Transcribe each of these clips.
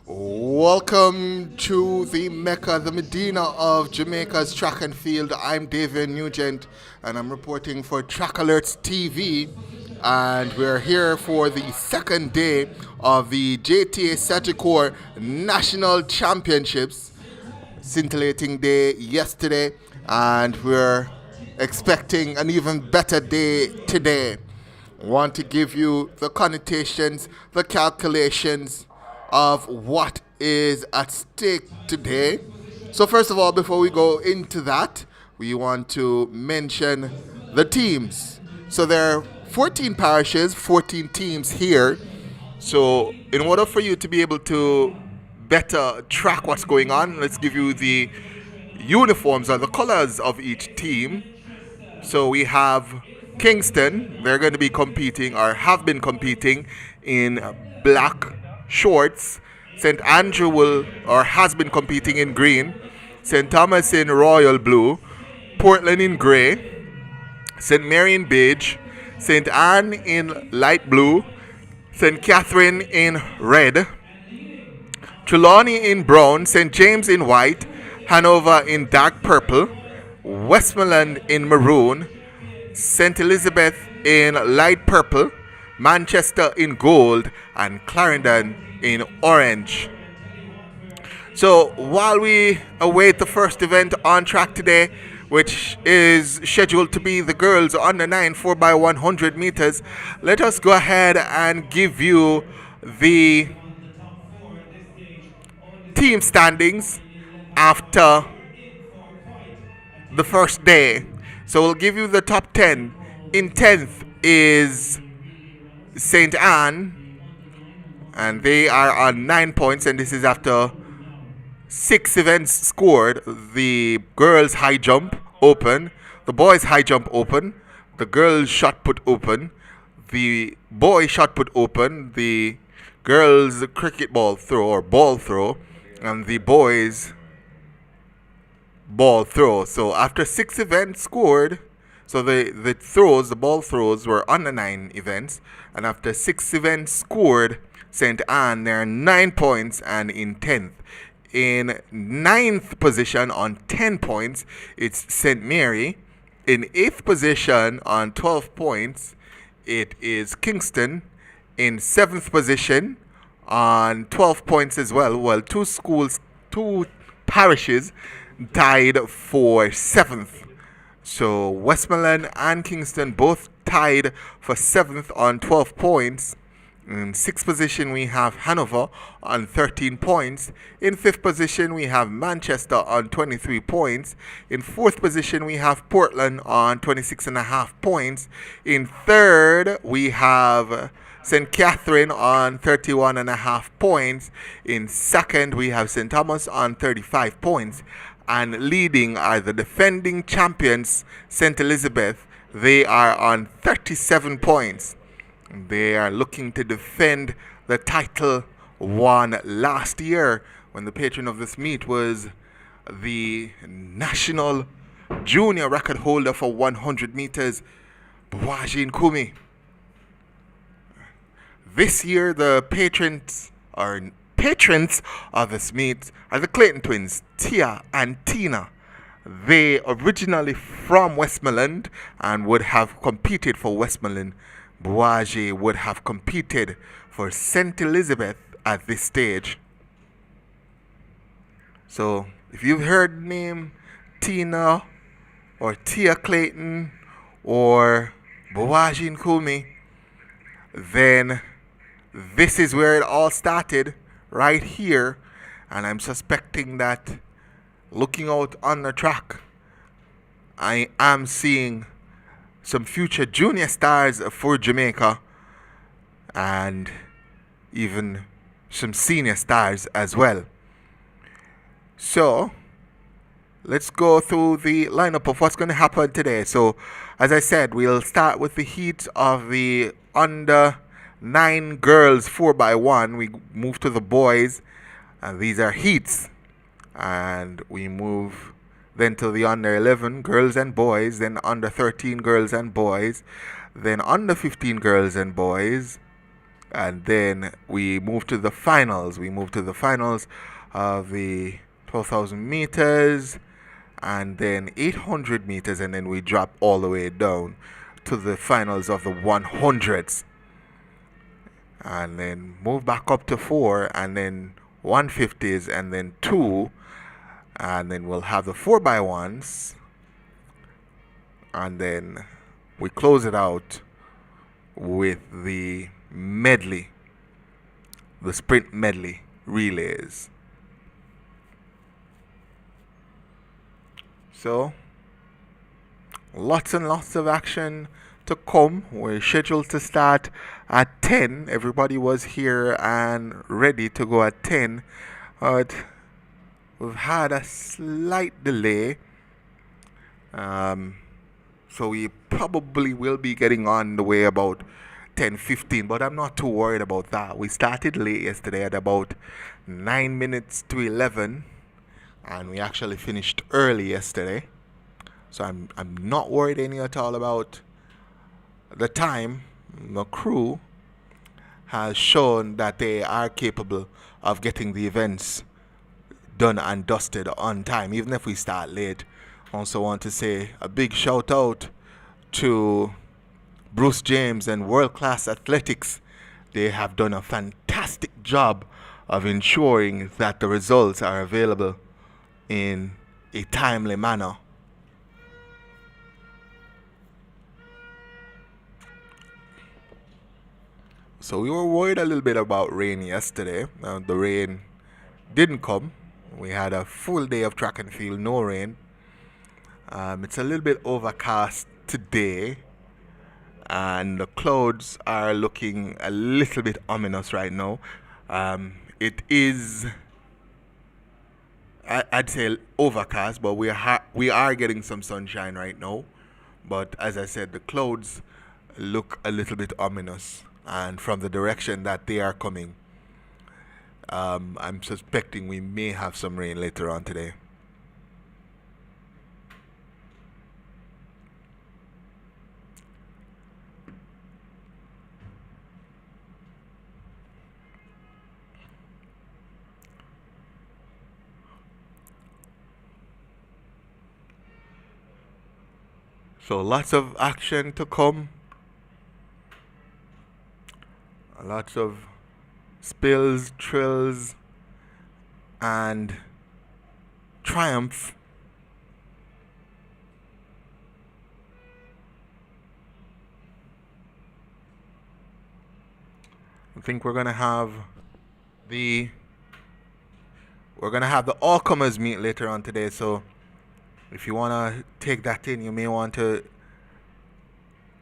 Welcome to the Mecca, the Medina of Jamaica's track and field. I'm David Nugent, and I'm reporting for Track Alerts TV. And we're here for the second day of the JTA Sagicor National Championships. Scintillating day yesterday, and we're expecting an even better day today. I want to give you the connotations, the calculations of what is at stake today. So first of all, before we go into that, we want to mention the teams. So there are 14 parishes, 14 teams here. So in order for you to be able to better track what's going on, let's give you the uniforms or the colors of each team. So we have Kingston. They're going to be competing or have been competing in black shorts. St. Andrew will or has been competing in green. St. Thomas in royal blue. Portland in gray. St. Mary in beige. St. Anne in light blue. St. Catherine in red. Trelawney in brown. St. James in white. Hanover in dark purple. Westmoreland in maroon. St. Elizabeth in light purple. Manchester in gold. And Clarendon in orange. So while we await the first event on track today, which is scheduled to be the girls under 9 4x100 meters, let us go ahead and give you the team standings after the first day. So we'll give you the top 10. In 10th is St. Anne, and they are on 9 points, and this is after 6 events scored. The girls high jump open, the boys high jump open, the girls shot put open, the boy shot put open, the girls cricket ball throw or ball throw, and the boys ball throw. So after 6 events scored, so the ball throws were under 9 events, and after 6 events scored, St. Anne, they're 9 points and in 10th. In 9th position on 10 points, it's St. Mary. In 8th position on 12 points, it is Kingston. In 7th position on 12 points as well. Well, two parishes tied for 7th. So Westmoreland and Kingston both tied for 7th on 12 points. In 6th position, we have Hanover on 13 points. In 5th position, we have Manchester on 23 points. In 4th position, we have Portland on 26.5 points. In 3rd, we have St. Catherine on 31.5 points. In 2nd, we have St. Thomas on 35 points. And leading are the defending champions, St. Elizabeth. They are on 37 points. They are looking to defend the title won last year when the patron of this meet was the national junior record holder for 100 meters, Bwajin Kumi. This year, the patrons of this meet are the Clayton twins, Tia and Tina. They originally from Westmoreland and would have competed for Westmoreland. Bouagie would have competed for St. Elizabeth at this stage. So if you've heard the name Tina or Tia Clayton or Bouagie Kumi, then this is where it all started, right here. And I'm suspecting that looking out on the track, I am seeing some future junior stars for Jamaica and even some senior stars as well. So let's go through the lineup of what's going to happen today. So as I said, we'll start with the heat of the under 9 girls 4x1. We move to the boys, and these are heats, and we move then to the under 11 girls and boys, then under 13 girls and boys, then under 15 girls and boys, And then we moved to the finals. We moved to the finals of the 12,000 meters and then 800 meters, and then we dropped all the way down to the finals of the 100s. And then move back up to 4, and then 150s, and then 2, and then we'll have the 4x1s, and then we close it out with the medley, the sprint medley relays. So, lots and lots of action to come. We're scheduled to start at 10. Everybody was here and ready to go at 10. But we've had a slight delay. So we probably will be getting on the way about 10:15, but I'm not too worried about that. We started late yesterday at about 9 minutes to 11, and we actually finished early yesterday. So I'm not worried any at all about the time. The crew has shown that they are capable of getting the events done and dusted on time, even if we start late. Also want to say a big shout out to Bruce James and World Class Athletics. They have done a fantastic job of ensuring that the results are available in a timely manner. So we were worried a little bit about rain yesterday. The rain didn't come. We had a full day of track and field, no rain. It's a little bit overcast today, and the clouds are looking a little bit ominous right now. It is, I'd say, overcast, but we are getting some sunshine right now. But as I said, the clouds look a little bit ominous, and from the direction that they are coming, I'm suspecting we may have some rain later on today. So lots of action to come. Lots of spills, thrills, and triumph. I think we're gonna have the all-comers meet later on today, so if you wanna take that in, you may want to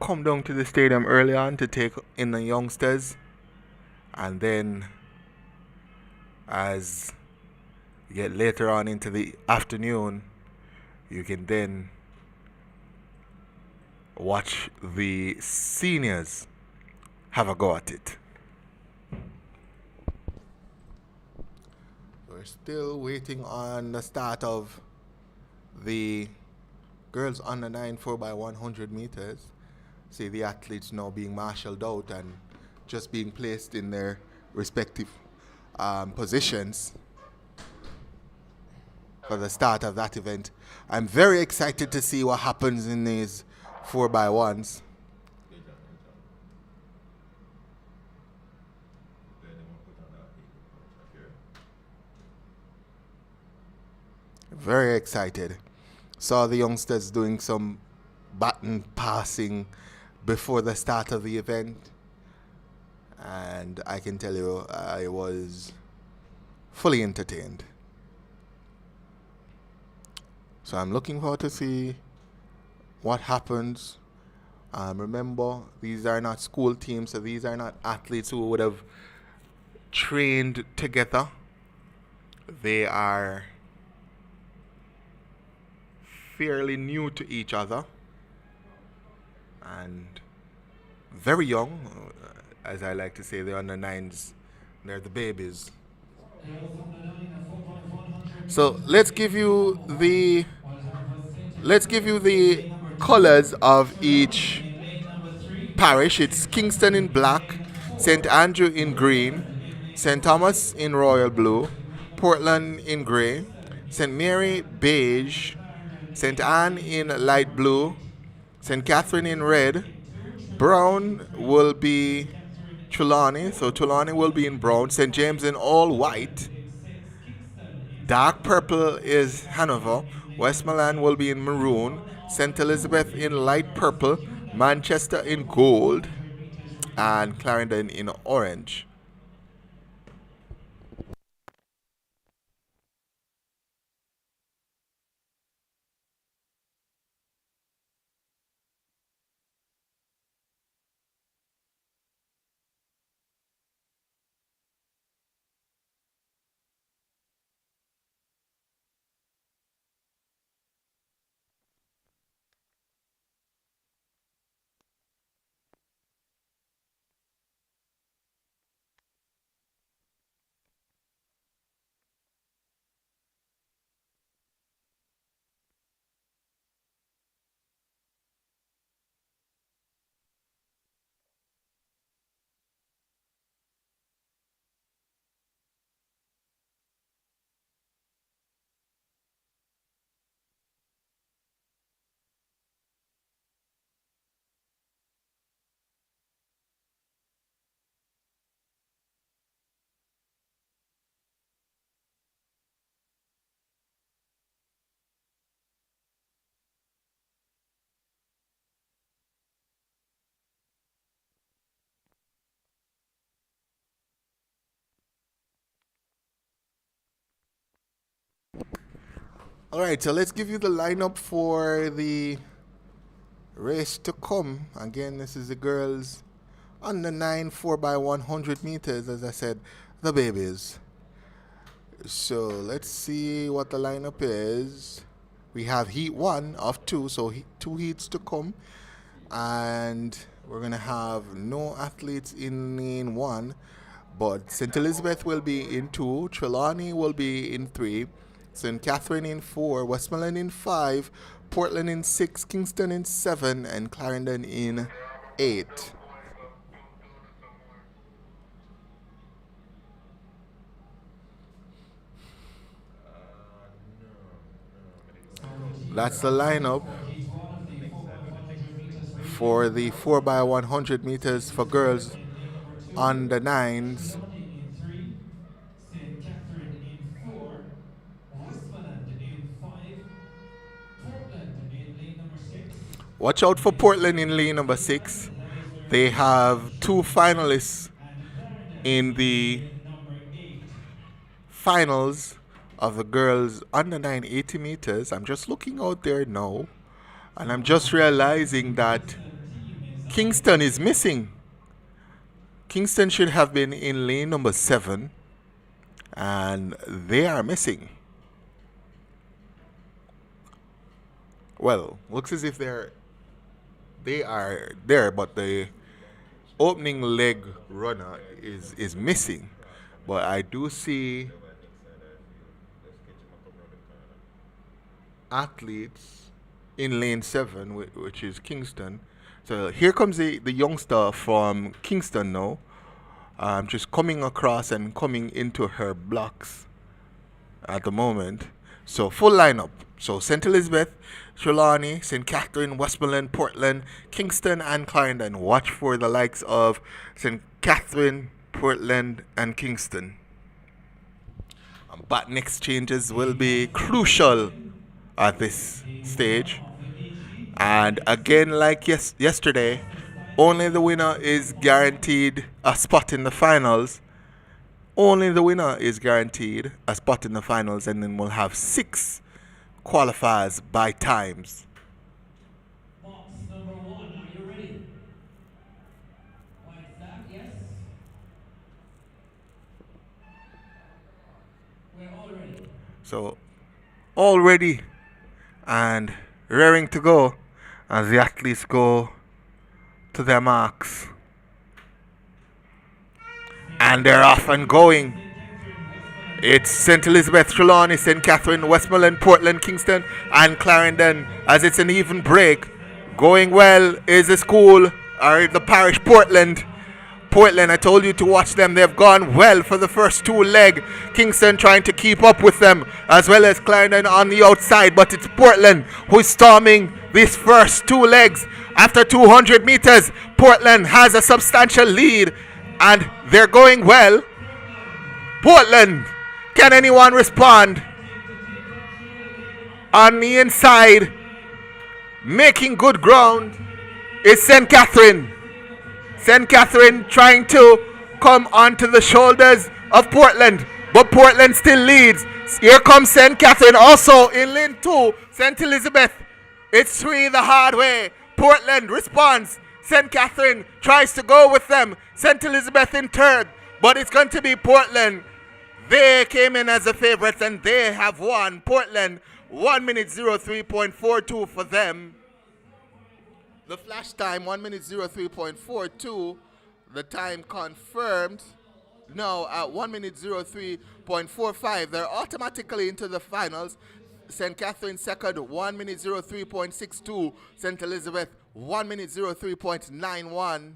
come down to the stadium early on to take in the youngsters, and then as you get later on into the afternoon, you can then watch the seniors have a go at it. We're still waiting on the start of the girls under 9 4x100 meters. See the athletes now being marshaled out and just being placed in their respective positions for the start of that event. I'm very excited to see what happens in these 4x1s. Very excited. Saw the youngsters doing some baton passing before the start of the event, and I can tell you I was fully entertained. So I'm looking forward to see what happens. Remember, these are not school teams, so these are not athletes who would have trained together. They are fairly new to each other and very young, as I like to say. They're under 9s, they're the babies. So let's give you the colors of each parish. It's Kingston in black, St. Andrew in green, St. Thomas in royal blue, Portland in grey, St. Mary beige, St. Anne in light blue, St. Catherine in red. Brown will be Trelawney, so Trelawney will be in brown. St. James in all white. Dark purple is Hanover. Westmoreland will be in maroon. St. Elizabeth in light purple. Manchester in gold. And Clarendon in orange. All right, so let's give you the lineup for the race to come. Again, this is the girls under 9 4x100 meters, as I said, the babies. So let's see what the lineup is. We have heat 1 of 2, so 2 heats to come. And we're going to have no athletes in lane 1, but St. Elizabeth will be in 2, Trelawney will be in 3, St. Catherine in 4, Westmoreland in 5, Portland in 6, Kingston in 7, and Clarendon in 8. That's the lineup for the 4x100 meters for girls on the 9s. Watch out for Portland in lane number 6. They have 2 finalists in the finals of the girls under 980 meters. I'm just looking out there now, and I'm just realizing that Kingston is missing. Kingston should have been in lane number 7, and they are missing. Well, looks as if they are there, but the opening leg runner is missing. But I do see athletes in lane 7, which is Kingston. So here comes the youngster from Kingston now. Just coming across and coming into her blocks at the moment. So full lineup. So St. Elizabeth, Trelawney, St. Catherine, Westmoreland, Portland, Kingston, and Clarendon. Watch for the likes of St. Catherine, Portland, and Kingston. Baton exchanges will be crucial at this stage. And again, like yesterday, only the winner is guaranteed a spot in the finals. Only the winner is guaranteed a spot in the finals, and then we'll have 6 qualifiers by times. Box number 1, are you ready? White flag, yes. We're all ready. So, all ready and raring to go as the athletes go to their marks. And they're off and going. It's St. Elizabeth, Trelawney, St. Catherine, Westmoreland, Portland, Kingston, and Clarendon, as it's an even break. Going well is the school, or the parish, Portland. Portland, I told you to watch them. They've gone well for the first two leg. Kingston trying to keep up with them, as well as Clarendon on the outside. But it's Portland who's storming these first two legs. After 200 meters, Portland has a substantial lead, and they're going well. Portland, can anyone respond? On the inside, making good ground, is St. Catherine. St. Catherine trying to come onto the shoulders of Portland, but Portland still leads. Here comes St. Catherine also in lane 2. St. Elizabeth, it's 3 the hard way. Portland responds. St. Catherine tries to go with them. St. Elizabeth in third, but it's going to be Portland. They came in as the favorites and they have won. Portland, 1 minute 03.42 for them. The flash time, 1 minute 03.42. The time confirmed. Now at 1 minute 03.45. They're automatically into the finals. St. Catherine second, 1 minute 03.62. St. Elizabeth, 1 minute 03.91.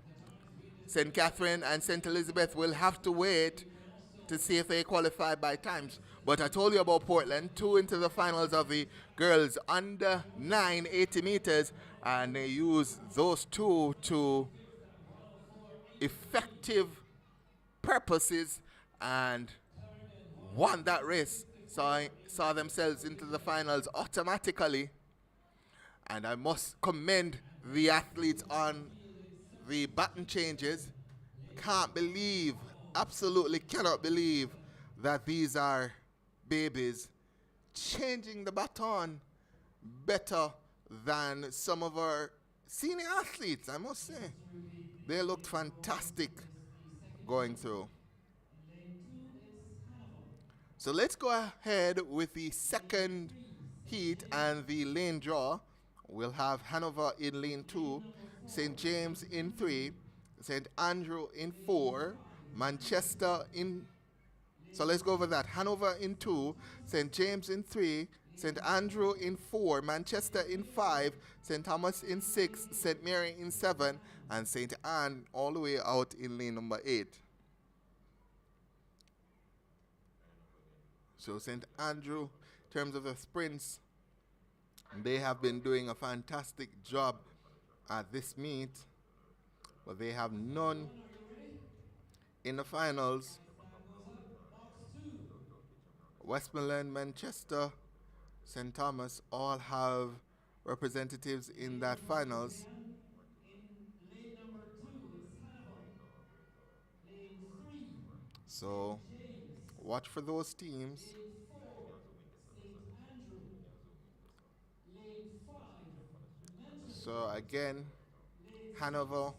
St. Catherine and St. Elizabeth will have to wait to see if they qualify by times. But I told you about Portland, 2 into the finals of the girls under 9 80 meters, and they use those 2 to effective purposes and won that race. Saw themselves into the finals automatically, and I must commend the athletes on the baton changes. Can't believe, absolutely cannot believe that these are babies changing the baton better than some of our senior athletes, I must say. They looked fantastic going through. So let's go ahead with the second heat and the lane draw. We'll have Hanover in lane 2, St. James in 3, St. Andrew in 4, Manchester in... So let's go over that. Hanover in 2, St. James in 3, St. Andrew in 4, Manchester in 5, St. Thomas in 6, St. Mary in 7, and St. Anne all the way out in lane number 8. So St. Andrew, in terms of the sprints, they have been doing a fantastic job at this meet, but they have none in the finals. Westmoreland, Manchester, St. Thomas all have representatives in that finals. So watch for those teams. So again, Hanover,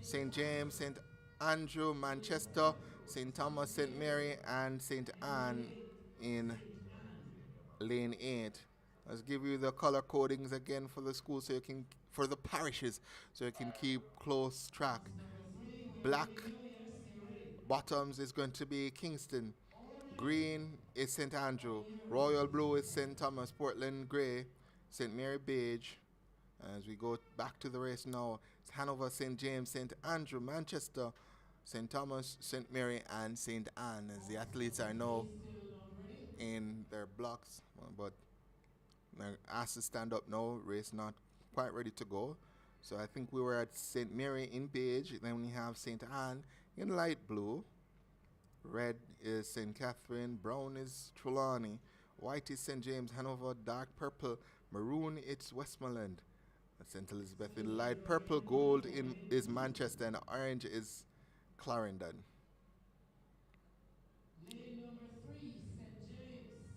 St. James, St. Andrew, Manchester, St. Thomas, St. Mary, and St. Anne in lane 8. Let's give you the color codings again for the school, so you can, for the parishes, so you can keep close track. Black bottoms is going to be Kingston. Green is St. Andrew. Royal blue is St. Thomas. Portland grey, St. Mary beige. As we go back to the race now, it's Hanover, St. James, St. Andrew, Manchester, St. Thomas, St. Mary, and St. Anne, as the athletes are now in their blocks, but they're asked to stand up now. Race not quite ready to go. So I think we were at St. Mary in beige. Then we have St. Anne in light blue. Red is St. Catherine. Brown is Trelawney. White is St. James. Hanover, dark purple. Maroon, it's Westmoreland. St. Elizabeth in light purple. Gold is Manchester, and orange is Clarendon. Lane number 3, St. James.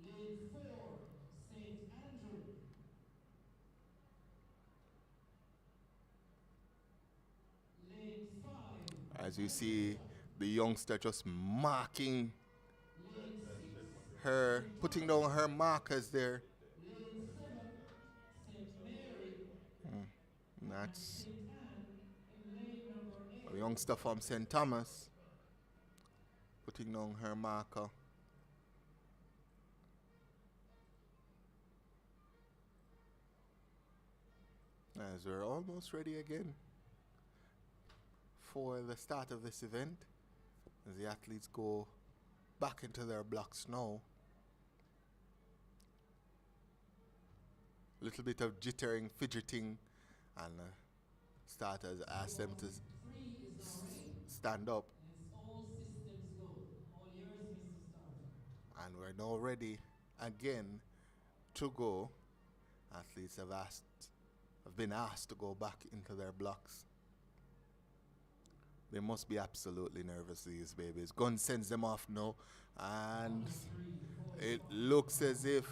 Lane 4, St. Andrew. Lane 5. As you see, the youngster just marking her, putting down her markers there. Lane 7, St. Mary. And that's St. Anne in lane number 8. a youngster from St. Thomas putting down her marker. As we're almost ready again for the start of this event, as the athletes go back into their blocks now. Little bit of jittering, fidgeting, and starters ask them to stand up. It's all systems go. All yours, Mr. Starter. And we're now ready again to go. Athletes have been asked to go back into their blocks. They must be absolutely nervous, these babies. Gun sends them off now, and it looks as if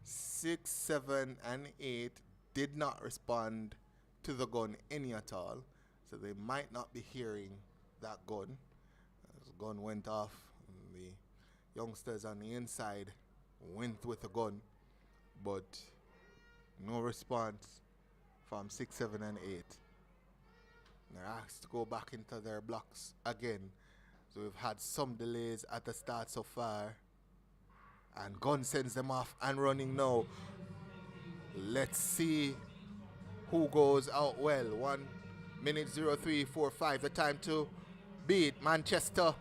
6, 7, and 8 did not respond to the gun any at all, so they might not be hearing that gun. As the gun went off, the youngsters on the inside went with the gun, but no response from 6, 7, and 8. They're asked to go back into their blocks again. So we've had some delays at the start so far. And gun sends them off and running now. Let's see who goes out well. 1:03.45, the time to beat. Manchester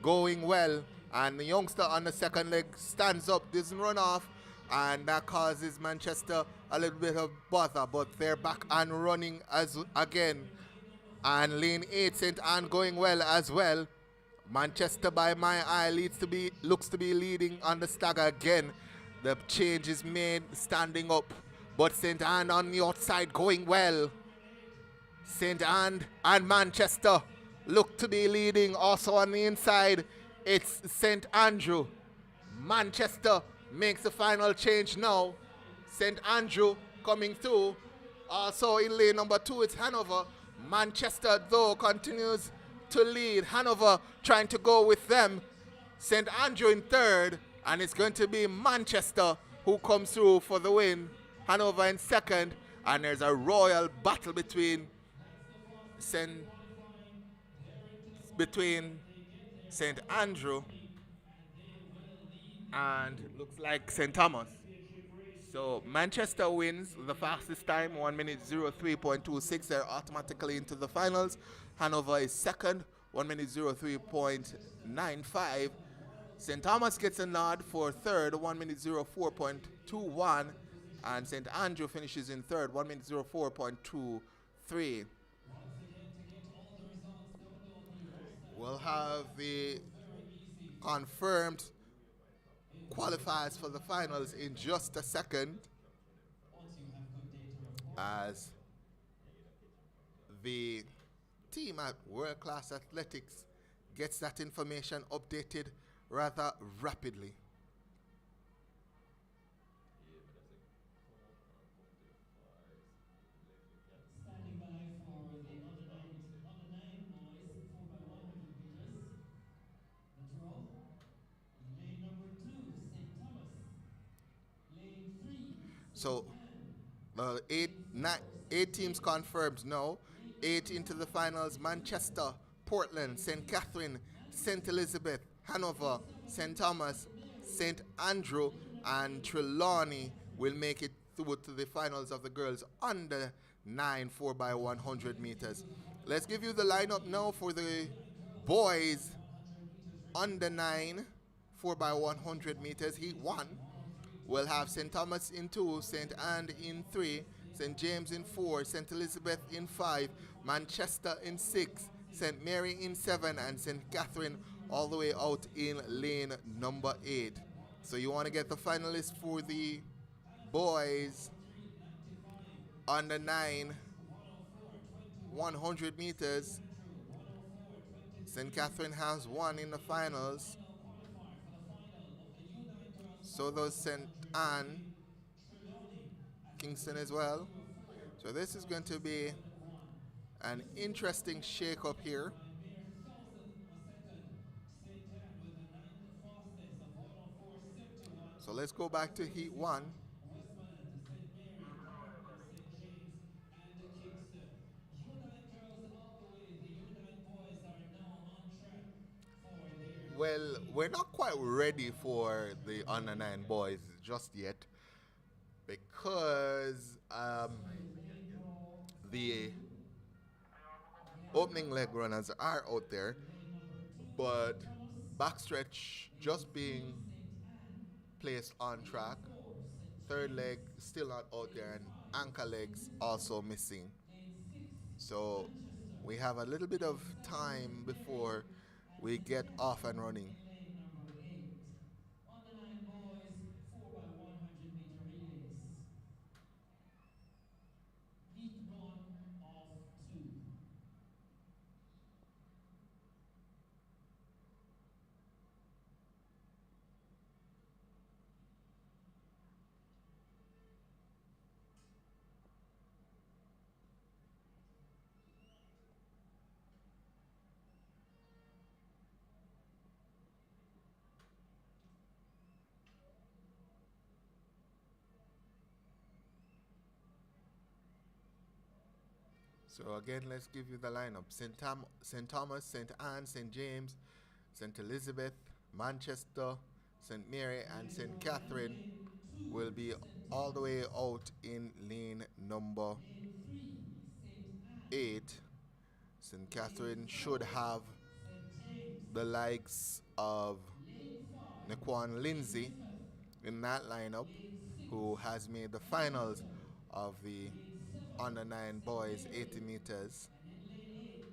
going well. And the youngster on the second leg stands up, doesn't run off. And that causes Manchester a little bit of bother. But they're back and running again. And lane 8, St. Anne going well as well. Manchester by my eye looks to be leading on the stagger again. The change is made standing up. But St. Anne on the outside going well. St. Anne and Manchester look to be leading. Also on the inside, it's St. Andrew. Manchester makes the final change now. St. Andrew coming through. Also in lane number 2, it's Hanover. Manchester, though, continues to lead. Hanover trying to go with them. St. Andrew in third, and it's going to be Manchester who comes through for the win. Hanover in second, and there's a royal battle between St. Andrew and looks like St. Thomas. So Manchester wins the fastest time, 1:03.26. They're automatically into the finals. Hanover is second, 1:03.95. St. Thomas gets a nod for third, 1:04.21. And St. Andrew finishes in third, 1:04.23. We'll have the confirmed qualifiers for the finals in just a second, as the team at World Class Athletics gets that information updated rather rapidly. Standing by for the under 9 boys, 4x100 meters. The draw. Lane number 2, St. Thomas. Lane 3. So eight teams confirmed now. 8 into the finals: Manchester, Portland, St. Catherine, St. Elizabeth, Hanover, St. Thomas, St. Andrew, and Trelawney will make it through to the finals of the girls under 9 4x100 meters. Let's give you the lineup now for the boys under 9 4x100 meters. Heat 1. We'll have St. Thomas in 2, St. Anne in 3, St. James in 4, St. Elizabeth in 5, Manchester in 6, St. Mary in 7, and St. Catherine all the way out in lane number 8. So you want to get the finalists for the boys under 9 100 meters. St. Catherine has 1 in the finals. So does St. Anne, Kingston as well. So this is going to be an interesting shake-up here. So let's go back to Heat 1. Well, we're not quite ready for the under 9 boys just yet, because the opening leg runners are out there, but backstretch just being placed on track. Third leg still not out there, and anchor legs also missing. So we have a little bit of time before we get off and running. In lane number 8. On the 9 boys, 4x100-meter relays. Heat 1 of 2. So again, let's give you the lineup. St. Thomas, St. Anne, St. James, St. Elizabeth, Manchester, St. Mary, and St. Catherine will be all the way out in lane number 8. St. Catherine should have the likes of Naquan Lindsay in that lineup, who has made the finals of the under 9 boys 80 meters. And in lane 8,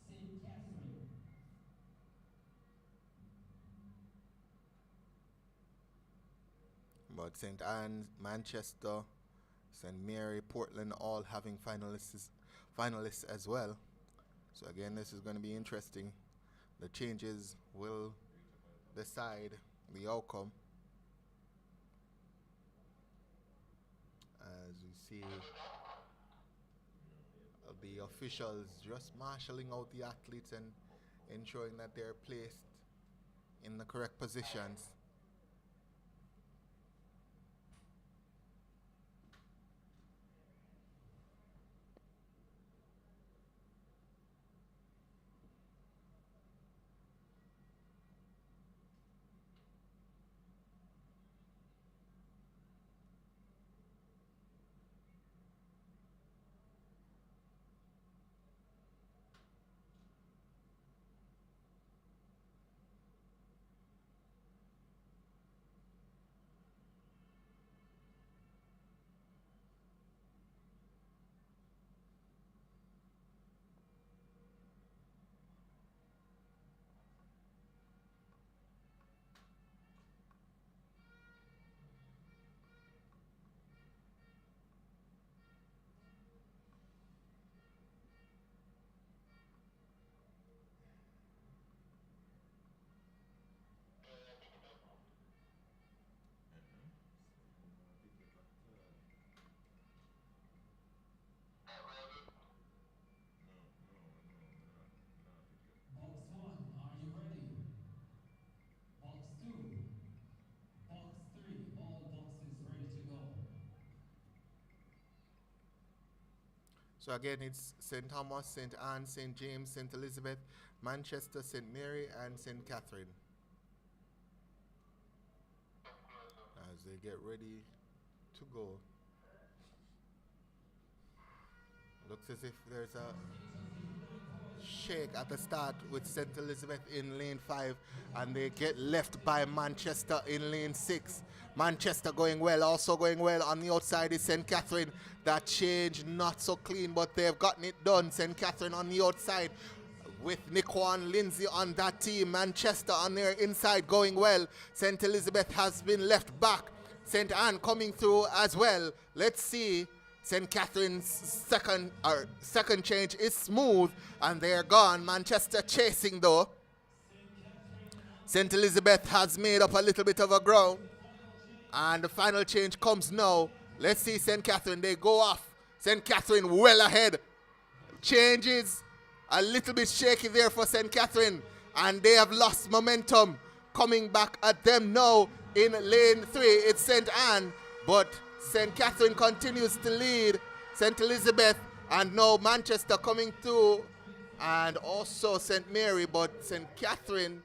St. Catherine. But St. Anne's, Manchester, St. Mary, Portland all having finalists as well. So again, this is going to be interesting. The changes will decide the outcome. As you see, the officials just marshalling out the athletes and ensuring that they're placed in the correct positions. Box 1, are you ready? Box 2. Box 3, all boxes ready to go. So again, it's St. Thomas, St. Anne, St. James, St. Elizabeth, Manchester, St. Mary, and St. Catherine. As they get ready to go. Looks as if there's a shake at the start with St. Elizabeth in lane 5, and they get left by Manchester in lane 6. Manchester going well, also going well on the outside is St. Catherine. That change not so clean, but they've gotten it done. St. Catherine on the outside with Naquan Lindsay on that team. Manchester on their inside going well. St. Elizabeth has been left back. St. Anne coming through as well. Let's see. St. Catherine's second change is smooth, and they're gone. Manchester chasing though. St. Elizabeth has made up a little bit of a ground, and the final change comes now. Let's see St. Catherine. They go off. St. Catherine well ahead. Changes a little bit shaky there for St. Catherine, and they have lost momentum. Coming back at them now in lane 3. It's St. Anne, but St. Catherine continues to lead. St. Elizabeth, and now Manchester coming through, and also St. Mary, but St. Catherine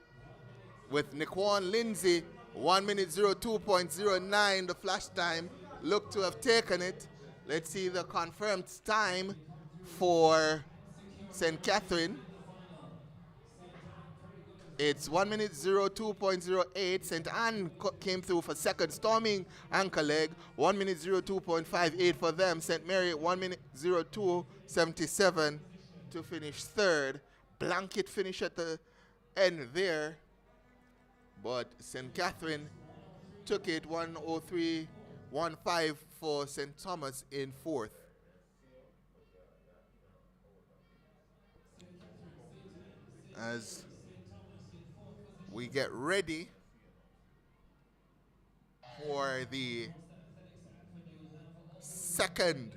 with Naquan Lindsay, 1:02.09 the flash time, look to have taken it. Let's see the confirmed time for St. Catherine. It's 1 minute 02.08. St. Anne came through for second, storming anchor leg. 1 minute 02.58 for them. St. Mary 1 minute 02.77 to finish third. Blanket finish at the end there. But St. Catherine took it 1:03.15 for St. Thomas in fourth. As we get ready for the second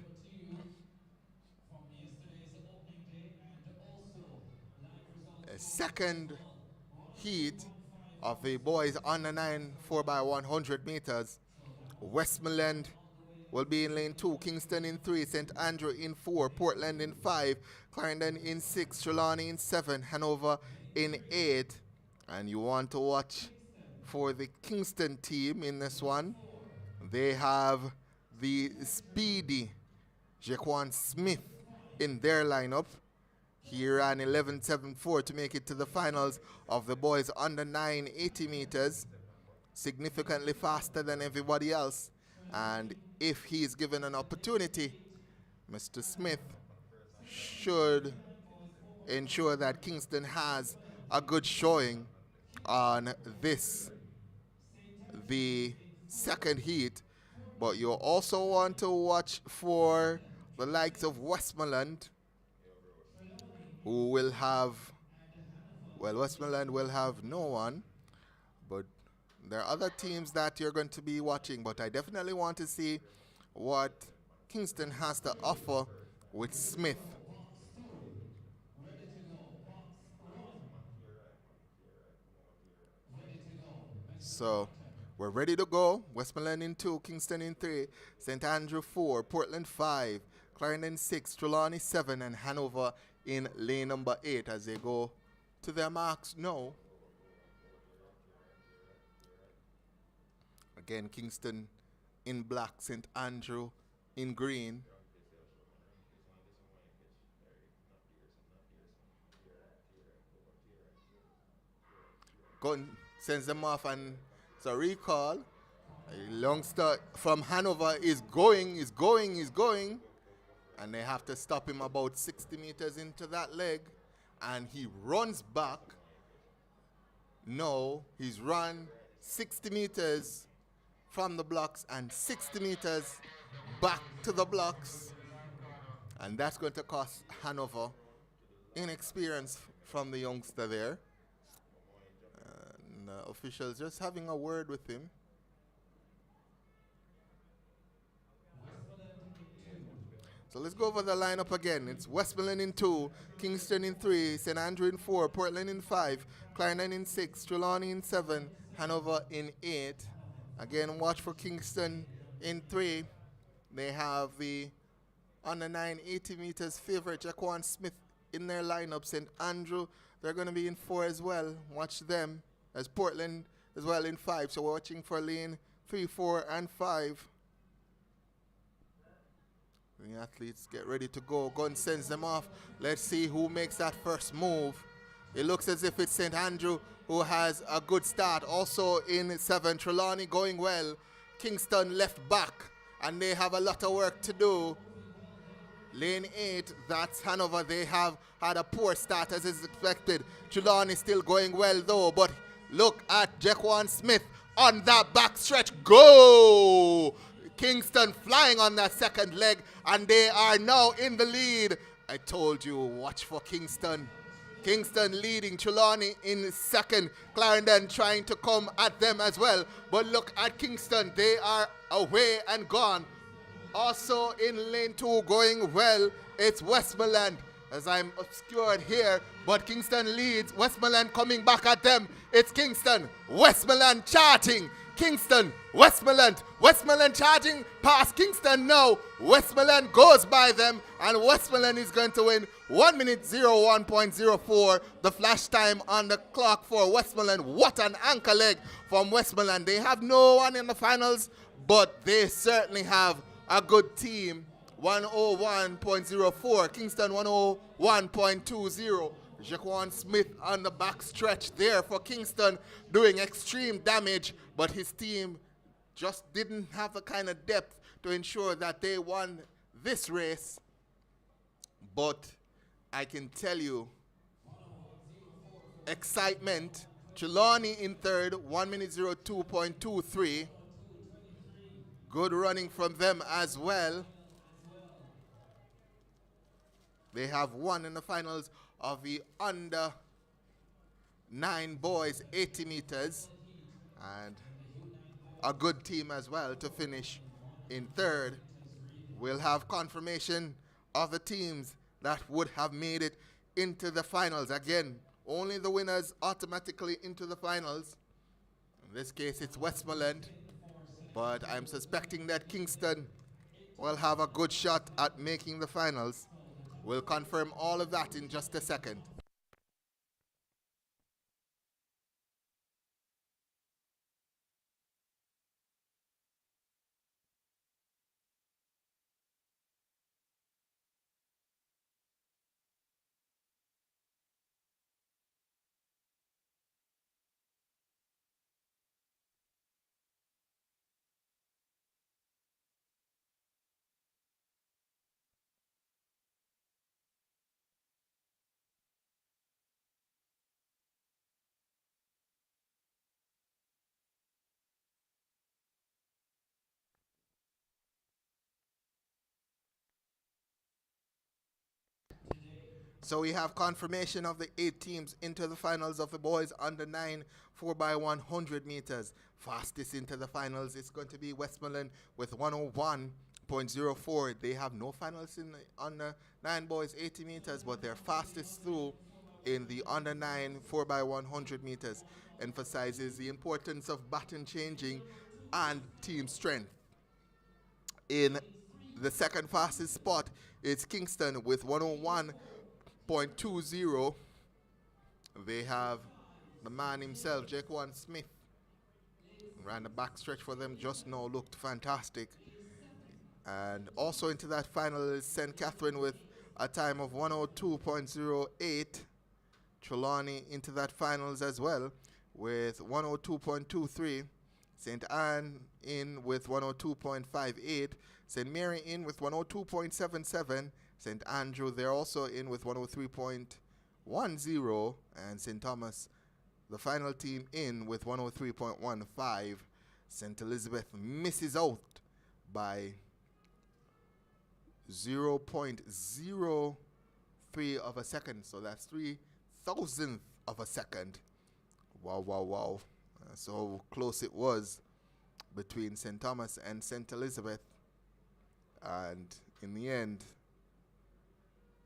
heat of the boys under 9 4x100 meters. Westmoreland will be in lane 2, Kingston in 3, St. Andrew in 4, Portland in 5, Clarendon in 6, Trelawney in 7, Hanover in 8. And you want to watch for the Kingston team in this one. They have the speedy Jaquan Smith in their lineup. He ran 11.74 to make it to the finals of the boys under 9 80 meters. Significantly faster than everybody else. And if he's given an opportunity, Mr. Smith should ensure that Kingston has a good showing on this, the second heat. But you also want to watch for the likes of Westmoreland, who will have, well, Westmoreland will have no one, but there are other teams that you're going to be watching. But I definitely want to see what Kingston has to offer with Smith. So we're ready to go. Westmoreland in 2, Kingston in 3, St. Andrew 4, Portland 5, Clarendon 6, Trelawney 7, and Hanover in lane number 8 as they go to their marks now. Again, Kingston in black, St. Andrew in green. Gun sends them off, and it's a recall. A youngster from Hanover is going, and they have to stop him about 60 meters into that leg, and he runs back. No, he's run 60 meters from the blocks and 60 meters back to the blocks, and that's going to cost Hanover inexperience from the youngster there. And officials just having a word with him. So let's go over the lineup again. It's Westmoreland in 2, Kingston in 3, St. Andrew in 4, Portland in 5, Clarendon in 6, Trelawney in 7, Hanover in 8. Again, watch for Kingston in 3. They have the under 9 80 meters favorite Jaquan Smith in their lineup. St. Andrew, they're going to be in 4 as well. Watch them. As Portland as well in 5. So we're watching for lane 3, 4, and 5. The athletes get ready to go. Gun sends them off. Let's see who makes that first move. It looks as if it's St. Andrew who has a good start. Also in 7, Trelawney going well. Kingston left back, and they have a lot of work to do. Lane 8, that's Hanover. They have had a poor start as is expected. Trelawney still going well though, but look at Jaquan Smith on that back stretch. Go! Kingston flying on that second leg, and they are now in the lead. I told you, watch for Kingston. Kingston leading, Trelawney in second. Clarendon trying to come at them as well. But look at Kingston, they are away and gone. Also in lane 2 going well, it's Westmoreland, as I'm obscured here, but Kingston leads. Westmoreland coming back at them. It's Kingston, Westmoreland charting. Kingston, Westmoreland charging past Kingston now. Westmoreland goes by them, and Westmoreland is going to win 1 minute 01.04. The flash time on the clock for Westmoreland. What an anchor leg from Westmoreland. They have no one in the finals, but they certainly have a good team 101.04. Kingston 101.20. Jaquan Smith on the back stretch there for Kingston doing extreme damage, but his team just didn't have the kind of depth to ensure that they won this race. But I can tell you, excitement. Trelawney in third, 1 minute 02.23. Good running from them as well. They have won in the finals of the under 9 boys 80 meters, and a good team as well to finish in third. We'll have confirmation of the teams that would have made it into the finals. Again, only the winners automatically into the finals. In this case, it's Westmoreland, but I'm suspecting that Kingston will have a good shot at making the finals. We'll confirm all of that in just a second. So we have confirmation of the 8 teams into the finals of the boys under 9 4x100 meters. Fastest into the finals is going to be Westmoreland with 101.04. They have no finals in the under 9 boys 80 meters, but they're fastest through in the under 9 4x100 meters. Emphasizes the importance of baton changing and team strength. In the second fastest spot, it's Kingston with 101.20. They have the man himself, Jaquan Smith, ran the backstretch for them just now, looked fantastic. And also into that final is St. Catherine with a time of 102.08. Trelawney into that finals as well with 102.23. St. Anne in with 102.58. St. Mary in with 102.77. St. Andrew, they're also in with 103.10. And St. Thomas, the final team, in with 103.15. St. Elizabeth misses out by 0.03 of a second. So that's 3,000th of a second. Wow, wow, wow. So close it was between St. Thomas and St. Elizabeth. And in the end,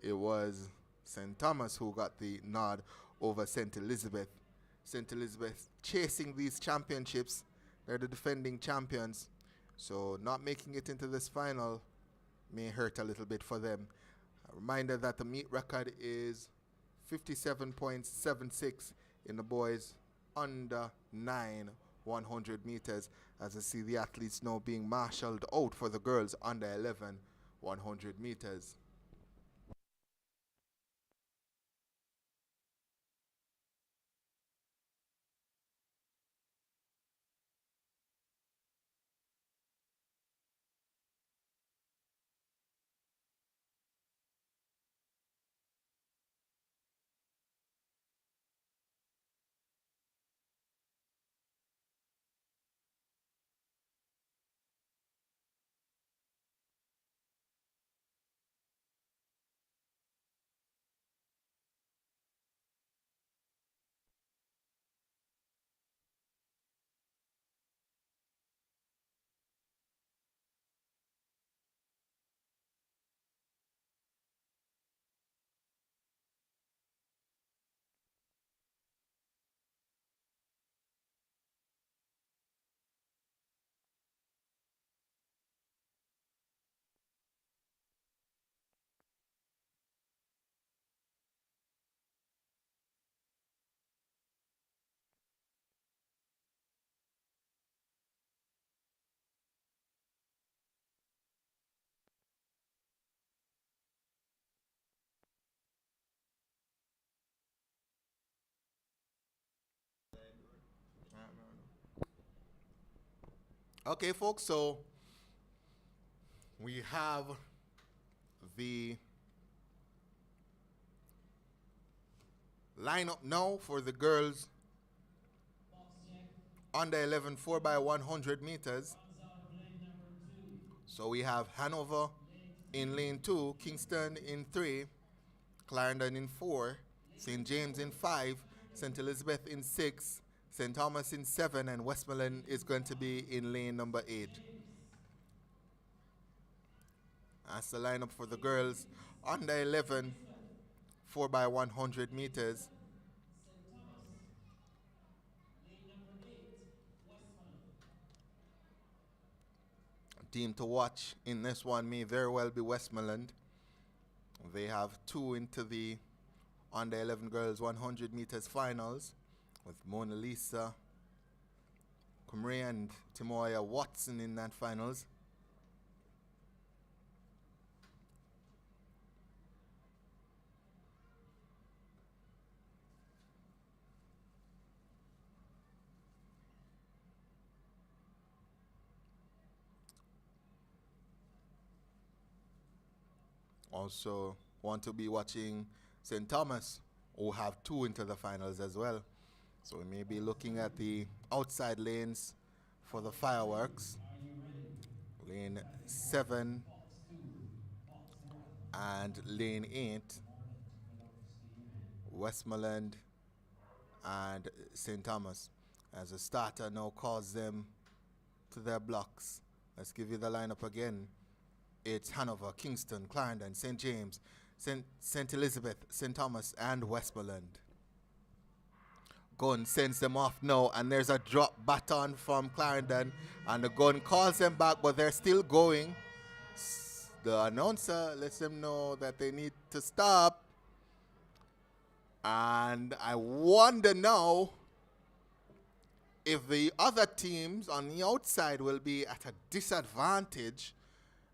it was St. Thomas who got the nod over St. Elizabeth. St. Elizabeth chasing these championships. They're the defending champions. So not making it into this final may hurt a little bit for them. A reminder that the meet record is 57.76 in the boys under 9 100 meters, as I see the athletes now being marshaled out for the girls under 11 100 meters. Okay, folks, so we have the lineup now for the girls Box check. under 11 4 by 100 meters. Comes out of lane number 2. So we have Hanover in lane 2, Kingston in 3, Clarendon in 4, St. James in 5, St. Elizabeth in 6, St. Thomas in 7, and Westmoreland is going to be in lane number 8. That's the lineup for the girls under 11 4 by 100 meters. St. Thomas. Lane number 8. Westmoreland. Team to watch in this one may very well be Westmoreland. They have 2 into the under 11 girls 100 meters finals with Mona Lisa Kumre and Timoya Watson in that finals. Also want to be watching St. Thomas, who have 2 into the finals as well. So we may be looking at the outside lanes for the fireworks. Lane 7 and lane 8, Westmoreland and St. Thomas. As a starter now calls them to their blocks. Let's give you the lineup again. It's Hanover, Kingston, Clarendon, St. James, St. Elizabeth, St. Thomas, and Westmoreland. Gun sends them off now, and there's a drop baton from Clarendon, and the gun calls them back, but they're still going. The announcer lets them know that they need to stop. And I wonder now if the other teams on the outside will be at a disadvantage,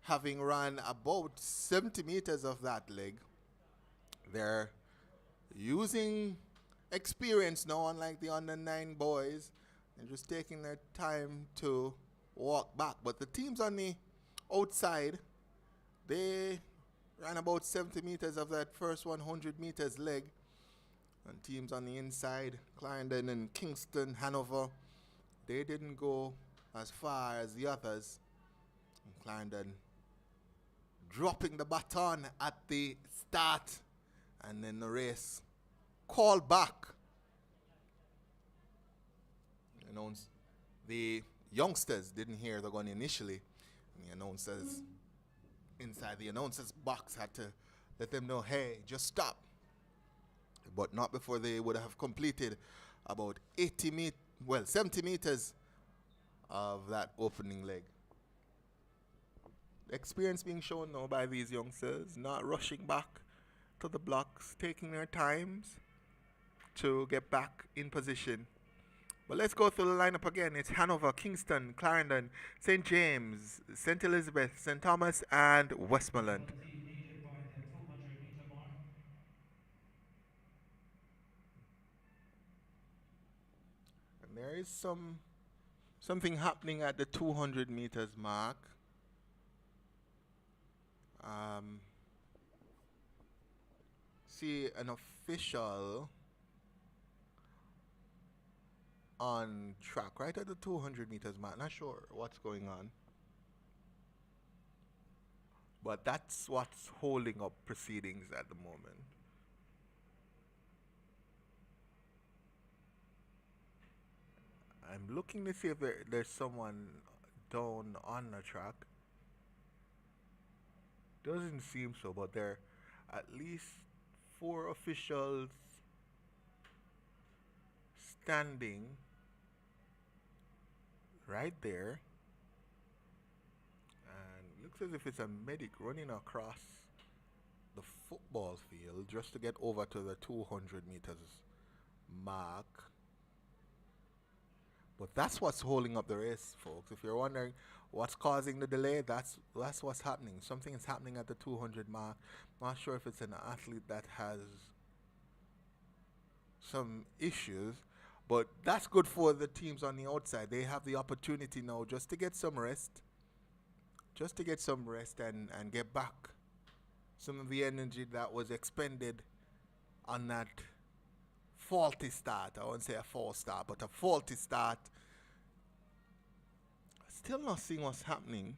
having run about 70 meters of that leg. They're using experience now, unlike the under 9 boys. They're just taking their time to walk back. But the teams on the outside, they ran about 70 meters of that first 100 meters leg. And teams on the inside, Clarendon and Kingston, Hanover, they didn't go as far as the others. And Clarendon dropping the baton at the start, and then the race called back. The youngsters didn't hear the gun initially, and the announcers inside the announcers box had to let them know, hey, just stop. But not before they would have completed about 70 meters of that opening leg. Experience being shown now by these youngsters, not rushing back to the blocks, taking their times to get back in position. But let's go through the lineup again. It's Hanover, Kingston, Clarendon, St. James, St. Elizabeth, St. Thomas, and Westmoreland. Needed by the 200-meter mark. And there is something happening at the 200 meters mark. See an official on track right at the 200 meters mark. Not sure what's going on, but that's what's holding up proceedings at the moment. I'm looking to see if there's someone down on the track. Doesn't seem so, but there are at least 4 officials standing right there. And looks as if it's a medic running across the football field just to get over to the 200 meters mark. But that's what's holding up the race, folks. If you're wondering what's causing the delay, that's what's happening. Something is happening at the 200 mark. Not sure if it's an athlete that has some issues, But that's good for the teams on the outside. They have the opportunity now just to get some rest, and get back some of the energy that was expended on that faulty start. I won't say a false start, but a faulty start. Still not seeing what's happening.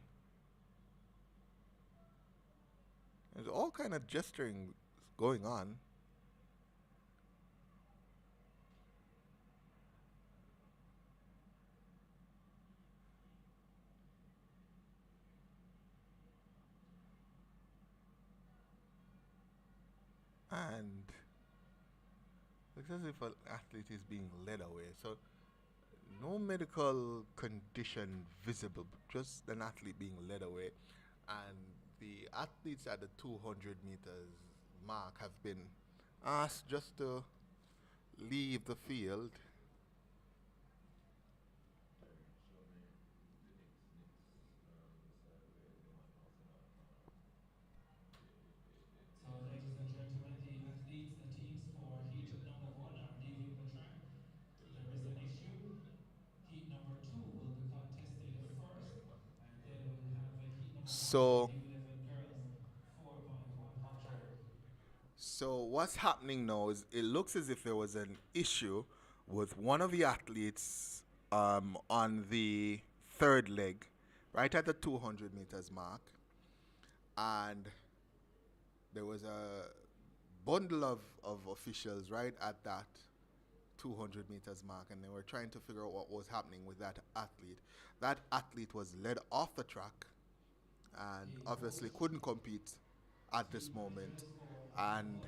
There's all kind of gesturing going on. And looks as if an athlete is being led away. So no medical condition visible, just an athlete being led away. And the athletes at the 200 meters mark have been asked just to leave the field. So, ladies and gentlemen, the athletes, the teams for heat number 1 are leaving the track. There is an issue. Heat number 2 will be contested first, and then we'll have a heat number 1 So U11 girls 4x100. So what's happening now is it looks as if there was an issue with one of the athletes on the third leg, right at the 200 meters mark, and there was a bundle of officials right at that 200 meters mark, and they were trying to figure out what was happening with that athlete. That athlete was led off the track and obviously couldn't compete at this moment. And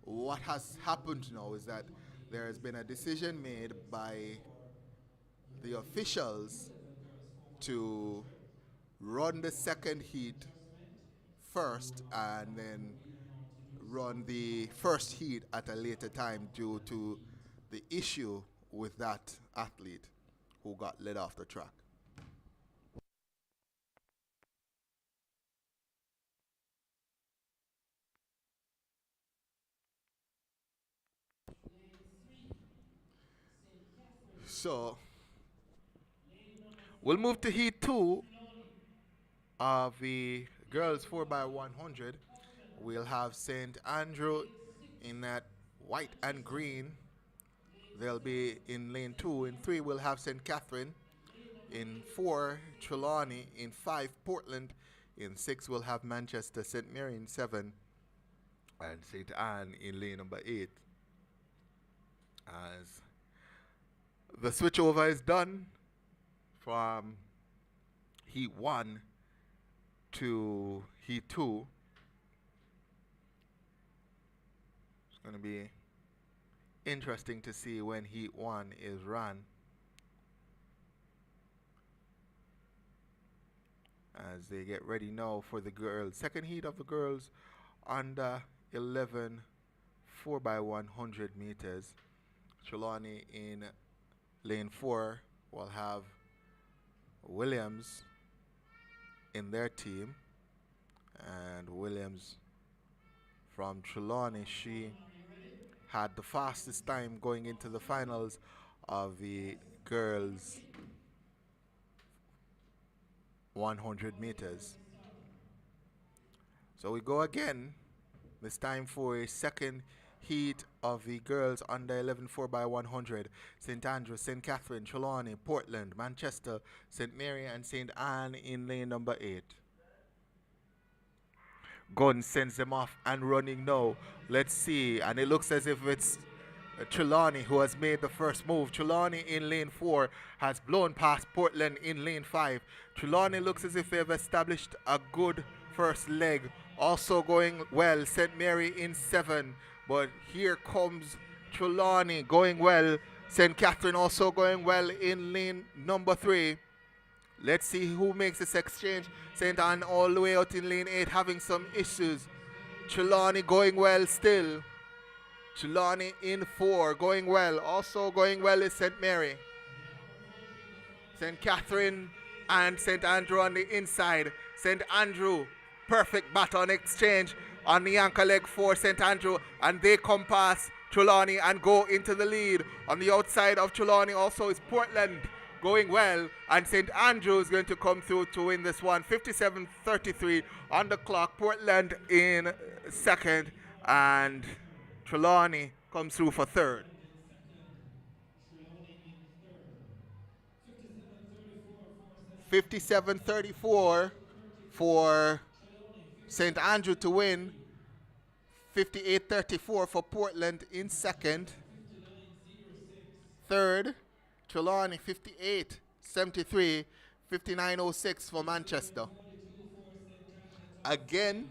what has happened now is that there has been a decision made by the officials to run the second heat first and then run the first heat at a later time due to the issue with that athlete who got led off the track. So we'll move to heat 2 of the girls 4x100. We'll have St. Andrew in that white and green. They'll be in lane 2. In 3, we'll have St. Catherine. In 4, Trelawney. In 5, Portland. In 6, we'll have Manchester. St. Mary in 7. And St. Anne in lane number 8. As the switchover is done from heat 1 to heat 2. It's going to be interesting to see when heat 1 is run, as they get ready now for the girls. Second heat of the girls under 11 4x100 meters. Trelawney in lane 4 will have Williams in their team, and Williams from Trelawney, she had the fastest time going into the finals of the girls 100 meters. So we go again, this time for a second heat of the girls under 11 4x100. St. Andrew, St. Catherine, Trelawney, Portland, Manchester, St. Mary, and St. Anne in lane number 8. Gunn sends them off and running now. Let's see. And it looks as if it's Trelawney who has made the first move. Trelawney in lane 4 has blown past Portland in lane 5. Trelawney looks as if they've established a good first leg. Also going well, St. Mary in 7. But here comes Trelawney going well. St. Catherine also going well in lane number 3. Let's see who makes this exchange. St. Anne all the way out in lane 8 having some issues. Trelawney going well still. Trelawney in 4 going well. Also going well is St. Mary. St. Catherine and St. Andrew on the inside. St. Andrew, perfect baton exchange on the anchor leg for St. Andrew, and they come past Trelawney and go into the lead. On the outside of Trelawney also is Portland going well, and St. Andrew is going to come through to win this one. 57:33 on the clock. Portland in second, and Trelawney comes through for third. 57:34 for St. Andrew to win. 58:34 for Portland in second. Third, Trelawney 58:73. 59:06 for Manchester. Again,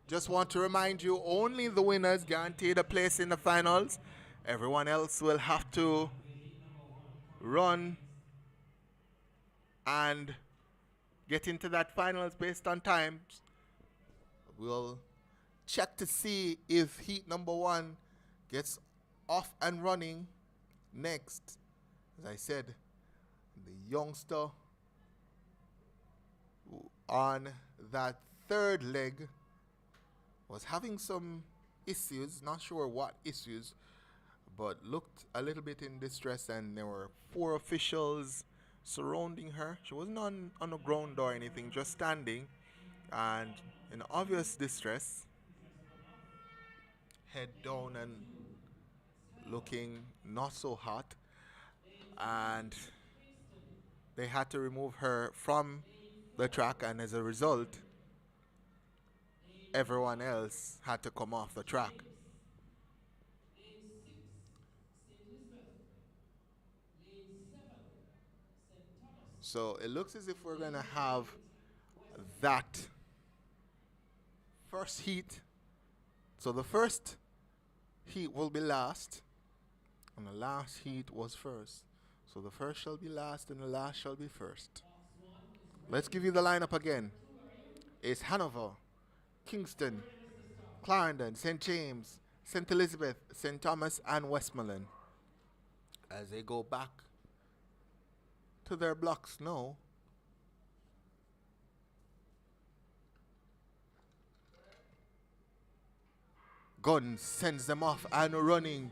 just want to remind you, only the winners guaranteed a place in the finals. Everyone else will have to run and get into that finals based on times. We'll check to see if heat number 1 gets off and running next. As I said, the youngster on that third leg was having some issues, not sure what issues, but looked a little bit in distress, and there were 4 officials surrounding her. She wasn't on the ground or anything, just standing and in obvious distress, head down and looking not so hot, and they had to remove her from the track, and as a result everyone else had to come off the track. So it looks as if we're going to have that first heat. So the first heat will be last, and the last heat was first. So the first shall be last, and the last shall be first. Let's give you the lineup again. It's Hanover, Kingston, Clarendon, St. James, St. Elizabeth, St. Thomas, and Westmoreland. As they go back to their blocks now. Gunn sends them off and running.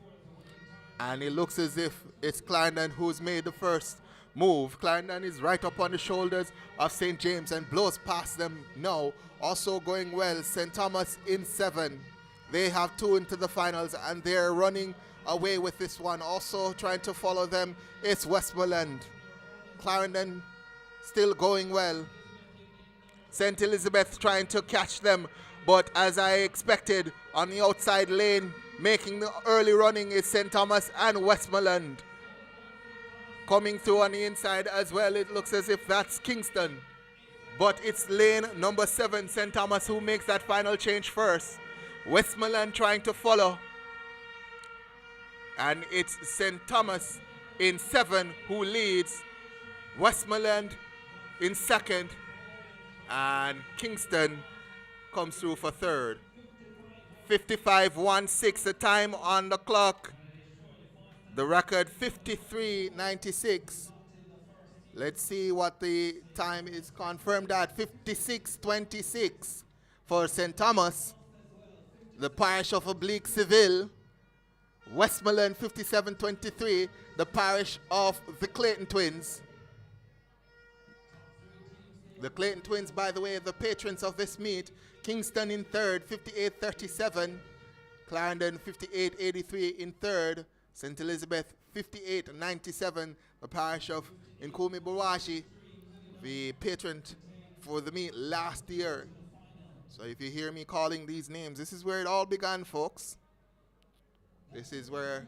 And it looks as if it's Clarendon who's made the first move. Clarendon is right up on the shoulders of St. James and blows past them now. Also going well, St. Thomas in 7. They have 2 into the finals, and they're running away with this one. Also trying to follow them, it's Westmoreland. Clarendon still going well. St. Elizabeth trying to catch them, but as I expected, on the outside lane, making the early running is St. Thomas and Westmoreland. Coming through on the inside as well, it looks as if that's Kingston. But it's lane number 7, St. Thomas, who makes that final change first. Westmoreland trying to follow. And it's St. Thomas in 7 who leads. Westmoreland in second. And Kingston comes through for third. 55:16 the time on the clock. The record 53:96. Let's see what the time is confirmed at. 56:26 for St. Thomas. The parish of Oblique Seville. Westmoreland 57:23. The parish of the Clayton Twins. The Clayton Twins, by the way, the patrons of this meet. Kingston in third, 58:37. Clarendon 58:83 in third. St. Elizabeth 58:97. The parish of Nkumi Burashi, the patron for the meet last year. So if you hear me calling these names, this is where it all began, folks. This is where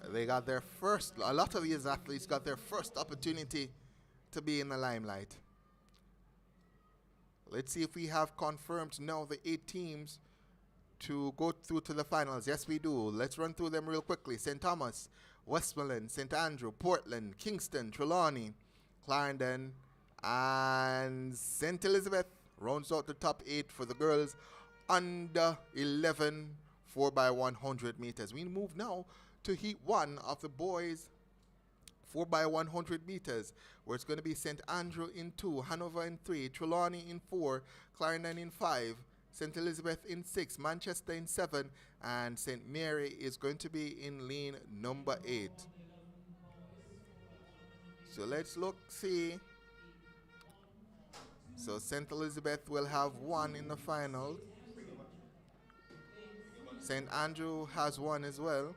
they got their first, a lot of these athletes got their first opportunity to be in the limelight. Let's see if we have confirmed now the 8 teams to go through to the finals. Yes, we do. Let's run through them real quickly. St. Thomas, Westmoreland, St. Andrew, Portland, Kingston, Trelawney, Clarendon, and St. Elizabeth rounds out the top 8 for the girls under 11 4x100 meters. We move now to heat 1 of the boys 4x100 meters, where it's going to be St. Andrew in 2, Hanover in 3, Trelawney in 4, Clarendon in 5, St. Elizabeth in 6, Manchester in 7, and St. Mary is going to be in lane number 8. So let's look, see. So St. Elizabeth will have 1 in the final. St. Andrew has 1 as well.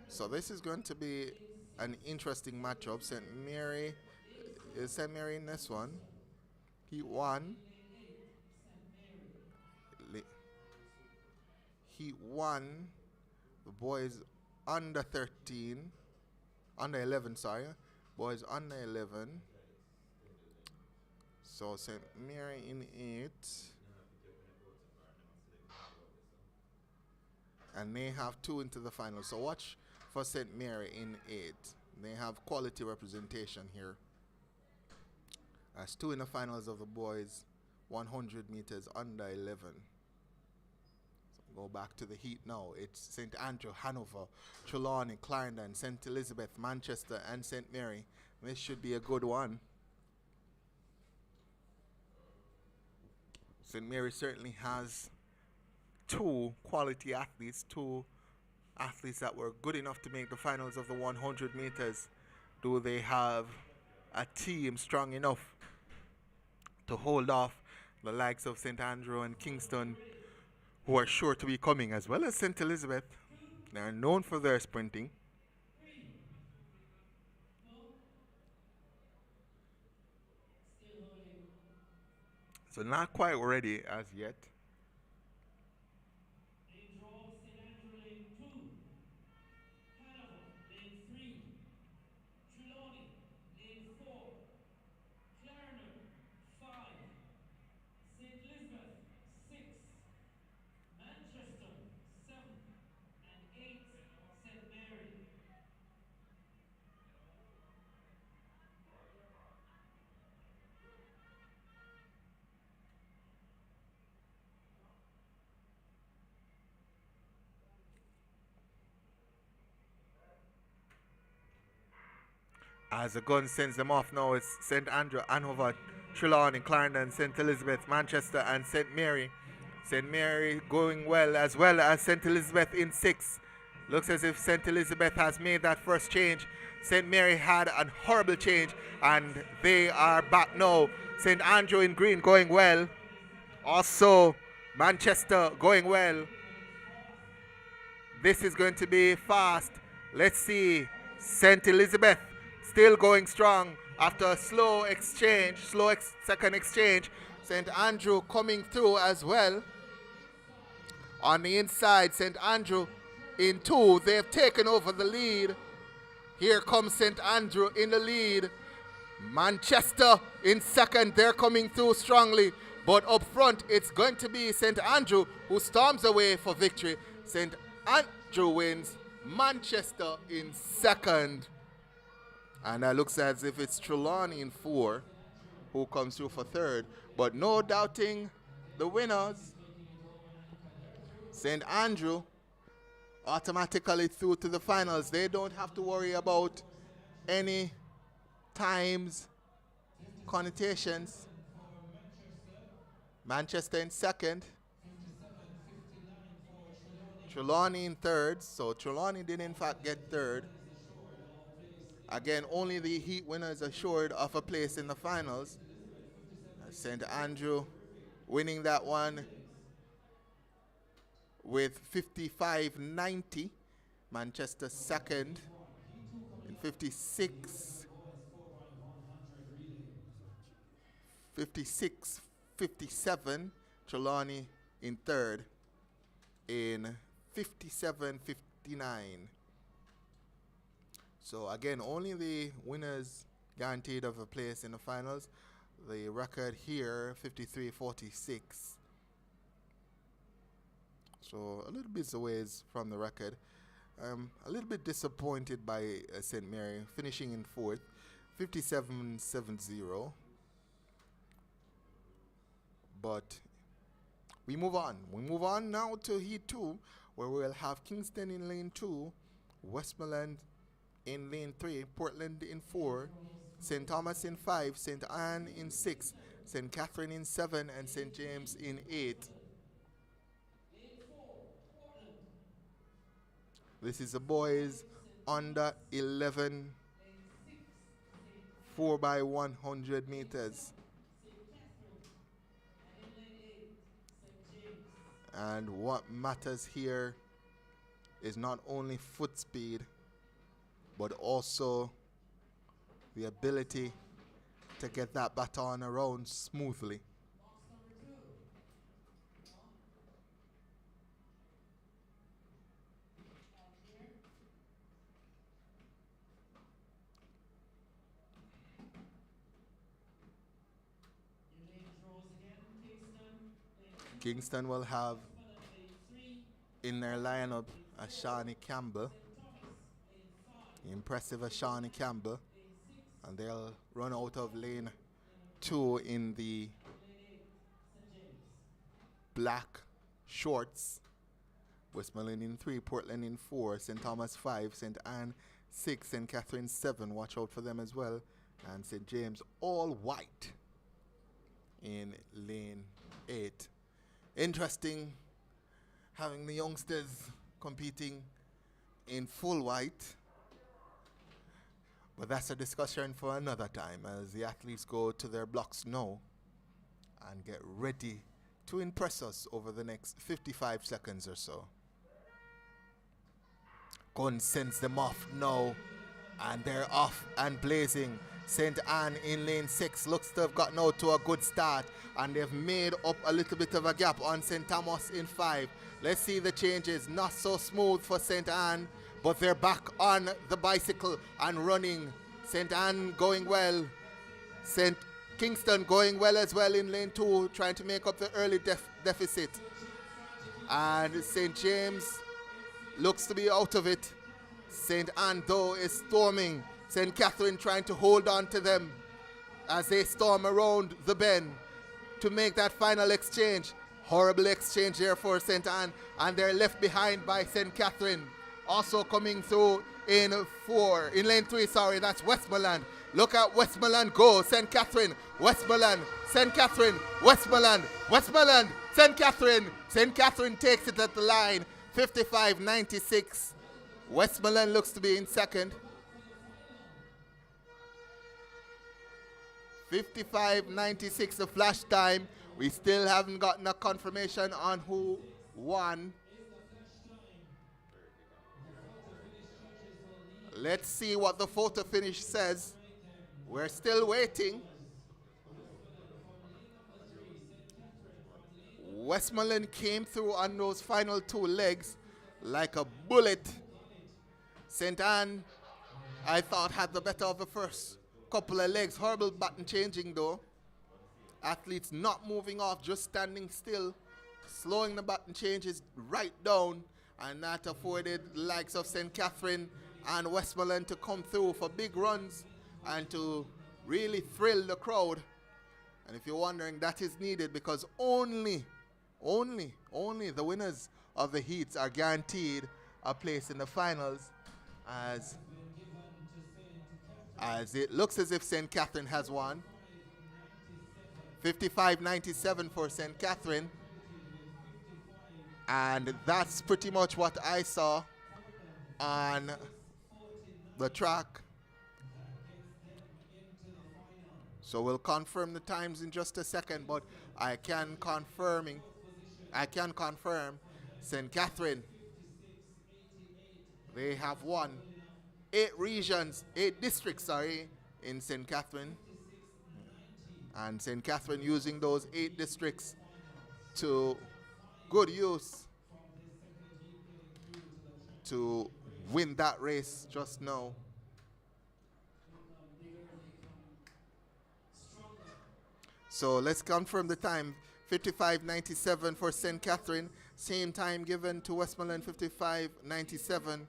So this is going to be an interesting matchup. St. Mary, is St. Mary in this one? Heat 1. Heat 1, the boys under 13, under 11, sorry. Boys under 11. So St. Mary in 8. And they have 2 into the final. So watch for St. Mary in 8. They have quality representation here. As 2 in the finals of the boys, 100 meters under 11. So go back to the heat now. It's St. Andrew, Hanover, Trelawney, Clarendon, St. Elizabeth, Manchester, and St. Mary. This should be a good one. St. Mary certainly has 2 quality athletes, 2 athletes that were good enough to make the finals of the 100 meters. Do they have a team strong enough to hold off the likes of St. Andrew and Kingston, who are sure to be coming, as well as St. Elizabeth? They are known for their sprinting. So not quite ready as yet. As the gun sends them off now, it's St. Andrew, Hanover, Trelawney, Clarendon, St. Elizabeth, Manchester, and St. Mary. St. Mary going well as St. Elizabeth in 6. Looks as if St. Elizabeth has made that first change. St. Mary had a horrible change, and they are back now. St. Andrew in green going well. Also, Manchester going well. This is going to be fast. Let's see. St. Elizabeth still going strong after a slow exchange, second exchange. St. Andrew coming through as well. On the inside, St. Andrew in 2. They've taken over the lead. Here comes St. Andrew in the lead. Manchester in second. They're coming through strongly. But up front, it's going to be St. Andrew who storms away for victory. St. Andrew wins. Manchester in second. And it looks as if it's Trelawney in 4 who comes through for third. But no doubting the winners. St. Andrew automatically through to the finals. They don't have to worry about any times, connotations. Manchester in second. Trelawney in third. So Trelawney did in fact get third. Again, only the heat winners assured of a place in the finals. St. Andrew winning that one with 55.90. Manchester second in 56.57. Trelawney in third in 57.59. So again, only the winners guaranteed of a place in the finals. The record here, 53.46. So a little bit away from the record. A little bit disappointed by St. Mary, finishing in 4th, 57.70. But we move on. We move on now to Heat 2, where we'll have Kingston in lane 2, Westmoreland in lane 3, Portland in 4, St. Thomas in 5, St. Anne in 6, St. Catherine in 7, and St. James in 8. This is the boys under 11 4 by 100 meters. And what matters here is not only foot speed, but also the ability to get that baton around smoothly. Kingston will have in their lineup a Shaunae Campbell, impressive as Shaunae Campbell, and they'll run out of lane 2 in the black shorts. Westmoreland in 3, Portland in 4, St. Thomas 5, St. Anne 6, St. Catherine 7, watch out for them as well, and St. James all white in lane 8. Interesting having the youngsters competing in full white, but that's a discussion for another time as the athletes go to their blocks now and get ready to impress us over the next 55 seconds or so. Gun sends them off now, and they're off and blazing. St. Anne in lane 6 looks to have gotten out to a good start, and they've made up a little bit of a gap on St. Thomas in 5. Let's see the changes. Not so smooth for St. Anne, but they're back on the bicycle and running. St. Anne going well. St. Kingston going well as well in lane 2, trying to make up the early deficit. And St. James looks to be out of it. St. Anne, though, is storming. St. Catherine trying to hold on to them as they storm around the bend to make that final exchange. Horrible exchange there for St. Anne, and they're left behind by St. Catherine. Also coming through in lane 3, sorry, that's Westmoreland. Look at Westmoreland go. St. Catherine, Westmoreland, St. Catherine, Westmoreland, Westmoreland, St. Catherine. St. Catherine takes it at the line, 55.96. Westmoreland looks to be in second. 55.96 the flash time. We still haven't gotten a confirmation on who won. Let's see what the photo finish says. We're still waiting. Westmoreland came through on those final 2 legs like a bullet. St. Anne, I thought, had the better of the first couple of legs. Horrible button changing though. Athletes not moving off, just standing still, slowing the button changes right down, and that afforded the likes of St. Catherine and Westmoreland to come through for big runs and to really thrill the crowd. And if you're wondering, that is needed because only the winners of the heats are guaranteed a place in the finals, as it looks as if St. Catherine has won. 55.97 for St. Catherine. And that's pretty much what I saw on the track. So we'll confirm the times in just a second, but I can confirm St. Catherine, they have won 8 districts in St. Catherine. And St. Catherine using those 8 districts to good use to win that race just now. So let's confirm the time. 55.97 for St. Catherine. Same time given to Westmoreland, 55.97.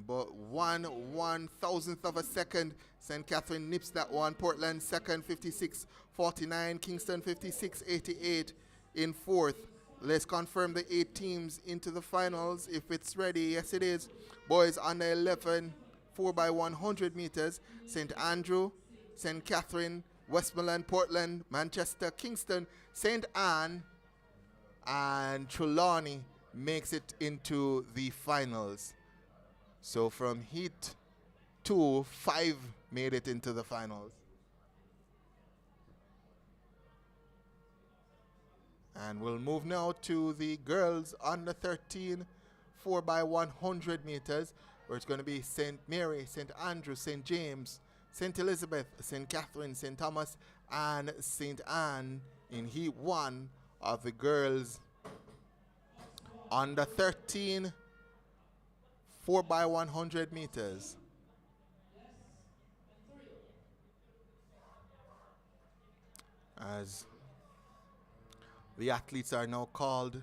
But 1/1000th of a second. St. Catherine nips that one. Portland second, 56.49. Kingston 56.88 in fourth. Let's confirm the 8 teams into the finals if it's ready. Yes, it is. Boys under 11, 4 by 100 meters. St. Andrew, St. Catherine, Westmoreland, Portland, Manchester, Kingston, St. Anne, and Trelawney makes it into the finals. So from Heat 2, 5 made it into the finals. And we'll move now to the girls under 13 4x100 meters, where it's going to be St. Mary, St. Andrew, St. James, St. Elizabeth, St. Catherine, St. Thomas, and St. Anne in Heat 1 of the girls under 13 4x100 meters. As the athletes are now called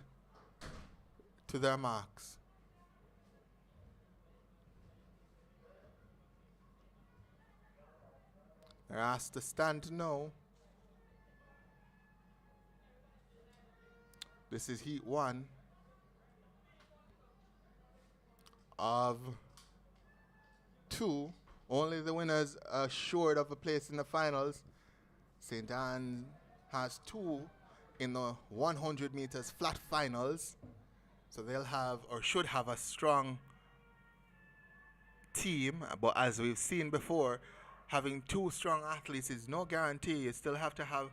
to their marks. They're asked to stand now. This is Heat 1 of 2. Only the winners are assured of a place in the finals. St. Anne has 2 in the 100 meters flat finals. So they'll have, or should have, a strong team. But as we've seen before, having 2 strong athletes is no guarantee. You still have to have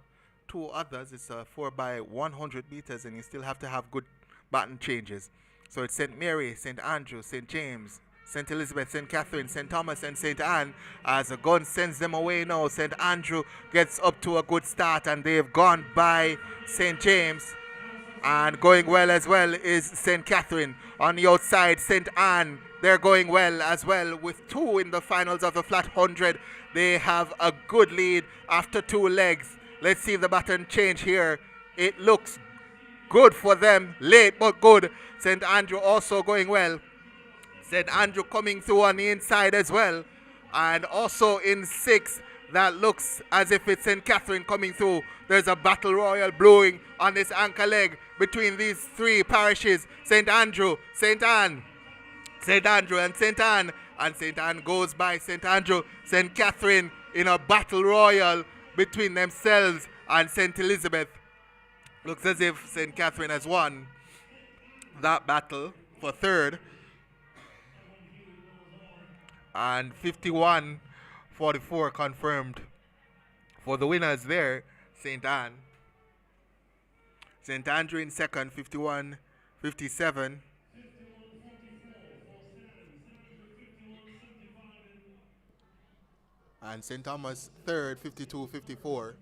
2 others. It's a 4x100 meters, and you still have to have good baton changes. So it's St. Mary, St. Andrew, St. James, St. Elizabeth, St. Catherine, St. Thomas, and St. Anne. As a gun sends them away now, St. Andrew gets up to a good start, and they've gone by St. James. And going well as well is St. Catherine. On the outside, St. Anne, they're going well as well with 2 in the finals of the flat 100. They have a good lead after 2 legs. Let's see the baton change here. It looks good for them, late but good. St. Andrew also going well. St. Andrew coming through on the inside as well. And also in 6, that looks as if it's St. Catherine coming through. There's a battle royal brewing on this anchor leg between these 3 parishes. St. Andrew, St. Anne, St. Andrew and St. Anne. And St. Anne goes by St. Andrew. St. Catherine in a battle royal between themselves and St. Elizabeth. Looks as if St. Catherine has won that battle for 3rd. And 51-44 confirmed for the winners there, St. Anne. St. Andrew in 2nd, 51-57. And St. Thomas 3rd, 52-54.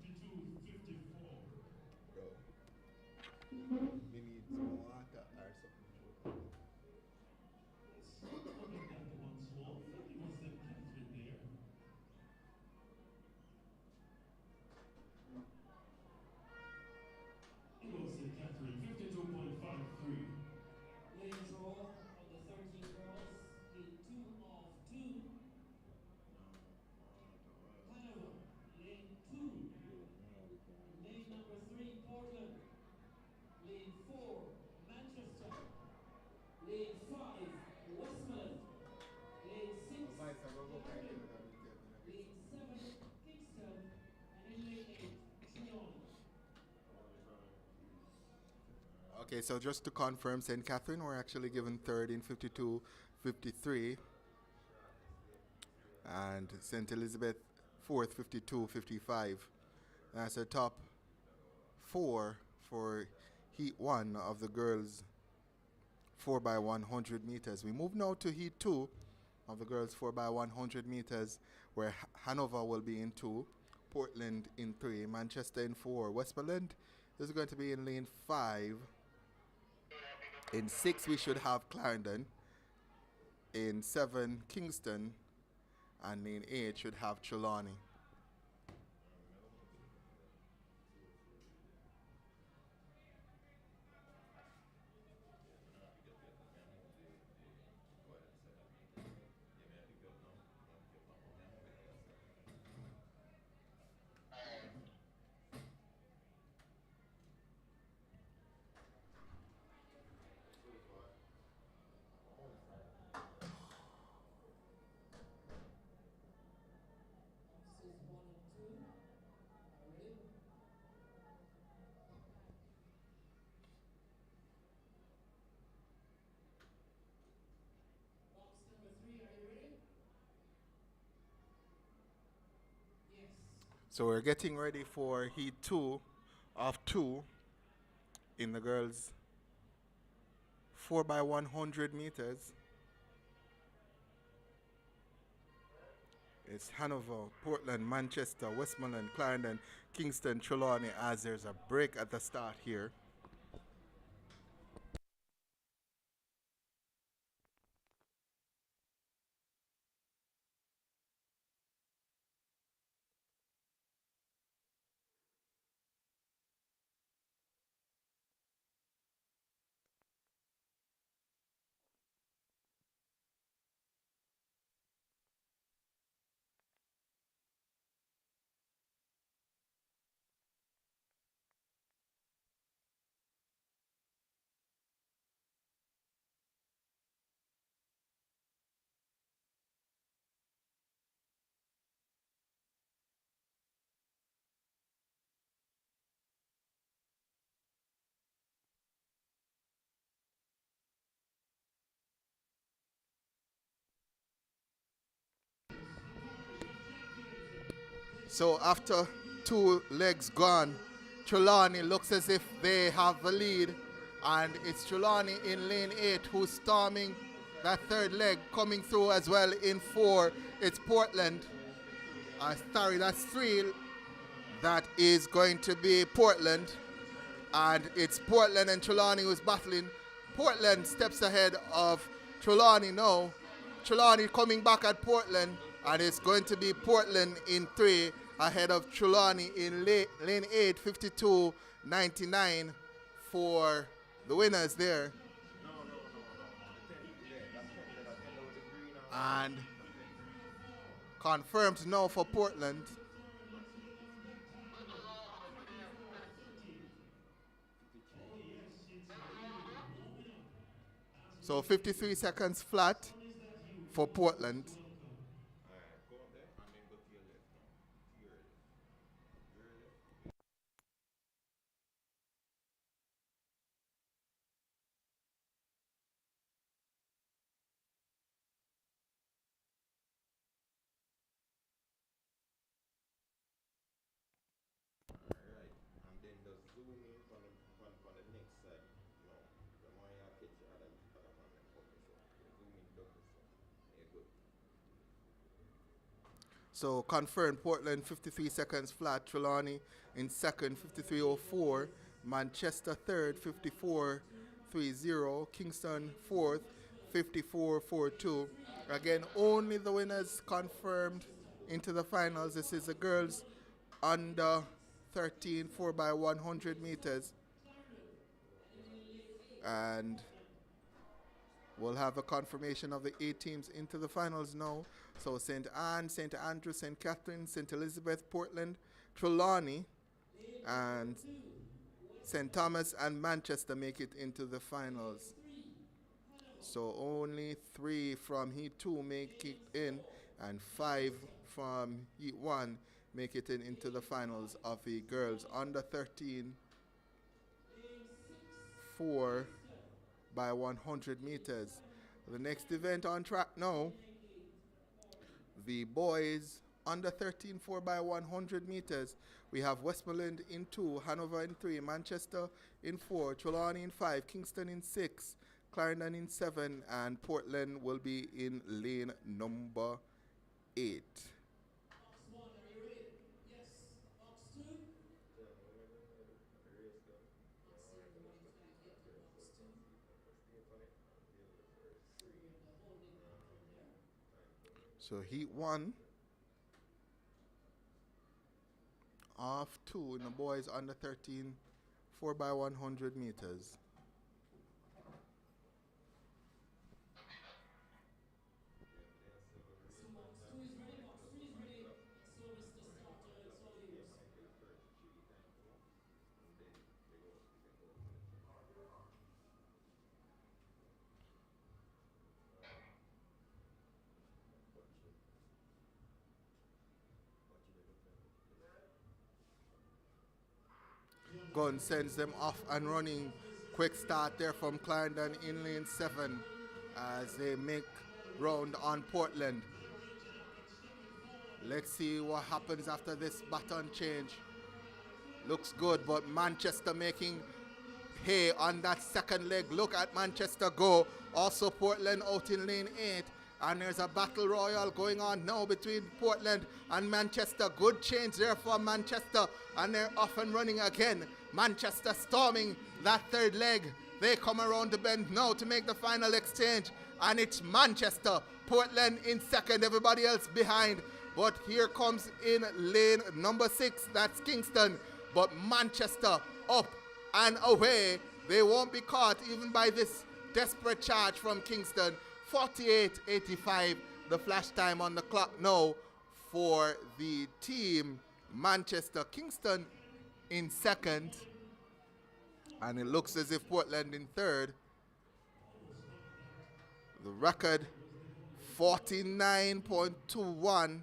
Okay, so just to confirm, St. Catherine were actually given 3rd in 52-53. And St. Elizabeth 4th, 52-55. That's the top 4 for Heat 1 of the girls 4x100 meters. We move now to Heat 2 of the girls 4x100 meters, where Hanover will be in 2, Portland in 3, Manchester in 4, Westmoreland is going to be in lane 5. In 6, we should have Clarendon. In 7, Kingston. And in 8, should have Trelawney. So we're getting ready for heat 2 of 2 in the girls 4 by 100 meters. It's Hanover, Portland, Manchester, Westmoreland, Clarendon, Kingston, Trelawney, as there's a break at the start here. So after 2 legs gone, Trelawney looks as if they have the lead. And it's Trelawney in lane 8 who's storming that 3rd leg, coming through as well in 4. It's Portland. Sorry, that's 3. That is going to be Portland. And it's Portland and Trelawney who's battling. Portland steps ahead of Trelawney now. Trelawney coming back at Portland, and it's going to be Portland in 3 ahead of Trelawney in lane 8, 52.99 for the winners there. And confirmed now for Portland. So 53 seconds flat for Portland. So confirmed Portland 53 seconds flat, Trelawney in 2nd 53.04, Manchester 3rd 54.30, Kingston 4th 54.42. Again, only the winners confirmed into the finals. This is the girls under 13 4 by 100 meters. And we'll have a confirmation of the 8 teams into the finals now. So St. Anne, St. Andrew, St. Catherine, St. Elizabeth, Portland, Trelawney, and St. Thomas and Manchester make it into the finals. So only 3 from Heat 2 make it in, and 5 from Heat 1 make it into the finals of the girls under 13 4 by 100 meters. The next event on track now, the boys under 13 4 by 100 meters. We have Westmoreland in 2, Hanover in 3, Manchester in 4, Trelawney in 5, Kingston in 6, Clarendon in 7, and Portland will be in lane number 8. Box 1, are you ready? Yes. Box 2. Box 2, everybody's got to get to box 2. So we have the holding pattern there. So Heat 1 off 2 in the boys under 13 4 by 100 meters. So box 2 is ready, box 3 is ready. So Mr. Starter, it's all yours. Gun sends them off and running. Quick start there from Clarendon in lane 7 as they make round on Portland. Let's see what happens after this baton change. Looks good, but Manchester making hay on that second leg. Look at Manchester go. Also Portland out in lane 8. And there's a battle royal going on now between Portland and Manchester. Good change there for Manchester. And they're off and running again. Manchester storming that third leg. They come around the bend now to make the final exchange. And it's Manchester. Portland in second. Everybody else behind. But here comes in lane number 6. That's Kingston. But Manchester up and away. They won't be caught even by this desperate charge from Kingston. 48-85, the flash time on the clock now for the team Manchester. Kingston in second. And it looks as if Portland in third. The record 49.21.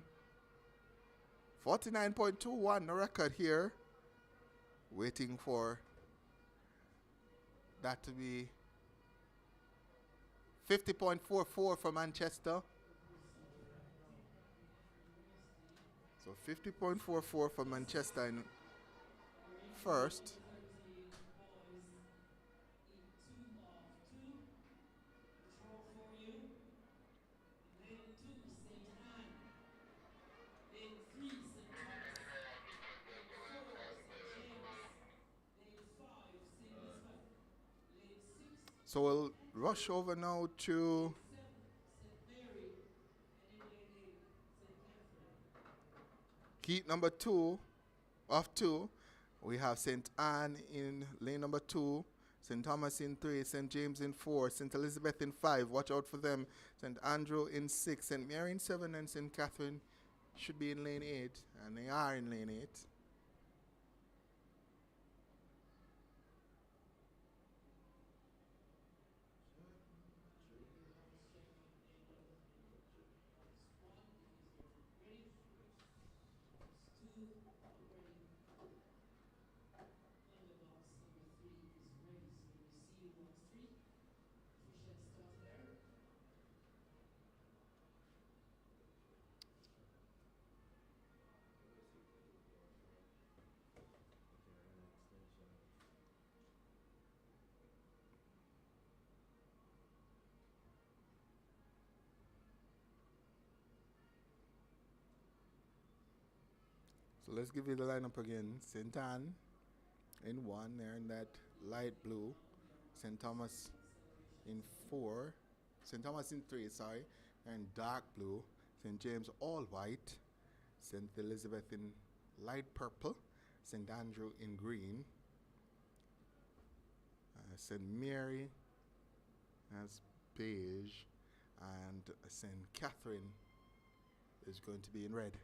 49.21 the record here. Waiting for that to be 50.44 for Manchester. So 50.44 for Manchester in first. So we'll rush over now to heat number 2 of 2. We have St. Anne in lane number 2, St. Thomas in 3, St. James in 4, St. Elizabeth in 5. Watch out for them. St. Andrew in 6, St. Mary in 7, and St. Catherine should be in lane 8, and they are in lane 8. So let's give you the lineup again. St. Anne in 1, there in that light blue. St. Thomas in 4. St. Thomas in 3, sorry. And dark blue. St. James all white. St. Elizabeth in light purple. St. Andrew in green. St. Mary as beige. And St. Catherine is going to be in red.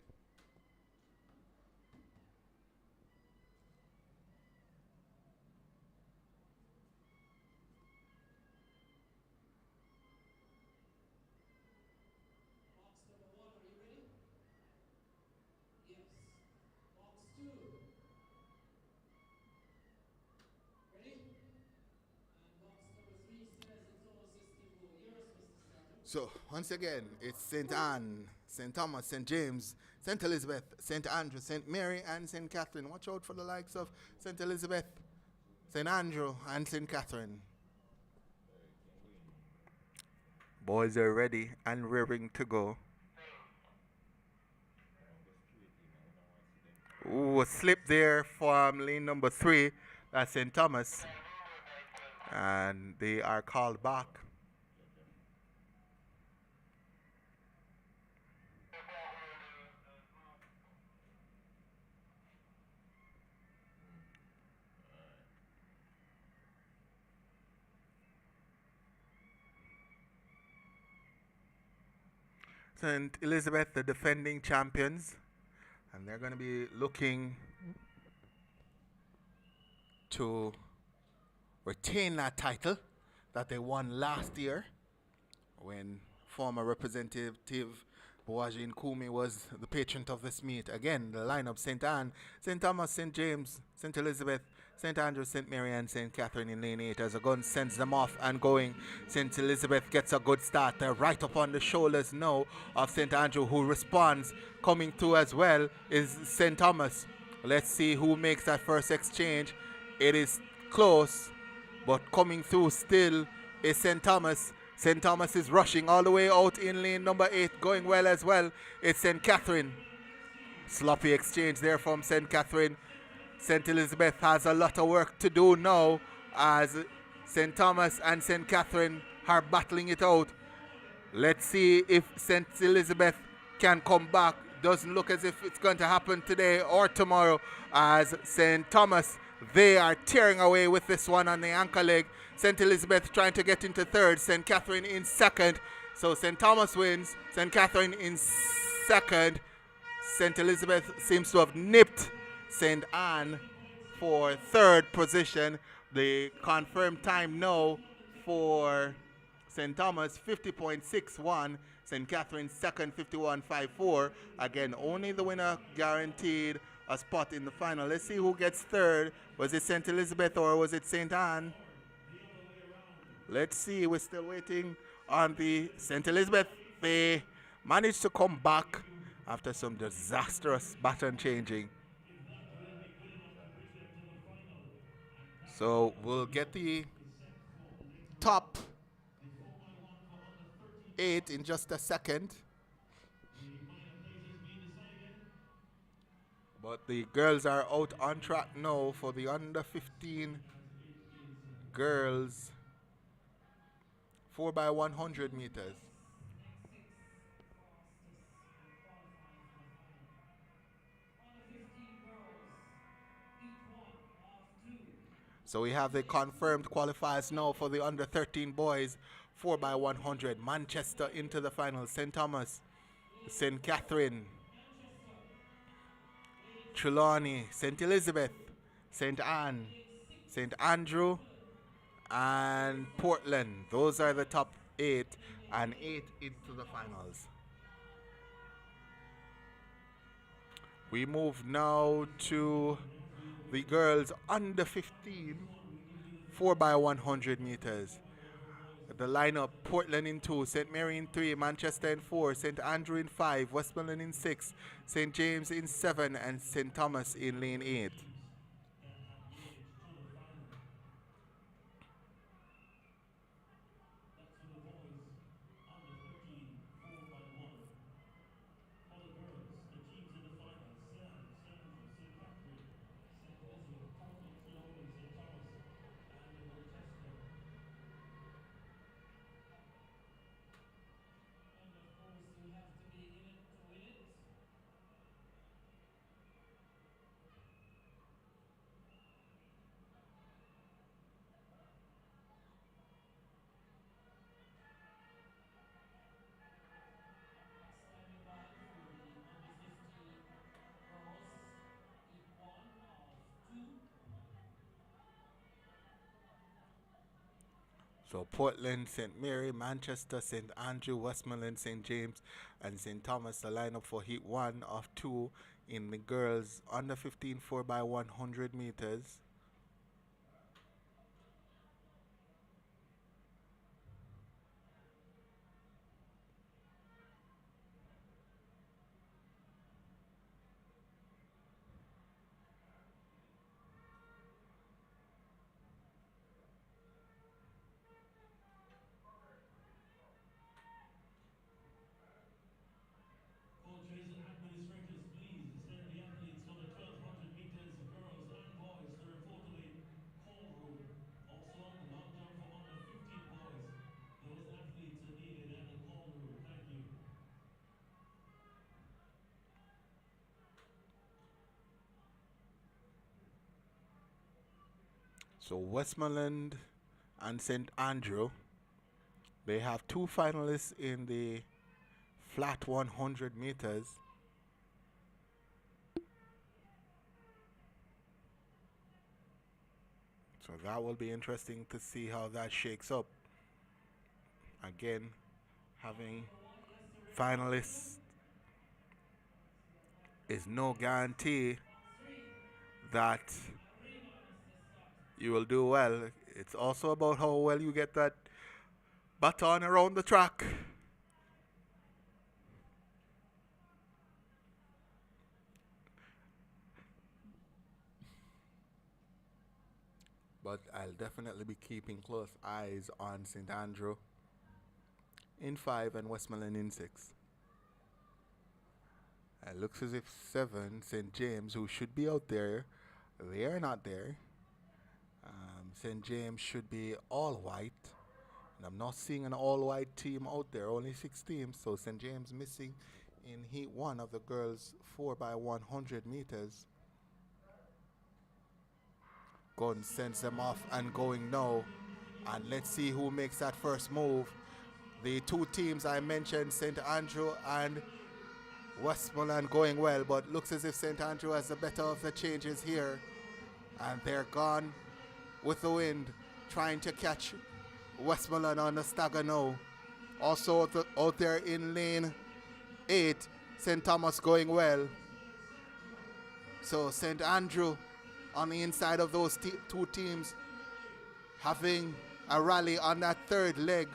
So, once again, it's St. Anne, St. Thomas, St. James, St. Elizabeth, St. Andrew, St. Mary, and St. Catherine. Watch out for the likes of St. Elizabeth, St. Andrew, and St. Catherine. Boys are ready and rearing to go. Ooh, a slip there from lane number 3. That's St. Thomas. And they are called back. St. Elizabeth, the defending champions, and they're going to be looking to retain that title that they won last year when former Representative Boajin Kumi was the patron of this meet. Again, the lineup: St. Anne, St. Thomas, St. James, St. Elizabeth, St. Andrew, St. Mary, and St. Catherine in lane 8 as a gun sends them off and going. St. Elizabeth gets a good start. They're right up on the shoulders now of St. Andrew, who responds. Coming through as well is St. Thomas. Let's see who makes that first exchange. It is close, but coming through still is St. Thomas. St. Thomas is rushing all the way out in lane number 8, going well as well. It's St. Catherine. Sloppy exchange there from St. Catherine. St. Elizabeth has a lot of work to do now as St. Thomas and St. Catherine are battling it out. Let's see if St. Elizabeth can come back. Doesn't look as if it's going to happen today or tomorrow as St. Thomas, they are tearing away with this one on the anchor leg. St. Elizabeth trying to get into third. St. Catherine in second. So St. Thomas wins. St. Catherine in second. St. Elizabeth seems to have nipped St. Anne for third position. The confirmed time now for St. Thomas, 50.61. St. Catherine second, 51.54. Again, only the winner guaranteed a spot in the final. Let's see who gets third. Was it St. Elizabeth or was it St. Anne? Let's see. We're still waiting on the St. Elizabeth. They managed to come back after some disastrous baton changing. So we'll get the top 8 in just a second. But the girls are out on track now for the under 15 girls 4x100 meters. So we have the confirmed qualifiers now for the under 13 boys 4x100. Manchester into the final. St. Thomas, St. Catherine, Trelawney, St. Elizabeth, St. Anne, St. Andrew, and Portland. Those are the top 8 and 8 into the finals. We move now to the girls under 15 4x100 meters. The lineup: Portland in 2, St. Mary in 3, Manchester in 4, St. Andrew in 5, Westmoreland in 6, St. James in 7, and St. Thomas in lane 8. So Portland, St. Mary, Manchester, St. Andrew, Westmoreland, St. James, and St. Thomas, the lineup for heat 1 of 2 in the girls under 15 4x100 meters. Coaches and administrators, please send the athletes for the 1200 meters girls and boys to report to the call room. Also, the long jump for under 15 boys. Those athletes are needed at the call room. Thank you. So Westmoreland and St. Andrew, they have 2 finalists in the flat 100 meters. So that will be interesting to see how that shakes up. Again, having finalists is no guarantee that You will do well. It's also about how well you get that baton around the track. But I'll definitely be keeping close eyes on St. Andrew in 5 and Westmoreland in 6. It looks as if 7, St. James, who should be out there, they are not there. St. James should be all white. And I'm not seeing an all-white team out there, only 6 teams. So St. James missing in Heat 1 of the girls 4x100 meters. Gunn sends them off and going now. And let's see who makes that first move. The 2 teams I mentioned, St. Andrew and Westmoreland, going well, but looks as if St. Andrew has the better of the changes here. And they're gone with the wind, trying to catch Westmoreland on the stagger now. Also out there in lane 8, St. Thomas going well. So St. Andrew on the inside of those 2 teams having a rally on that third leg.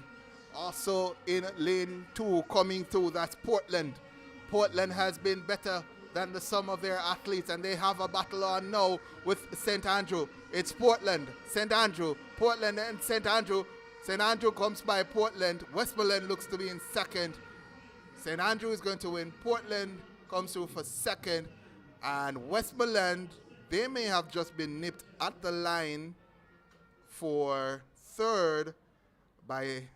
Also in lane 2 coming through, that's Portland. Portland has been better than the sum of their athletes, and they have a battle on now with St. Andrew. It's Portland, St. Andrew, Portland and St. Andrew. St. Andrew comes by Portland. Westmoreland looks to be in second. St. Andrew is going to win. Portland comes through for second. And Westmoreland, they may have just been nipped at the line for third by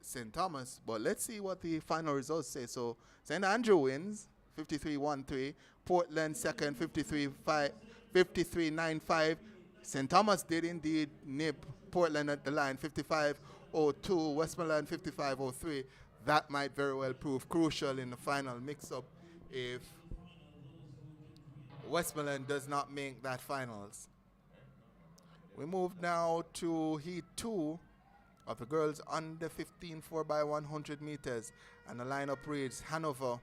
St. Thomas. But let's see what the final results say. So St. Andrew wins 53-13. Portland second 53-9-5. St. Thomas did indeed nip Portland at the line 55-02. Westmoreland 55-03. That might very well prove crucial in the final mix-up if Westmoreland does not make that finals. We move now to Heat 2 of the girls under 15 4x100 meters. And the lineup reads Hanover,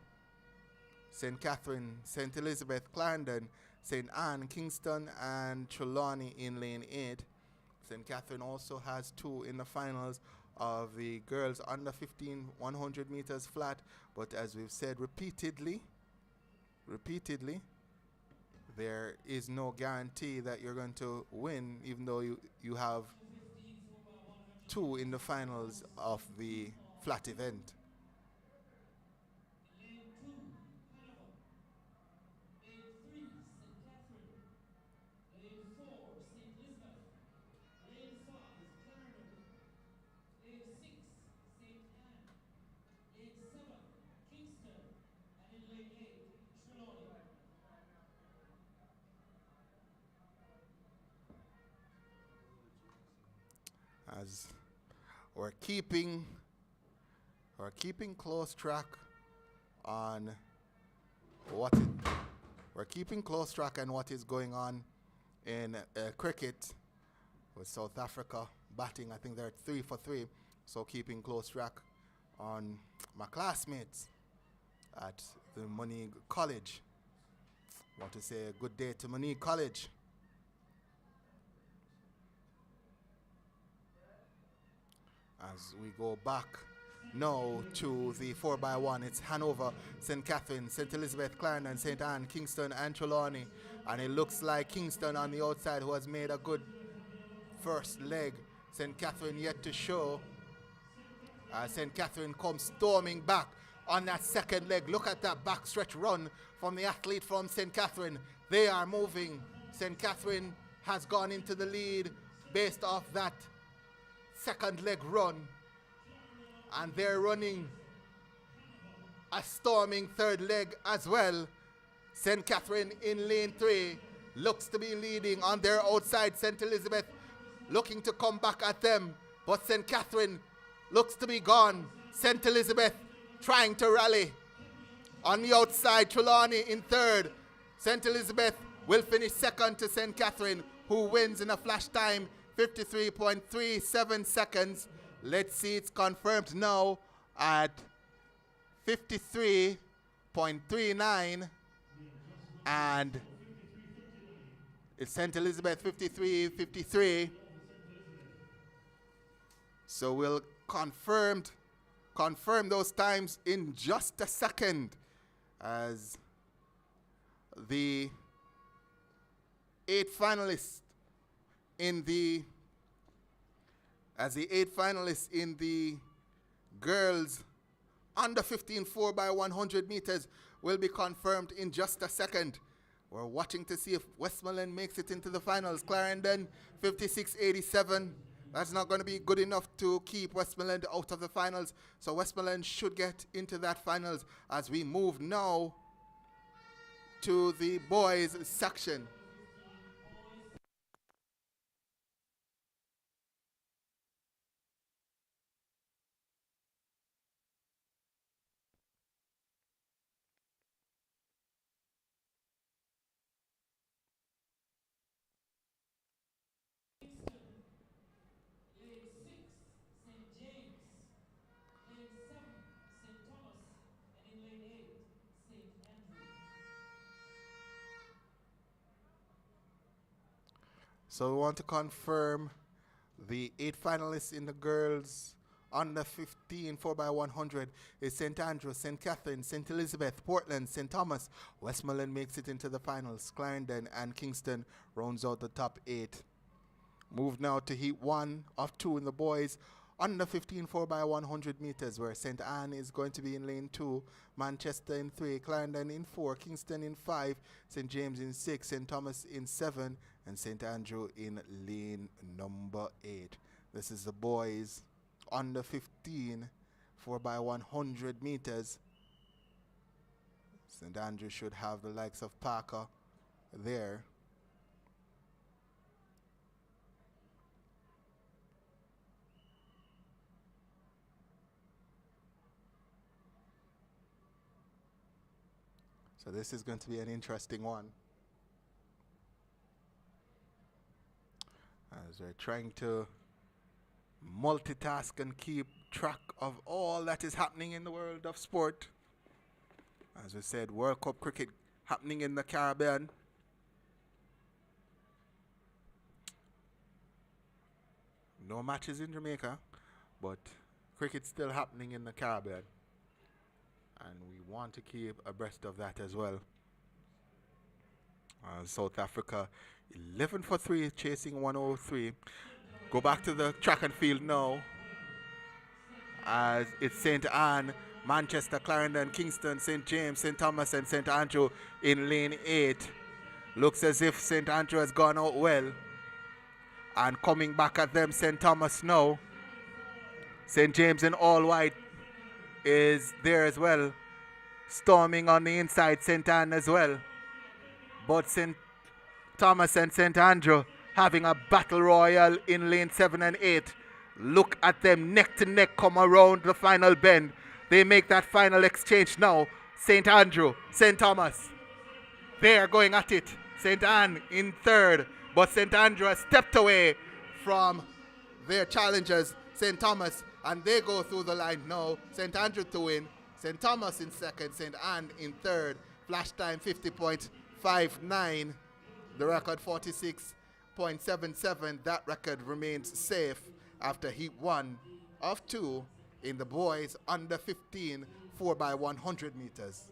St. Catherine, St. Elizabeth, Clarendon, St. Anne, Kingston, and Trelawney in lane 8. St. Catherine also has 2 in the finals of the girls under 15 100 meters flat. But as we've said repeatedly, there is no guarantee that you're going to win, even though you have 2 in the finals of the flat event. As we're keeping close track on what is going on in cricket with South Africa batting. I think they're 3 for 3, so keeping close track on my classmates at the Monique College. Want to say a good day to Monique College. As we go back now to the 4x1, it's Hanover, St. Catherine, St. Elizabeth, Clarendon, St. Anne, Kingston, and Trelawney. And it looks like Kingston on the outside, who has made a good first leg. St. Catherine yet to show. St. Catherine comes storming back on that second leg. Look at that backstretch run from the athlete from St. Catherine. They are moving. St. Catherine has gone into the lead based off that second leg run, and they're running a storming third leg as well. St. Catherine in lane 3 looks to be leading on their outside. St. Elizabeth looking to come back at them, but St. Catherine looks to be gone. St. Elizabeth trying to rally on the outside. Trelawney in third. St. Elizabeth will finish second to St. Catherine, who wins in a flash time 53.37 seconds. Let's see, it's confirmed now at 53.39. And It's St. Elizabeth 53-53. So we'll confirm those times in just a second as the 8 finalists in the girls under 15 4x100 meters will be confirmed in just a second. We're watching to see if Westmoreland makes it into the finals. Clarendon 56-87. That's not going to be good enough to keep Westmoreland out of the finals. So Westmoreland should get into that finals as we move now to the boys section. Lane 6, St. James. Lane 7, St. Thomas. And in lane 8, St. Andrew. So we want to confirm the 8 finalists in the girls under 15 4x100 is St. Andrew, St. Catherine, St. Elizabeth, Portland, St. Thomas. Westmoreland makes it into the finals. Clarendon and Kingston rounds out the top 8. Move now to heat 1 of 2 in the boys under 15 4x100 meters, where St. Anne is going to be in lane 2, Manchester in 3, Clarendon in 4, Kingston in 5, St. James in 6, St. Thomas in 7, and St. Andrew in lane number 8. This is the boys under 15 4x100 meters. St. Andrew should have the likes of Parker there. So this is going to be an interesting one, as we're trying to multitask and keep track of all that is happening in the world of sport. As we said, World Cup cricket happening in the Caribbean. No matches in Jamaica, but cricket still happening in the Caribbean. And we want to keep abreast of that as well. South Africa 11 for 3, chasing 103. Go back to the track and field now, as it's St. Anne, Manchester, Clarendon, Kingston, St. James, St. Thomas, and St. Andrew in lane 8. Looks as if St. Andrew has gone out well. And coming back at them, St. Thomas now. St. James in all white is there as well. Storming on the inside, St. Anne as well. But St. Thomas and St. Andrew having a battle royal in lane 7 and 8. Look at them neck to neck come around the final bend. They make that final exchange now. St. Andrew, St. Thomas. They are going at it. St. Anne in third, but St. Andrew has stepped away from their challengers, St. Thomas, and they go through the line now. St. Andrew to win, St. Thomas in second, St. Anne in third. Flash time 50.59. The record 46.77. That record remains safe after heat 1 of 2 in the boys under 15 4x100 meters.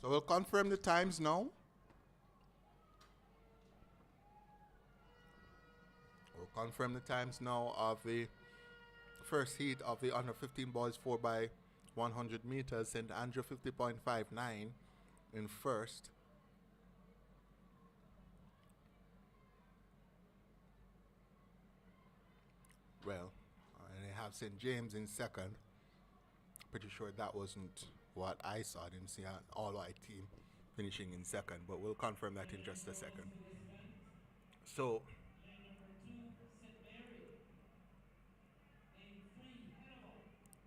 So we'll confirm the times now. We'll confirm the times now of the first heat of the under 15 boys 4 by 100 meters. St. Andrew 50.59 in first. Well, and they have St. James in second. Pretty sure that wasn't what I saw. I didn't see an all-white team finishing in second, but we'll confirm that in just a second. So, Lane number 2, St. Mary. Lane 3, Hannibal.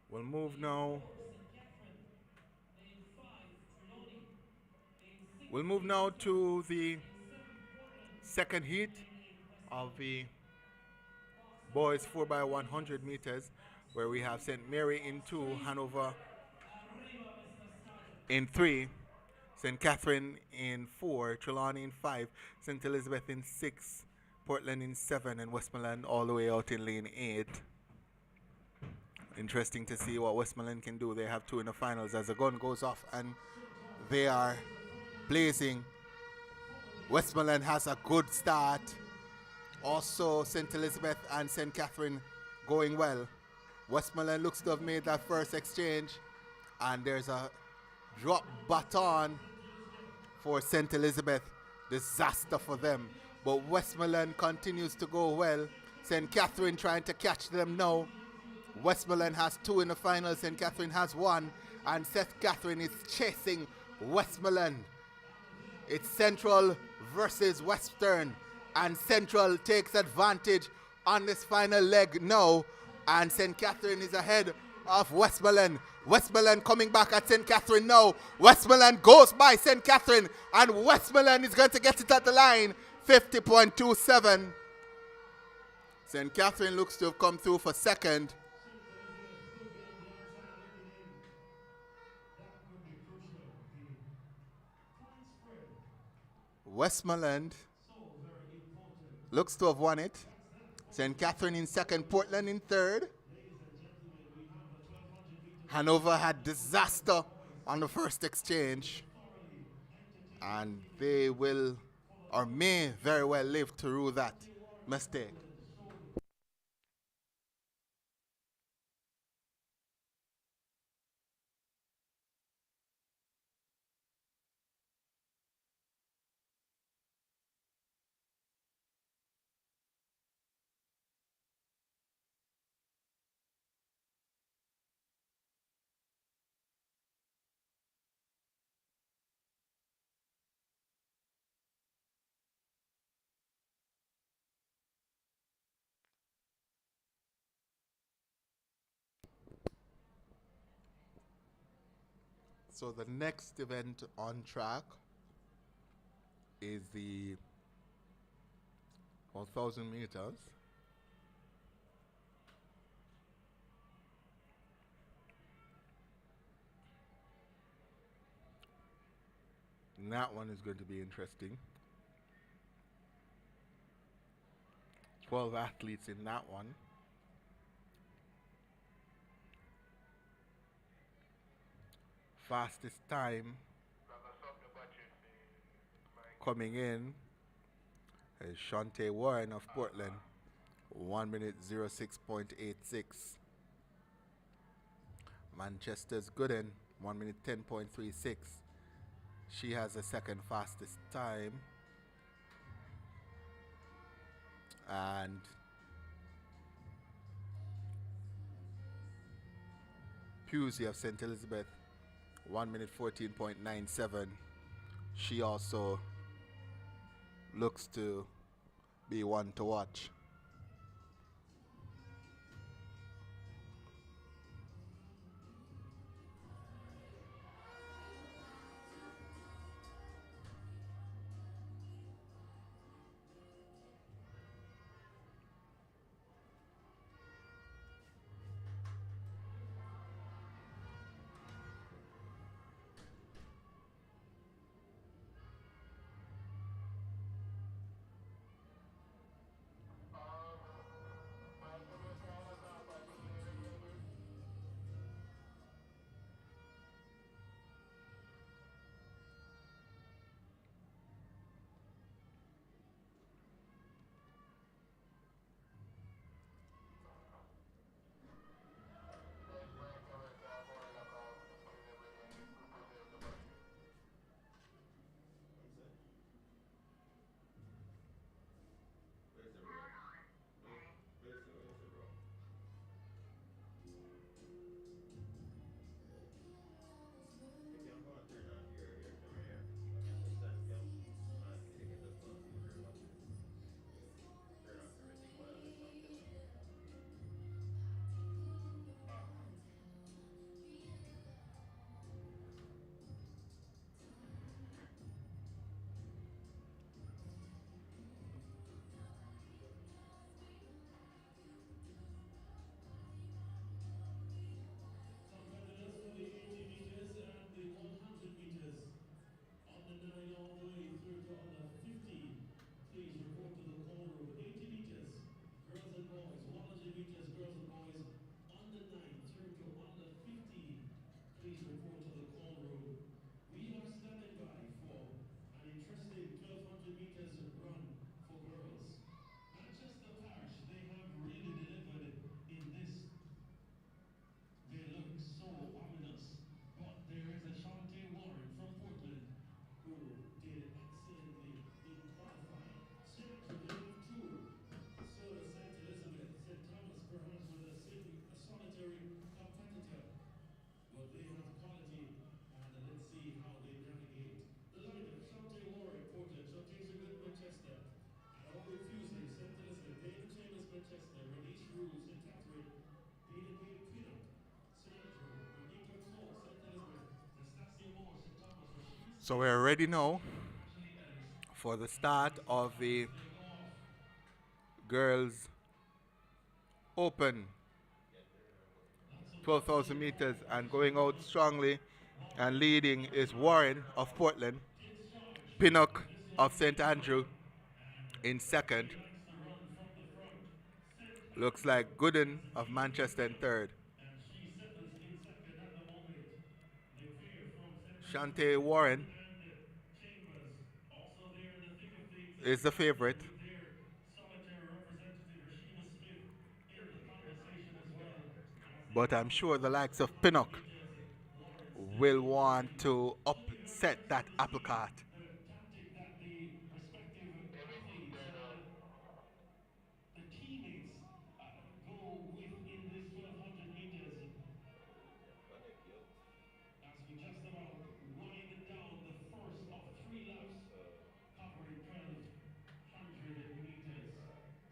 we'll move Lane now. 4, St. Catherine. Lane 5, Trelawney. Lane 6, We'll move now to the Lane 7, Portland. second heat Lane 8, of the Box boys 4 by 100 meters, where we have St. Mary in 2, Hanover in 3, St. Catherine in 4, Trelawney in 5, St. Elizabeth in 6, Portland in 7, and Westmoreland all the way out in lane 8. Interesting to see what Westmoreland can do. They have 2 in the finals as the gun goes off and they are blazing. Westmoreland has a good start. Also, St. Elizabeth and St. Catherine going well. Westmoreland looks to have made that first exchange, and there's a drop baton for St. Elizabeth. Disaster for them. But Westmoreland continues to go well. St. Catherine trying to catch them now. Westmoreland has 2 in the final. St. Catherine has 1. And St. Catherine is chasing Westmoreland. It's Central versus Western. And Central takes advantage on this final leg now. And St. Catherine is ahead of Westmoreland. Westmoreland coming back at St. Catherine now. Westmoreland goes by St. Catherine. And Westmoreland is going to get it at the line. 50.27. St. Catherine looks to have come through for second. Westmoreland looks to have won it. St. Catherine in second, Portland in third. Hanover had disaster on the first exchange, and they will or may very well live to rue that mistake. So the next event on track is the 1,000 meters. And that one is going to be interesting. 12 athletes in that one. Fastest time coming in is Shaunae Warren of Portland, 1 minute 06.86. Manchester's Gooden, 1 minute 10.36. She has the second fastest time. And Pusey of St. Elizabeth, 1 minute 14.97. She also looks to be one to watch. So we're ready now for the start of the girls open 12,000 meters, and going out strongly and leading is Warren of Portland, Pinnock of St. Andrew in second. Looks like Gooden of Manchester in third. Shaunae Warren is the favorite, but I'm sure the likes of Pinnock will want to upset that apple cart. The teammates go with in this 1200 meters as we just about wind down the first of 3 laps covering 1200 meters.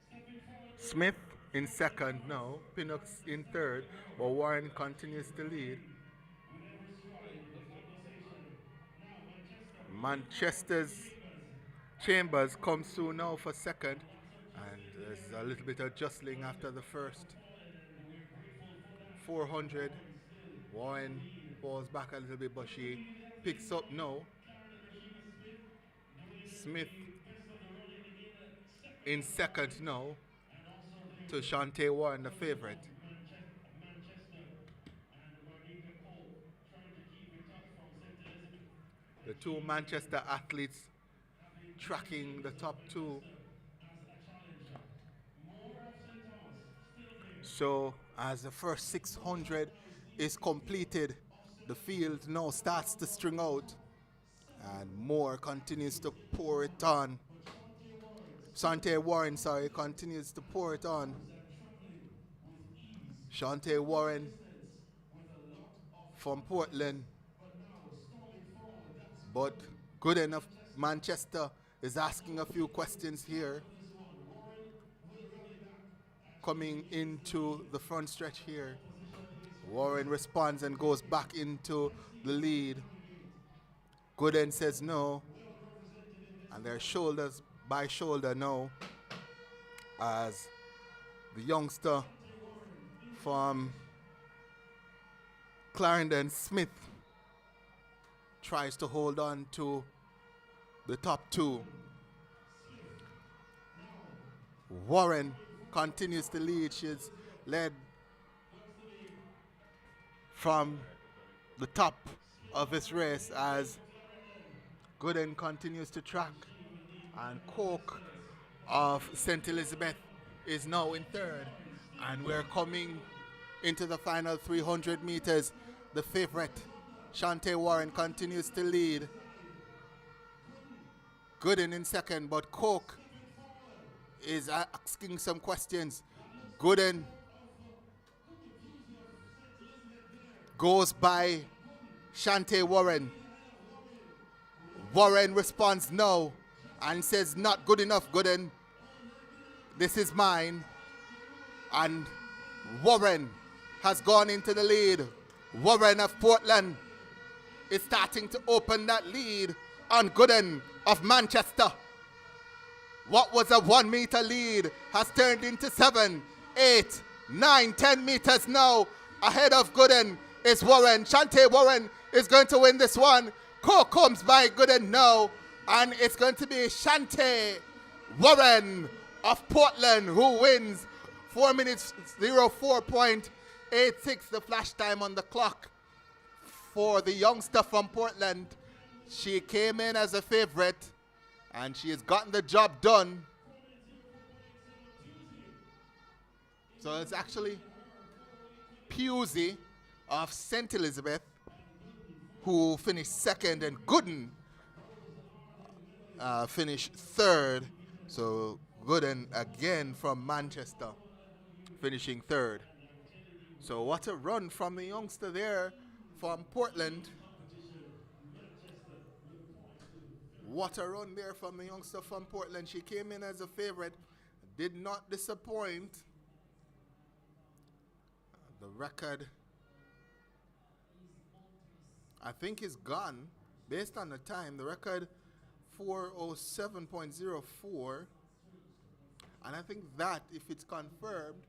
Stepping forward, Smith in second now, Pinnock's in third, but Warren continues to lead. with every stride, the conversation. Now Manchester's Chambers comes through now for second, and there's a little bit of jostling after the first 400. Warren falls back a little bit, but she picks up now. Smith in second now to Shaunae Warren, the favorite. The two Manchester athletes tracking the top two. So as the first 600 is completed, the field now starts to string out, and more continues to pour it on. Shaunae Warren, continues to pour it on. Shaunae Warren from Portland, but good enough. Manchester is asking a few questions here. Coming into the front stretch here, Warren responds and goes back into the lead. Gooden says no, and they're shoulders by shoulder now as the youngster from Clarendon, Smith, tries to hold on to the top two. Warren continues to lead. She's led from the top of this race as Gooden continues to track, and Coke of St. Elizabeth is now in third, and we're coming into the final 300 meters. The favorite Shaunae Warren continues to lead. Gooden in second, but Coke is asking some questions. Gooden goes by Shaunae Warren. Warren responds no and says, not good enough, Gooden. This is mine. And Warren has gone into the lead. Warren of Portland is starting to open that lead on Gooden of Manchester. What was a 1 meter lead has turned into 7, 8, 9, 10 meters now. Ahead of Gooden is Warren. Shaunae Warren is going to win this one. Coke comes by Gooden now, and it's going to be Shaunae Warren of Portland who wins. 4 minutes 04.86 the flash time on the clock for the youngster from Portland. She came in as a favorite, and she has gotten the job done. So it's actually Pusey of St. Elizabeth who finished second, and Gooden finished third. So Gooden again from Manchester finishing third. So what a run from the youngster there from Portland. What a run there from the youngster from Portland. She came in as a favorite, did not disappoint. The record, I think, is gone based on the time, the record 4:07.04, and I think that, if it's confirmed,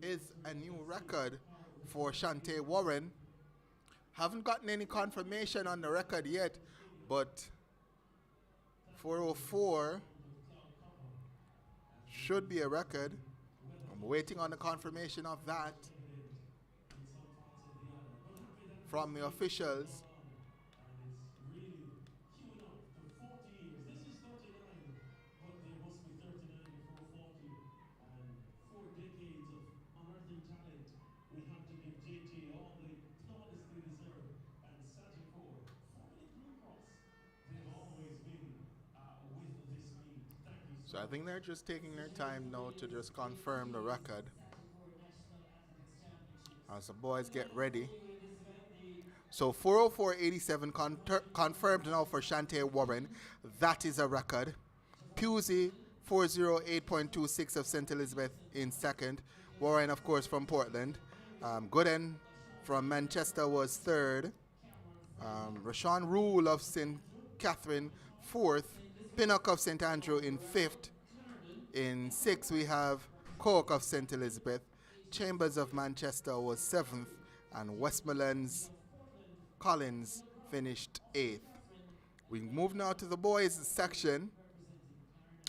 is a new record for Shaunae Warren. Haven't gotten any confirmation on the record yet, but 4:04 should be a record. I'm waiting on the confirmation of that from the officials. We have to give JTA all the plaudits they deserve, and Sagicor, formerly Blue Cross, they've always been with this meet. Thank you So I think they're just taking their time now to just confirm the record as the boys get ready. So 4:04.87 confirmed now for Shaunae Warren. That is a record. Pusey 4:08.26 of St. Elizabeth in second. Warren, of course, from Portland. Gooden from Manchester was third. Rashawn Rule of St. Catherine, fourth. Pinnock of St. Andrew in fifth. In sixth, we have Cork of St. Elizabeth. Chambers of Manchester was seventh. And Westmoreland's Collins finished eighth. We move now to the boys section,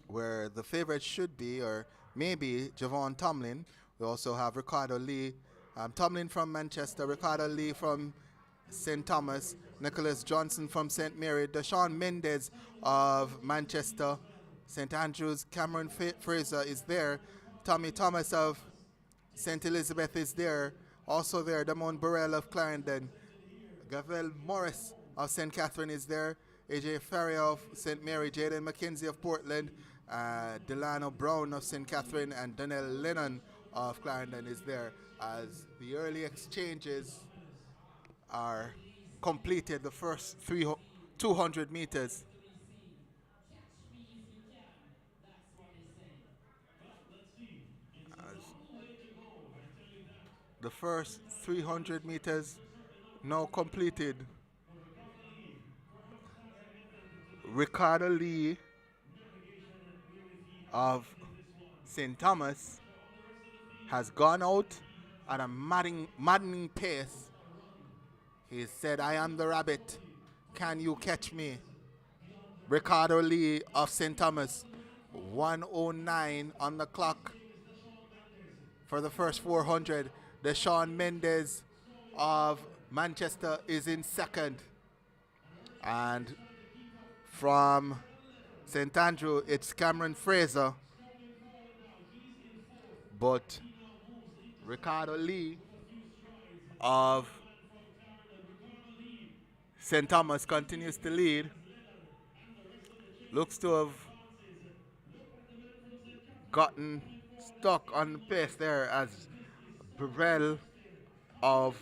where the favorite should be, or maybe, Javon Tomlin. We also have Ricardo Lee. Tomlin from Manchester, Ricardo Lee from St. Thomas, Nicholas Johnson from St. Mary, Deshaun Mendez of Manchester, St. Andrews, Cameron Fraser is there, Tommy Thomas of St. Elizabeth is there, also there, Damon Burrell of Clarendon, Gavel Morris of St. Catherine is there, AJ Ferry of St. Mary, Jaden McKenzie of Portland, Delano Brown of St. Catherine, and Donnell Lennon of Clarendon is there, as the early exchanges are completed, the first 200 meters. As the first 300 meters now completed. Ricardo Lee of St. Thomas has gone out at a maddening pace. He said, "I am the rabbit. Can you catch me?" Ricardo Lee of St. Thomas, 1:09 on the clock for the first 400. Deshaun Mendez of Manchester is in second. And from St. Andrew, it's Cameron Fraser. But Ricardo Lee of St. Thomas continues to lead. Looks to have gotten stuck on the pace there as Burrell of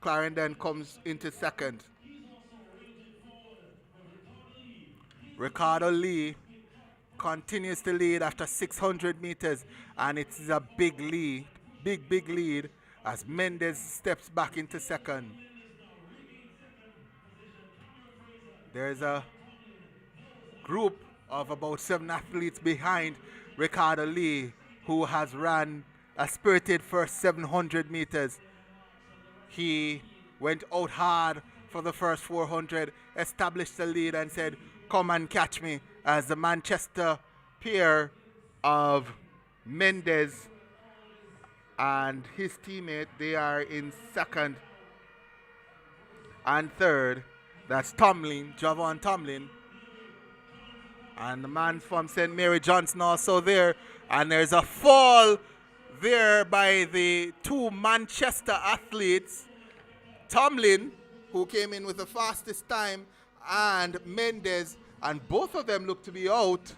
Clarendon comes into second. Ricardo Lee continues to lead after 600 meters, and it is a big lead, big lead, as Mendez steps back into second. There's a group of about 7 athletes behind Ricardo Lee, who has ran a spirited first 700 meters. He went out hard for the first 400, established the lead and said, "Come and catch me," as the Manchester pair of Mendez and his teammate, they are in second and third. That's Tomlin, Javon Tomlin. And the man from St. Mary Johnson also there. And there's a fall there by the two Manchester athletes. Tomlin, who came in with the fastest time, and Mendez, and both of them look to be out.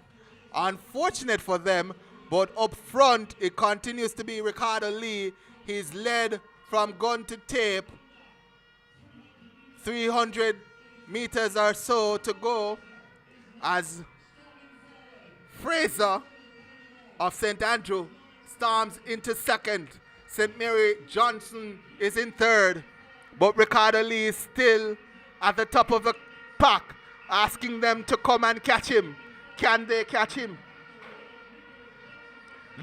Unfortunate for them, but up front it continues to be Ricardo Lee. He's led from gun to tape. 300 meters or so to go as Fraser of St. Andrew storms into second. St. Mary Johnson is in third, but Ricardo Lee is still at the top of the pack, asking them to come and catch him. Can they catch him?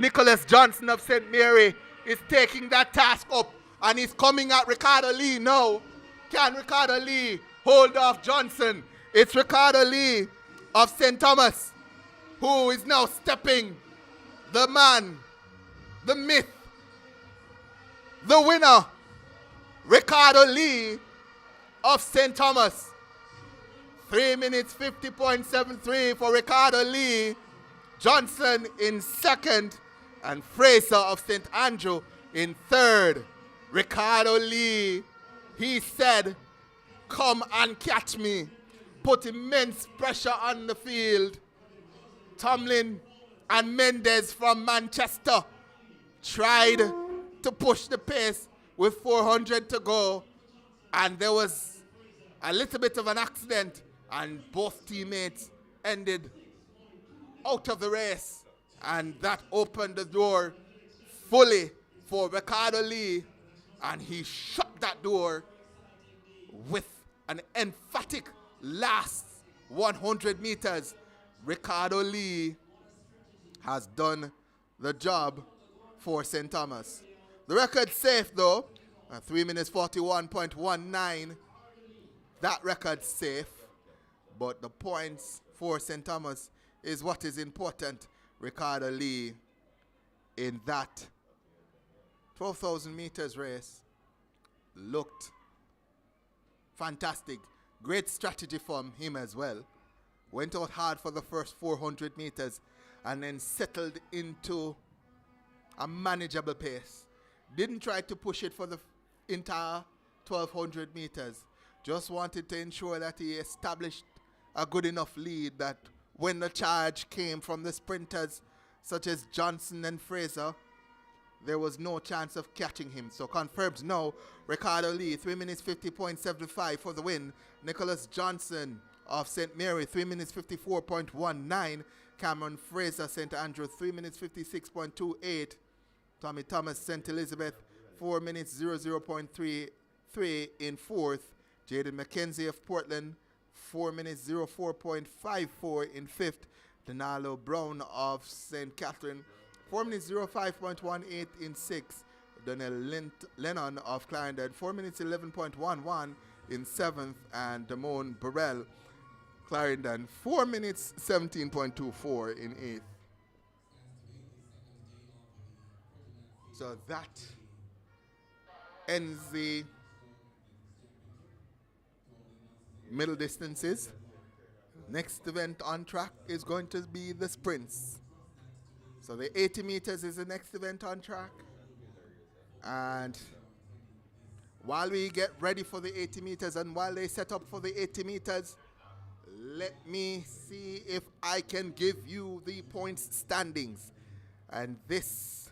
Nicholas Johnson of St. Mary is taking that task up, and he's coming at Ricardo Lee now. Can Ricardo Lee hold off Johnson? It's Ricardo Lee of St. Thomas who is now stepping. The man, the myth, the winner, Ricardo Lee of St. Thomas. 3 minutes 50.73 for Ricardo Lee. Johnson in second, and Fraser of St. Andrew in third. Ricardo Lee, he said, come and catch me. Put immense pressure on the field. Tomlin and Mendes from Manchester tried to push the pace with 400 to go, and there was a little bit of an accident, and both teammates ended out of the race, and that opened the door fully for Ricardo Lee, and he shut that door with an emphatic last 100 meters. Ricardo Lee has done the job for St. Thomas. The record's safe though, 3 minutes 41.19. That record's safe, but the points for St. Thomas is what is important. Ricardo Lee in that 12,000 meters race looked fantastic. Great strategy from him as well. Went out hard for the first 400 meters and then settled into a manageable pace. Didn't try to push it for the entire 1,200 meters. Just wanted to ensure that he established a good enough lead that when the charge came from the sprinters such as Johnson and Fraser, there was no chance of catching him. So confirmed now, Ricardo Lee, 3 minutes 50.75 for the win. Nicholas Johnson of St. Mary, 3 minutes 54.19. Cameron Fraser, St. Andrew, 3 minutes 56.28. Tommy Thomas, St. Elizabeth, 4 minutes 00.33 in fourth. Jaden McKenzie of Portland, 4 minutes 04.54 in fifth. Dalilah Brown of St. Catherine, 4 minutes 05.18 in sixth. Donnell Lennon of Clarendon, 4 minutes 11.11 in seventh. And Damone Burrell, Clarendon, 4 minutes 17.24 in eighth. So that ends the middle distances. Next event on track is going to be the sprints. So the 80 meters is the next event on track. And while we get ready for the 80 meters and while they set up for the 80 meters, let me see if I can give you the points standings. And this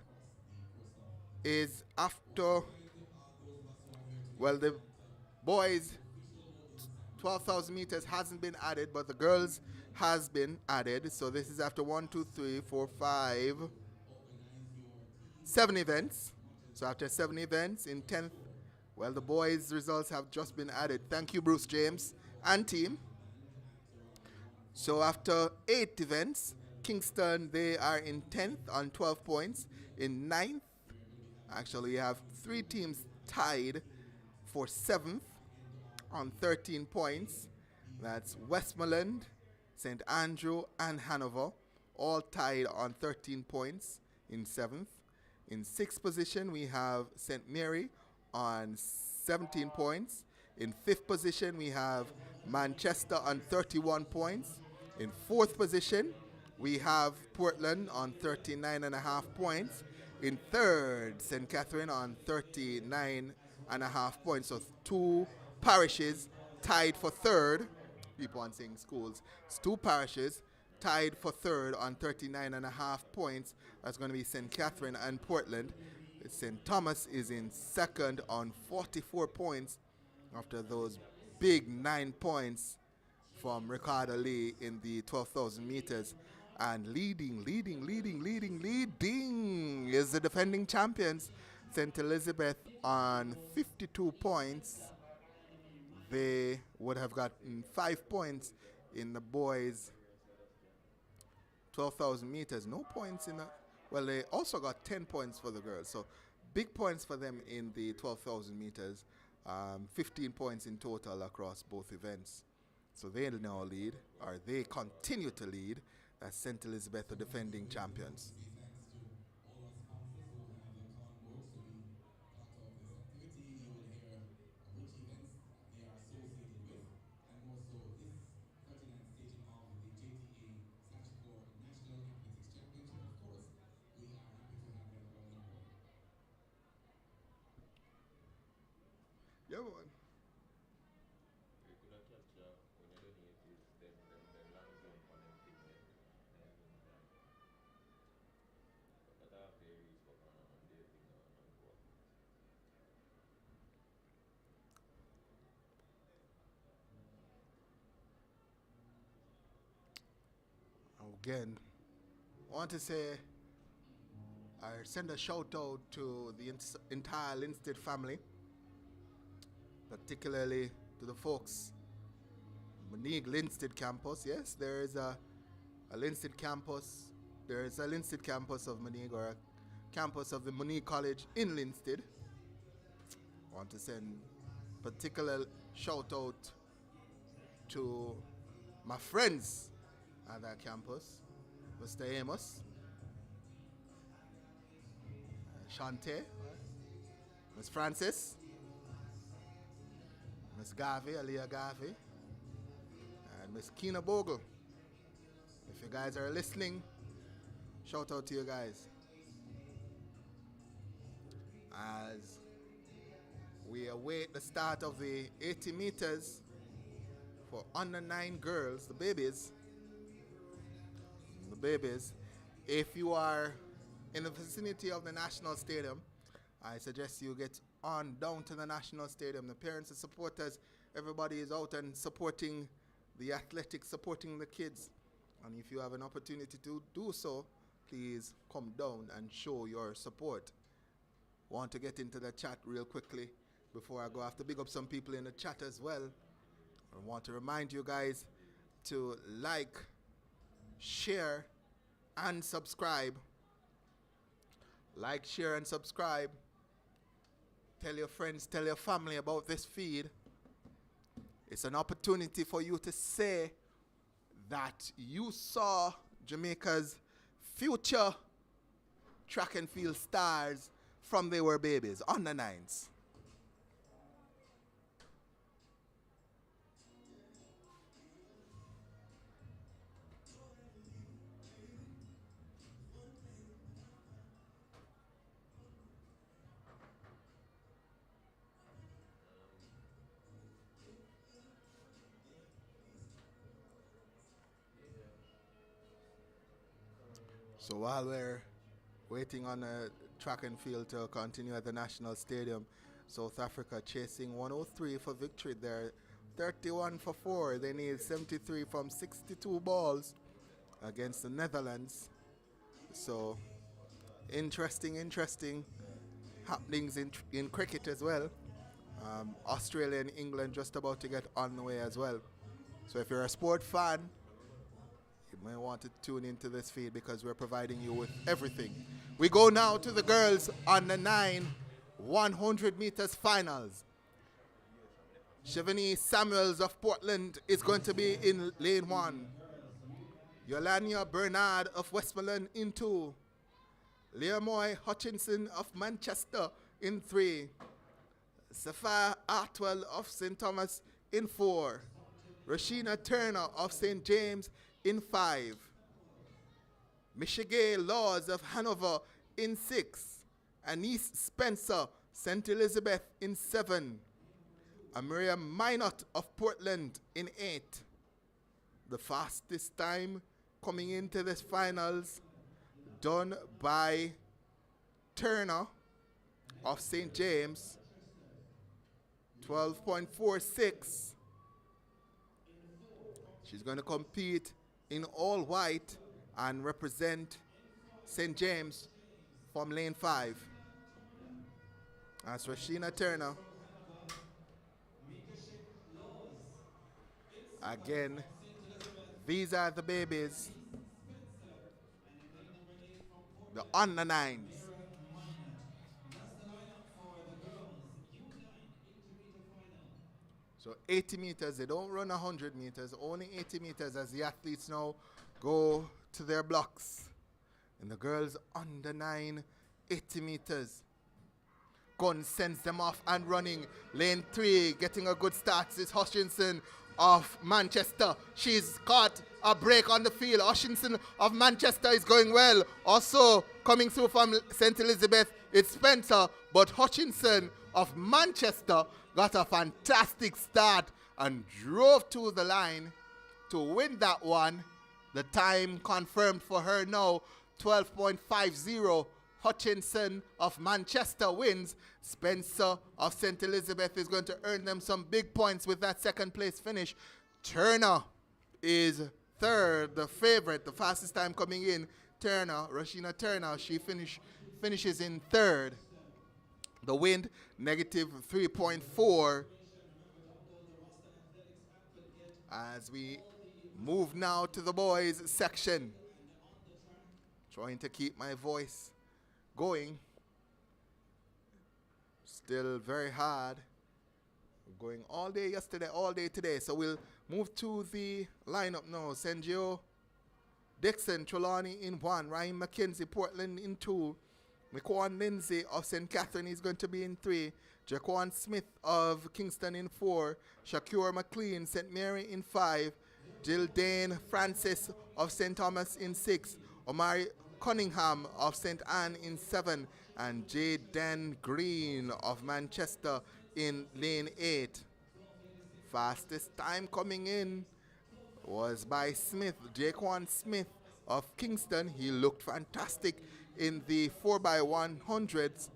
is after, well, the boys 12,000 meters hasn't been added, but the girls has been added. So this is after 1, 2, 3, 4, 5, 7 events. So after 7 events in 10th, well, the boys' results have just been added. Thank you, Bruce James and team. So after 8 events, Kingston, they are in 10th on 12 points. In 9th, actually, you have 3 teams tied for 7th on 13 points. That's Westmoreland, St. Andrew, and Hanover, all tied on 13 points in 7th. In 6th position, we have St. Mary on 17 points. In 5th position, we have Manchester on 31 points. In 4th position, we have Portland on 39.5 points. In 3rd, St. Catherine on 39.5 points. So 2 parishes tied for 3rd. People aren't saying schools. It's 2 parishes tied for 3rd on 39.5 points. That's going to be St. Catherine and Portland. St. Thomas is in 2nd on 44 points after those big 9 points from Ricardo Lee in the 12,000 meters. And leading is the defending champions, St. Elizabeth, on 52 points. they would have gotten 5 points in the boys' 12,000 meters. No points in the. Well, they also got 10 points for the girls. So big points for them in the 12,000 meters. 15 points in total across both events. So they now lead, or they continue to lead, as St. Elizabeth, the defending champions. Thanks to all our sponsors who have come on board to be part of this activity. You will hear which events they are associated with, and also this 39th staging of the JTA Sagicor National Athletics Championship. Of course, we are happy to have them all on board. Yeah, man. We could not capture when you don't need it, then long zone for them thing then. But that varies for on their thing on work. Again, I want to say, I send a shout out to the entire Linstead family, particularly to the folks, Monique Linstead campus. Yes, there is a Linstead campus. There is a Linstead campus of Monique, or a campus of the Monique College in Linstead. I want to send particular shout out to my friends at that campus, Mr. Amos, Shante, Miss Francis, Miss Garvey, Aliyah Garvey, and Miss Keena Bogle. If you guys are listening, shout out to you guys. As we await the start of the 80 meters for under 9 girls, the babies. If you are in the vicinity of the National Stadium, I suggest you get on down to the National Stadium. The parents and supporters, everybody is out and supporting the athletics, supporting the kids. And if you have an opportunity to do so, please come down and show your support. Want to get into the chat real quickly before I go. I have to big up some people in the chat as well. I want to remind you guys to like, share, and subscribe. Like, share, and subscribe. Tell your friends, tell your family about this feed. It's an opportunity for you to say that you saw Jamaica's future track and field stars from they were babies, on the 9s. So while we're waiting on the track and field to continue at the National Stadium, South Africa chasing 103 for victory there. 31 for 4. They need 73 from 62 balls against the Netherlands. So interesting happenings in cricket as well. Australia and England just about to get on the way as well. So if you're a sport fan, you may want to tune into this feed because we're providing you with everything. We go now to the girls on the 9 100 meters finals. Chivany Samuels of Portland is going to be in lane 1. Yolania Bernard of Westmoreland in 2. Leamoy Hutchinson of Manchester in 3. Sapphire Artwell of St. Thomas in 4. Rashina Turner of St. James in 5. Michigay Laws of Hanover in 6. Anise Spencer, St. Elizabeth in 7. Amaria Minot of Portland in 8. The fastest time coming into this finals done by Turner of St. James, 12.46. She's going to compete in all white and represent St. James from lane 5. That's Rashina Turner. Again, these are the babies, the under nines. That's the lineup for the girls. U9 80-meter final. So 80 meters, they don't run 100 meters, only 80 meters as the athletes now go to their blocks. And the girls under 9, 80 meters. Gunn sends them off and running. Lane 3 getting a good start is Hutchinson of Manchester. She's caught a break on the field. Hutchinson of Manchester is going well. Also coming through from St. Elizabeth, it's Spencer. But Hutchinson of Manchester got a fantastic start and drove to the line to win that one. The time confirmed for her now, 12.50. Hutchinson of Manchester wins. Spencer of St. Elizabeth is going to earn them some big points with that second place finish. Turner is third, the favorite, the fastest time coming in. Turner, Rashina Turner, she finishes in third. The wind, negative 3.4. As we move now to the boys section. Trying to keep my voice going. Still very hard. We're going all day yesterday, all day today. So we'll move to the lineup now. Sergio Dixon, Trelawney in 1. Ryan McKenzie, Portland in 2. McQuan Lindsay of St. Catherine is going to be in 3. Jaquan Smith of Kingston in 4. Shakur McLean, St. Mary in 5. Jill Dane Francis of St. Thomas in 6. Omari Cunningham of St. Anne in 7. And Jaden Green of Manchester in lane 8. Fastest time coming in was by Smith, Jaquan Smith of Kingston. He looked fantastic in the 4x100s.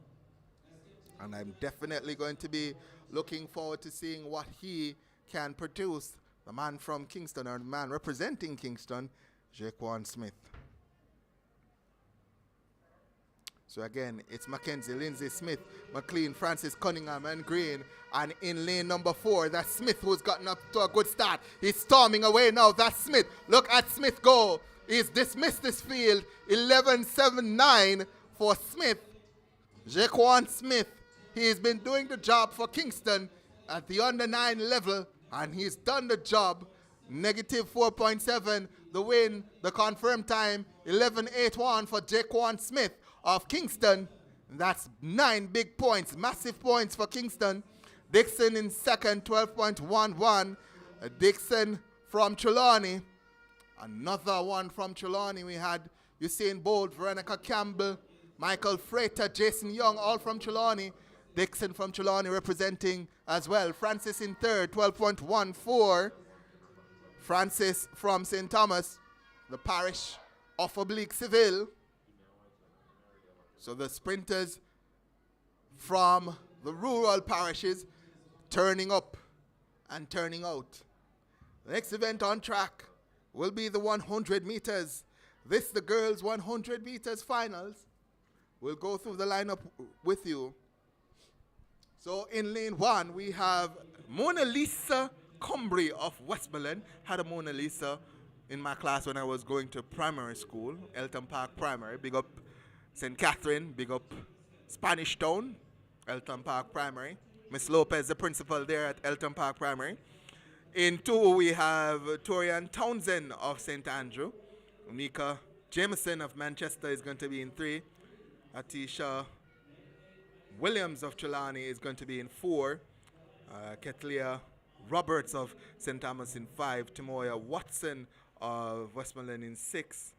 And I'm definitely going to be looking forward to seeing what he can produce. The man from Kingston, or the man representing Kingston, Jaquan Smith. So again, it's Mackenzie, Lindsay, Smith, McLean, Francis, Cunningham, and Green. And in lane number 4, that's Smith, who's gotten up to a good start. He's storming away now. That's Smith. Look at Smith go. He's dismissed this field. 11.79 for Smith. Jaquan Smith. He's been doing the job for Kingston at the under 9 level, and he's done the job. Negative 4.7. The win, the confirmed time, 11.81 for Jaquan Smith of Kingston. That's 9 big points, massive points for Kingston. Dixon in second, 12.11. Dixon from Trelawney. Another one from Trelawney. We had Usain Bolt, Veronica Campbell, Michael Frater, Jason Young, all from Trelawney. Dixon from Trelawney representing as well. Francis in third, 12.14. Francis from St. Thomas, the parish of Oblique Seville. So the sprinters from the rural parishes turning up and turning out. The next event on track will be the 100 meters. This, the girls' 100 meters finals. We'll go through the lineup with you. So in lane 1, we have Mona Lisa Cumbry of Westmoreland. Had a Mona Lisa in my class when I was going to primary school, Elton Park Primary. Big up St. Catherine, big up Spanish Town, Elton Park Primary. Miss Lopez, the principal there at Elton Park Primary. In 2, we have Torian Townsend of St. Andrew. Mika Jameson of Manchester is going to be in 3. Atisha Williams of Trelawney is going to be in 4. Ketlia Roberts of St. Thomas in 5. Timoya Watson of Westmoreland in 6.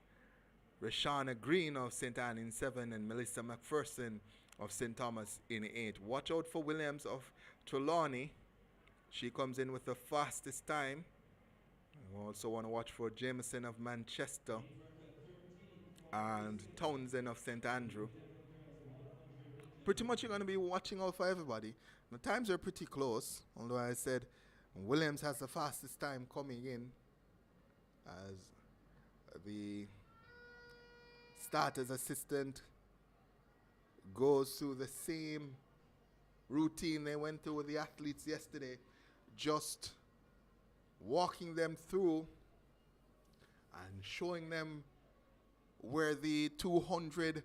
Rashana Green of St. Anne in 7. And Melissa McPherson of St. Thomas in 8. Watch out for Williams of Trelawney. She comes in with the fastest time. We also want to watch for Jameson of Manchester and Townsend of St. Andrew. Pretty much you're going to be watching out for everybody. The times are pretty close, although I said Williams has the fastest time coming in as the starter's assistant goes through the same routine they went through with the athletes yesterday. Just walking them through and showing them where the 200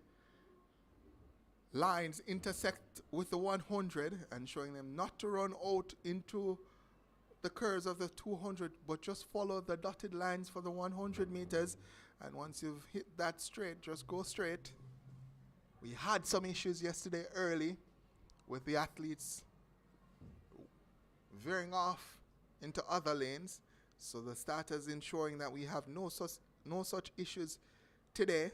lines intersect with the 100 and showing them not to run out into the curves of the 200 but just follow the dotted lines for the 100 meters, and once you've hit that straight, just go straight. We had some issues yesterday early with the athletes veering off into other lanes, so the starters ensuring that we have no such issues today.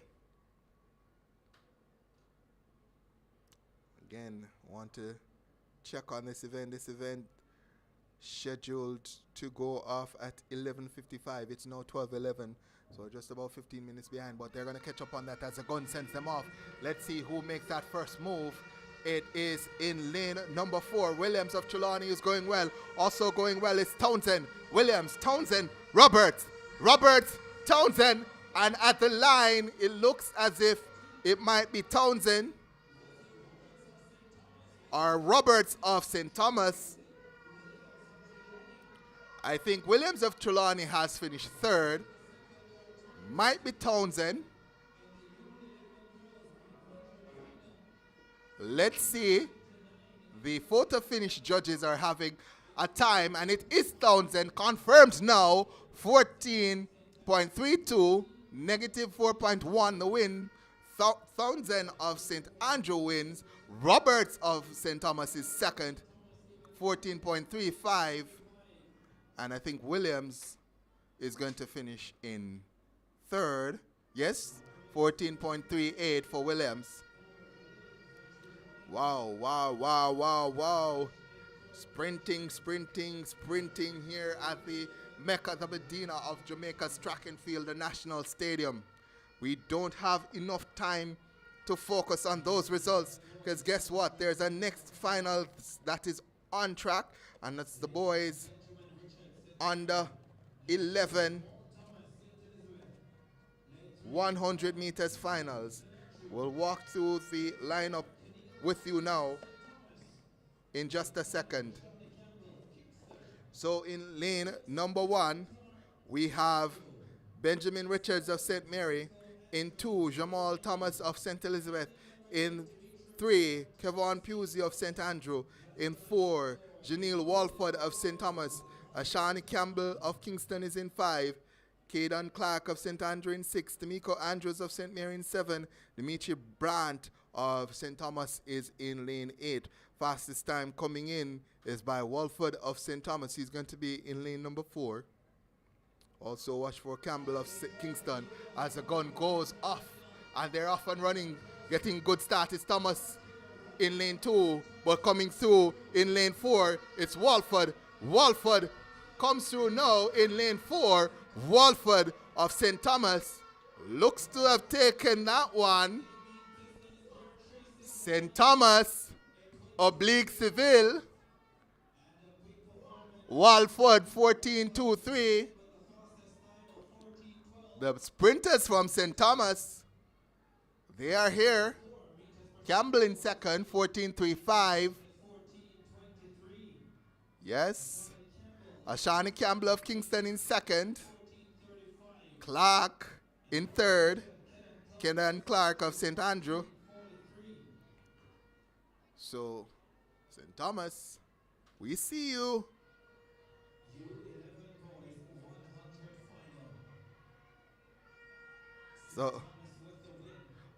Again, want to check on this event. This event scheduled to go off at 11:55. It's now 12:11, so just about 15 minutes behind, but they're going to catch up on that as the gun sends them off. Let's see who makes that first move. It is in lane number 4. Williams of Trelawney is going well. Also going well is Townsend. Williams, Townsend, Roberts, Townsend. And at the line, it looks as if it might be Townsend or Roberts of St. Thomas. I think Williams of Trelawney has finished 3rd. Might be Townsend. Let's see. The photo finish judges are having a time, and it is Townsend. Confirmed now. 14.32, negative 4.1 the win. Townsend of St. Andrew wins. Roberts of St. Thomas is 2nd. 14.35. And I think Williams is going to finish in 3rd. Yes, 14.38 for Williams. Wow. Sprinting here at the Mecca, the Medina of Jamaica's track and field, the National Stadium. We don't have enough time to focus on those results, because guess what? There's a next final that is on track, and that's the boys under 11 100 meters finals. We'll walk through the lineup with you now in just a second. So in lane number 1, we have Benjamin Richards of St. Mary. In 2, Jamal Thomas of St. Elizabeth. In 3, Kevon Pusey of St. Andrew. In 4, Janelle Walford of St. Thomas. Ashani Campbell of Kingston is in 5. Caden Clark of St. Andrew in 6. D'Amico Andrews of St. Mary in 7. Dimitri Brandt of St. Thomas is in lane 8. Fastest time coming in is by Walford of St. Thomas. He's going to be in lane number 4. Also watch for Campbell of Kingston as the gun goes off. And they're off and running, getting good start. It's Thomas in lane 2, but coming through in lane 4, it's Walford. Walford comes through now in lane 4. Walford of St. Thomas looks to have taken that one. St. Thomas, Oblique Seville. Walford 14.23. The sprinters from St. Thomas, they are here. Campbell in 2nd, 14.35. Yes. Ashani Campbell of Kingston in 2nd. Clark in 3rd. Kenan Clark of St. Andrew. So, St. Thomas, we see you. So,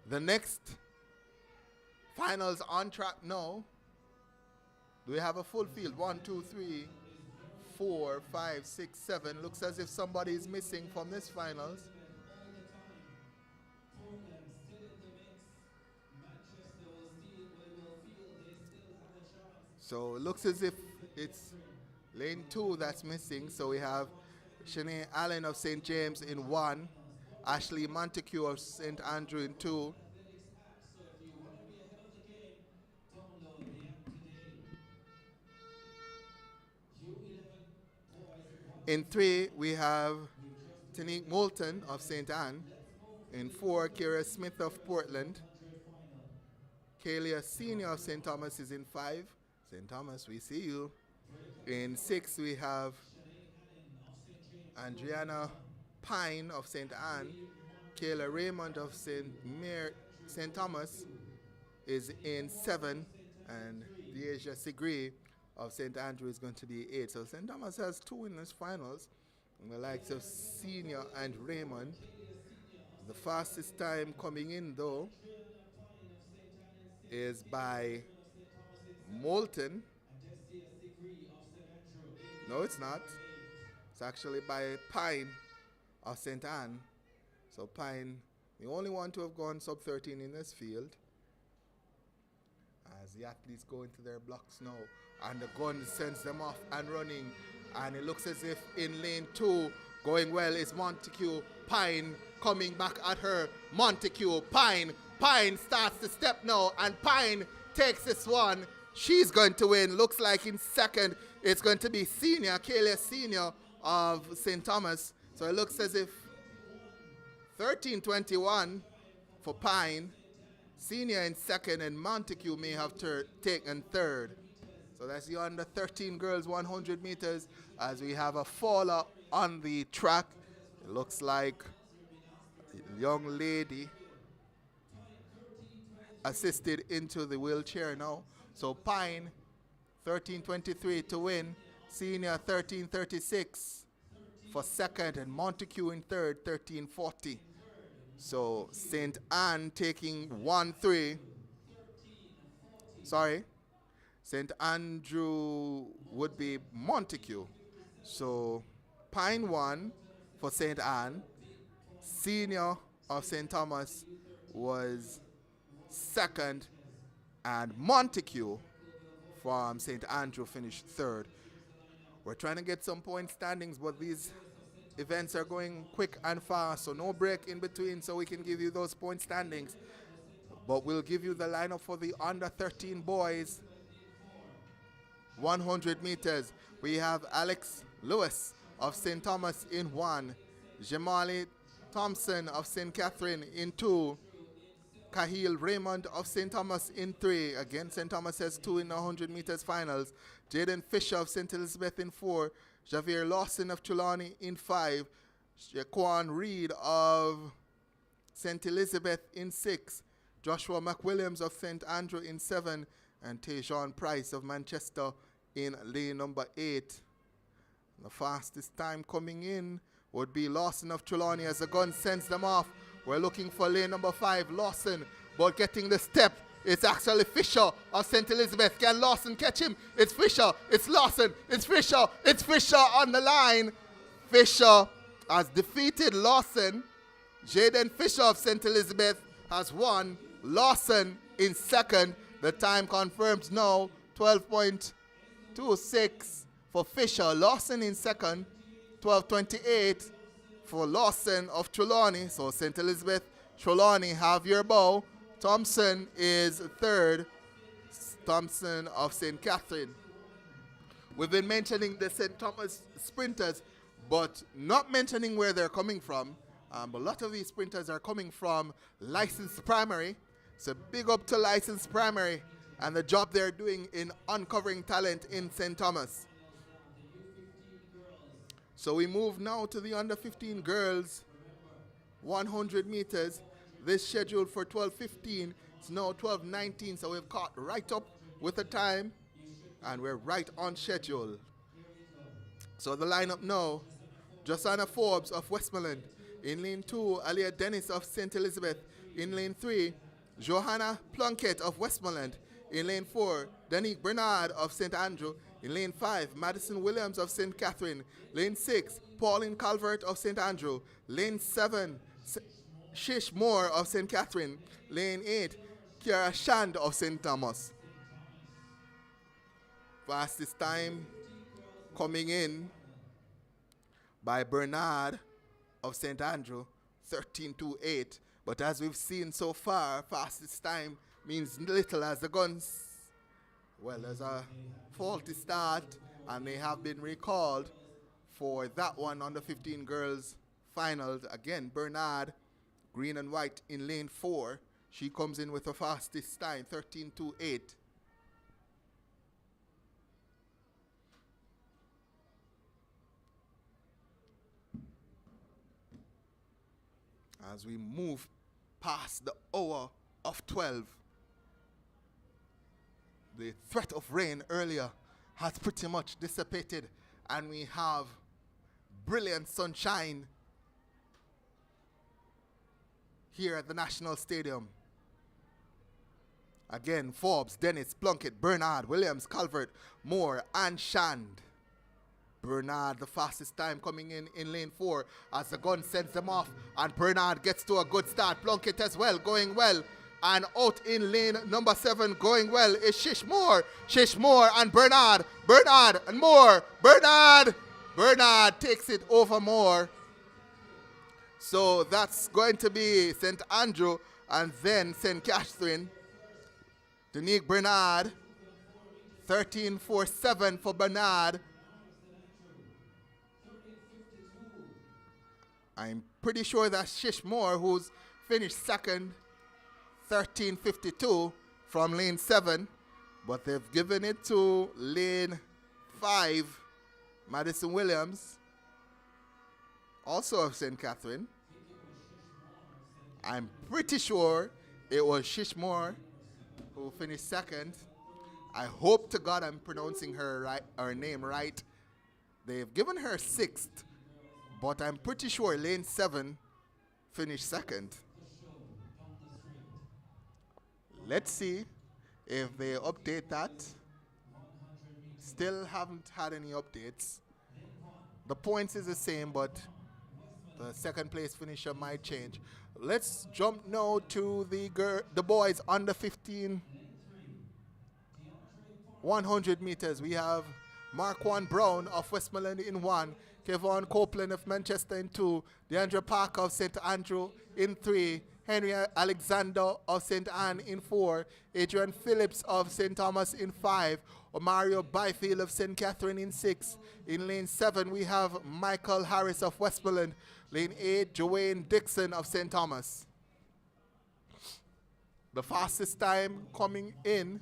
the next finals on track now. Do we have a full field? 1, 2, 3, 4, 5, 6, 7. Looks as if somebody is missing from this finals. So it looks as if it's lane 2 that's missing. So we have Shanae Allen of St. James in 1. Ashley Montague of St. Andrew in 2. In 3, we have Tanique Moulton of St. Anne. In 4, Kira Smith of Portland. Kalia Senior of St. Thomas is in 5. St. Thomas, we see you. In 6, we have Andriana Pine of St. Anne, Kayla Raymond of St. Thomas is in 7, and Deasia Sigri of St. Andrew is going to be 8. So St. Thomas has 2 winners finals, and the likes of Senior and Raymond. The fastest time coming in, though, is by Moulton. No, it's not. It's actually by Pine of St. Anne. So Pine, the only one to have gone sub 13 in this field. As the athletes go into their blocks now, and the gun sends them off and running, and it looks as if in lane 2 going well is Montague. Pine coming back at her. Montague, Pine starts to step now, and Pine takes this one. She's going to win. Looks like in second it's going to be Kayla Senior of St. Thomas. So it looks as if 13:21 for Pine, Senior in second, and Montague may have taken third. So that's the under 13 girls 100 meters as we have a faller on the track. It looks like a young lady assisted into the wheelchair now. So Pine 13:23 to win, Senior 13:36 for second, and Montague in third 13:40. So St. Anne taking 1-3. Sorry, St. Andrew would be Montague. So Pine 1 for St. Anne. Senior of St. Thomas was second, and Montague from St. Andrew finished third. We're trying to get some point standings, but these events are going quick and fast, so no break in between so we can give you those point standings. But we'll give you the lineup for the under 13 boys 100 meters. We have Alex Lewis of St. Thomas in 1, Jamali Thompson of St. Catherine in 2, Cahill Raymond of St. Thomas in 3. Again, St. Thomas has 2 in the 100 meters finals. Jaden Fisher of St. Elizabeth in 4. Javier Lawson of Trelawney in 5. Shaquan Reed of St. Elizabeth in 6. Joshua McWilliams of St. Andrew in 7. And Tejon Price of Manchester in lane number 8. The fastest time coming in would be Lawson of Trelawney as the gun sends them off. We're looking for lane number 5, Lawson, but getting the step. It's actually Fisher of St. Elizabeth. Can Lawson catch him? It's Fisher. It's Lawson. It's Fisher. It's Fisher on the line. Fisher has defeated Lawson. Jaden Fisher of St. Elizabeth has won. Lawson in second. The time confirms now, 12.26 for Fisher. Lawson in second, 12.28 for Lawson of Trelawney. So St. Elizabeth, Trelawney have your bow. Thompson is third. Thompson of St. Catherine. We've been mentioning the St. Thomas sprinters, but not mentioning where they're coming from. A lot of these sprinters are coming from licensed primary. So big up to licensed primary and the job they're doing in uncovering talent in St. Thomas. So we move now to the under 15 girls 100 meters. This scheduled for 12:15. It's now 12:19, so we've caught right up with the time and we're right on schedule. So the lineup now: Josanna Forbes of Westmoreland. In lane 2, Alia Dennis of St. Elizabeth. In lane 3, Johanna Plunkett of Westmoreland. In lane 4, Danique Bernard of St. Andrew. In lane 5, Madison Williams of St. Catherine. Lane 6, Pauline Calvert of St. Andrew. Lane 7, Shish Moore of St. Catherine. Lane 8, Kiara Shand of St. Thomas. Fastest time coming in by Bernard of St. Andrew, 13:28. But as we've seen so far, fastest time means little as the guns, well, there's a faulty start, and they have been recalled for that one on the 15 girls finals. Again, Bernard, green and white in lane 4. She comes in with the fastest time, 13:28. as we move past the hour of 12. The threat of rain earlier has pretty much dissipated, and we have brilliant sunshine here at the National Stadium. Again, Forbes, Dennis, Plunkett, Bernard, Williams, Calvert, Moore, and Shand. Bernard, the fastest time coming in lane 4 as the gun sends them off, and Bernard gets to a good start. Plunkett as well, going well. And out in lane number 7, going well, is Shish Moore. Shish Moore and Bernard. Bernard and Moore. Bernard. Bernard takes it over Moore. So that's going to be St. Andrew and then St. Catherine. Danique Bernard. 13.47 for Bernard. I'm pretty sure that's Shish Moore who's finished second. 13.52 from lane 7, but they've given it to lane 5, Madison Williams, also of St. Catherine. I'm pretty sure it was Shish Moore who finished second. I hope to God I'm pronouncing her name right. They've given her 6th, but I'm pretty sure lane 7 finished second. Let's see if they update that. Still haven't had any updates. The points is the same, but the second place finisher might change. Let's jump now to the boys under 15 100 meters. We have Marquand Brown of Westmoreland in 1, Kevon Copeland of Manchester in 2, DeAndre Parker of St. Andrew in 3, Henry Alexander of St. Anne in 4, Adrian Phillips of St. Thomas in 5, Omario Byfield of St. Catherine in 6. In lane 7, we have Michael Harris of Westmoreland. Lane 8, Joanne Dixon of St. Thomas. The fastest time coming in,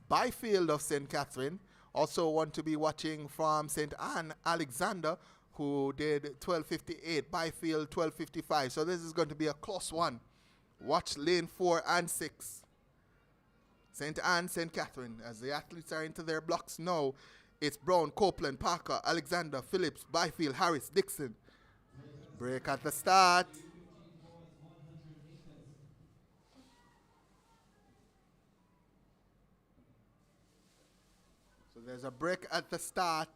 Byfield of St. Catherine. Also want to be watching from St. Anne, Alexander, who did 12.58, Byfield 12.55. So this is going to be a close one. Watch lane 4 and 6. St. Anne, St. Catherine. As the athletes are into their blocks now, it's Brown, Copeland, Parker, Alexander, Phillips, Byfield, Harris, Dixon. Break at the start. So there's a break at the start.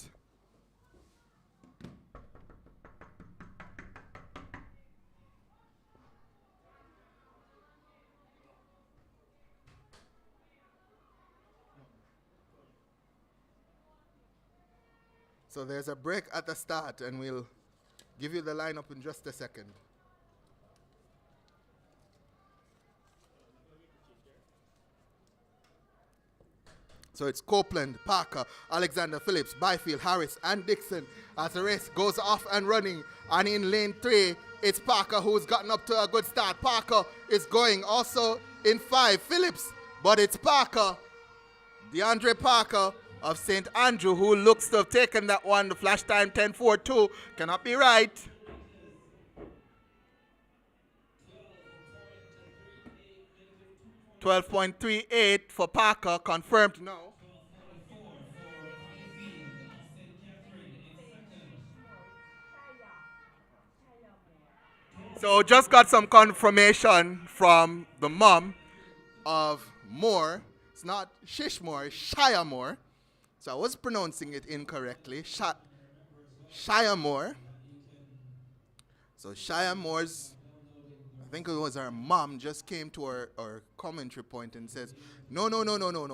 So there's a break at the start, and we'll give you the lineup in just a second. So it's Copeland, Parker, Alexander, Phillips, Byfield, Harris, and Dixon as the race goes off and running. And in lane 3, it's Parker who's gotten up to a good start. Parker is going also in 5, Phillips, but it's Parker, DeAndre Parker of St. Andrew, who looks to have taken that one. The flash time 10.42 cannot be right. .38 for Parker, confirmed now. So just got some confirmation from the mom of Moore. It's not Shish Moore, it's Shia Moore. So I was pronouncing it incorrectly. Shia Moore. So Shia Moore's, I think it was her mom, just came to her commentary point and says, no,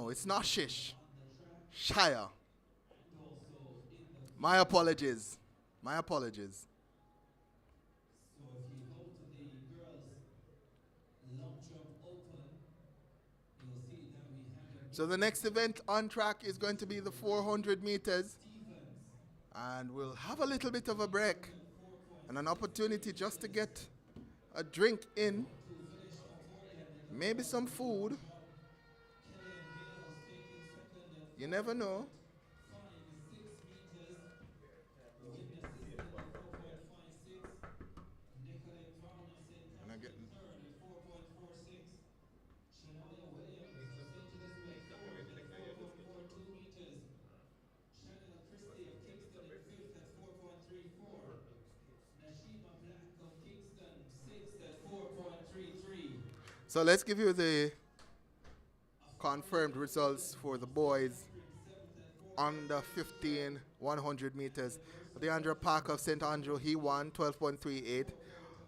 it's not Shish. Shia. My apologies. My apologies. So the next event on track is going to be the 400 meters. And we'll have a little bit of a break and an opportunity just to get a drink in, maybe some food. You never know. So let's give you the confirmed results for the boys under 15 100 meters. DeAndre Park of St. Andrew, he won 12.38.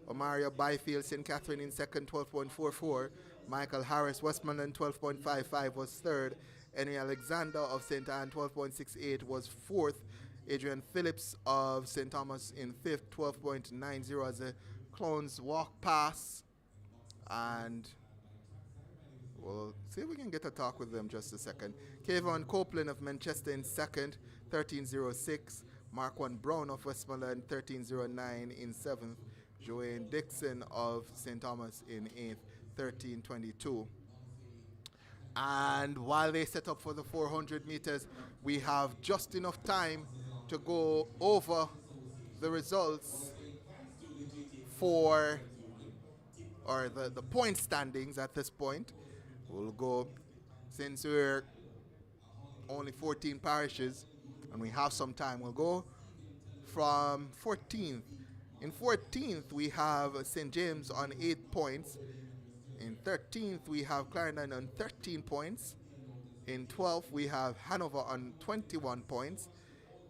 Omario Byfield, St. Catherine in second, 12.44. Michael Harris, Westmoreland, 12.55 was third. Henry Alexander of St. Anne, 12.68 was fourth. Adrian Phillips of St. Thomas in fifth, 12.90 as the clones walk past. And we'll see if we can get a talk with them just a second. Kayvon Copeland of Manchester in second, 13.06. Marquand Brown of Westmoreland, 13.09 in seventh. Joanne Dixon of St. Thomas in eighth, 13.22. And while they set up for the 400 meters, we have just enough time to go over the results for, or the point standings at this point. We'll go, since we're only 14 parishes and we have some time, we'll go from 14th. In 14th, we have St. James on 8 points. In 13th, we have Clarendon on 13 points. In 12th, we have Hanover on 21 points.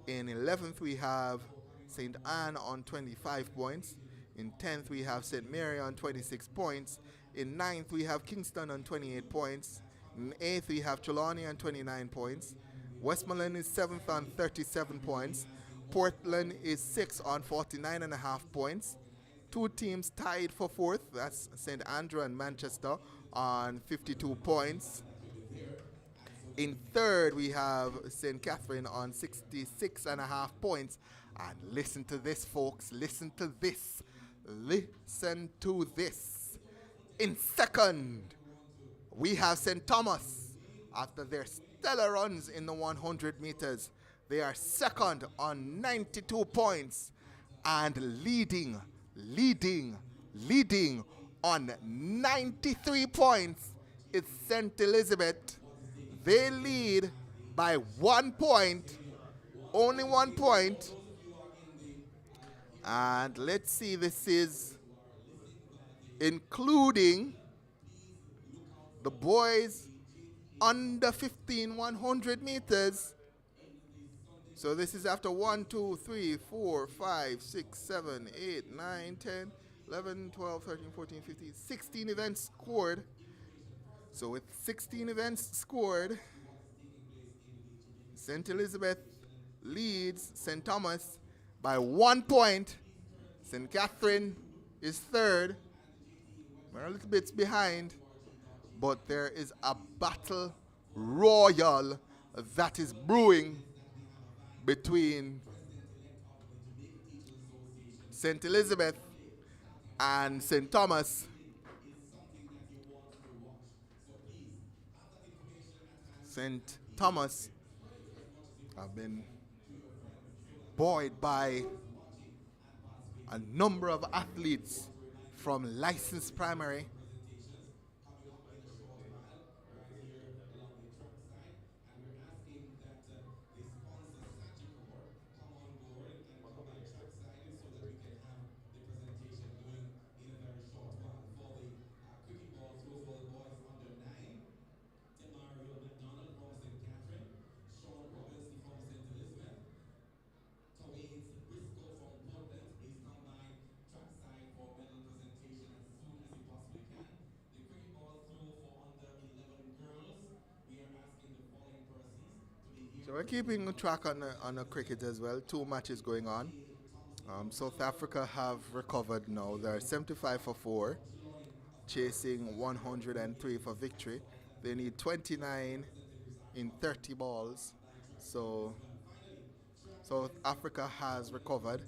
In 11th, we have St. Anne on 25 points. In 10th, we have St. Mary on 26 points. In 9th, we have Kingston on 28 points. In 8th, we have Trelawney on 29 points. Westmoreland is 7th on 37 points. Portland is 6th on 49.5 points. Two teams tied for 4th. That's St. Andrew and Manchester on 52 points. In 3rd, we have St. Catherine on 66.5 points. And listen to this, folks. Listen to this. Listen to this. In 2nd, we have St. Thomas. After their stellar runs in the 100 meters, they are 2nd on 92 points. And leading on 93 points is St. Elizabeth. They lead by 1 point, only 1 point. And let's see, this is including the boys under 15 100 meters. So this is after 1, 2, 3, 4, 5, 6, 7, 8, 9, 10, 11, 12, 13, 14, 15, 16 events scored. So with 16 events scored, St. Elizabeth leads St. Thomas by 1 point. St. Catherine is 3rd. We're a little bit behind, but there is a battle royal that is brewing between St. Elizabeth and St. Thomas. St. Thomas have been buoyed by a number of athletes from licensed primary. So we're keeping track on the cricket as well. 2 matches going on. South Africa have recovered now. They're 75 for 4, chasing 103 for victory. They need 29 in 30 balls. So South Africa has recovered.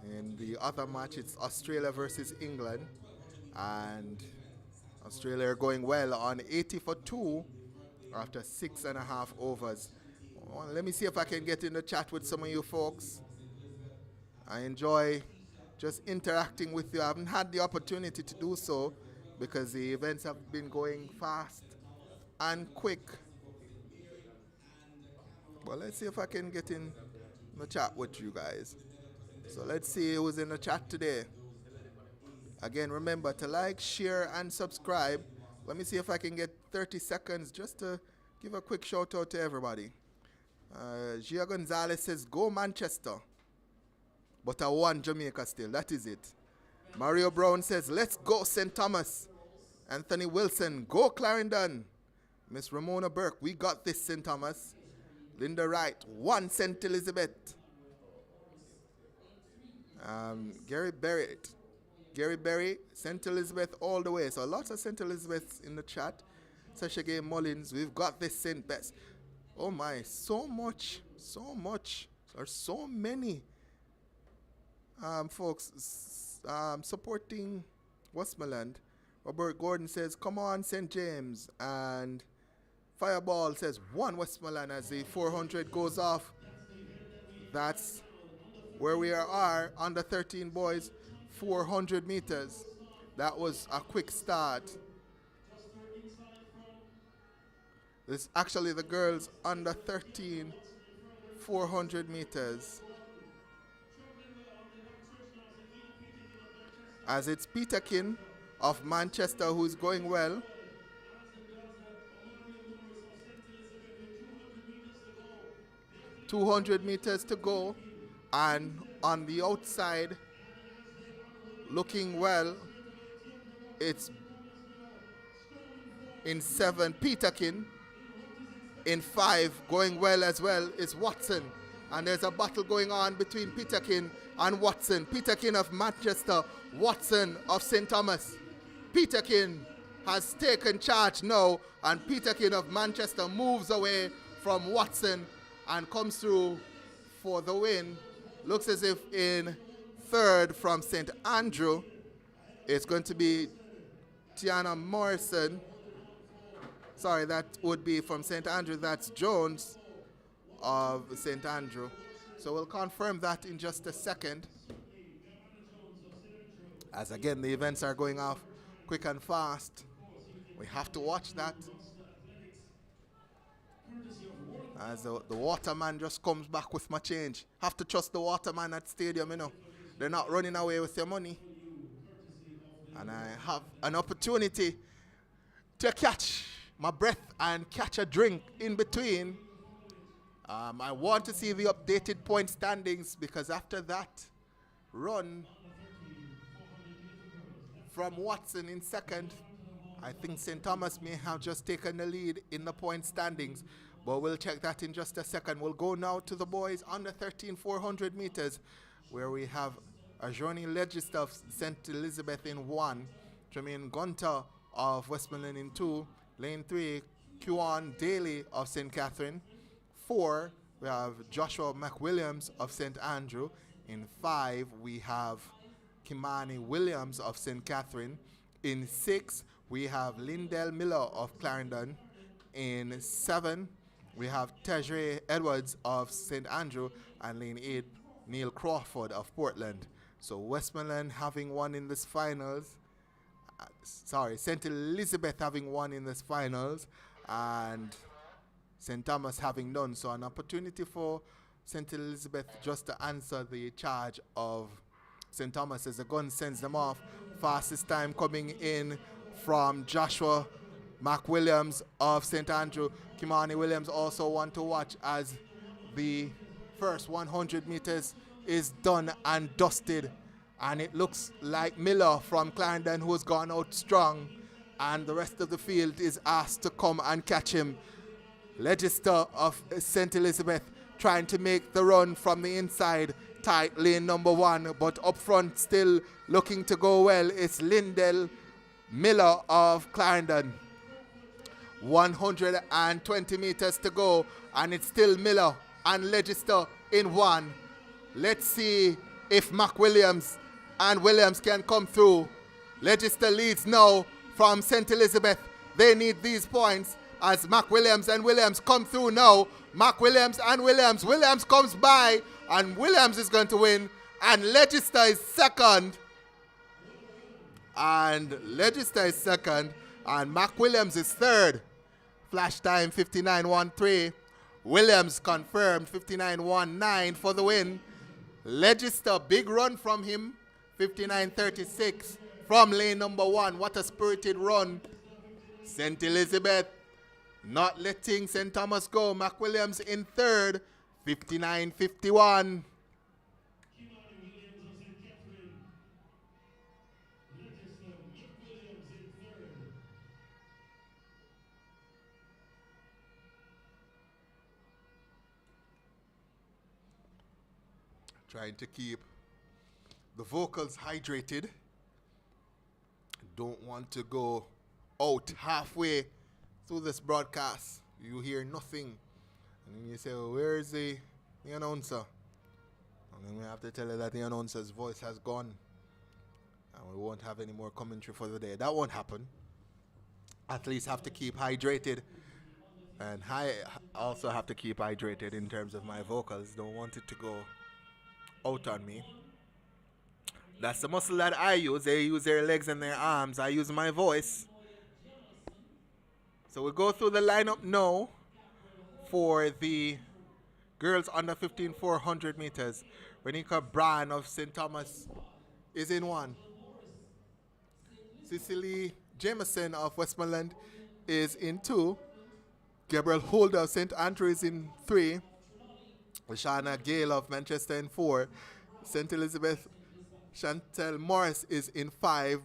In the other match, it's Australia versus England. And Australia are going well on 80 for 2 after 6.5 overs. Well, let me see if I can get in the chat with some of you folks. I enjoy just interacting with you. I haven't had the opportunity to do so because the events have been going fast and quick. Well, let's see if I can get in the chat with you guys. So let's see who's in the chat today. Again, remember to like, share, and subscribe. Let me see if I can get 30 seconds just to give a quick shout out to everybody. Gia Gonzalez says, go Manchester. But I won Jamaica still. That is it. Mario Brown says, let's go St. Thomas. Anthony Wilson, go Clarendon. Miss Ramona Burke, we got this St. Thomas. Linda Wright, 1 St. Elizabeth. Gary Berry, St. Elizabeth all the way. So lots of St. Elizabeths in the chat. Sasha Gay Mullins, we've got this St. Bess. Oh my, so much. There's so many folks supporting Westmoreland. Robert Gordon says, come on, St. James. And Fireball says, 1 Westmoreland as the 400 goes off. That's where we are, under 13 boys, 400 meters. That was a quick start. This is actually the girls under 13, 400 meters. As it's Peterkin of Manchester who's going well. 200 meters to go. And on the outside, looking well, it's in 7, Peterkin. In 5, going well as well, is Watson. And there's a battle going on between Peterkin and Watson. Peterkin of Manchester, Watson of St. Thomas. Peterkin has taken charge now, and Peterkin of Manchester moves away from Watson and comes through for the win. Looks as if in 3rd from St. Andrew, it's going to be Tiana Morrison. Sorry, that would be from St. Andrew. That's Jones of St. Andrew. So we'll confirm that in just a second. As again, the events are going off quick and fast. We have to watch that. As the waterman just comes back with my change. Have to trust the waterman at stadium, you know. They're not running away with your money. And I have an opportunity to catch my breath and catch a drink in between. I want to see the updated point standings, because after that run from Watson in 2nd, I think St. Thomas may have just taken the lead in the point standings. But we'll check that in just a second. We'll go now to the boys under 13 400 meters, where we have Ajoni Legist of St. Elizabeth in 1, Tremaine Gunter of Westmoreland in 2, lane 3, Kewon Daly of St. Catherine. 4, we have Joshua McWilliams of St. Andrew. In 5, we have Kimani Williams of St. Catherine. In 6, we have Lindell Miller of Clarendon. In 7, we have Tejre Edwards of St. Andrew, and lane 8, Neil Crawford of Portland. So Westmoreland having won in this finals. St. Elizabeth having won in this finals, and St. Thomas having none. So an opportunity for St. Elizabeth just to answer the charge of St. Thomas as the gun sends them off. Fastest time coming in from Joshua McWilliams of St. Andrew. Kimani Williams also want to watch as the first 100 meters is done and dusted. And it looks like Miller from Clarendon, who's gone out strong. And the rest of the field is asked to come and catch him. Legister of St. Elizabeth trying to make the run from the inside. Tight lane number 1, but up front still looking to go well. It's Lindell Miller of Clarendon. 120 meters to go, and it's still Miller and Legister in 1. Let's see if McWilliams and Williams can come through. Legister leads now from St. Elizabeth. They need these points as McWilliams and Williams come through now. McWilliams and Williams. Williams comes by, and Williams is going to win, and Legister is second. And Legister is second, and McWilliams is third. Flash time 59.13. Williams confirmed 59.19 for the win. Legister, big run from him, 59.36 from lane number 1. What a spirited run. St. Elizabeth not letting St. Thomas go. McWilliams in third, 59-51. Trying to keep the vocals hydrated. Don't want to go out halfway through this broadcast. You hear nothing. And then you say, well, where is the announcer? And then we have to tell you that the announcer's voice has gone. And we won't have any more commentary for the day. That won't happen. Athletes have to keep hydrated. And I also have to keep hydrated in terms of my vocals. Don't want it to go out on me. That's the muscle that I use. They use their legs and their arms. I use my voice. So we go through the lineup now for the girls under 15 400 meters. Renika Bryan of St. Thomas is in 1. Cecily Jameson of Westmoreland is in 2. Gabriel Holder of St. Andrew is in 3. Shana Gale of Manchester in 4. St. Elizabeth Chantel Morris is in 5.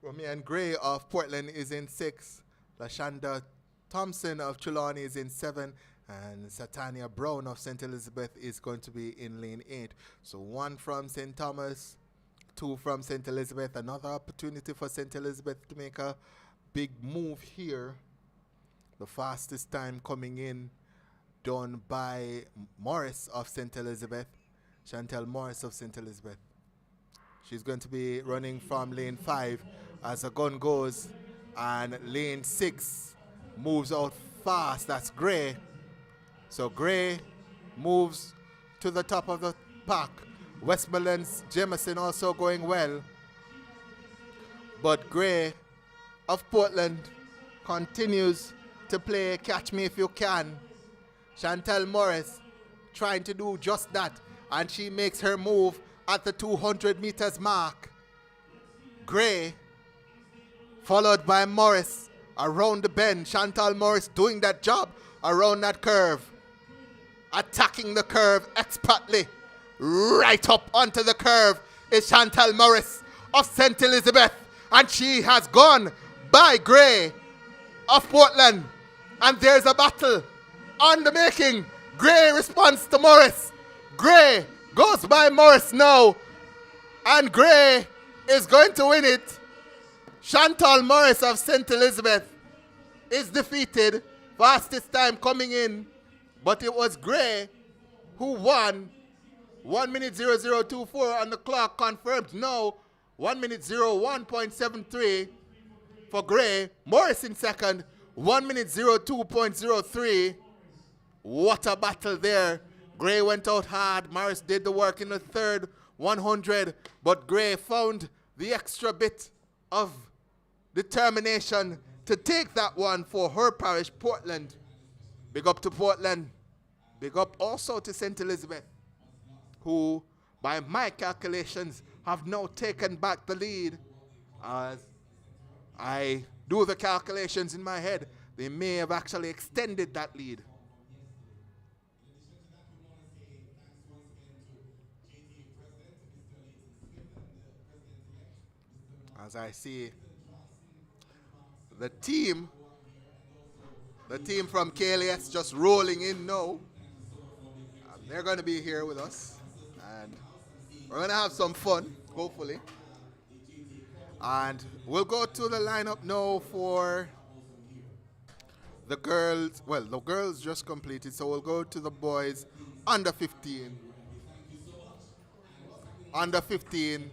Romean Gray of Portland is in 6. Lashanda Thompson of Trelawney is in 7. And Satania Brown of St. Elizabeth is going to be in lane 8. So 1 from St. Thomas, 2 from St. Elizabeth. Another opportunity for St. Elizabeth to make a big move here. The fastest time coming in done by Morris of St. Elizabeth. Chantel Morris of St. Elizabeth. She's going to be running from lane 5 as the gun goes. And lane 6 moves out fast. That's Gray. So Gray moves to the top of the pack. Westmoreland's Jameson also going well. But Gray of Portland continues to play Catch Me If You Can. Chantel Morris trying to do just that, and she makes her move at the 200 meters mark. Gray followed by Morris around the bend. Chantal Morris doing that job around that curve, attacking the curve expertly. Right up onto the curve is Chantal Morris of St. Elizabeth, and she has gone by Gray of Portland. And there's a battle on the making. Gray responds to Morris. Gray goes by Morris now. And Gray is going to win it. Chantal Morris of St. Elizabeth is defeated. Fastest time coming in. But it was Gray who won. 1 minute 0024 on the clock confirmed now. 1 minute 01.73 for Gray. Morris in second. 1 minute 02.03. What a battle there. Gray went out hard. Morris did the work in the third 100. But Gray found the extra bit of determination to take that one for her parish, Portland. Big up to Portland. Big up also to St. Elizabeth, who, by my calculations, have now taken back the lead. As I do the calculations in my head, they may have actually extended that lead. As I see the team from KLS just rolling in now. And they're going to be here with us. And we're going to have some fun, hopefully. And we'll go to the lineup now for the girls. Well, the girls just completed, so we'll go to the boys under 15. Under 15,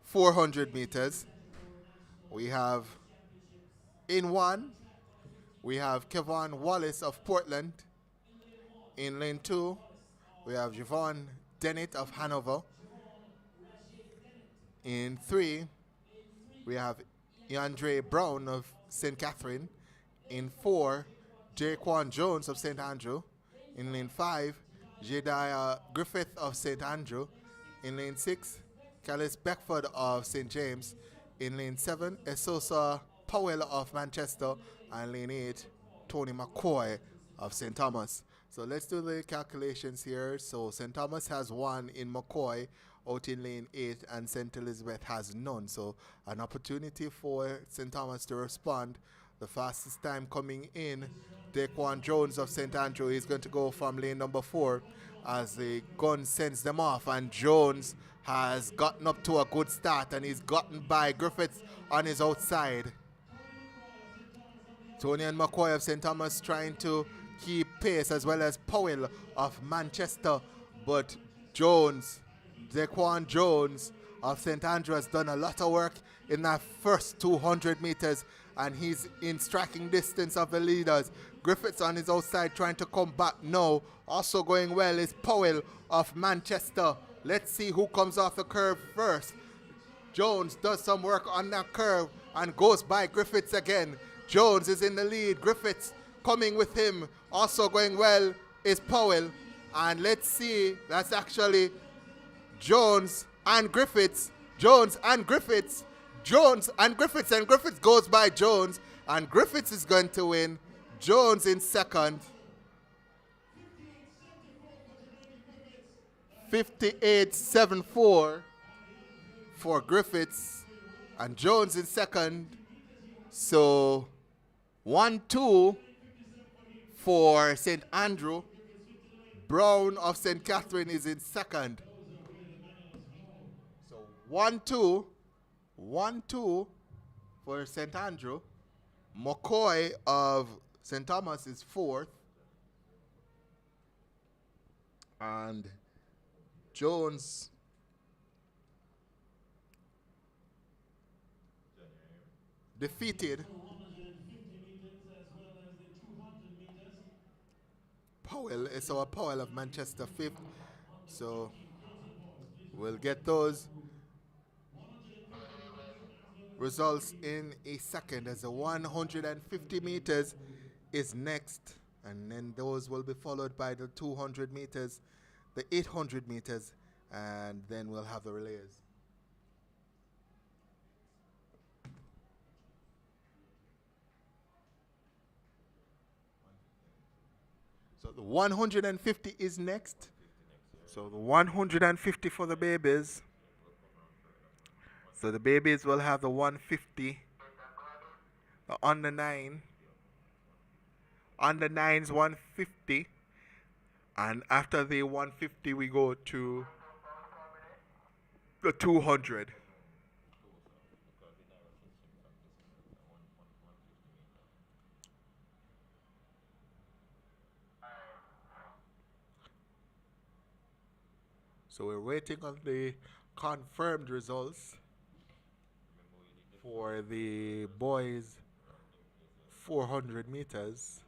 400 meters. We have in 1, we have Kevon Wallace of Portland. In lane 2, we have Javon Dennett of Hanover. In 3, we have Andre Brown of St. Catherine. In 4, Jaquan Jones of St. Andrew. In lane 5, Jediah Griffith of St. Andrew. In lane 6, Callis Beckford of St. James. In lane 7, Asafa Powell of Manchester. And lane 8, Tony McCoy of St. Thomas. So let's do the calculations here. So St. Thomas has 1 in McCoy out in lane 8, and St. Elizabeth has none. So an opportunity for St. Thomas to respond. The fastest time coming in, Daquan Jones of St. Andrew is going to go from lane number 4 as the gun sends them off, and Jones has gotten up to a good start and he's gotten by Griffiths on his outside. Tony and McCoy of St. Thomas trying to keep pace, as well as Powell of Manchester, but Jones, Daquan Jones of St. Andrew, has done a lot of work in that first 200 meters, and he's in striking distance of the leaders. Griffiths on his outside trying to come back now. Also going well is Powell of Manchester. Let's see who comes off the curve first. Jones does some work on that curve and goes by Griffiths again. Jones is in the lead. Griffiths coming with him. Also going well is Powell. And let's see, that's actually Jones and Griffiths. Jones and Griffiths. Jones and Griffiths. And Griffiths goes by Jones. And Griffiths is going to win. Jones in second. 58.74 for Griffiths. And Jones in second. So 1-2 for St. Andrew. Brown of St. Catherine is in second. So 1-2 for St. Andrew. McCoy of St. Thomas is fourth. And Jones defeated Powell. It's our Powell of Manchester fifth. So we'll get those results in a second, as the 150 meters is next, and then those will be followed by the 200 meters, the 800 meters, and then we'll have the relays. So the 150 is next. So the 150 for the babies. So the babies will have the 150. The under 9. Under 9's 150. And after the 150 we go to the 200. So we're waiting on the confirmed results for the boys 400 meters.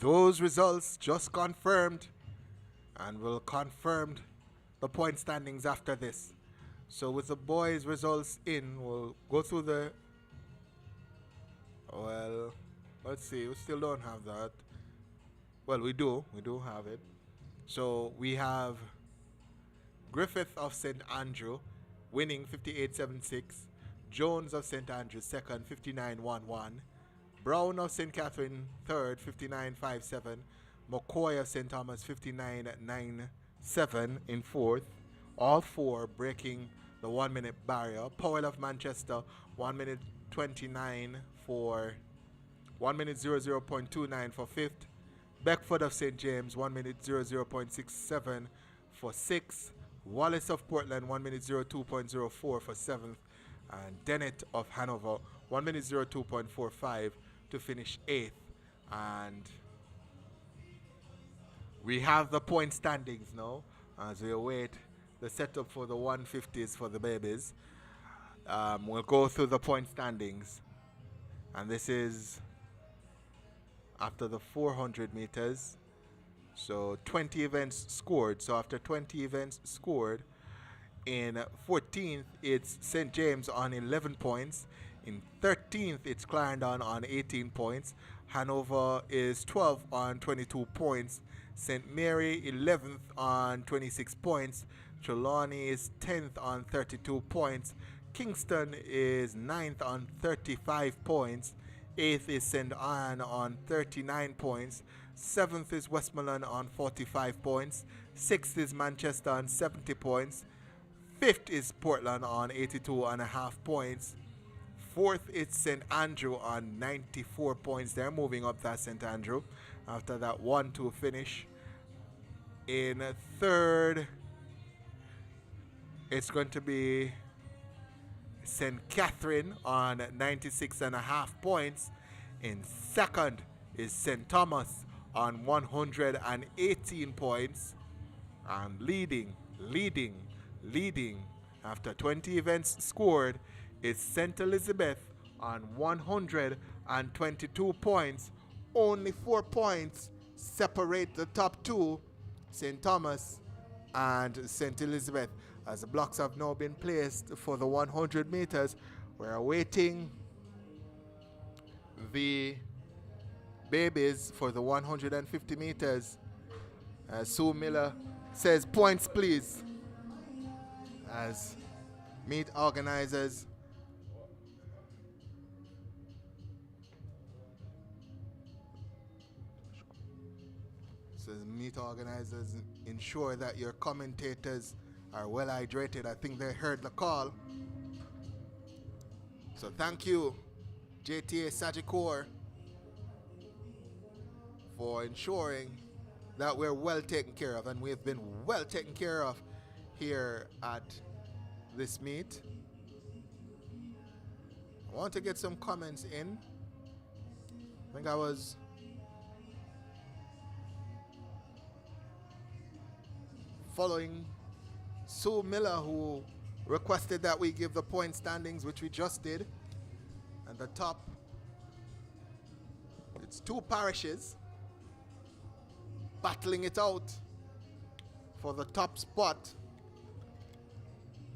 Those results just confirmed, and we'll confirm the point standings after this. So with the boys results in, we'll go through the, well, let's see, we still don't have that. Well, we do have it. So we have Griffith of St. Andrew winning 58.76. Jones of St. Andrew second, 59.11. Brown of St. Catherine third, 59.57. McCoy of St. Thomas 59.97 in fourth. All four breaking the 1 minute barrier. Powell of Manchester 1 minute 29 for 1 minute 00.29 for fifth. Beckford of St. James 1 minute 00.67 for sixth. Wallace of Portland 1 minute 02.04 for seventh. And Dennett of Hanover 1 minute 02.45 to finish eighth. And we have the point standings now as we await the setup for the 150s for the babies. We'll go through the point standings, and this is after the 400 meters. So 20 events scored. So after 20 events scored, in 14th it's St. James on 11 points. In 13th it's Clarendon on 18 points. Hanover is 12 on 22 points. St. Mary 11th on 26 points. Trelawney is 10th on 32 points. Kingston is 9th on 35 points. 8th is St. Anne on 39 points. 7th is Westmoreland on 45 points. 6th is Manchester on 70 points. 5th is Portland on 82.5 points. 4th is St. Andrew on 94 points. They're moving up that St. Andrew after that 1-2 finish. In 3rd, it's going to be St. Catherine on 96.5 points. In 2nd is St. Thomas on 118 points. And leading after 20 events scored is St. Elizabeth on 122 points. Only 4 points separate the top two, St. Thomas and St. Elizabeth. As the blocks have now been placed for the 100 meters, we're awaiting the babies for the 150 meters. Sue Miller says, points please, as meet organizers ensure that your commentators are well hydrated. I think they heard the call. So thank you, JTA Sagicor, for ensuring that we're well taken care of, and we've been well taken care of here at this meet. I want to get some comments in. I think I was following Sue Miller, who requested that we give the point standings, which we just did. And the top, it's two parishes battling it out for the top spot.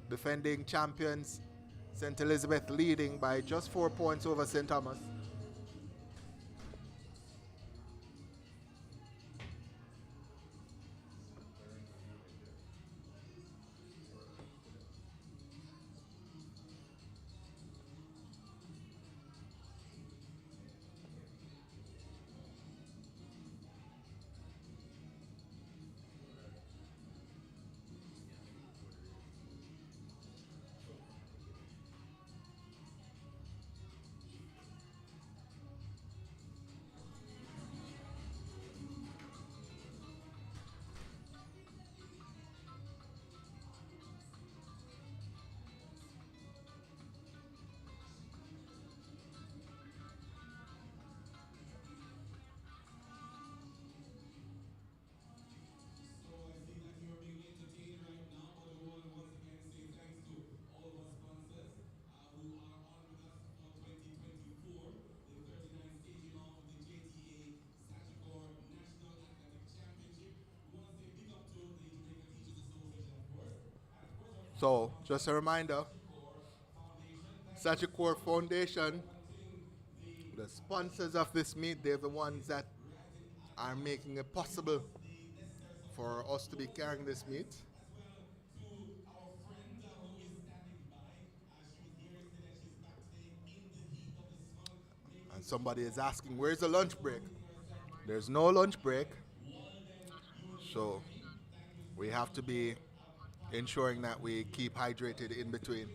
Defending champions, St. Elizabeth leading by just 4 points over St. Thomas. So, just a reminder, Sagicor Foundation, the sponsors of this meet, they're the ones that are making it possible for us to be carrying this meet. And somebody is asking, where's the lunch break? There's no lunch break. So we have to be ensuring that we keep hydrated in between.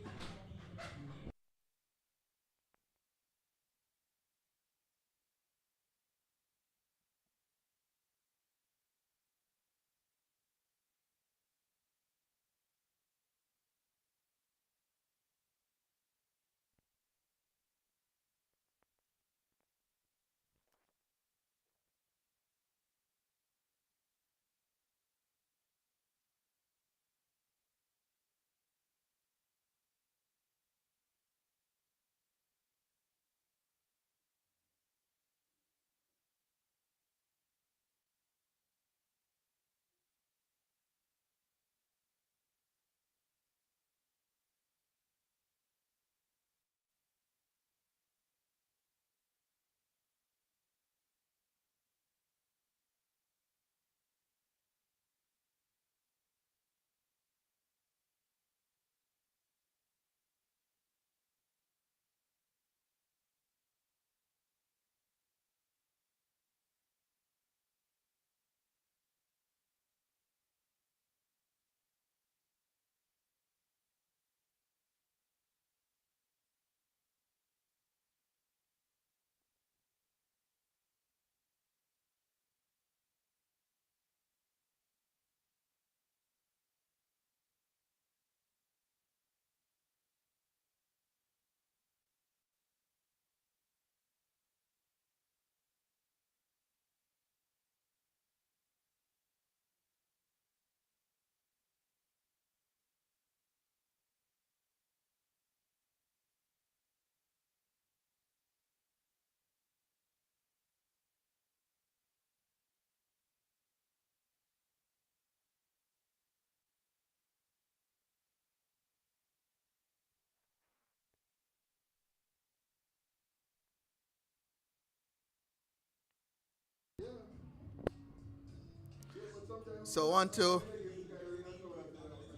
So I want to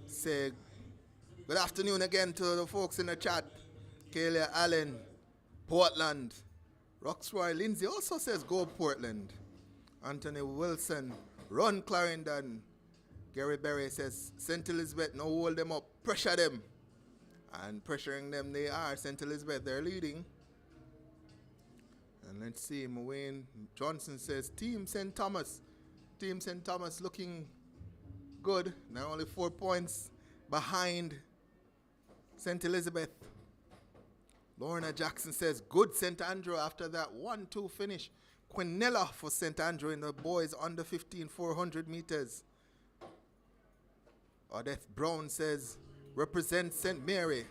say good afternoon again to the folks in the chat. Kayla Allen, Portland. Roxroy Lindsay also says go Portland. Anthony Wilson, run Clarendon. Gary Berry says St. Elizabeth, no hold them up, pressure them. And pressuring them they are. St. Elizabeth, they're leading. And let's see, Wayne Johnson says Team St. Thomas. Team St. Thomas looking good. Now only 4 points behind St. Elizabeth. Lorna Jackson says good St. Andrew after that 1-2 finish. Quinella for St. Andrew in the boys under 15 400 meters. Odette Brown says represent St. Mary.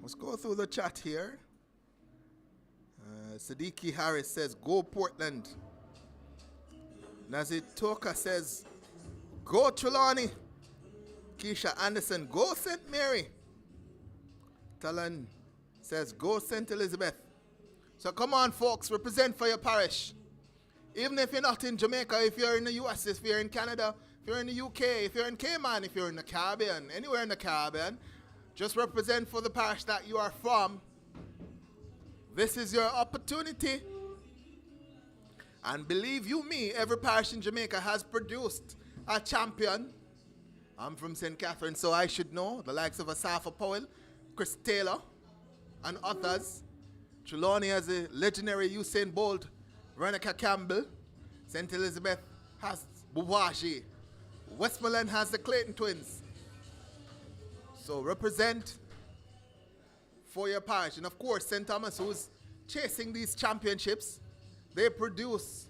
Let's go through the chat here. Siddiqui Harris says go Portland. Nazit Toka says go Trelawney. Keisha Anderson, go St. Mary. Talon says go St. Elizabeth. So come on folks, represent for your parish. Even if you're not in Jamaica, if you're in the US, if you're in Canada, if you're in the UK, if you're in Cayman, if you're in the Caribbean, anywhere in the Caribbean, just represent for the parish that you are from. This is your opportunity. And believe you me, every parish in Jamaica has produced a champion. I'm from St. Catherine, so I should know. The likes of Asafa Powell, Chris Taylor, and others. Trelawney has a legendary Usain Bolt, Veronica Campbell. St. Elizabeth has Buwashi. Westmoreland has the Clayton twins. So represent for your parish. And of course, St. Thomas, who's chasing these championships, they produce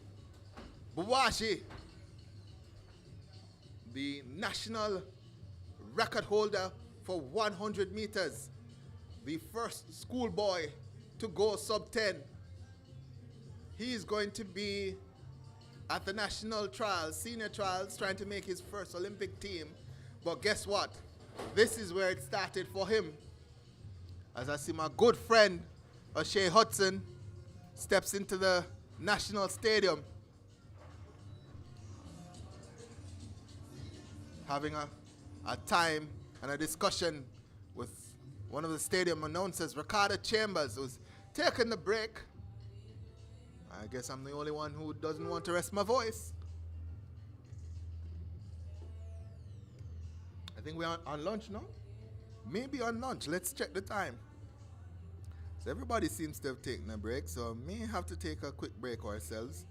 Buwashi, the national record holder for 100 meters, the first schoolboy to go sub 10. He's going to be at the national trials, senior trials, trying to make his first Olympic team. But guess what? This is where it started for him. As I see my good friend, O'Shea Hudson, steps into the National Stadium, having a time and a discussion with one of the stadium announcers, Ricardo Chambers, who's taking the break. I guess I'm the only one who doesn't want to rest my voice. I think we're on lunch now. Maybe on lunch. Let's check the time. So everybody seems to have taken a break, so may have to take a quick break ourselves.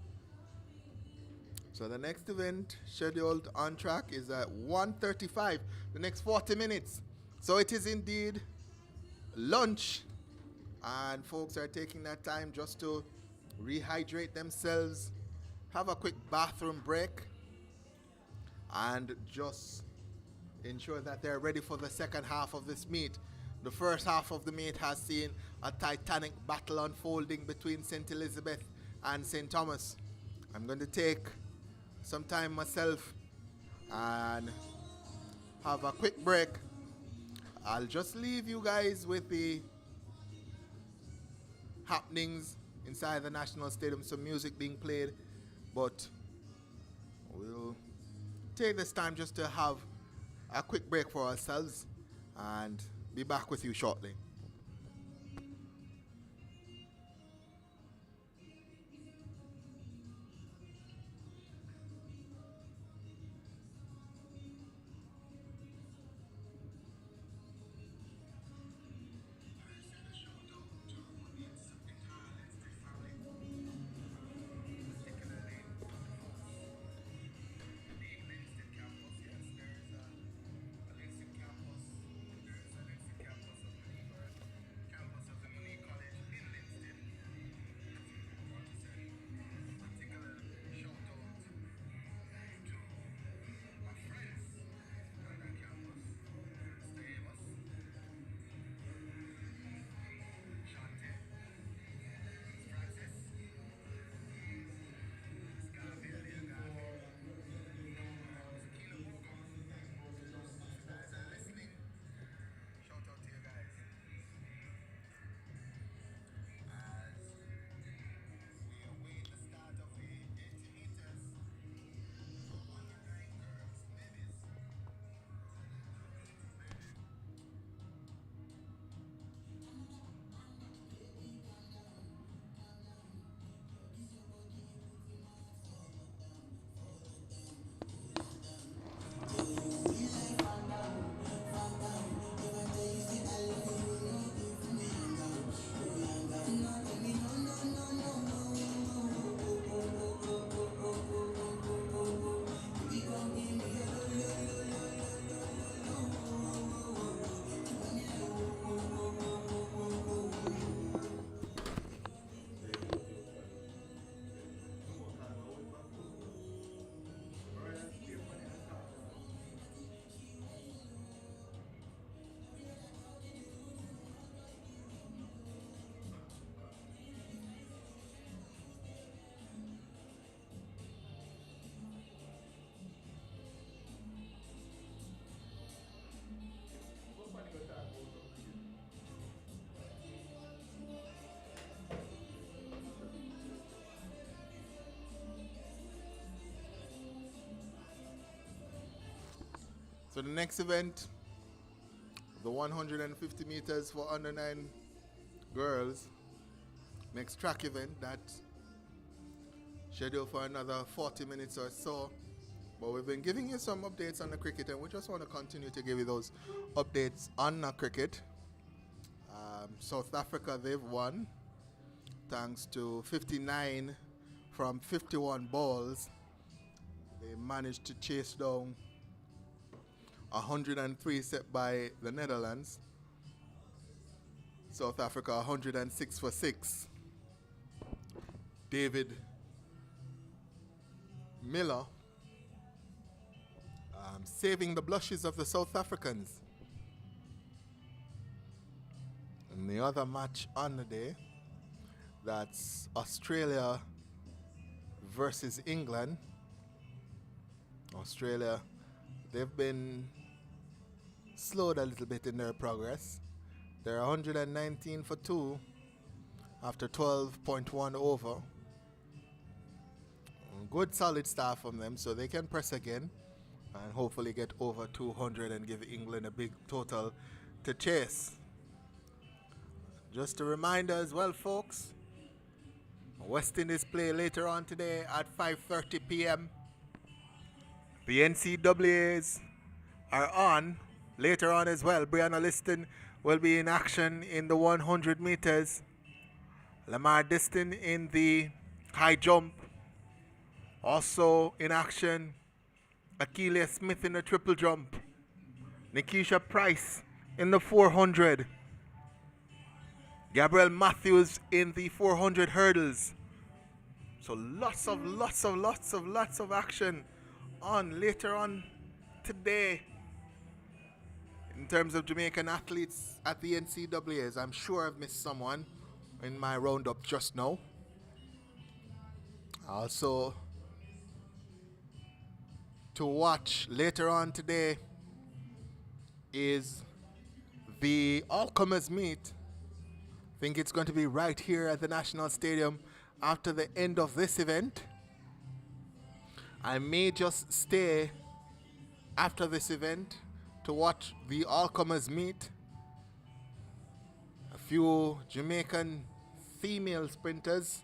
So the next event scheduled on track is at 1:35, the next 40 minutes. So it is indeed lunch, and folks are taking that time just to rehydrate themselves, have a quick bathroom break, and just ensure that they're ready for the second half of this meet. The first half of the meet has seen a titanic battle unfolding between St. Elizabeth and St. Thomas. I'm going to take some time myself and have a quick break. I'll just leave you guys with the happenings inside the National Stadium, some music being played, but we'll take this time just to have a quick break for ourselves and be back with you shortly. So the next event, the 150 meters for under 9 girls, next track event that's scheduled for another 40 minutes or so. But we've been giving you some updates on the cricket, and we just want to continue to give you those updates on the cricket. South Africa, they've won thanks to 59 from 51 balls. They managed to chase down 103 set by the Netherlands. South Africa 106 for 6. David Miller saving the blushes of the South Africans. And the other match on the day, that's Australia versus England. Australia, they've been slowed a little bit in their progress. They're 119 for 2 after 12.1 over. Good solid start from them, so they can press again and hopefully get over 200 and give England a big total to chase. Just a reminder as well, folks, West Indies play later on today at 5:30 p.m. The NCAAs are on later on as well. Brianna Liston will be in action in the 100 meters. Lamar Diston in the high jump. Also in action, Akeelia Smith in the triple jump. Nikisha Price in the 400. Gabrielle Matthews in the 400 hurdles. So lots of action on later on today in terms of Jamaican athletes at the NCAAs. I'm sure I've missed someone in my roundup just now. Also, to watch later on today is the all-comers meet. I think it's going to be right here at the National Stadium after the end of this event. I may just stay after this event to watch the all-comers meet. A few Jamaican female sprinters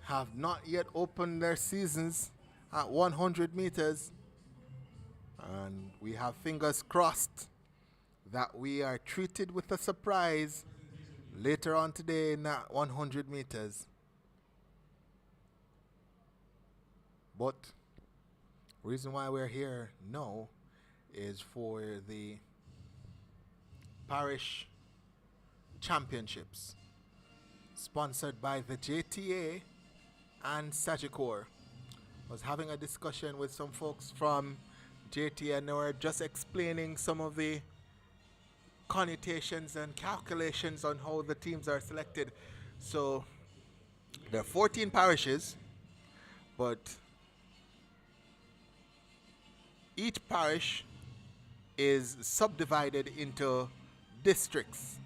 have not yet opened their seasons at 100 meters, and we have fingers crossed that we are treated with a surprise later on today in that 100 meters. But reason why we're here now is for the parish championships sponsored by the JTA and Sagicor. I was having a discussion with some folks from JTA, and they were just explaining some of the connotations and calculations on how the teams are selected. So there are 14 parishes, but each parish is subdivided into districts.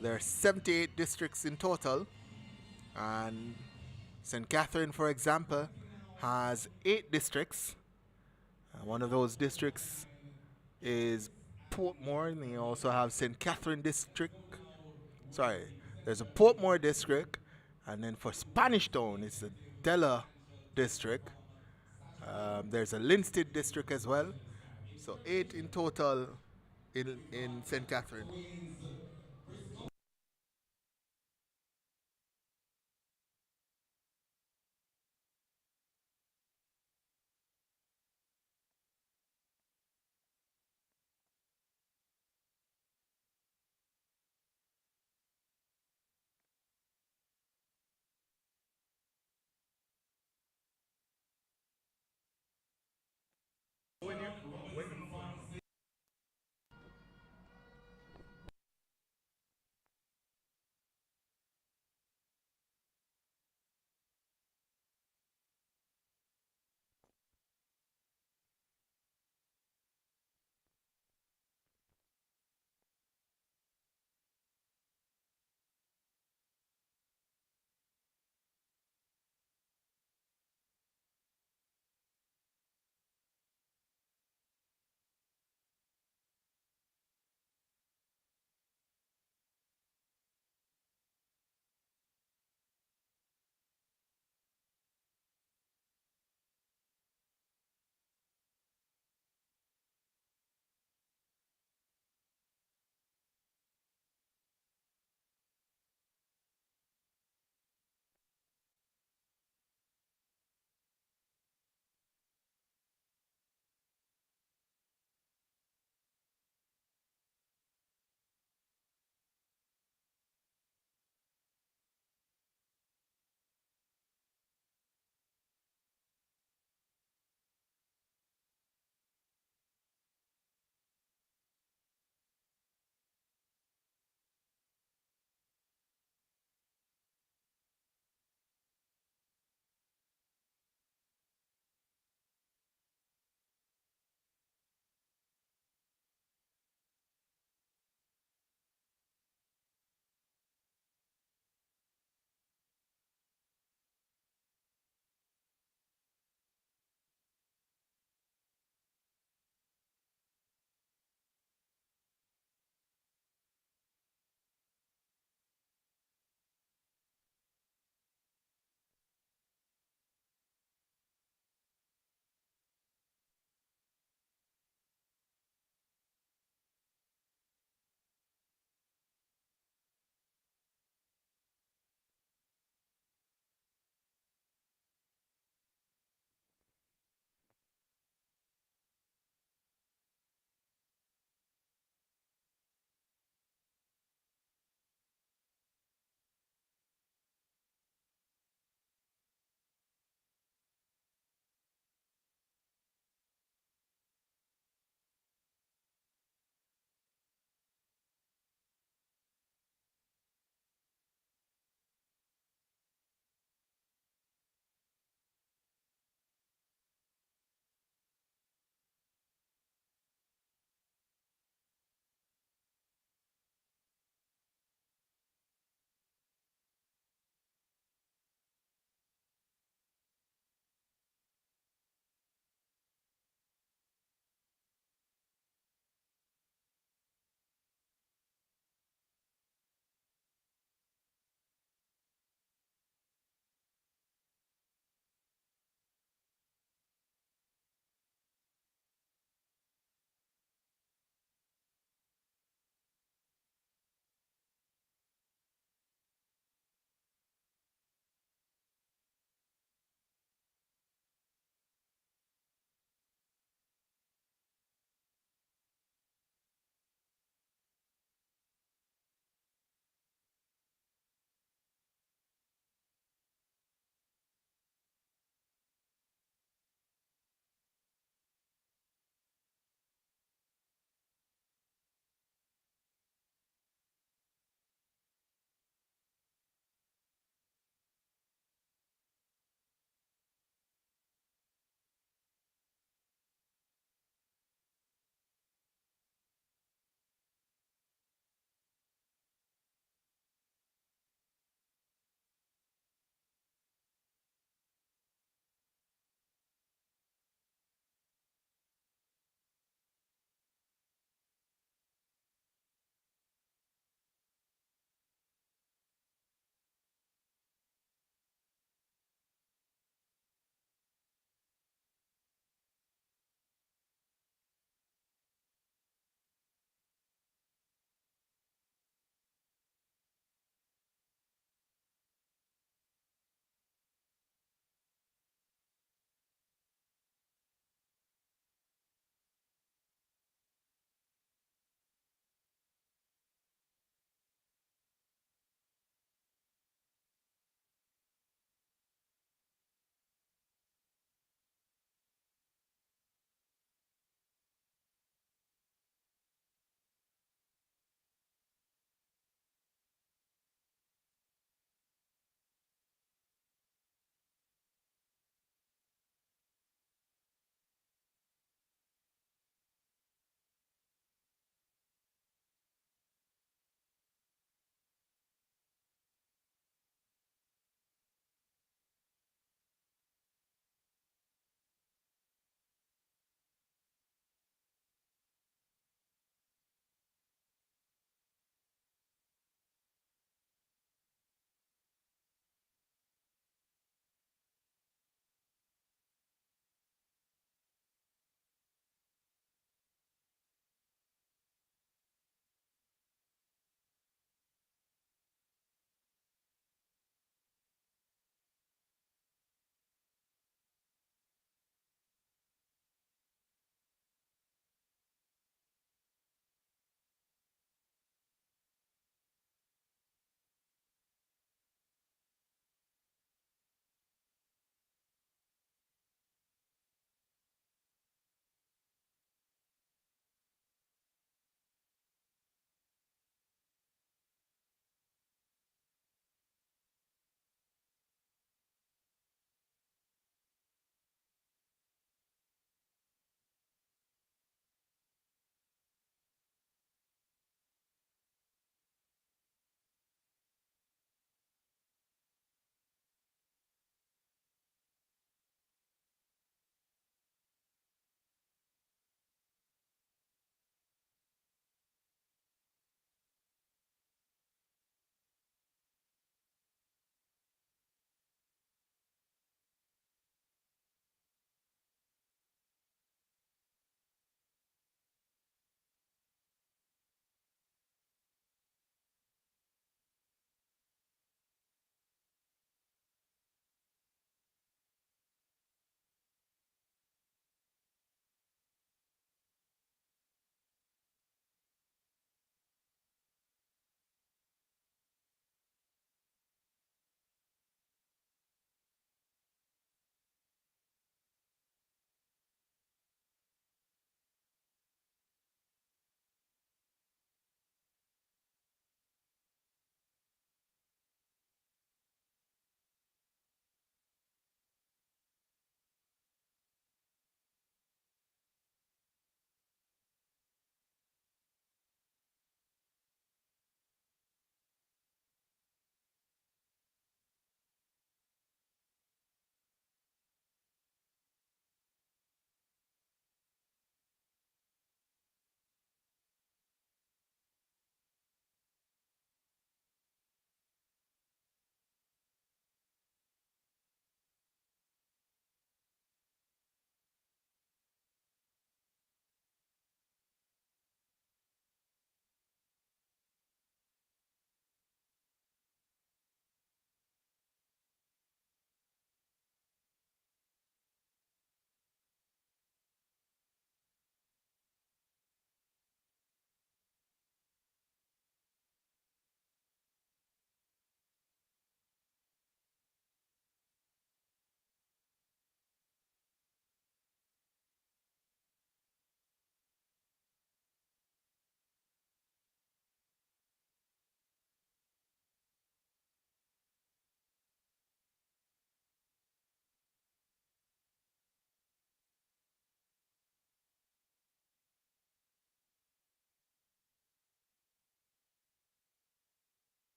There are 78 districts in total, and St. Catherine, for example, has 8 districts. One of those districts is Portmore, and you also have St. Catherine district. Sorry, there's a Portmore district, and then for Spanish Town, it's the Della district. There's a Linstead district as well. So 8 in total in St. Catherine.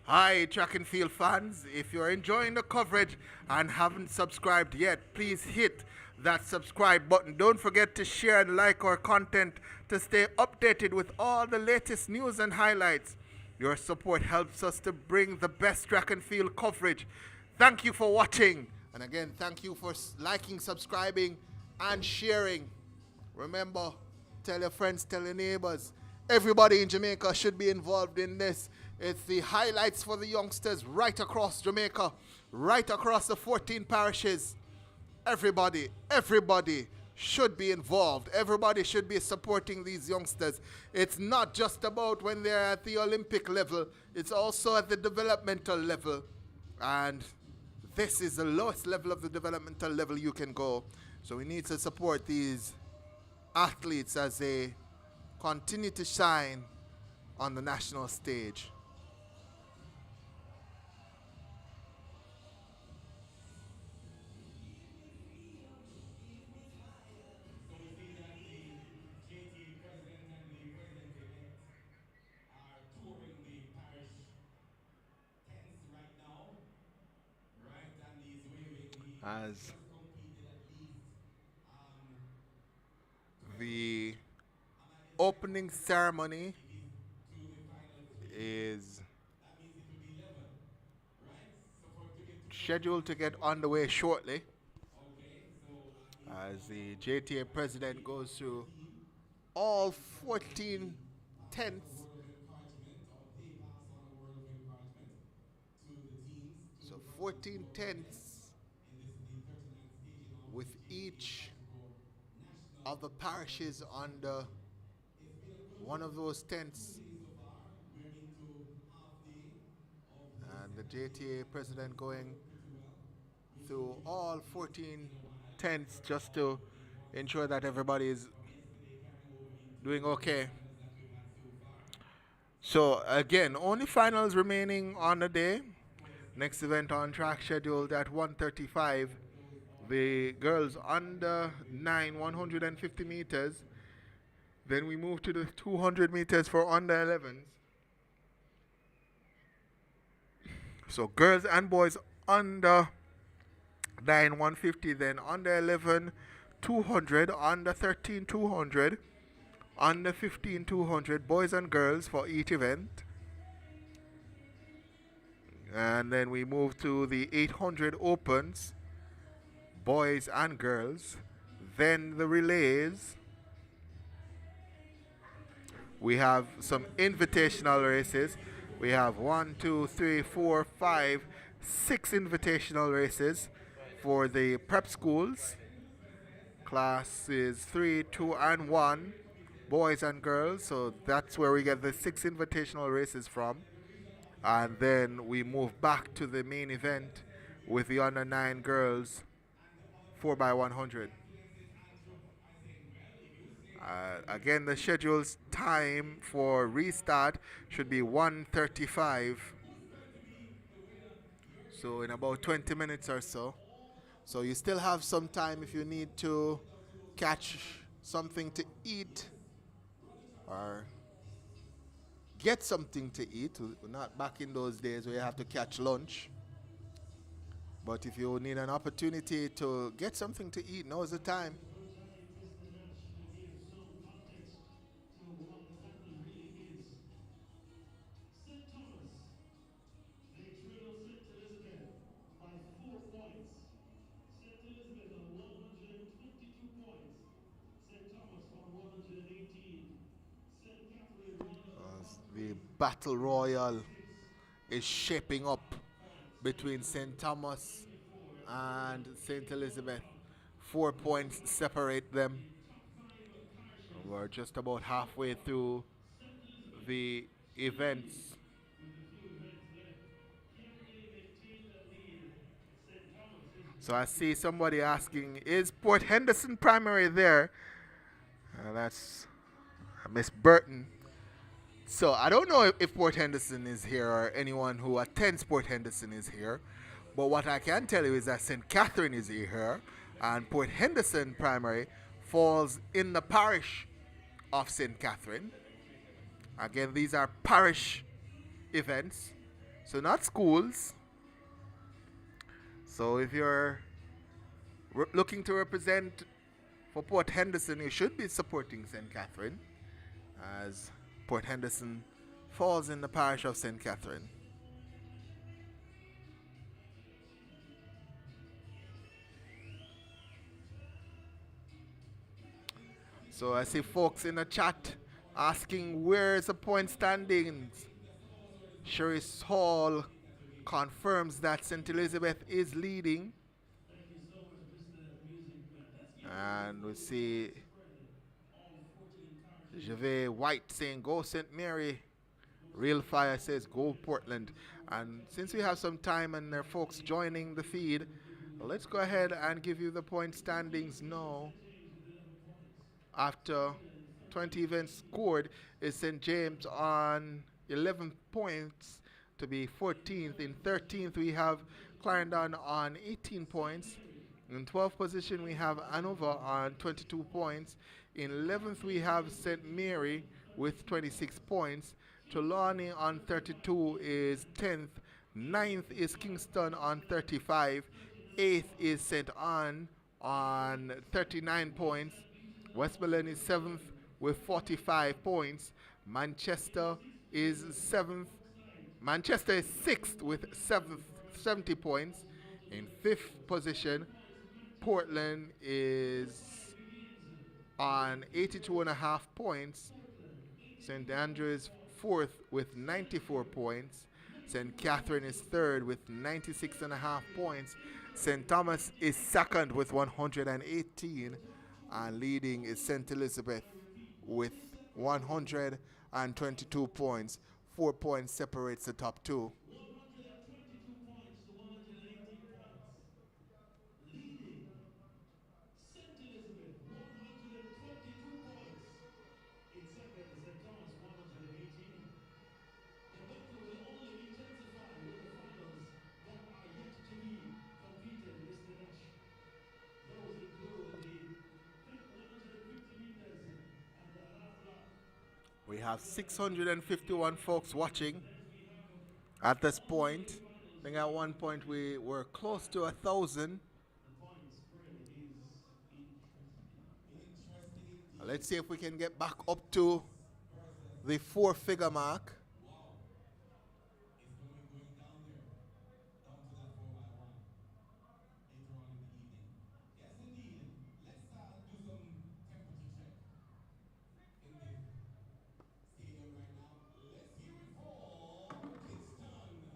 Hi, track and field fans. If you're enjoying the coverage and haven't subscribed yet, please hit that subscribe button. Don't forget to share and like our content to stay updated with all the latest news and highlights. Your support helps us to bring the best track and field coverage. Thank you for watching. And again, thank you for liking, subscribing, and sharing. Remember, tell your friends, tell your neighbors. Everybody in Jamaica should be involved in this. It's the highlights for the youngsters right across Jamaica, right across the 14 parishes. Everybody should be involved. Everybody should be supporting these youngsters. It's not just about when they're at the Olympic level, it's also at the developmental level. And this is the lowest level of the developmental level you can go. So we need to support these athletes as they continue to shine on the national stage. So we see that the JTA president and the president-elect are touring the parish tents right now, right? And he's waving. He As just competed at least the opening ceremony to the final three. is That means it will be 11, right? So for to get to scheduled to get underway shortly okay, so as the JTA president goes through all 14 tents. word of encouragement or they pass on a word of encouragement to the teams to So 14 tents in this the 39th staging of with the each national. of the parishes under one of those tents. We're into half day of And the JTA president going through all 14 tents just to ensure that everybody is doing okay. So again, only finals remaining on the day. Next event on track scheduled at 1:35. The girls under 9 150 meters. Then we move to the 200 meters for under 11s. So girls and boys under 9 150, then under 11 200, under 13 200, under 15 200, boys and girls for each event. And then we move to the 800 opens, boys and girls. Then the relays. We have some invitational races. We have 1, 2, 3, 4, 5, 6 invitational races for the prep schools. Classes 3, 2, and 1, boys and girls. So that's where we get the 6 invitational races from. And then we move back to the main event with the under 9 girls 4x100. Again, the scheduled time for restart should be 1:35. So in about 20 minutes or so. So you still have some time if you need to catch something to eat or get something to eat. We're not back in those days where you have to catch lunch. But if you need an opportunity to get something to eat, now is the time. St. Thomas, they trail St. Elizabeth by 4 points. St. Elizabeth on 122 points. St. Thomas on 118. St. Catherine The battle royal is shaping up between St. Thomas and St. Elizabeth. 4 points separate them. We're just about halfway through the events. So I see somebody asking, is Port Henderson Primary there? That's Miss Burton. So I don't know if Port Henderson is here or anyone who attends Port Henderson is here. But what I can tell you is that St. Catherine is here and Port Henderson Primary falls in the parish of St. Catherine. Again, these are parish events. So not schools. So if you're looking to represent for Port Henderson, you should be supporting St. Catherine, as Port Henderson falls in the parish of St. Catherine. So I see folks in the chat asking where's the point standings. Sherris Hall confirms that St. Elizabeth is leading. Thank you so much, Mr. Music Man. Let's give it And we a see spread. All 14 parishes. Gervais White saying go St. Mary. Real Fire says go Portland. And since we have some time and there are folks joining the feed, let's go ahead and give you the point standings now. After 20 events scored, is St. James on 11 points to be 14th. In 13th, we have Clarendon on 18 points. In 12th position, we have Hanover on 22 points. In 11th, we have St. Mary with 26 points. Trelawney on 32 is 10th. 9th is Kingston on 35. 8th is St. Anne on 39 points. Westmoreland is 7th with 45 points. Manchester is 7th. Manchester is 6th with 70 points. In 5th position, Portland is on 82.5 points. St. Andrews 4th with 94 points. St. Catherine is 3rd with 96.5 points. St. Thomas is 2nd with 118. And leading is St. Elizabeth with 122 points. 4 points separates the top two. 122 points to 118 points. Leading St. Elizabeth, 122 points. In second, St. Thomas, 118. The battle will only intensify with the finals that are yet to be competed, Mr. Nash. Those include the 150 meters and the half block. We have 651 folks watching at this point. I think at one point we were close to 1,000. The point spread is interesting. Let's see if we can get back up to the 4-figure mark. It's going down there, down to that 4x1 later on in the evening. Yes, indeed. Let's do some temperature check in the stadium right now. Let's hear it for Kingston. Come on, let's do it for Kingston one more time. Let's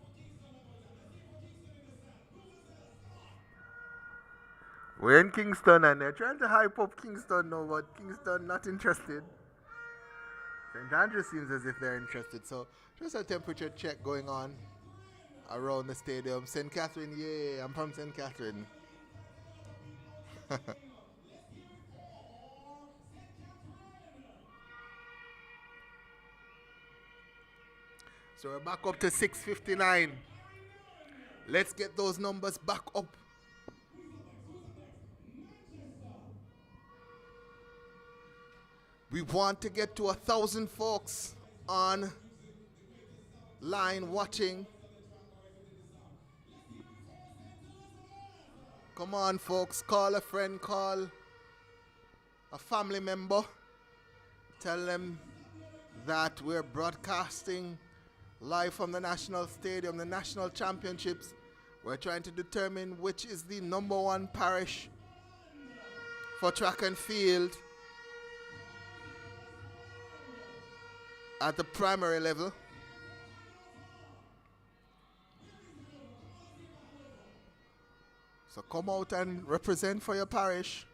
hear it for Kingston in the stand. Bulldozer, come on. We're in Kingston and they're trying to hype up Kingston now, but Kingston not interested. St. Andrews seems as if they're interested. So just a temperature check going on around the stadium. St. Catherine, yeah, I'm from St. Catherine. So we're back up to 659. Let's get those numbers back up. We want to get to 1,000 folks on line watching. Come on, folks. Call a friend, call a family member. Tell them that we're broadcasting live from the National Stadium, the National Championships. We're trying to determine which is the #1 parish for track and field at the primary level. So come out and represent for your parish.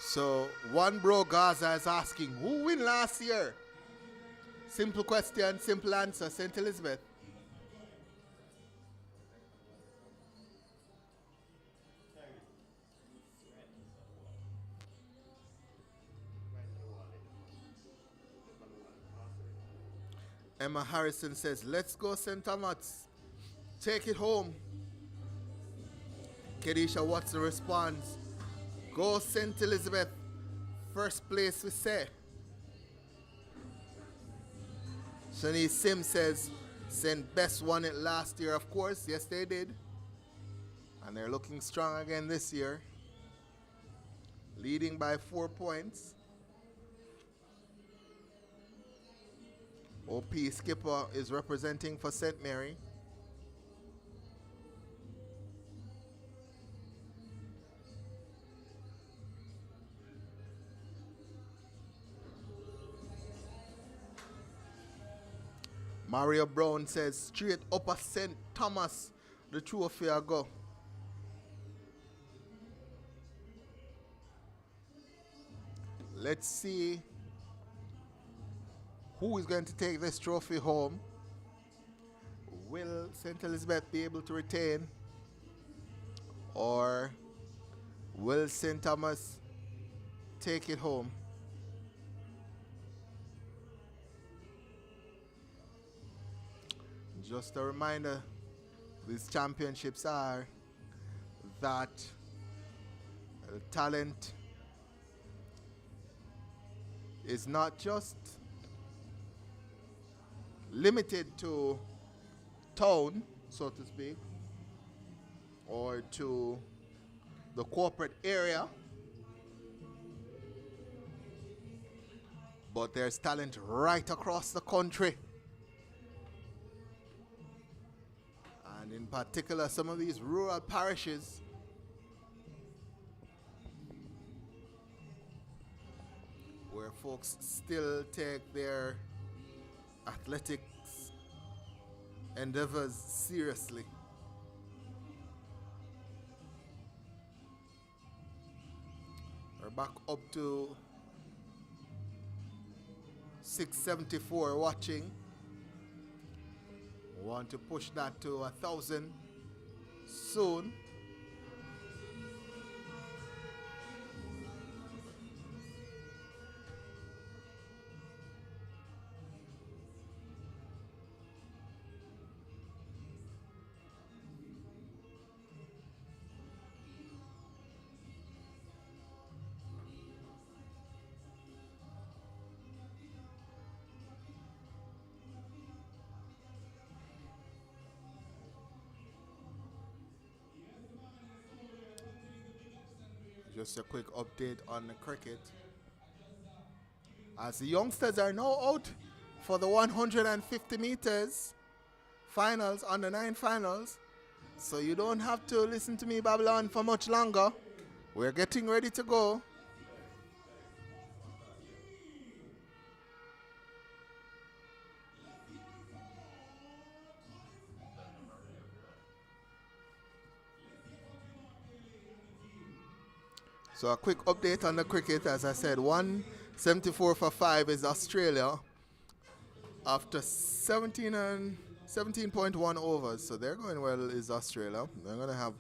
So one bro Gaza is asking, who win last year? Simple question, simple answer, St. Elizabeth. Emma Harrison says, let's go St. Thomas. Take it home. Kedisha, what's the response? Go St. Elizabeth. First place we say. Shanice Sim says, St. Best won it last year, of course. Yes, they did. And they're looking strong again this year. Leading by 4 points. OP Skipper is representing for St. Mary. Mario Brown says, straight upper St. Thomas, the trophy I go. Let's see who is going to take this trophy home. Will St. Elizabeth be able to retain? Or will St. Thomas take it home? Just a reminder, these championships are that talent is not just limited to town, so to speak, or to the corporate area, but there's talent right across the country. And in particular, some of these rural parishes where folks still take their athletics endeavors seriously. We're back up to 674 watching. We want to push that to 1,000 soon. Just a quick update on the cricket. As the youngsters are now out for the 150 meters finals, under 9 finals. So you don't have to listen to me babble on for much longer. We're getting ready to go. So a quick update on the cricket. As I said, 174 for 5 is Australia after 17.1 overs. So they're going well is Australia. They're going to have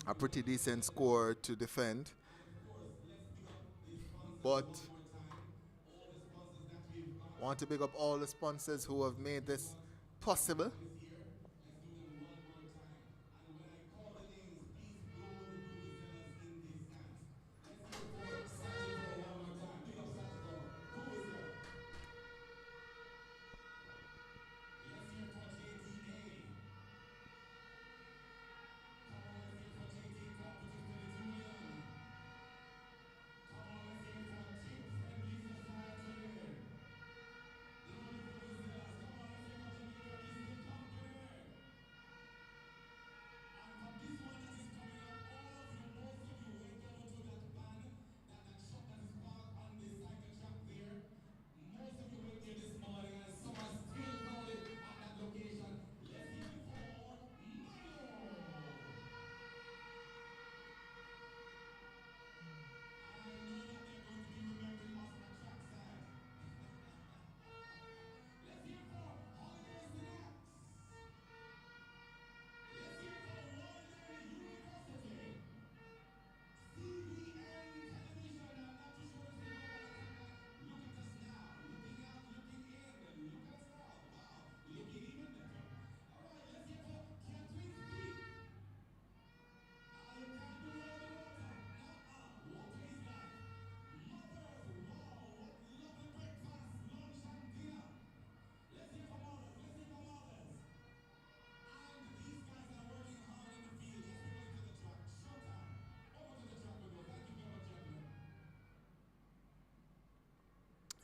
a pretty decent score to defend. But I want to big up all the sponsors who have made this possible.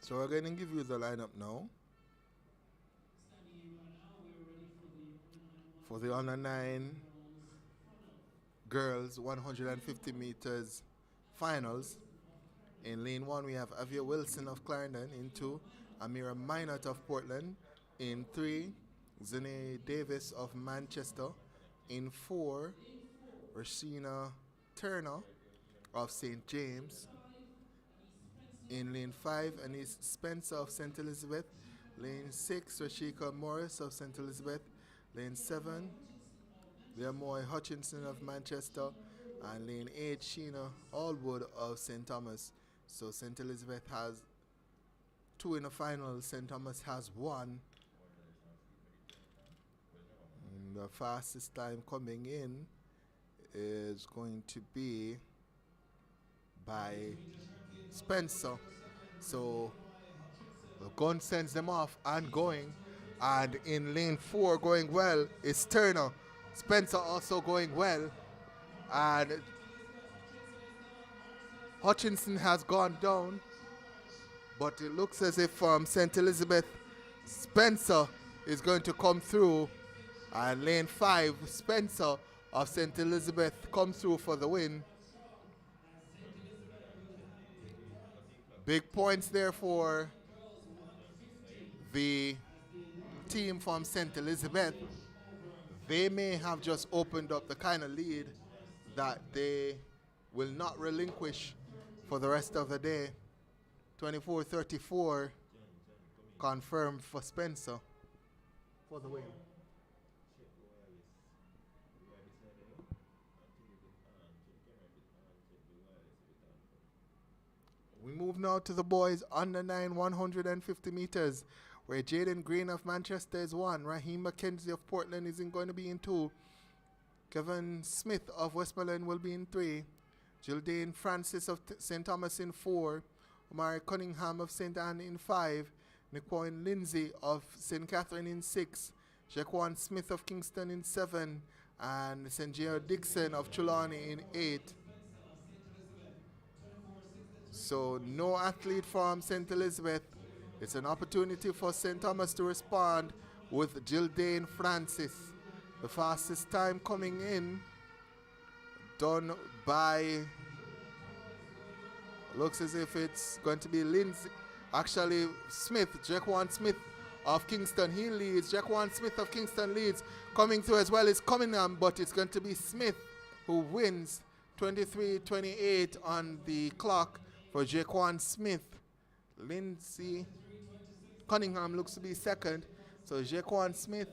So we're going to give you the lineup now for the under 9 girls 150 meters finals. In lane 1, we have Avia Wilson of Clarendon. In 2, Amira Minot of Portland. In 3, Zane Davis of Manchester. In 4, Rashina Turner of St. James. In lane 5, Anise Spencer of St. Elizabeth. Lane 6, Rashika Morris of St. Elizabeth. Lane 7, Leamoy Hutchinson of Manchester. And lane 8, Sheena Allwood of St. Thomas. So St. Elizabeth has 2 in the final. St. Thomas has 1. And the fastest time coming in is going to be by Spencer. So the gun sends them off and going. And in lane 4 going well is Turner. Spencer also going well. And Hutchinson has gone down, but it looks as if St. Elizabeth Spencer is going to come through. And lane 5, Spencer of St. Elizabeth comes through for the win. Big points there for the team from St. Elizabeth. They may have just opened up the kind of lead that they will not relinquish for the rest of the day. 24-34 confirmed for Spencer for the win. We move now to the boys under 9 150 meters, where Jaden Green of Manchester is 1, Raheem McKenzie of Portland is going to be in 2, Kevin Smith of Westmoreland will be in 3, Gildane Francis of St. Thomas in 4, Omari Cunningham of St. Anne in 5, Nicoine Lindsay of St. Catherine in 6, Jaquan Smith of Kingston in 7, and St. Geo Dixon of Trelawney in 8. So no athlete from St. Elizabeth. It's an opportunity for St. Thomas to respond with Gildane Francis. The fastest time coming in, done by, looks as if it's going to be Lindsay. Actually, Smith, Jaquan Smith of Kingston, he leads. Jaquan Smith of Kingston leads. Coming through as well is Cunningham, but it's going to be Smith who wins. 23-28 on the clock for Jaquan Smith. Lindsay Cunningham looks to be second. So Jaquan Smith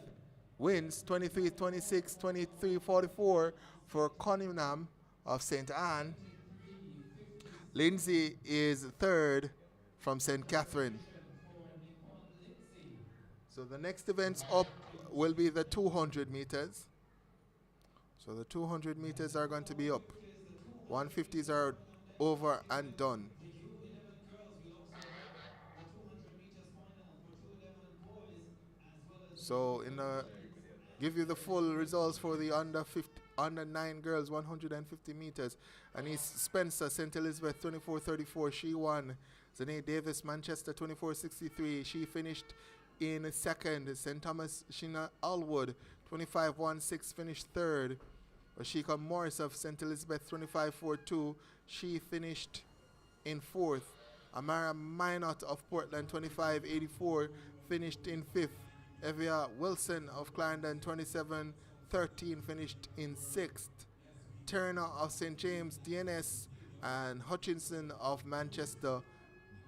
wins 23-26, 23-44 for Cunningham of St. Anne. Lindsay is third from St. Catherine. So the next events up will be the 200 meters. So the 200 meters are going to be up. 150s are over and done. So give you the full results for the under 9 girls 150 meters. Anise Spencer, St. Elizabeth 24-34, she won. Zane Davis, Manchester 24-63, she finished in second. St. Thomas Sheena Allwood 25-16, finished third. Rashika Morris of St. Elizabeth 25-42, she finished in fourth. Amara Minot of Portland 25-84, finished in fifth. Evia Wilson of Clarendon 27-13, finished in sixth. Turner of St. James DNS and Hutchinson of Manchester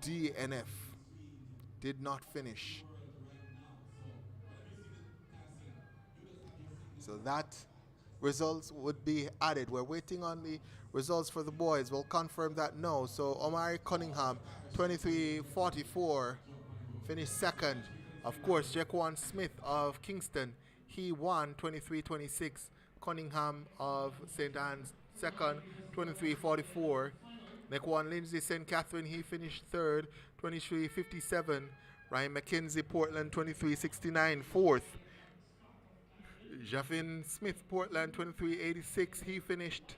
DNF did not finish. So that results would be added. We're waiting on the results for the boys. We'll confirm that now. So Omari Cunningham 23-44, finished second. Of course, Jaquan Smith of Kingston, he won 23-26. Cunningham of St. Anne's second, 23-44. Nequan Lindsay, St. Catherine, he finished third, 23-57. Ryan McKenzie, Portland, 23-69, fourth. Javin Smith, Portland, 23-86, he finished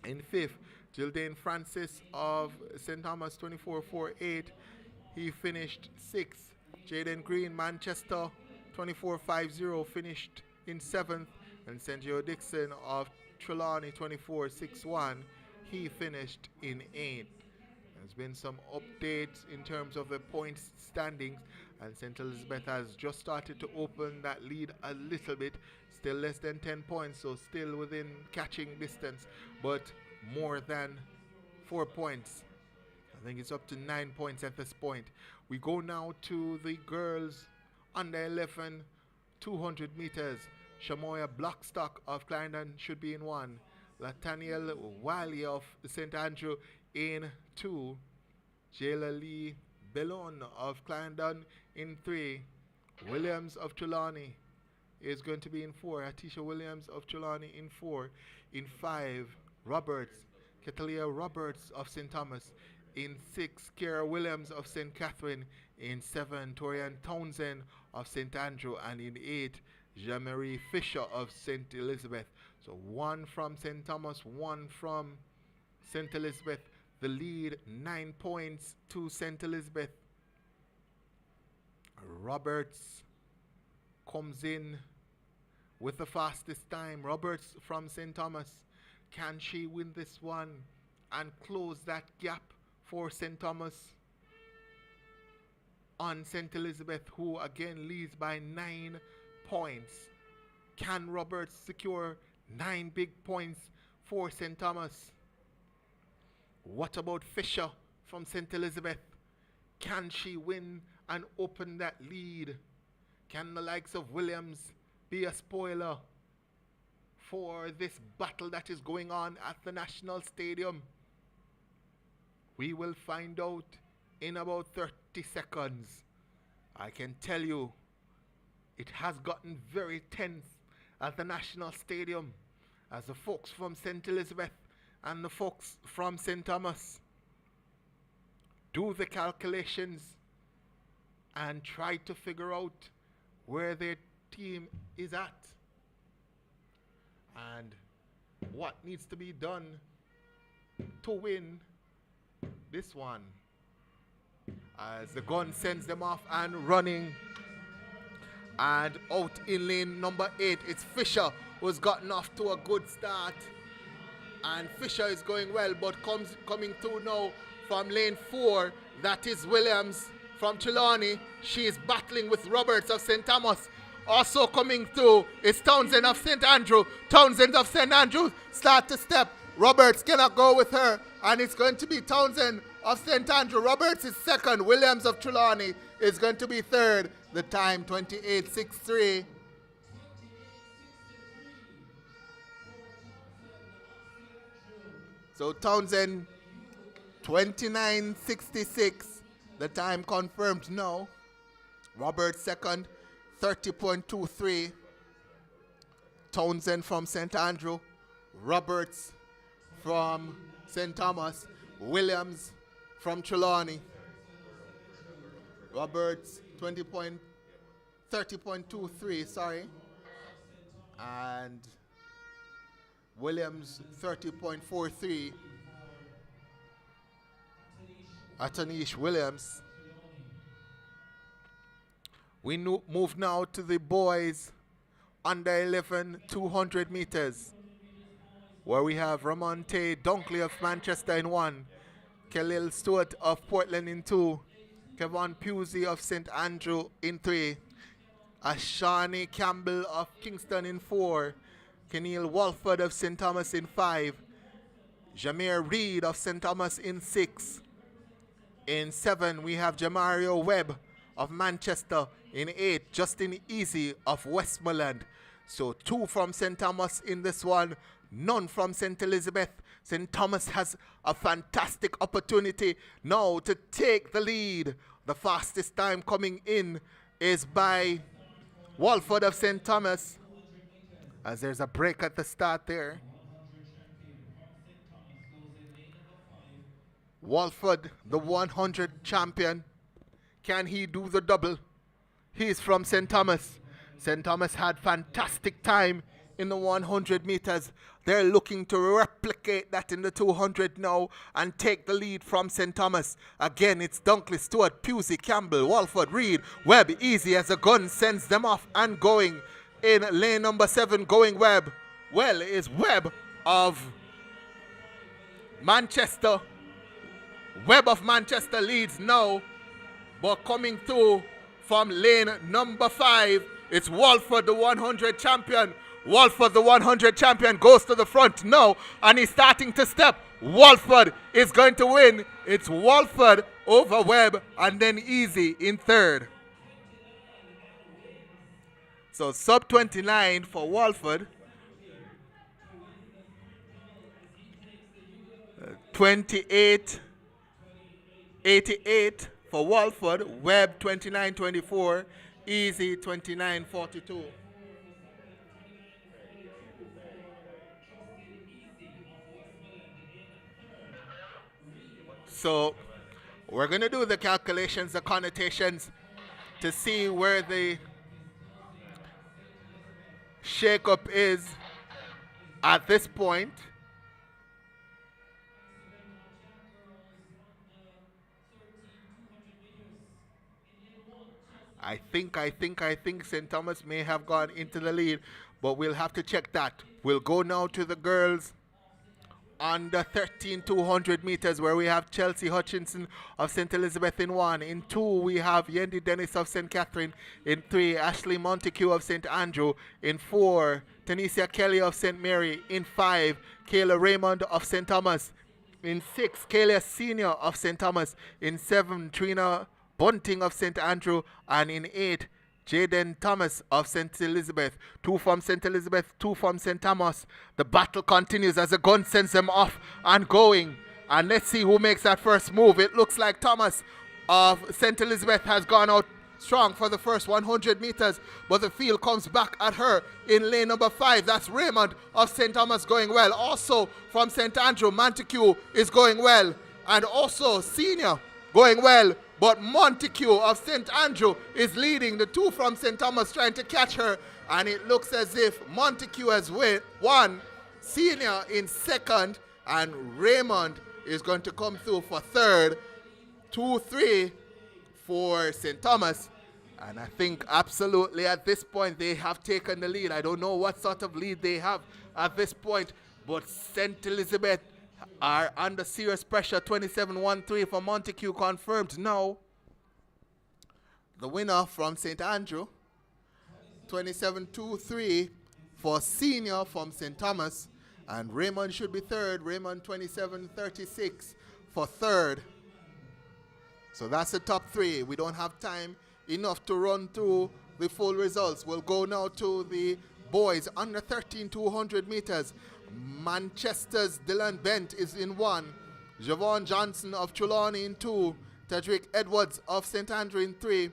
in fifth. Gildane Francis of St. Thomas, 24-48. he finished 6th. Jaden Green, Manchester, 24.50, finished in 7th. And Sergio Dixon of Trelawney, 24.61, he finished in 8th. There's been some updates in terms of the points standings, and St. Elizabeth has just started to open that lead a little bit. Still less than 10 points, so still within catching distance, but more than 4 points. I think it's up to 9 points at this point. We go now to the girls under 11 200 meters. Shamoya Blackstock of Clarendon should be in 1. Lataniel Wiley of St. Andrew in 2. Jayla Lee Bellon of Clarendon in 3. Williams of Trelawney is going to be in 4. Atisha Williams of Trelawney in 4. In 5, Roberts, Catalia Roberts of St. Thomas. In 6, Kiera Williams of St. Catherine. In 7, Torian Townsend of St. Andrew. And in 8, Jean-Marie Fisher of St. Elizabeth. So 1 from St. Thomas, 1 from St. Elizabeth. The lead, 9 points to St. Elizabeth. Roberts comes in with the fastest time. Roberts from St. Thomas. Can she win this one and close that gap for St. Thomas on St. Elizabeth, who again leads by 9 points? Can Roberts secure 9 big points for St. Thomas? What about Fisher from St. Elizabeth? Can she win and open that lead? Can the likes of Williams be a spoiler for this battle that is going on at the National Stadium? We will find out in about 30 seconds. I can tell you, it has gotten very tense at the National Stadium as the folks from St. Elizabeth and the folks from St. Thomas do the calculations and try to figure out where their team is at and what needs to be done to win this one. As the gun sends them off and running, and out in lane number 8, it's Fisher who's gotten off to a good start, and Fisher is going well, but coming through now from lane 4, that is Williams from Trelawney. She is battling with Roberts of St. Thomas. Also coming through is Townsend of St. Andrew. Townsend of St. Andrew start to step. Roberts cannot go with her, and it's going to be Townsend of St. Andrew. Roberts is second. Williams of Trelawney is going to be third. The time 28.63. So Townsend 29.66. The time confirmed now. Roberts second, 30.23. Townsend from St. Andrew. Roberts from St. Thomas. Williams from Trelawney. Roberts 30.23, sorry. And Williams 30.43. Atanish Williams. We move now to the boys under 11 200 meters, where we have Ramonte Dunkley of Manchester in 1, Khalil Stewart of Portland in 2, Kevon Pusey of St. Andrew in 3, Ashani Campbell of Kingston in 4, Keneal Walford of St. Thomas in 5, Jameer Reed of St. Thomas in 6. In 7, we have Jamario Webb of Manchester. In 8, Justin Easy of Westmoreland. So 2 from St. Thomas in this one, none from St. Elizabeth. St. Thomas has a fantastic opportunity now to take the lead. The fastest time coming in is by Walford of St. Thomas, as there's a break at the start there. Walford, the 100 champion. Can he do the double? He's from St. Thomas. St. Thomas had fantastic time in the 100 meters. They're looking to replicate that in the 200 now and take the lead from St. Thomas. Again, it's Dunkley, Stewart, Pusey, Campbell, Walford, Reed, Webb, Easy as the gun sends them off and going in lane number 7, going Webb. Well, is Webb of Manchester. Webb of Manchester leads now, but coming through from lane number 5, it's Walford, the 100 champion. Walford, the 100 champion, goes to the front now, and he's starting to step. Walford is going to win. It's Walford over Webb, and then Easy in third. So sub 29 for Walford. 28.88 for Walford. Webb 29.24. Easy 29.42. So we're going to do the calculations, the connotations to see where the shake-up is at this point. I think St. Thomas may have gone into the lead, but we'll have to check that. We'll go now to the girls under 13 200 meters, where we have Chelsea Hutchinson of St. Elizabeth in 1. In 2, we have Yendi Dennis of St. Catherine. In 3, Ashley Montague of St. Andrew. In 4, Tanisha Kelly of St. Mary. In 5, Kayla Raymond of St. Thomas. In 6, Kayla Senior of St. Thomas. In 7, Trina Bunting of St. Andrew. And in 8, Jaden Thomas of St. Elizabeth. 2 from St. Elizabeth, 2 from St. Thomas. The battle continues as the gun sends them off and going. And let's see who makes that first move. It looks like Thomas of St. Elizabeth has gone out strong for the first 100 meters, but the field comes back at her in lane number 5. That's Raymond of St. Thomas going well. Also from St. Andrew, Montague is going well. And also Senior going well. But Montague of St. Andrew is leading. The 2 from St. Thomas trying to catch her. And it looks as if Montague has won. Senior in second. And Raymond is going to come through for third. 2-3 for St. Thomas. And I think absolutely at this point they have taken the lead. I don't know what sort of lead they have at this point. But St. Elizabeth are under serious pressure. 27-13 for Montague confirmed now. The winner from St. Andrew. 27-3 for Senior from St. Thomas. And Raymond should be third. Raymond 27-36 for third. So that's the top 3. We don't have time enough to run through the full results. We'll go now to the boys under 13 200 meters. Manchester's Dylan Bent is in 1. Javon Johnson of Trelawney in 2. Tadrick Edwards of St. Andrew in 3.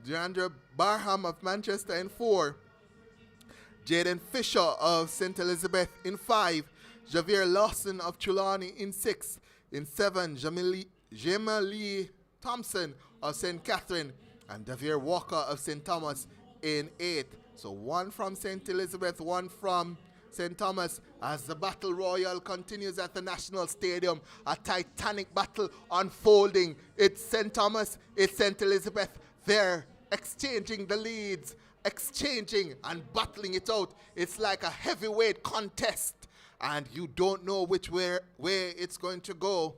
Deandra Barham of Manchester in 4. Jaden Fisher of St. Elizabeth in 5. Javier Lawson of Trelawney in 6. In 7, Jamali Thompson of St. Catherine. And Davir Walker of St. Thomas in 8. So 1 from St. Elizabeth, 1 from St. Thomas, as the battle royal continues at the National Stadium. A titanic battle unfolding. It's St. Thomas, it's St. Elizabeth. They're exchanging the leads, exchanging and battling it out. It's like a heavyweight contest, and you don't know which way it's going to go.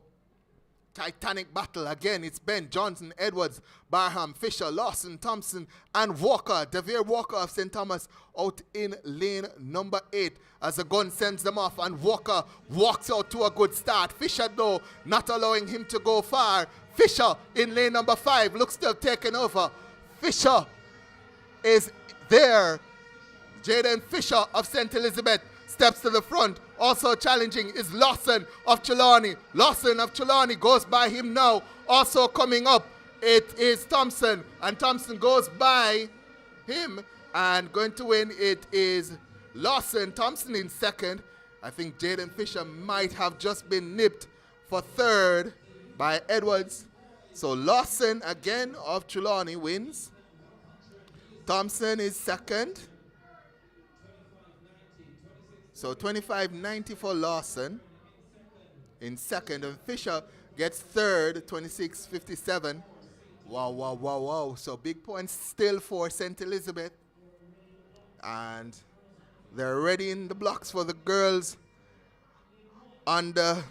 Titanic battle again. It's Ben, Johnson, Edwards, Barham, Fisher, Lawson, Thompson, and Walker. Davir Walker of St. Thomas out in lane number 8 as the gun sends them off, and Walker walks out to a good start. Fisher, though, not allowing him to go far. Fisher in lane number 5 looks to have taken over. Fisher is there. Jaden Fisher of St. Elizabeth steps to the front. Also challenging is Lawson of Trelawney. Lawson of Trelawney goes by him now. Also coming up, it is Thompson. And Thompson goes by him. And going to win, it is Lawson. Thompson in second. I think Jaden Fisher might have just been nipped for third by Edwards. So Lawson again of Trelawney wins. Thompson is second. So 25.90 for Lawson in second, and Fisher gets third, 26.57. Wow, wow, wow, wow. So big points still for St. Elizabeth. And they're ready in the blocks for the girls on the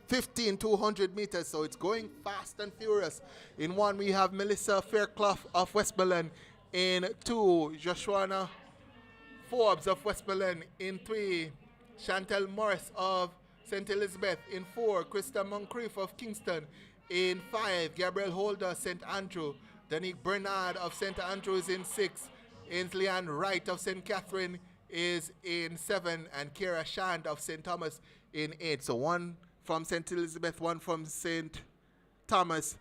15 200 meters. So it's going fast and furious. In one, we have Melissa Fairclough of Westmoreland. In two, Joshua Forbes of Westmoreland. In three, Chantel Morris of St. Elizabeth. In four, Krista Moncrief of Kingston. In five, Gabrielle Holder, St. Andrew. Danique Bernard of St. Andrews in six. Ainsley Ann Wright of St. Catherine is in seven. And Kira Shand of St. Thomas in eight. So one from St. Elizabeth, one from St. Thomas.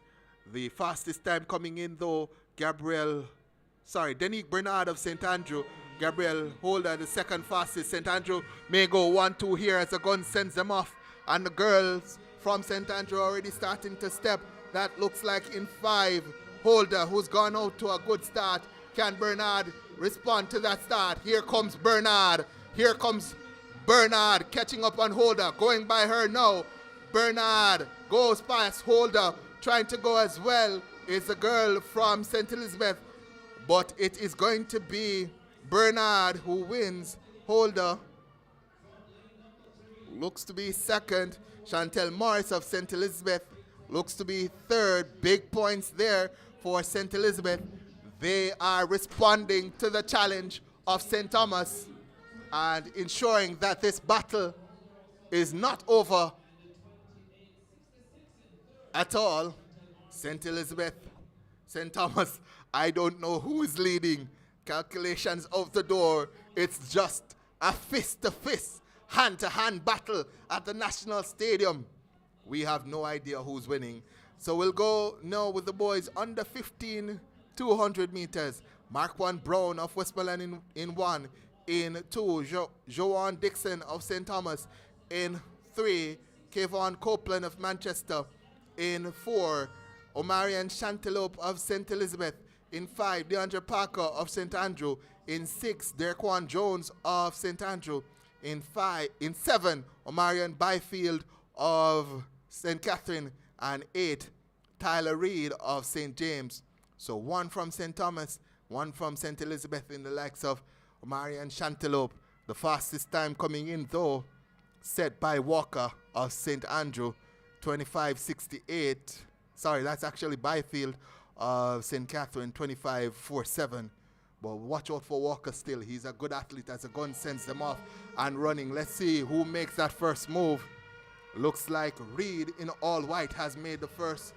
The fastest time coming in though, Danique Bernard of St. Andrew. Gabrielle Holder, the second fastest. St. Andrew may go 1-2 here as the gun sends them off. And the girls from St. Andrew already starting to step. That looks like in five. Holder, who's gone out to a good start. Can Bernard respond to that start? Here comes Bernard. Here comes Bernard catching up on Holder. Going by her now. Bernard goes past Holder. Trying to go as well is the girl from St. Elizabeth. But it is going to be Bernard who wins. Holder looks to be second. Chantel Morris of St. Elizabeth looks to be third. Big points there for St. Elizabeth. They are responding to the challenge of St. Thomas and ensuring that this battle is not over at all. St. Elizabeth, St. Thomas, I don't know who is leading. Calculations out the door. It's just a fist-to-fist, hand-to-hand battle at the National Stadium. We have no idea who's winning. So we'll go now with the boys under 15 200 meters. Marquand Brown of Westmoreland in one. In two, Joanne Dixon of St. Thomas. In three, Kevon Copeland of Manchester. In four, Omarion Chantelope of St. Elizabeth. In five, DeAndre Parker of St. Andrew. In six, Derquan Jones of St. Andrew. In seven, Omarion Byfield of St. Catherine. And eight, Tyler Reed of St. James. So one from St. Thomas, one from St. Elizabeth in the likes of Omarion Chantelope. The fastest time coming in though, set by Walker of St. Andrew, 25.68. Sorry, that's actually Byfield of St. Catherine, 25.47. But watch out for Walker still. He's a good athlete as the gun sends them off and running. Let's see who makes that first move. Looks like Reed in all white has made the first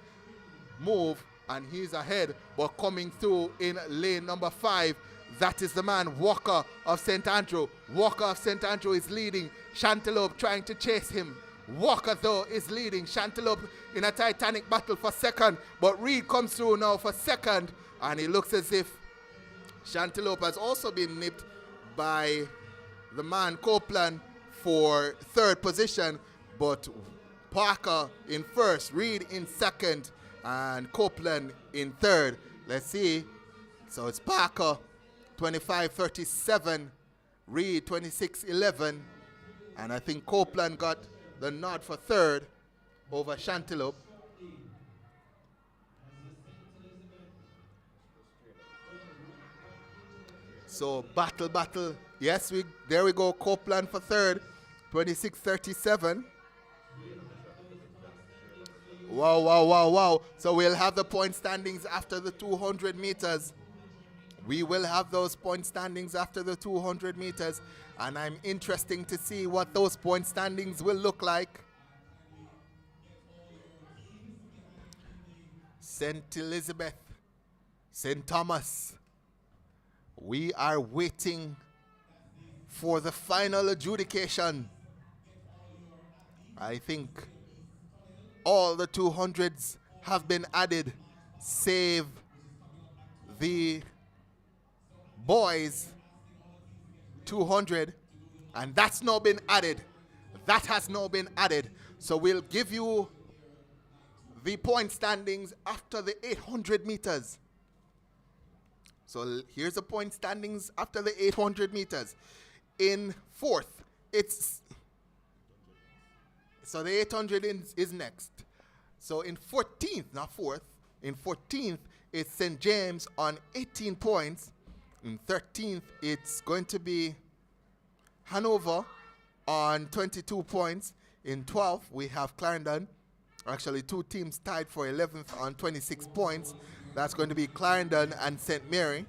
move and he's ahead, but coming through in lane number 5, that is the man, Walker of St. Andrew. Walker of St. Andrew is leading. Chantelope trying to chase him. Walker, though, is leading. Chantelope in a titanic battle for second, but Reed comes through now for second, and it looks as if Chantelope has also been nipped by the man Copeland for third position, but Parker in first, Reed in second, and Copeland in third. Let's see. So it's Parker 25.37, Reed 26.11, and I think Copeland got the nod for third over Chantelope. So battle. Yes, there we go. Copeland for third, 26.37. Wow. So we'll have the point standings after the 200 meters. We will have those point standings after the 200 meters. And I'm interested to see what those point standings will look like. St. Elizabeth, St. Thomas. We are waiting for the final adjudication. I think all the 200s have been added, save the boys 200, and that's now been added. That has now been added. So we'll give you the point standings after the 800 meters. So here's the point standings after the 800 meters. In fourth, it's so the 800 is next. So in 14th, not fourth, in 14th, it's St. James on 18 points. In 13th, it's going to be Hanover on 22 points. In 12th, we have Clarendon. Actually, two teams tied for 11th on 26 points. That's going to be Clarendon and St. Mary.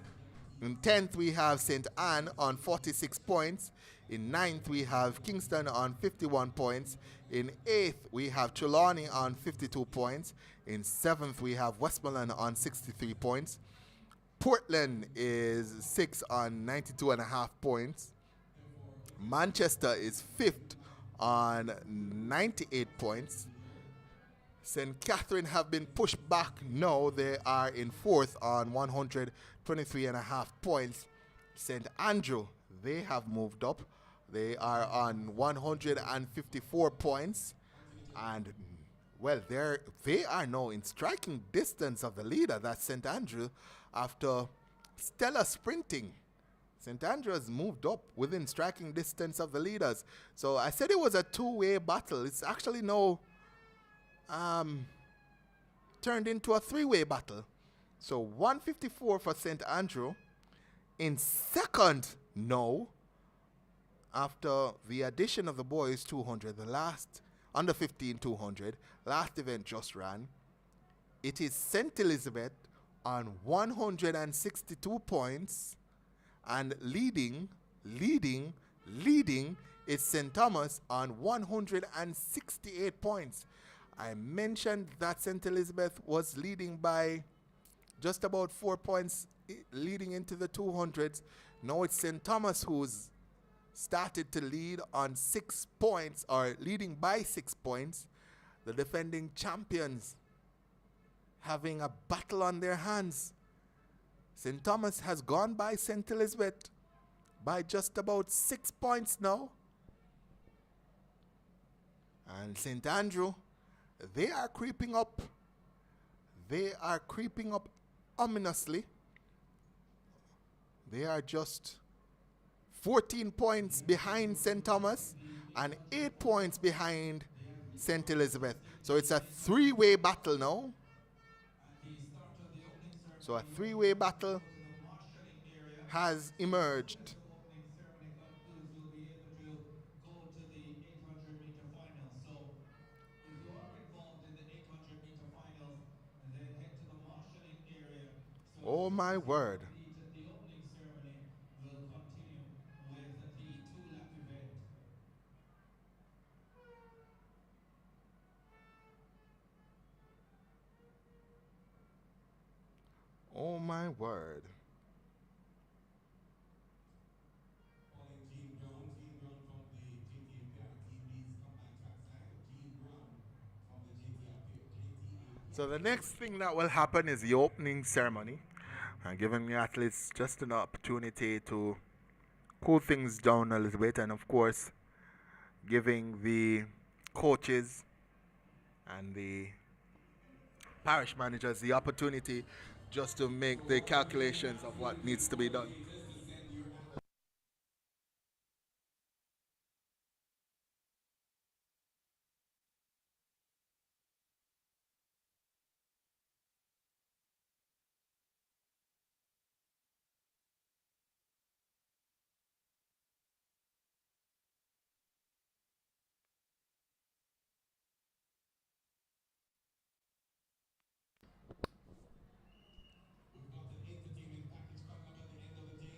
In 10th, we have St. Anne on 46 points. In 9th, we have Kingston on 51 points. In 8th, we have Trelawney on 52 points. In 7th, we have Westmoreland on 63 points. Portland is 6th on 92.5 points. Manchester is 5th on 98 points. St. Catherine have been pushed back. No, they are in 4th on 123.5 points. St. Andrew, they have moved up. They are on 154 points. And, well, they are now in striking distance of the leader. That's St. Andrew after stellar sprinting. St. Andrew has moved up within striking distance of the leaders. So I said it was a two-way battle. It's actually now turned into a three-way battle. So 154 for St. Andrew. In second, no. After the addition of the boys 200, the last under 15 200, last event just ran. It is St. Elizabeth on 162 points. And leading is St. Thomas on 168 points. I mentioned that St. Elizabeth was leading by just about 4 points leading into the 200s. Now it's St. Thomas who's started to lead on 6 points, or leading by 6 points. The defending champions having a battle on their hands. St. Thomas has gone by St. Elizabeth by just about 6 points now. And St. Andrew, they are creeping up. They are creeping up ominously. They are just 14 points behind St. Thomas and 8 points behind St. Elizabeth. So it's a three-way battle now. So a three-way battle has emerged. Oh my word. The opening ceremony will continue with the two-lap event. Oh my word. Calling Gene Brown from the JTA pair. Team leads combined trackside. Gene Brown from the JTA pair. So the next thing that will happen is the opening ceremony, giving the athletes just an opportunity to cool things down a little bit, and of course giving the coaches and the parish managers the opportunity just to make the calculations of what needs to be done. We've got an entertainment package coming up at the end of the day.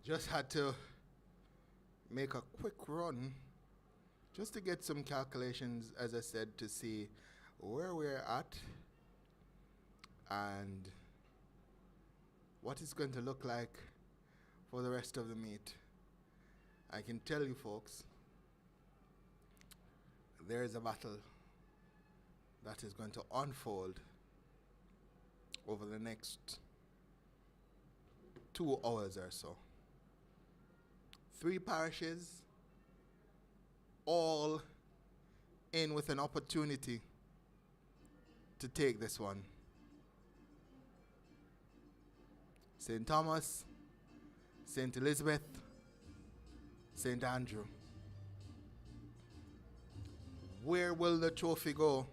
Just had to make a quick run just to get some calculations, as I said, to see where we're at and what it's going to look like for the rest of the meet. I can tell you folks, there is a battle that is going to unfold over the next 2 hours or so. 3 parishes, all in with an opportunity to take this one. St. Thomas, St. Elizabeth, St. Andrew. Where will the trophy go?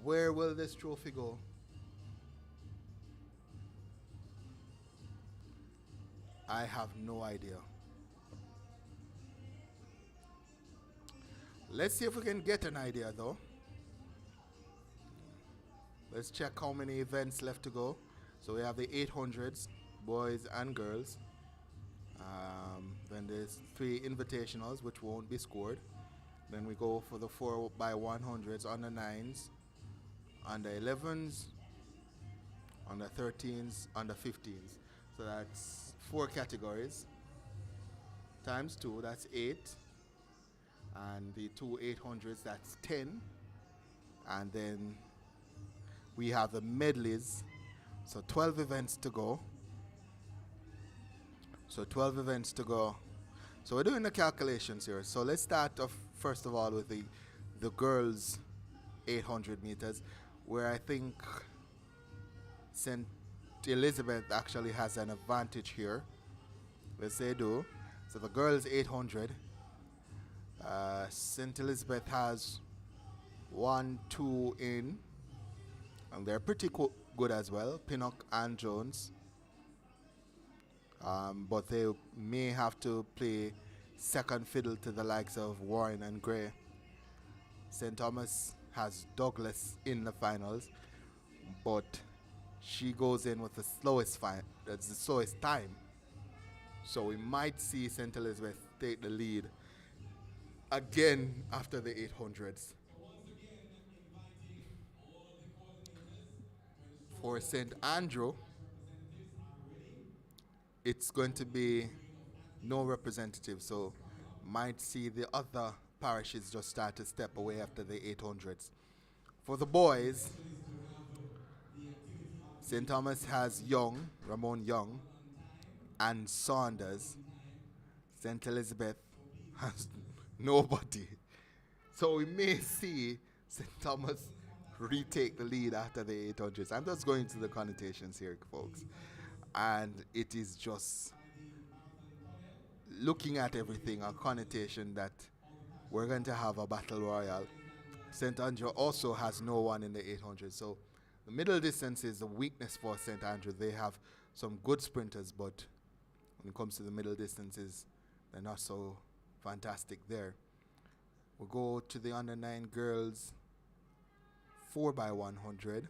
Where will this trophy go? I have no idea. Let's see if we can get an idea though. Let's check how many events left to go. So we have the 800s, boys and girls. Then there's 3 invitationals, which won't be scored. Then we go for the 4x100s, under 9s, under 11s, under 13s, under 15s. So that's 4 categories. Times 2, that's 8. And the 2 800s, that's 10. And then we have the medleys. So 12 events to go. So we're doing the calculations here. So let's start off first of all with the girls 800 meters, where I think St. Elizabeth actually has an advantage here. Let's say do. So the girls 800, St. Elizabeth has 1, 2 in, and they're pretty good as well, Pinnock and Jones. But they may have to play second fiddle to the likes of Warren and Gray. St. Thomas has Douglas in the finals, but she goes in with the slowest time. So we might see St. Elizabeth take the lead again after the 800s. For St. Andrew, it's going to be no representative, so might see the other parishes just start to step away after the 800s. For the boys, St. Thomas has Ramon Young, and Saunders. St. Elizabeth has nobody. So we may see St. Thomas retake the lead after the 800s. I'm just going to the connotations here, folks. And it is just looking at everything, a connotation that we're going to have a battle royal. St. Andrew also has no one in the 800s. So the middle distance is the weakness for St. Andrew. They have some good sprinters, but when it comes to the middle distances, they're not so fantastic there. We'll go to the under 9 girls 4x100.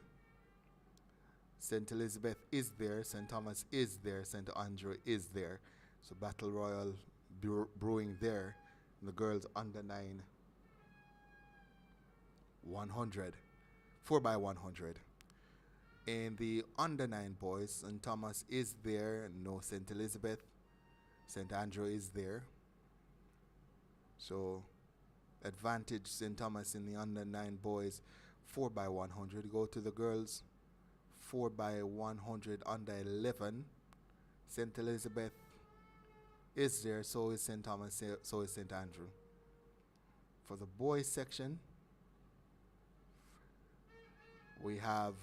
St. Elizabeth is there, St. Thomas is there, St. Andrew is there. So battle royal brewing there. The girls under 9 100, 4x100. In the under 9 boys, St. Thomas is there, no St. Elizabeth. St. Andrew is there. So advantage St. Thomas in the under 9 boys 4x100. Go to the girls 4x100 under 11. St. Elizabeth is there, so is St. Thomas, so is St. Andrew. For the boys section, we have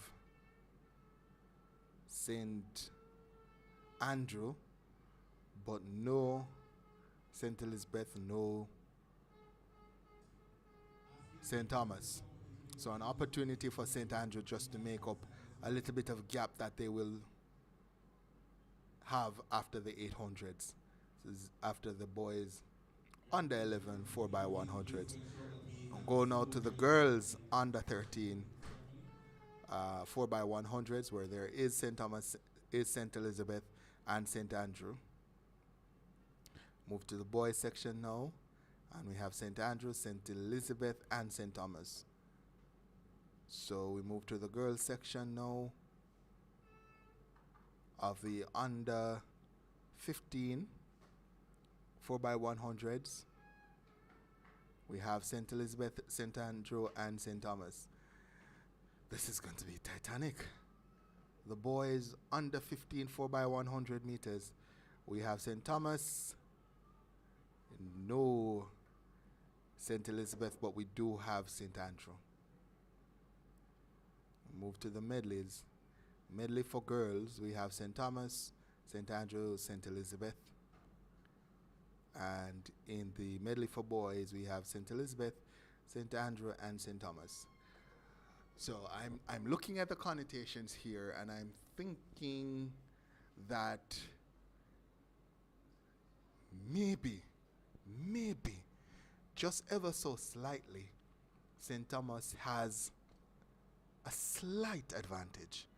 St. Andrew, but no St. Elizabeth, no St. Thomas. So an opportunity for St. Andrew just to make up a little bit of gap that they will have after the 800s. So this is after the boys under 11 4x100s. I'll go now to the girls under 13 4x100s, where there is St. Thomas, is St. Elizabeth and St. Andrew. Move to the boys section now, and we have St. Andrew, St. Elizabeth, and St. Thomas. So we move to the girls section now of the under 15 4x100s. We have St. Elizabeth, St. Andrew, and St. Thomas. This is going to be titanic. The boys under 15 4x100 meters. We have St. Thomas. No St. Elizabeth, but we do have St. Andrew. Move to the medleys. Medley for girls, we have St. Thomas, St. Andrew, St. Elizabeth. And in the medley for boys, we have St. Elizabeth, St. Andrew, and St. Thomas. So I'm looking at the connotations here, and I'm thinking that maybe, just ever so slightly, St. Thomas has a slight advantage.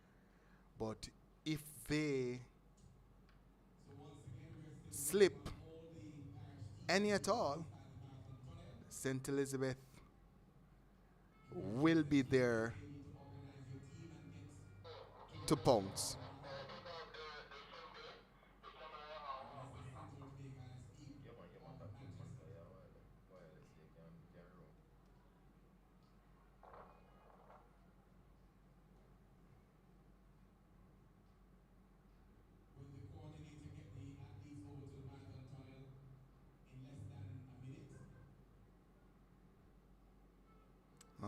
But if they slip any at all, St. Elizabeth will be there to pounce. Will the coordinator get the athletes over to the marathon tunnel in less than a minute?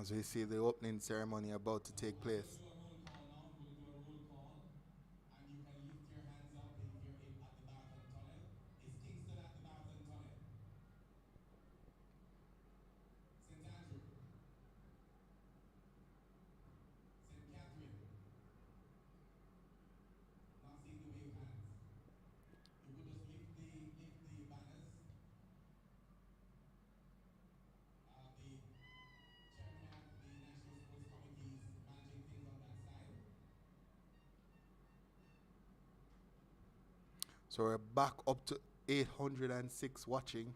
As we see the opening ceremony about to take place. We'll do a roll call now. We'll do a roll call. And you can lift your hands up if you're at the marathon tunnel. Is Kingston at the marathon tunnel? St. Andrew? St. Catherine? Not seeing the wave hands. You could just lift the banners. The chairman of the National Sports Committee is managing things on that side. So we're back up to 806 watching.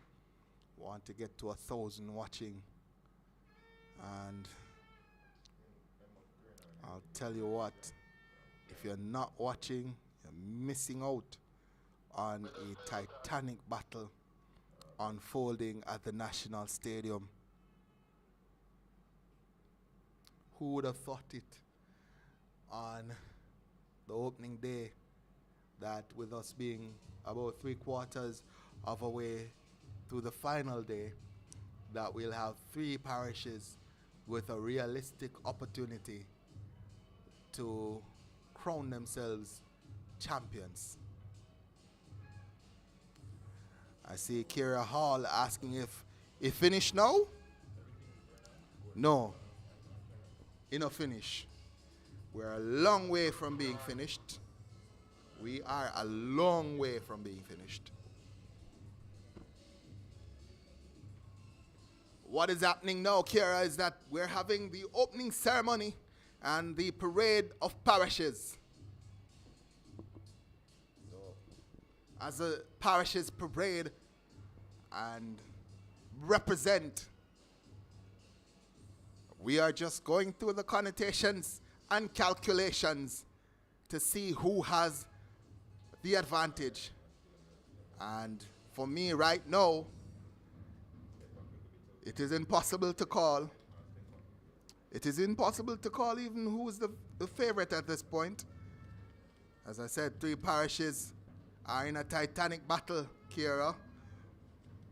Want to get to 1,000 watching. And I'll tell you what, if you're not watching, you're missing out on a titanic battle unfolding at the National Stadium. Who would have thought it on the opening day that with us being about 3/4 of a way through the final day, that we'll have 3 parishes with a realistic opportunity to crown themselves champions. I see Kira Hall asking if it finished now? No. Enough finish. We're a long way from being finished. We are a long way from being finished. What is happening now, Kira, is that we're having the opening ceremony and the parade of parishes. As the parishes parade and represent, we are just going through the connotations and calculations to see who has the advantage. And for me right now, it is impossible to call. It is impossible to call even who is the favorite at this point. As I said, 3 parishes are in a titanic battle, Kira,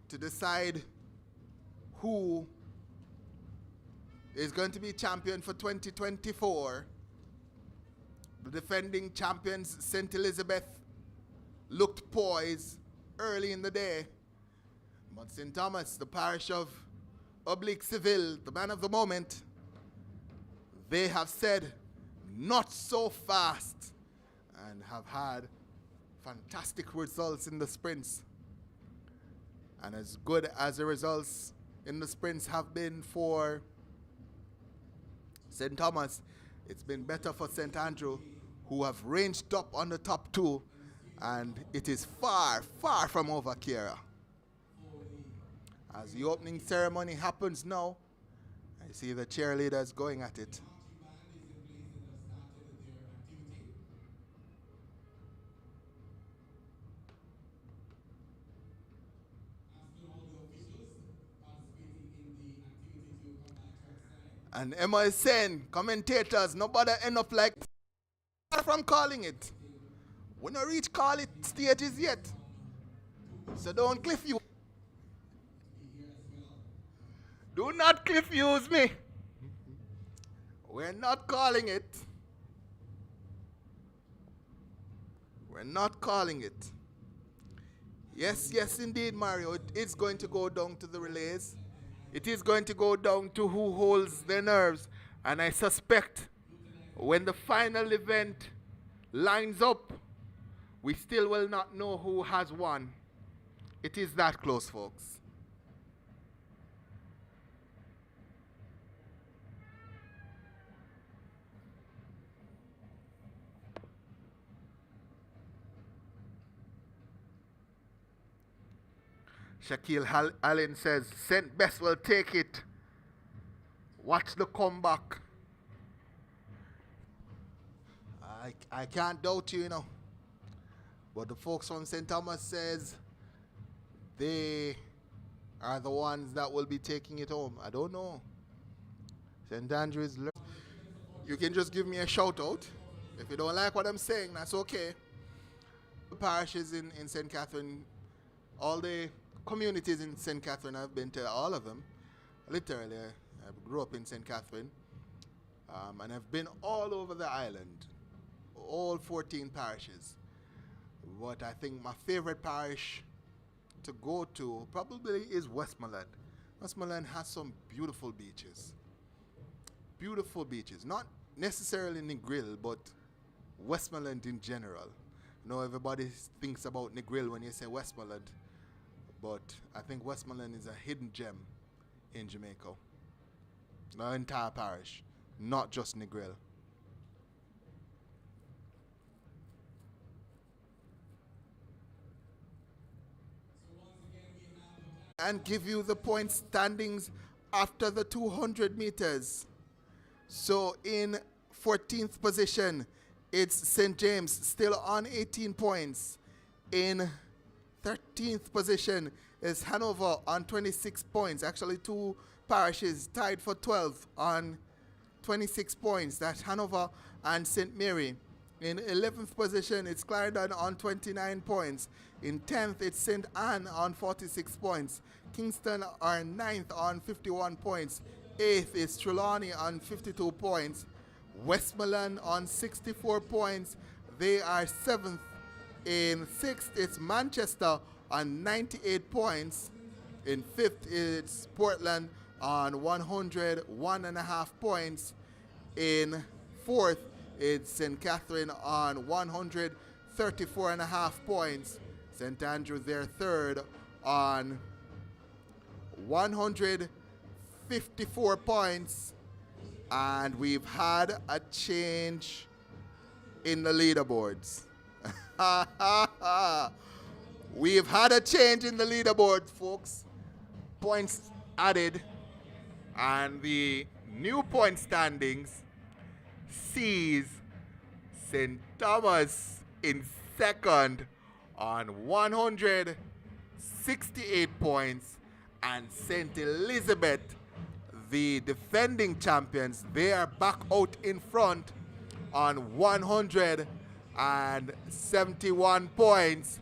to decide who is going to be champion for 2024. The defending champions, St. Elizabeth, looked poised early in the day. But St. Thomas, the parish of Oblique Seville, the man of the moment, they have said not so fast and have had fantastic results in the sprints. And as good as the results in the sprints have been for St. Thomas, it's been better for St. Andrew, who have ranged up on the top two, and it is far, far from over, Kiera. As the opening ceremony happens now, I see the cheerleaders going at it. And Emma is saying, commentators, nobody end up like from calling it. We don't reach call it stages yet. So don't cliff you. Do not cliff use me. We're not calling it. We're not calling it. Yes, yes indeed, Mario. It is going to go down to the relays. It is going to go down to who holds their nerves. And I suspect when the final event lines up, we still will not know who has won. It is that close, folks. Shaquille Allen says, St. Best will take it. Watch the comeback. I can't doubt you, you know. But the folks from St. Thomas says they are the ones that will be taking it home. I don't know. St. Andrews, you can just give me a shout out. If you don't like what I'm saying, that's okay. The parishes in St. Catherine, all the communities in St. Catherine, I've been to all of them. Literally, I grew up in St. Catherine. And I've been all over the island, all 14 parishes. But I think my favorite parish to go to probably is Westmoreland. Westmoreland has some beautiful beaches. Beautiful beaches. Not necessarily Negril, but Westmoreland in general. You know, everybody thinks about Negril when you say Westmoreland. But I think Westmoreland is a hidden gem in Jamaica. The entire parish, not just Negril. And give you the point standings after the 200 meters. So in 14th position, it's St. James, still on 18 points. In 13th position is Hanover on 26 points. Actually, two parishes tied for 12 on 26 points. That's Hanover and St. Mary. In 11th position, it's Clarendon on 29 points. In 10th, it's St. Anne on 46 points. Kingston are 9th on 51 points. 8th is Trelawney on 52 points. Westmoreland on 64 points. They are 7th. In 6th, it's Manchester on 98 points. In 5th, it's Portland on 101.5 points. In 4th, it's St. Catherine on 134.5 points. St. Andrew, their 3rd on 154 points. And we've had a change in the leaderboards. We've had a change in the leaderboard, folks. Points added, and the new point standings sees St. Thomas in 2nd on 168 points, and St. Elizabeth, the defending champions, they are back out in front on 171 points.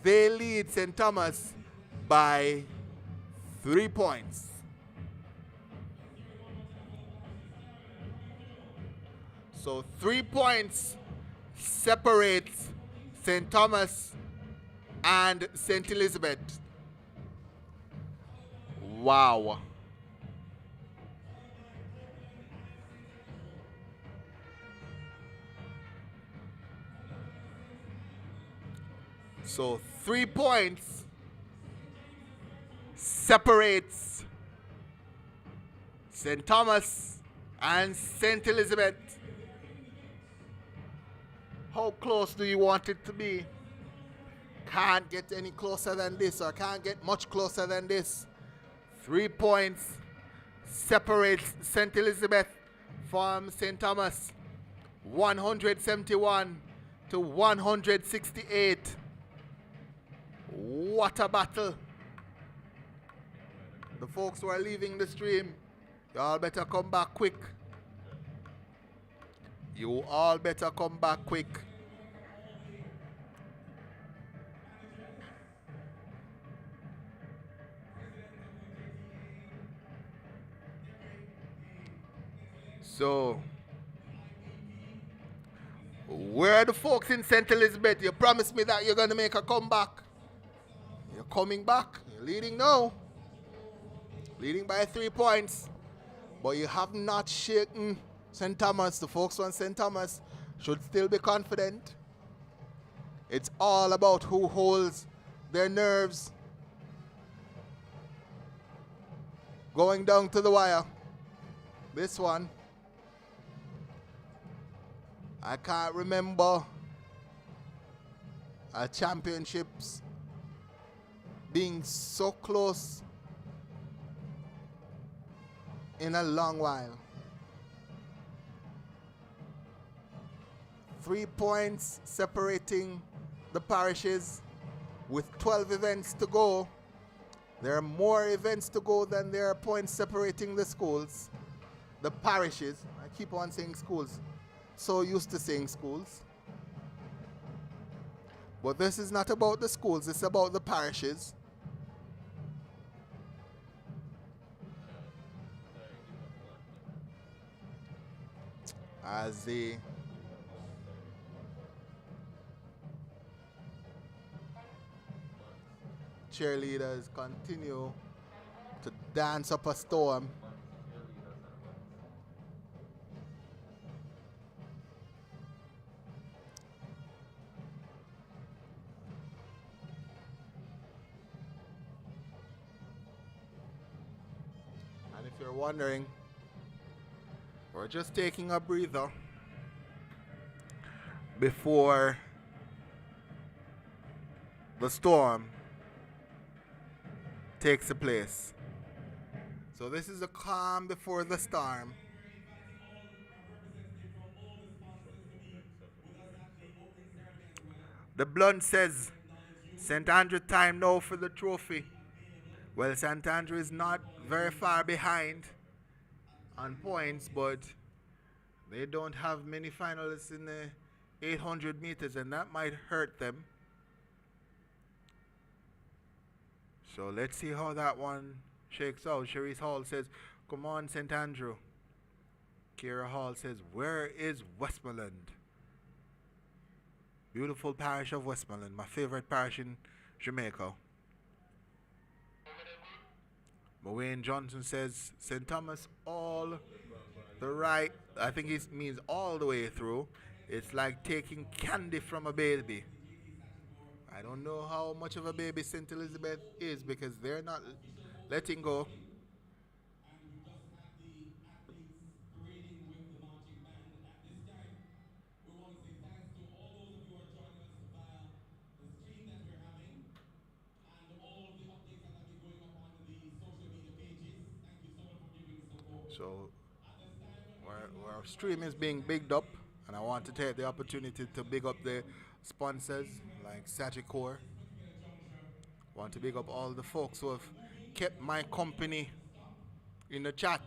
They lead St. Thomas by 3 points. So 3 points separates St. Thomas and St. Elizabeth. Wow. So 3 points separates St. Thomas and St. Elizabeth. How close do you want it to be? Can't get any closer than this, or can't get much closer than this. 3 points separates St. Elizabeth from St. Thomas. 171 to 168. What a battle. The folks who are leaving the stream, y'all better come back quick. You all better come back quick. So, where are the folks in St. Elizabeth? You promised me that you're going to make a comeback. You're coming back. You're leading now. Leading by 3 points. But you have not shaken St. Thomas. The folks on St. Thomas should still be confident. It's all about who holds their nerves. Going down to the wire. This one. I can't remember championships being so close in a long while. 3 points separating the parishes with 12 events to go. There are more events to go than there are points separating the schools. The parishes. I keep on saying schools. So used to saying schools. But this is not about the schools, it's about the parishes. As the cheerleaders continue to dance up a storm. And if you're wondering, we're just taking a breather before the storm takes place. So this is a calm before the storm. The blunt says, St. Andrew time now for the trophy. Well, St. Andrew is not very far behind on points, but they don't have many finalists in the 800 meters, and that might hurt them. So let's see how that one shakes out. Cherise Hall says, come on, St. Andrew. Kira Hall says, where is Westmoreland? Beautiful parish of Westmoreland, my favorite parish in Jamaica. Wayne Johnson says, St. Thomas all the right, I think it means all the way through. It's like taking candy from a baby. I don't know how much of a baby St. Elizabeth is because they're not letting go. And we just had the athletes parading with the marching band. At this time, we want to say thanks to all those of you who are joining us via the stream that we're having and all of the updates that have been going up on the social media pages. Thank you so much for giving support. So our stream is being bigged up, and I want to take the opportunity to big up the sponsors like Sagicor. Want to big up all the folks who have kept my company in the chat.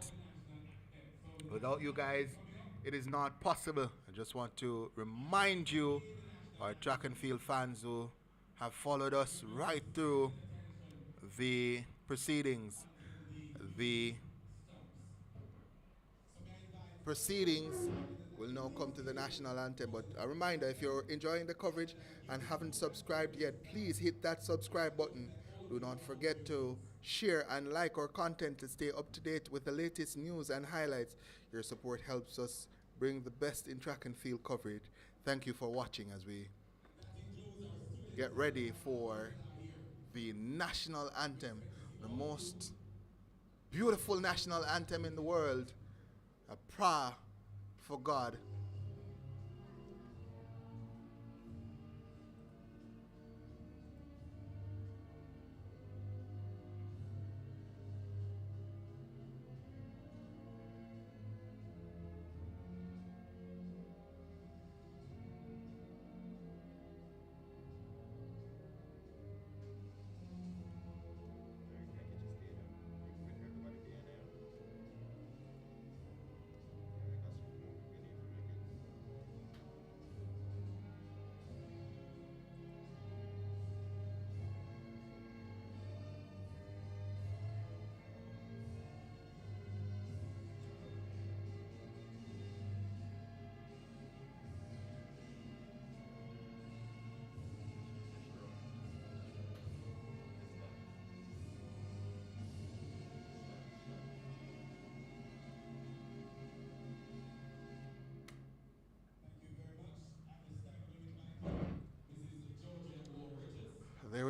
Without you guys, it is not possible. I just want to remind you, our track and field fans who have followed us right through the proceedings. The proceedings will now come to the national anthem. But a reminder, if you're enjoying the coverage and haven't subscribed yet, please hit that subscribe button. Do not forget to share and like our content to stay up to date with the latest news and highlights. Your support helps us bring the best in track and field coverage. Thank you for watching as we get ready for the national anthem, the most beautiful national anthem in the world, a prayer for God.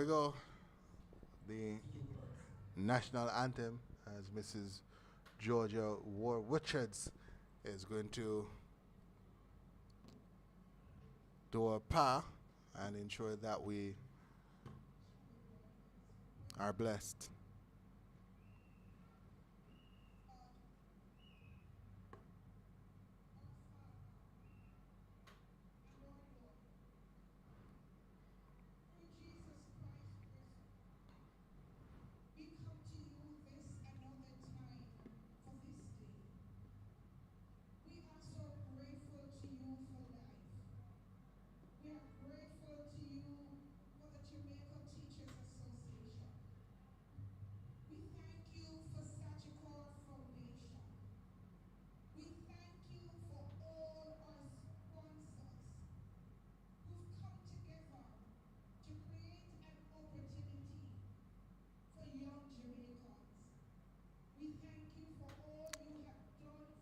we go. The national anthem, as Mrs. Georgia Richards is going to do a pa and ensure that we are blessed.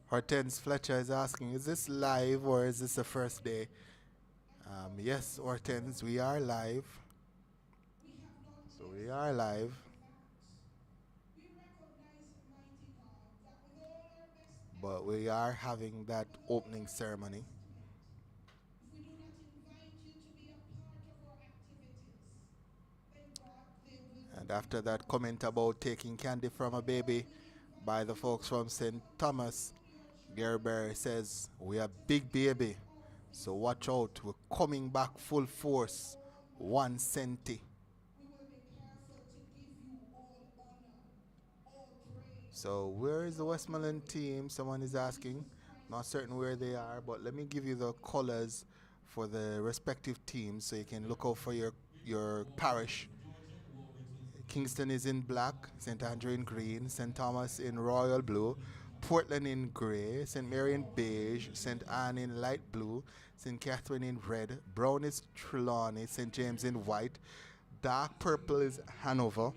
Hortense Fletcher is asking, is this live or is this the first day? Yes, Hortense, we are live. So we are live. But we are having that opening ceremony. And after that comment about taking candy from a baby by the folks from St. Thomas, Gary Berry says, we are big baby, so watch out. We're coming back full force, 1 centi. So where is the Westmoreland team? Someone is asking. Not certain where they are, but let me give you the colors for the respective teams so you can look out for your parish. Kingston is in black, St. Andrew in green, St. Thomas in royal blue, Portland in gray, St. Mary in beige, St. Anne in light blue, St. Catherine in red, brown is Trelawney, St. James in white, dark purple is Hanover,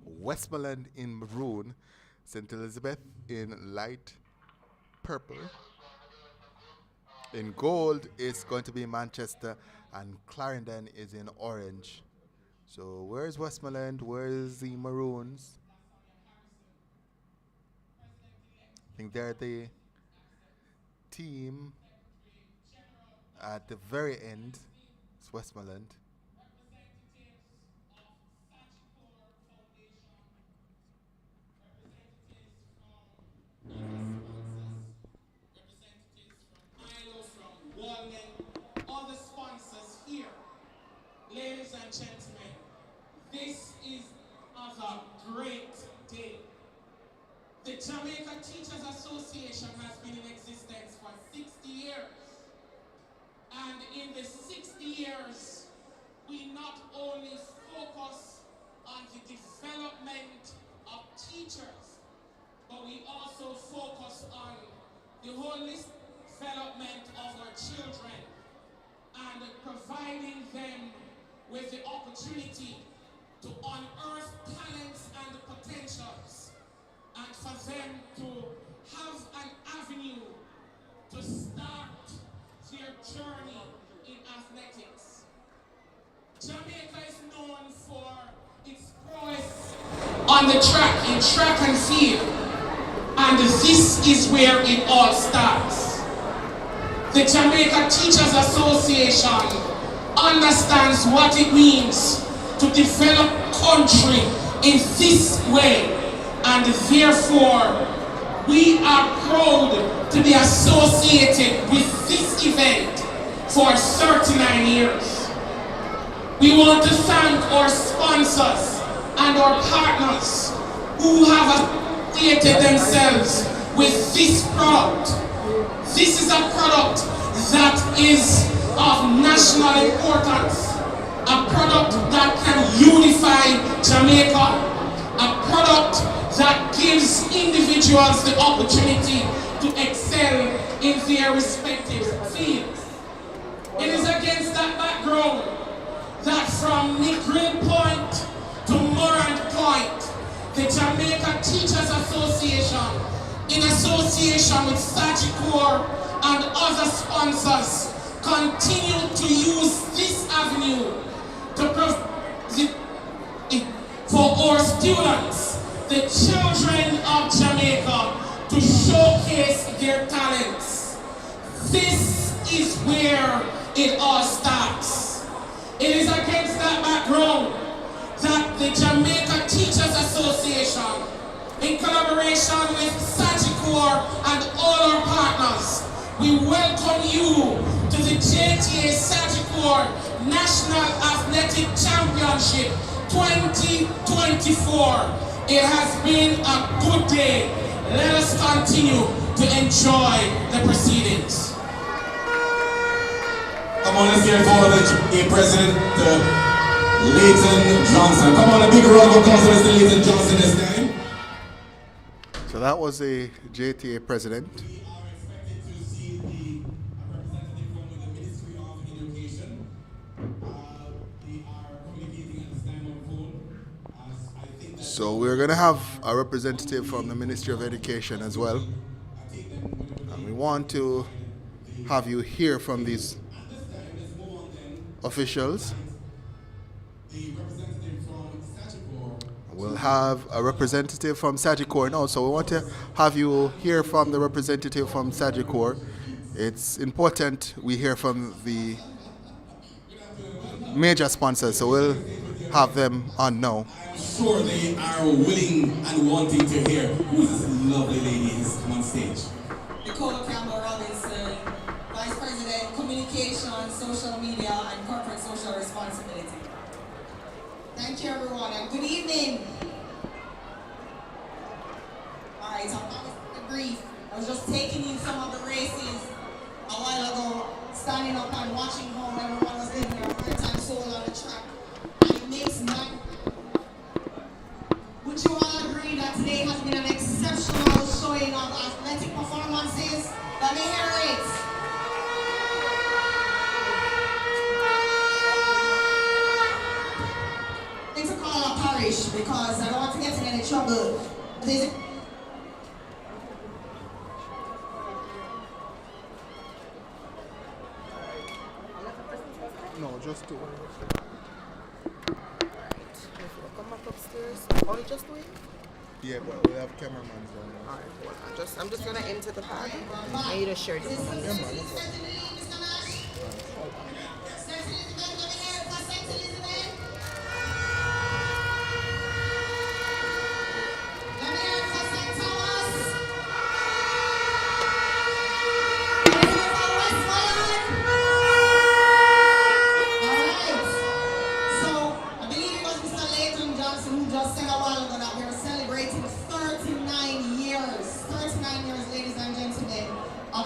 Westmoreland in maroon, St. Elizabeth in light purple. In gold is going to be Manchester, and Clarendon is in orange. So where's Westmoreland? Where's the Maroons? I think they're the team at the very end. It's Westmoreland. All the sponsors here, ladies and gentlemen, this is a great day. The Jamaica Teachers Association has been in existence for 60 years. And in the 60 years, we not only focus on the development of teachers, but we also focus on the holistic development of our children and providing them with the opportunity to unearth talents and potentials, and for them to have an avenue to start their journey in athletics. Jamaica is known for its prowess on the track, in track and field, and this is where it all starts. The Jamaica Teachers Association understands what it means to develop country in this way, and therefore we are proud to be associated with this event for 39 years. We want to thank our sponsors and our partners who have associated themselves with this product. This is a product that is of national importance, a product that can unify Jamaica, a product that gives individuals the opportunity to excel in their respective fields. It is against that background that from Nick-Green Point to Morant Point, the Jamaica Teachers Association, in association with Sagicor and other sponsors, continue to use this avenue to provide the for our students, the children of Jamaica, to showcase their talents. This is where it all starts. It is against that background that the Jamaica Teachers Association, in collaboration with Sagicor and all our partners, we welcome you to the JTA Sagicor National Athletic Championship 2024. It has been a good day. Let us continue to enjoy the proceedings. Come on, let's hear it for the JTA President, Layton Johnson. Come on, a big round of applause for Mr. Layton Johnson this time. So that was the JTA president. We are expected to see the representative from the Ministry of Education. They are communicating at this time on phone. I think that So we're going to have a representative from the Ministry of Education as well. And we want to have you hear from these officials. the representative from Sagicor. We'll have a representative from Sagicor now, so we want to have you hear from the representative from Sagicor. It's important we hear from the major sponsors, so we'll have them on now. I'm sure they are willing and wanting to hear. Who's this lovely lady who's come on stage? Nicole Campbell Robinson, Vice President, Communication, Social Media, and Corporate Social Responsibility. Thank you, everyone, and good evening. All right, so I'm not going to be brief. I was just taking in some of the races a while ago, standing up and watching how everyone was living their first-time soul on the track. And it makes my... Would you all agree that today has been an exceptional showing of athletic performances? Let me hear it. It's a call a parish because I don't want to get in any trouble. There's No, just two. Come up upstairs. Only just doing? Yeah, but we have cameramen down there. Alright, well, I'm just gonna enter the party. I need a shirt.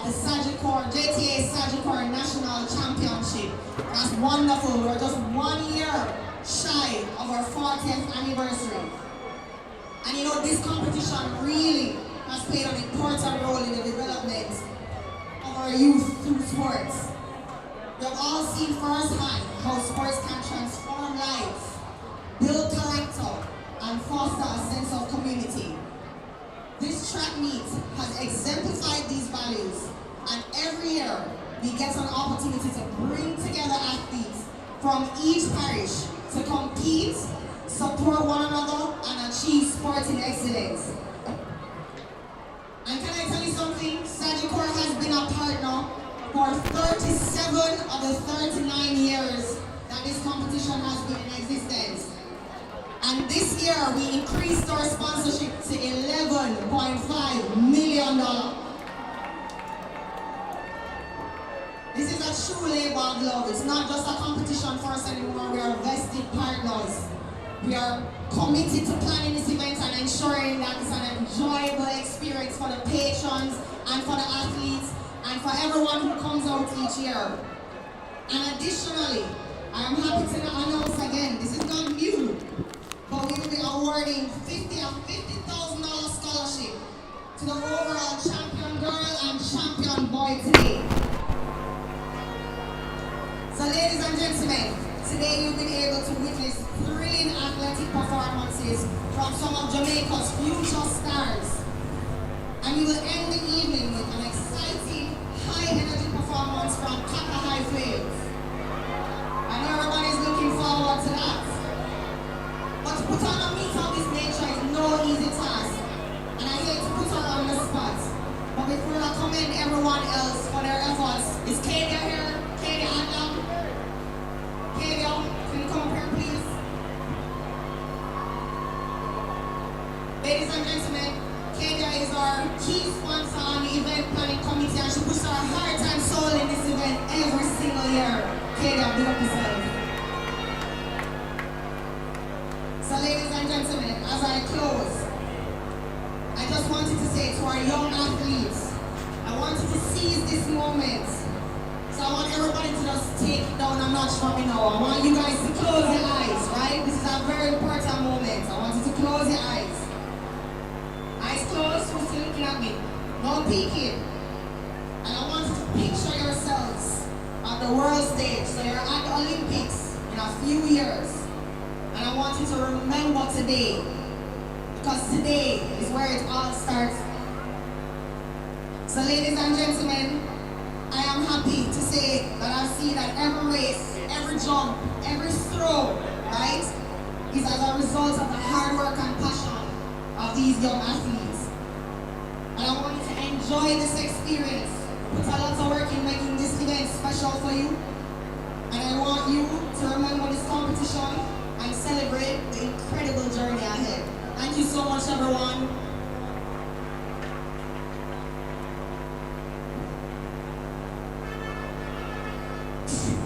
The Sagicor, JTA Sagicor National Championship. That's wonderful. We're just 1 year shy of our 40th anniversary. And you know, this competition really has played an important role in the development of our youth through sports. We have all seen firsthand how sports can transform lives, build character, and foster a sense of community. This track meet has exemplified these values, and every year we get an opportunity to bring together athletes from each parish to compete, support one another, and achieve sporting excellence. And can I tell you something? Sagicor has been a partner for 37 of the 39 years that this competition has been in existence. And this year, we increased our sponsorship to $11.5 million. This is a true labor of love. It's not just a competition for us anymore. We are vested partners. We are committed to planning this event and ensuring that it's an enjoyable experience for the patrons and for the athletes and for everyone who comes out each year. And additionally, I am happy to announce again, this is not new, but we will be awarding $50,000 scholarship to the overall champion girl and champion boy today. So ladies and gentlemen, today you've been able to witness thrilling athletic performances from some of Jamaica's future stars. And we will end the evening with an exciting, high-energy performance from Kaka High Flames. I know everybody's looking forward to that. But to put on a meet their efforts. Is Kadia here? Kadia Adam? Kadia, can you come up here, please? Ladies and gentlemen, Kadia is our key sponsor on the event planning committee, and she puts her heart and soul in this event every single year. Kadia, big up yourself. So ladies and gentlemen, as I close, I just wanted to say to our young athletes, I want you to seize this moment. So I want everybody to just take it down a notch from me now. I want you guys to close your eyes, right? This is a very important moment. I want you to close your eyes. Eyes closed, who's still looking at me? No peeking. And I want you to picture yourselves at the world stage. So you're at the Olympics in a few years. And I want you to remember today. Because today is where it all starts. So ladies and gentlemen, I am happy to say that I see that every race, every jump, every throw, right, is as a result of the hard work and passion of these young athletes. And I want you to enjoy this experience. Put a lot of work in making this event special for you. And I want you to remember this competition and celebrate the incredible journey ahead. Thank you so much, everyone.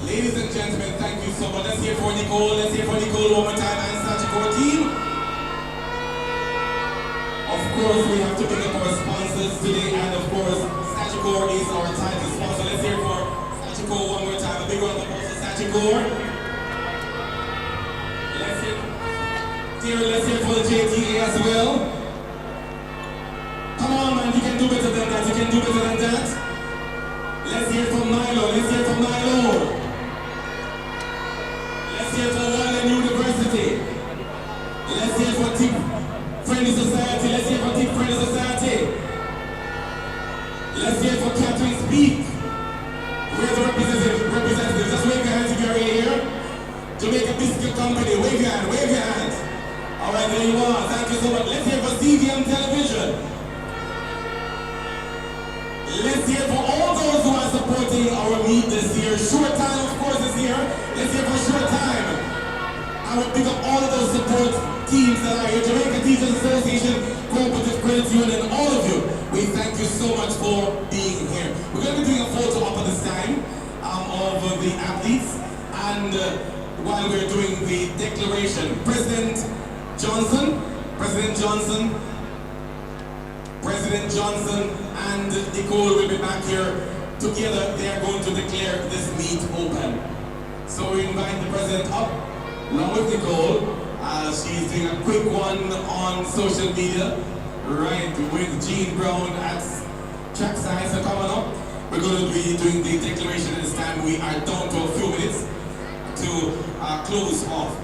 Ladies and gentlemen, thank you so much. Let's hear for Nicole. Let's hear for Nicole one more time and Sagicor team. Of course, we have to pick up our sponsors today, and of course, Sagicor is our title sponsor. Let's hear for Sagicor one more time. A big round of applause for Sagicor. Let's hear for the JTA as well. Come on, man, you can do better than that. You can do better than that. Let's hear from Milo. Let's hear from Milo. Let's hear for Wallen University. Let's hear for Team Friendly Society. Let's hear for Team Friendly Society. Let's hear for Catherine Speak. Where's the representative? Just wave your hands if you're here. Jamaica Biscuit Company. Wave your hand. Wave your hand. All right, there you are. Thank you so much. Let's hear for CVM Television. Let's hear for all those who are supporting our meet this year. Short Time, of course, is here. Let's hear for Short Time. I will pick up all of those support teams that are here. Jamaica Teachers Association, Cooperative Credit Union, all of you. We thank you so much for being here. We're going to be doing a photo up at this time of the athletes. And while we're doing the declaration, President Johnson, and Nicole will be back here together. They are going to declare this meet open. So we invite the president up, along with Nicole. She's doing a quick one on social media, right, with Jean Brown at trackside. So come on up. We're going to be doing the declaration at this time. We are down to a few minutes to close off.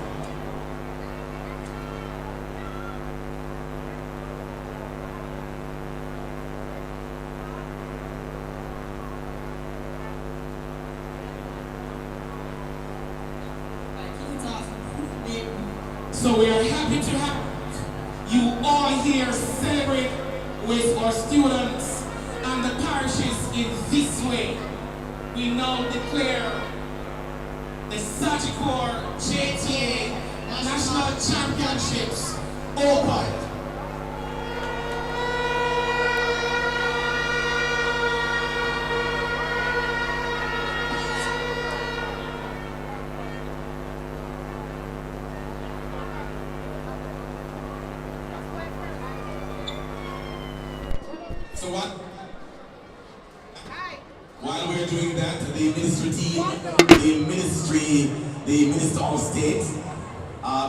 So we are happy to have you all here celebrate with our students and the parishes in this way. We now declare the Sagicor JTA National Championships open. So what? While we're doing that, the ministry team, the Minister of State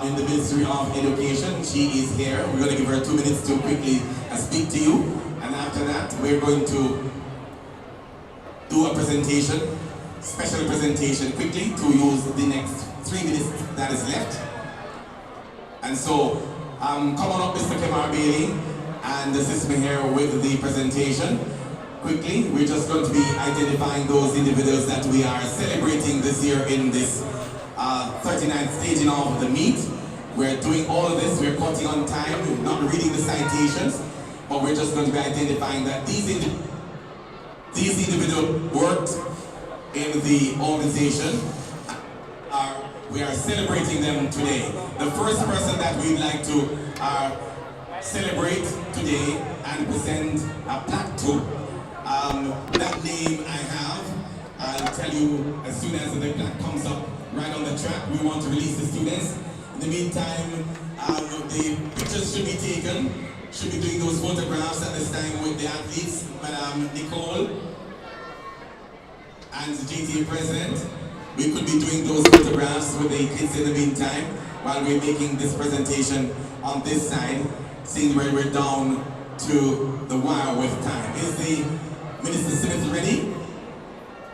in the Ministry of Education, she is here. We're going to give her 2 minutes to quickly speak to you. And after that, we're going to do a presentation, special presentation quickly to use the next 3 minutes that is left. And so, come on up, Mr. Kemar Bailey, and assist me here with the presentation. Quickly, we're just going to be identifying those individuals that we are celebrating this year in this 39th staging of the meet. We're doing all of this, we're cutting on time, we're not reading the citations, but we're just going to be identifying that these individuals were in the organization. We are celebrating them today. The first person that we'd like to celebrate today and present a plaque to, that name I have. I'll tell you as soon as the plaque comes up right on the track. We want to release the students. In the meantime, the pictures should be taken. Should be doing those photographs at this time with the athletes, Madam Nicole and the JTA president. We could be doing those photographs with the kids in the meantime while we're making this presentation on this side, seeing where we're down to the wire with time. Is the Minister Smith ready?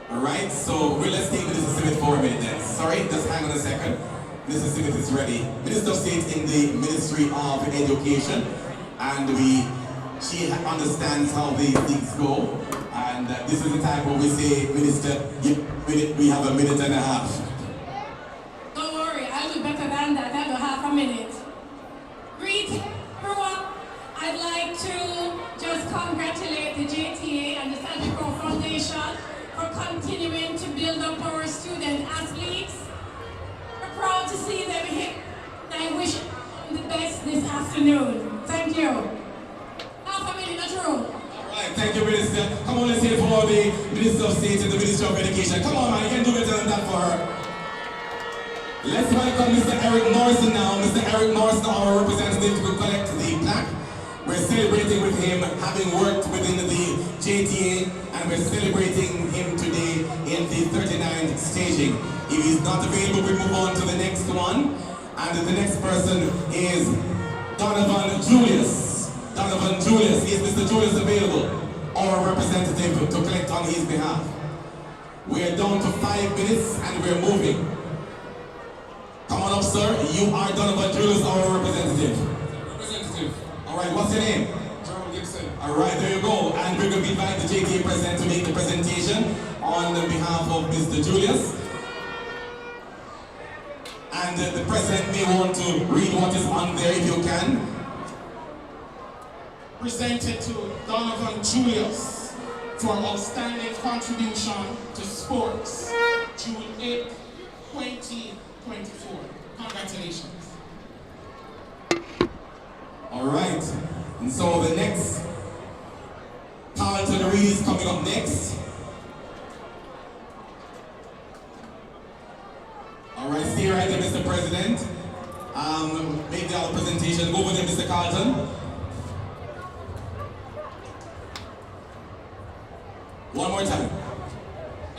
All right, so let's take Minister Smith for a minute then. Sorry, just hang on a second. Minister Smith is ready. Minister of State in the Ministry of Education, and she understands how these things go. And this is the time where we say, Minister, we have a minute and a half. Don't worry, I'll do better than that. I'll do half a minute. Greetings, everyone. I'd like to just congratulate the JTA and the Sagicor Foundation for continuing to build up our student athletes. We're proud to see them here. I wish them the best this afternoon. Thank you. Half a minute, not true. Alright, thank you, Minister. Come on, let's hear for the Minister of State and the Minister of Education. Come on, man, you can do better than that for her. Let's welcome Mr. Eric Morrison now. Mr. Eric Morrison, our representative, to collect the plaque. We're celebrating with him, having worked within the JTA, and we're celebrating him today in the 39th staging. If he's not available, we move on to the next one. And the next person is Donovan Julius. Donovan Julius. Is Mr. Julius available? Our representative to collect on his behalf. We're down to 5 minutes and we're moving. Come on up, sir. You are Donovan Julius, our representative. Representative. All right, what's your name? John Gibson. All right, there you go. And we're going to invite the JTA president to make the presentation on behalf of Mr. Julius. And the president may want to read what is on there if you can. Presented to Donovan Julius for outstanding contribution to sports, June 8, 2024. Congratulations. All right. And so the next Carlton Reed is coming up next. All right, stay right there, Mr. President. Make the other presentation. Go over there, Mr. Carlton. One more time.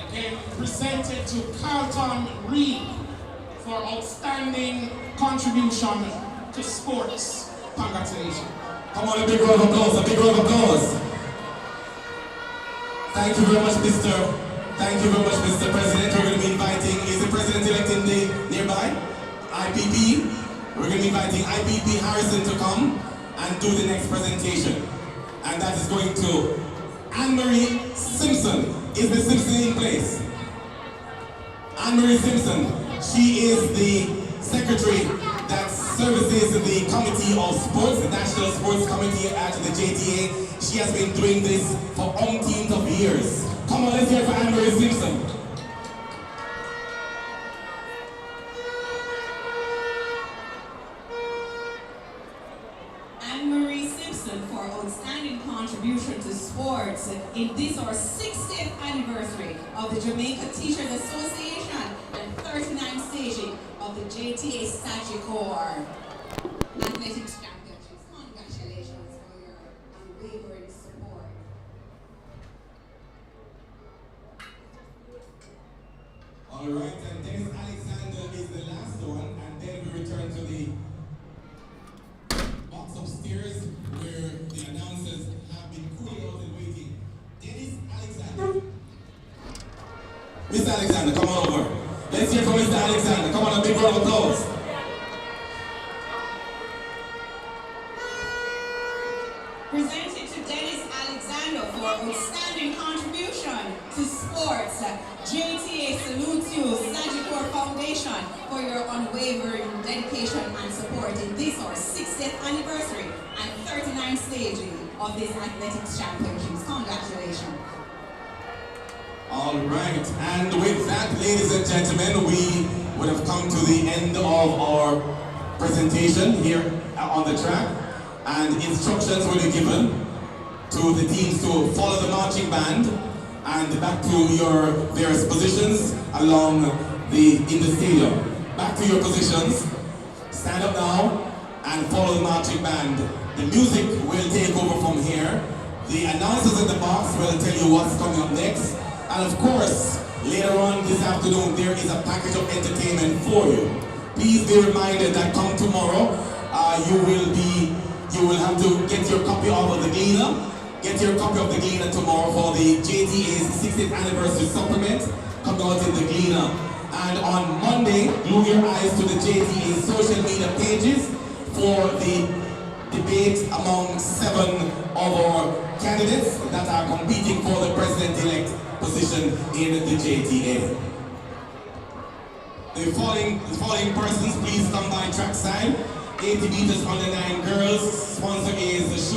Again, presented to Carlton Reed for outstanding contribution to sports. Congratulations. Come on, a big round of applause, a big round of applause. Thank you very much, Thank you very much, Mr. President. We're going to be inviting, is the President-elect in the nearby? IPP. We're going to be inviting IPP Harrison to come and do the next presentation. And that is going to Anne-Marie Simpson. Is the Simpson in place? Anne-Marie Simpson. She is the secretary that services the Committee of Sports, the National Sports Committee at the JTA. She has been doing this for umpteen of years. Come on, let's hear for Anne-Marie Simpson. Anne-Marie Simpson for outstanding contribution to sports in this our 60th anniversary of the Jamaica Teachers Association and 39th staging of the JTA Sagicor Athletics Championships. Congratulations for your unwavering support. All right, and Dennis Alexander is the last one, and then we return to the box upstairs where the announcers have been cooling out and waiting. Dennis Alexander. Mr. Alexander, come on over. Let's hear from Mr. Alexander. Come on, a big round of applause. Presented to Dennis Alexander for outstanding contribution to sports. JTA salutes you, Sagicor Foundation, for your unwavering dedication and support in this our 60th anniversary and 39th staging of this Athletics Championships. Congratulations. All right, and with that, ladies and gentlemen, we would have come to the end of our presentation here on the track, and instructions will be given to the teams to follow the marching band and back to your various positions along in the stadium. Back to your positions, stand up now and follow the marching band. The music will take over from here. The announcers in the box will tell you what's coming up next. And of course, later on this afternoon, there is a package of entertainment for you. Please be reminded that come tomorrow, you will have to get your copy of the Gleaner. Get your copy of the Gleaner tomorrow for the JTA's 60th anniversary supplement coming out in the Gleaner. And on Monday, glue your eyes to the JTA's social media pages for the debate among 7 of our candidates that are competing for the president-elect position in the JTA. The following persons, please come by trackside. 80 meters under 9 girls. Sponsor is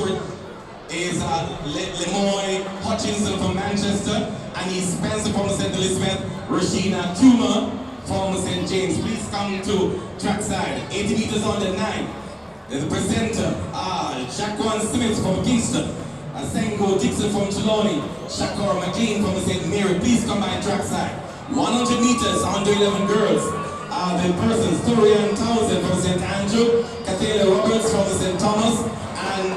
Lemoy Hutchinson from Manchester, Annie Spencer from St. Elizabeth, Rashina Tuma from St. James. Please come to trackside. 80 meters under 9. There's a presenter, Jacqueline Smith from Kingston, Senko Dixon from Trelawney, Shakar McLean from St. Mary. Please come by trackside. 100 meters under 11 girls. The persons, Torian Townsend from St. Andrew, Kathleen Roberts from St. Thomas, and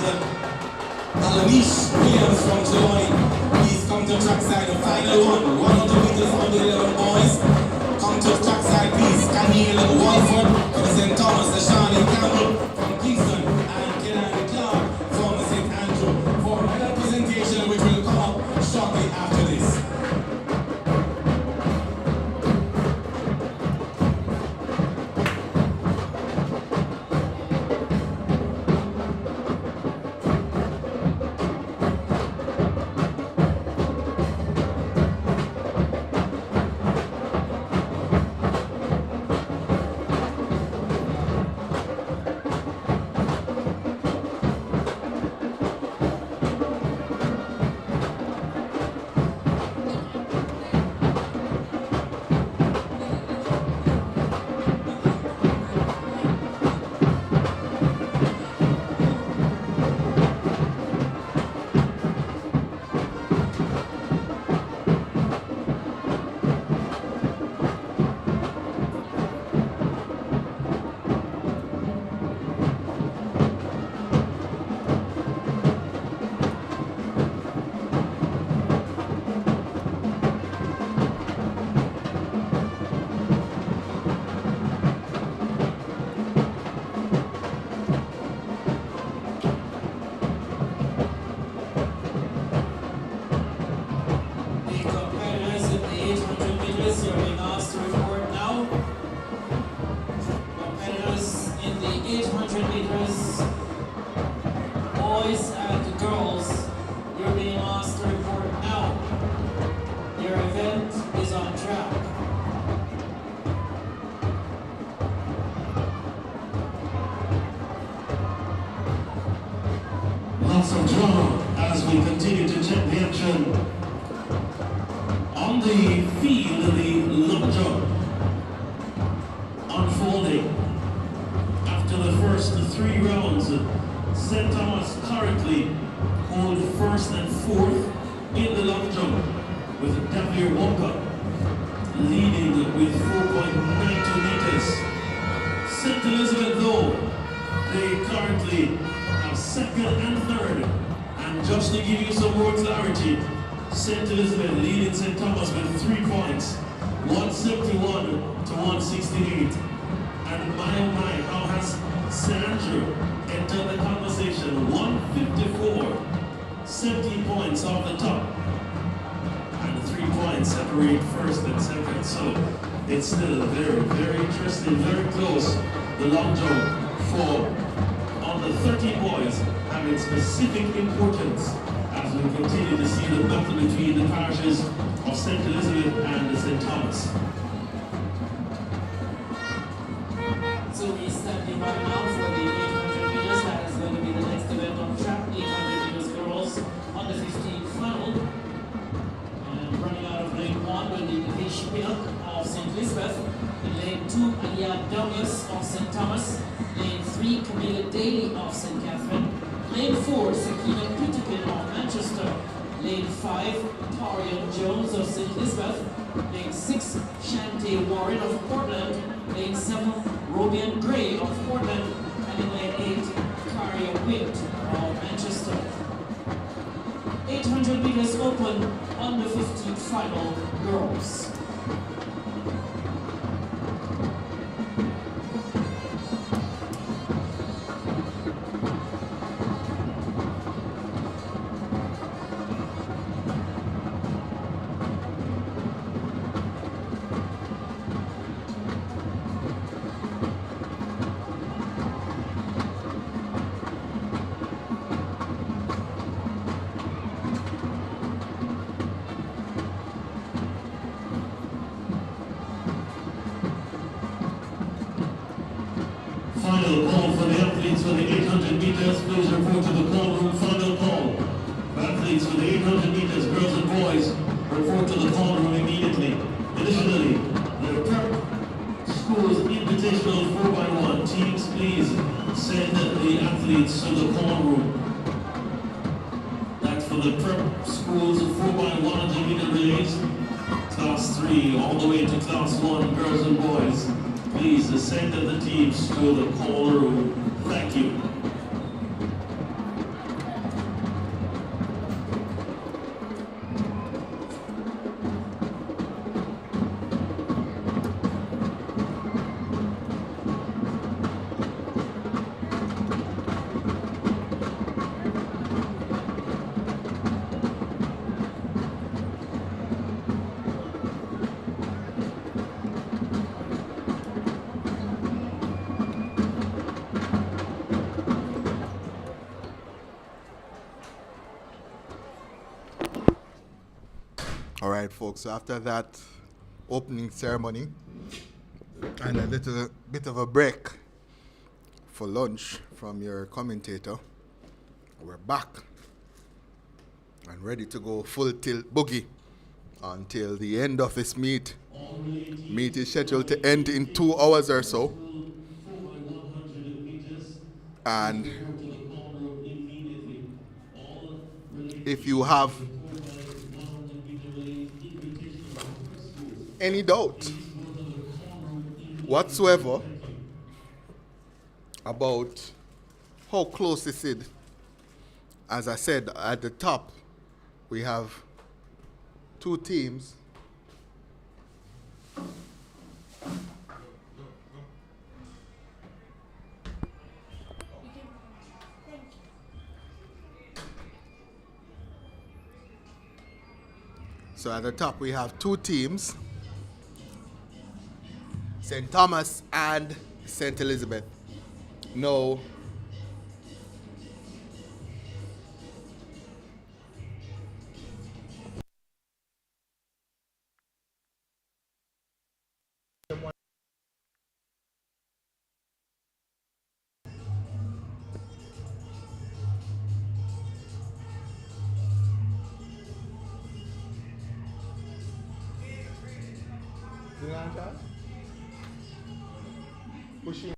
Alanish Williams from Trelawney. Please come to trackside. The final one, 100 meters under 11 boys. Come to trackside, please. Camille Walford from St. Thomas, Shaunae Campbell from Kingston, and Kirani Clark from St. Andrew for another presentation which will come up shortly after this. Lots of drama as we continue to check the action on the field of the long jump unfolding. After the first 3 rounds, St. Thomas currently hold first and fourth in the long jump, with Dalilah Muhammad leading with 4.92 meters. St. Elizabeth, though, they currently have second and third. And just to give you some more clarity, St. Elizabeth leading St. Thomas with 3 points, 171 to 168. And my oh my, how has St. Andrew entered the conversation? 154, 17 points off the top. And 3 points separate first and second. So it's still very, very interesting, very close. The long jump for on the 13 boys having specific importance as we continue to see the battle between the parishes of St. Elizabeth and St. Thomas. So we standing by now for the 800 meters. That is going to be the next event on track. 800 meters girls on the 15th final. And running out of lane Pinnock of St. Elizabeth. In lane 2, Alia Douglas of St. Thomas. Lane 3, Camilla Daly of St. Catherine. Lane 4, Sakina Peterkin of Manchester. Lane 5, Torian Jones of St. Elizabeth. Lane 6, Shante Warren of Portland. Lane 7, Robian Gray of Portland. And in lane 8, Karia Witt of Manchester. 800 meters open, under 15 final, girls. Final call for the athletes for the 800 meters. Please report to the call room. Final call. For athletes for the 800 meters, girls and boys, report to the call room immediately. Additionally, the prep schools invitational 4x1 teams, please send the athletes to the call room. That's for the prep schools 4x1 meter relays, class 3 all the way to class 1, girls and boys. Please send the teams to the call room. Thank you. All right, folks, so after that opening ceremony and a little bit of a break for lunch from your commentator, we're back and ready to go full tilt boogie until the end of this meet. Meet is scheduled to end in 2 hours or so. And if you have any doubt whatsoever about how close this is, as I said at the top, we have 2 teams. So at the top we have 2 teams, St. Thomas and St. Elizabeth. No. Pushing.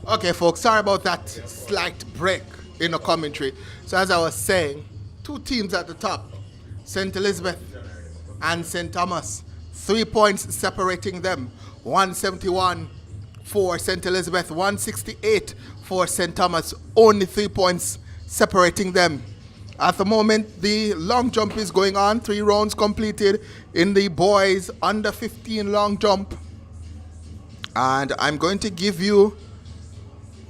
Okay, folks, sorry about that slight break in the commentary. So as I was saying, two teams at the top, St. Elizabeth and St. Thomas. 3 points separating them. 171 for St. Elizabeth, 168 for St. Thomas. Only 3 points separating them. At the moment, the long jump is going on. 3 rounds completed in the boys under 15 long jump. And I'm going to give you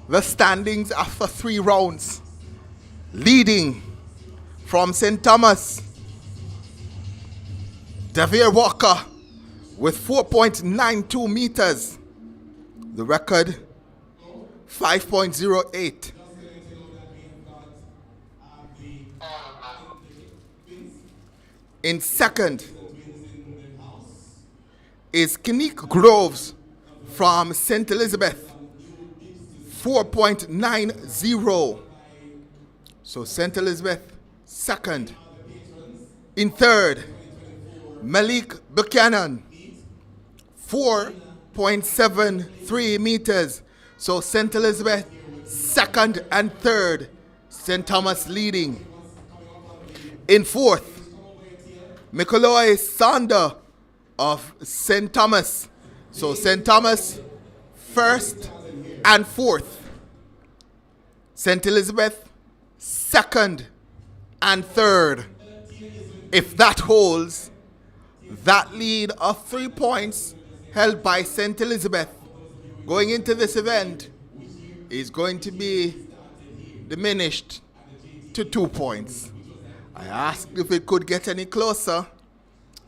the standings after 3 rounds. Leading from St. Thomas, Davir Walker with 4.92 meters. The record 5.08. In second is Kenique Groves from St. Elizabeth, 4.90. So St. Elizabeth second. In third, Malik Buchanan, 4.73 meters. So St. Elizabeth second and third. St. Thomas leading. In fourth, Mikoloi Sander of St. Thomas. So St. Thomas first and fourth. St. Elizabeth second and third. If that holds, that lead of 3 points held by St. Elizabeth going into this event is going to be diminished to 2 points. I asked if it could get any closer,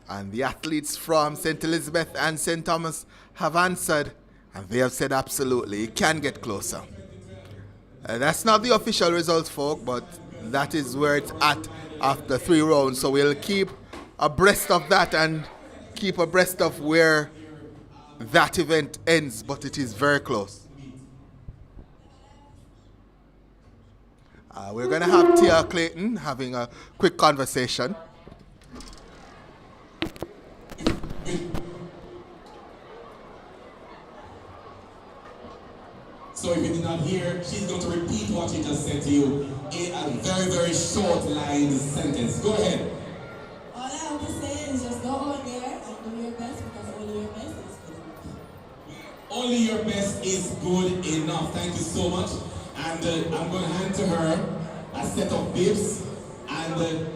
and the athletes from St. Elizabeth and St. Thomas have answered, and they have said absolutely, it can get closer. That's not the official results, folks, but that is where it's at after 3 rounds. So we'll keep abreast of that and keep abreast of where that event ends, but it is very close. We're going to have Tia Clayton having a quick conversation. So if you did not hear, she's going to repeat what she just said to you in a very, very short line sentence. Go ahead. All I have to say is just go out there and do your best, because only your best is good enough. Only your best is good enough. Thank you so much. And I'm going to hand to her a set of bibs, and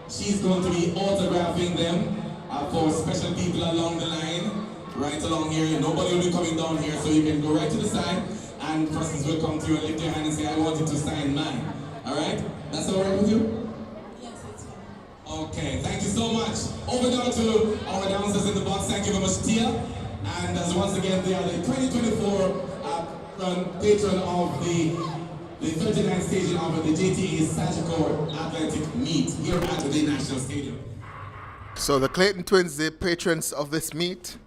she's going to be autographing them for special people along the line, right along here. Nobody will be coming down here, so you can go right to the side, and persons will come to you and lift your hand and say, I want you to sign mine. All right? That's all right with you? Yes, it's fine. Okay, thank you so much. Over now to our dancers in the box. Thank you very much, Tia. And as once again, they are the 2024 patron of the 39th stage of the JTA Sagicor Athletic Meet here at the National Stadium. So the Clayton twins, the patrons of this meet,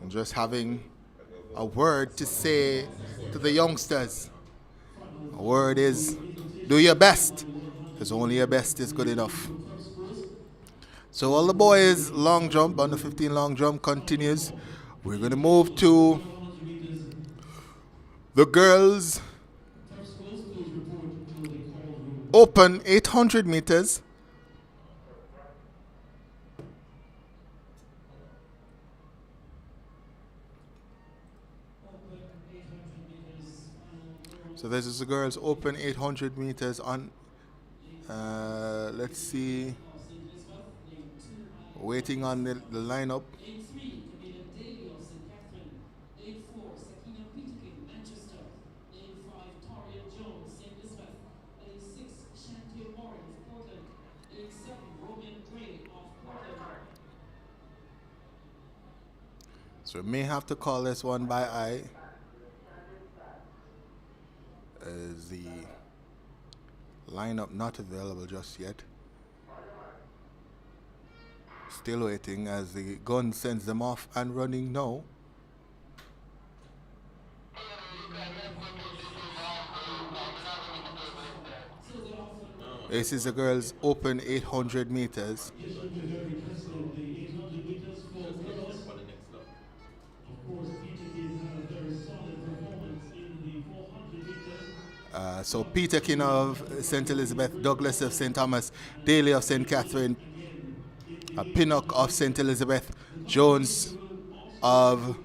I'm just having a word to say to the youngsters. A word is, do your best, because only your best is good enough. So all the boys long jump, under 15 long jump continues. We're going to move to the girls open 800 meters. So this is the girls open 800 meters on, let's see, waiting on the lineup. So we may have to call this one by eye, as the lineup not available just yet. Still waiting as the gun sends them off and running now. This is the girls' open 800 meters. So Peter King of St. Elizabeth, Douglas of St. Thomas, Daly of St. Catherine, Pinnock of St. Elizabeth, Jones of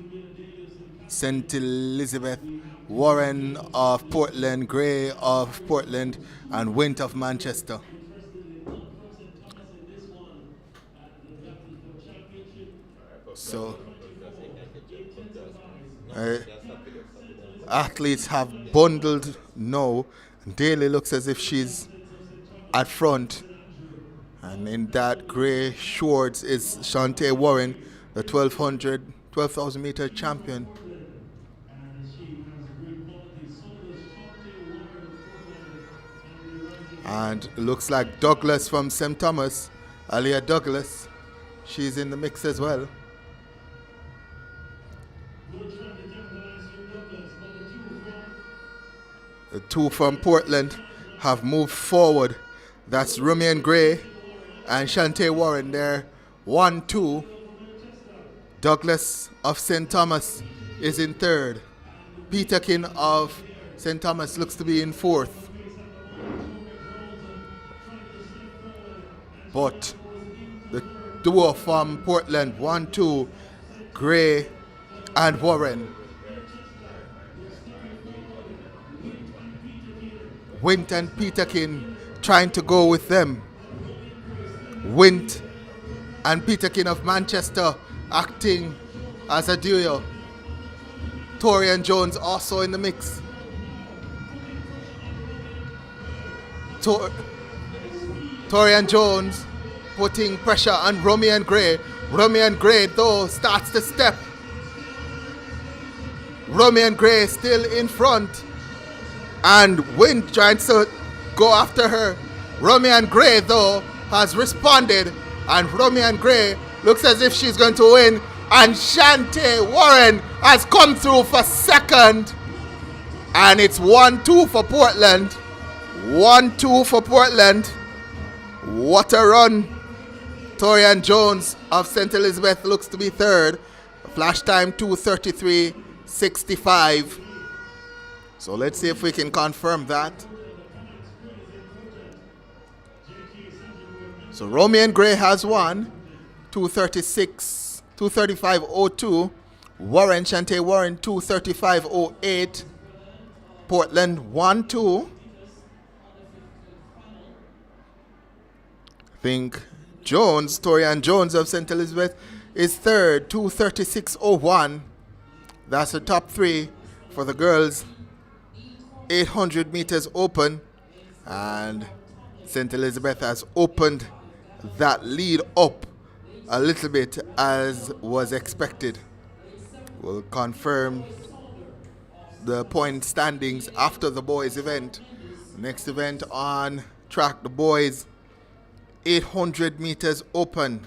St. Elizabeth, Warren of Portland, Gray of Portland, and Wint of Manchester. So athletes have bundled now. Daly looks as if she's at front. And in that grey shorts is Shaunae Warren, the 12,000 meter champion. And looks like Douglas from St. Thomas, Alia Douglas, she's in the mix as well. The two from Portland have moved forward. That's Rumi and Gray and Shaunae Warren there. 1-2. Douglas of St. Thomas is in third. Peter King of St. Thomas looks to be in fourth. But the duo from Portland, 1-2, Gray and Warren. Wint and Peterkin trying to go with them. Wint and Peterkin of Manchester acting as a duo. Torian Jones also in the mix. Torian Jones putting pressure on Romy and Gray. Romy and Gray though starts to step. Romy and Gray still in front. And Wint trying to go after her. Romy and Gray though has responded. And Romy and Gray looks as if she's going to win. And Shaunae Warren has come through for second. And it's 1-2 for Portland. 1-2 for Portland. What a run. Torian Jones of St. Elizabeth looks to be third. Flash time 2:33.65. So let's see if we can confirm that. So Romy and Gray has won. 2:35.02. Warren, Shaunae Warren, 2:35.08. Portland 1-2. I think Jones, Torian Jones of St. Elizabeth is third, 2:36.01. That's the top three for the girls. 800 meters open, and St. Elizabeth has opened that lead up a little bit as was expected. We'll confirm the point standings after the boys event. Next event on track, the boys 800 meters open.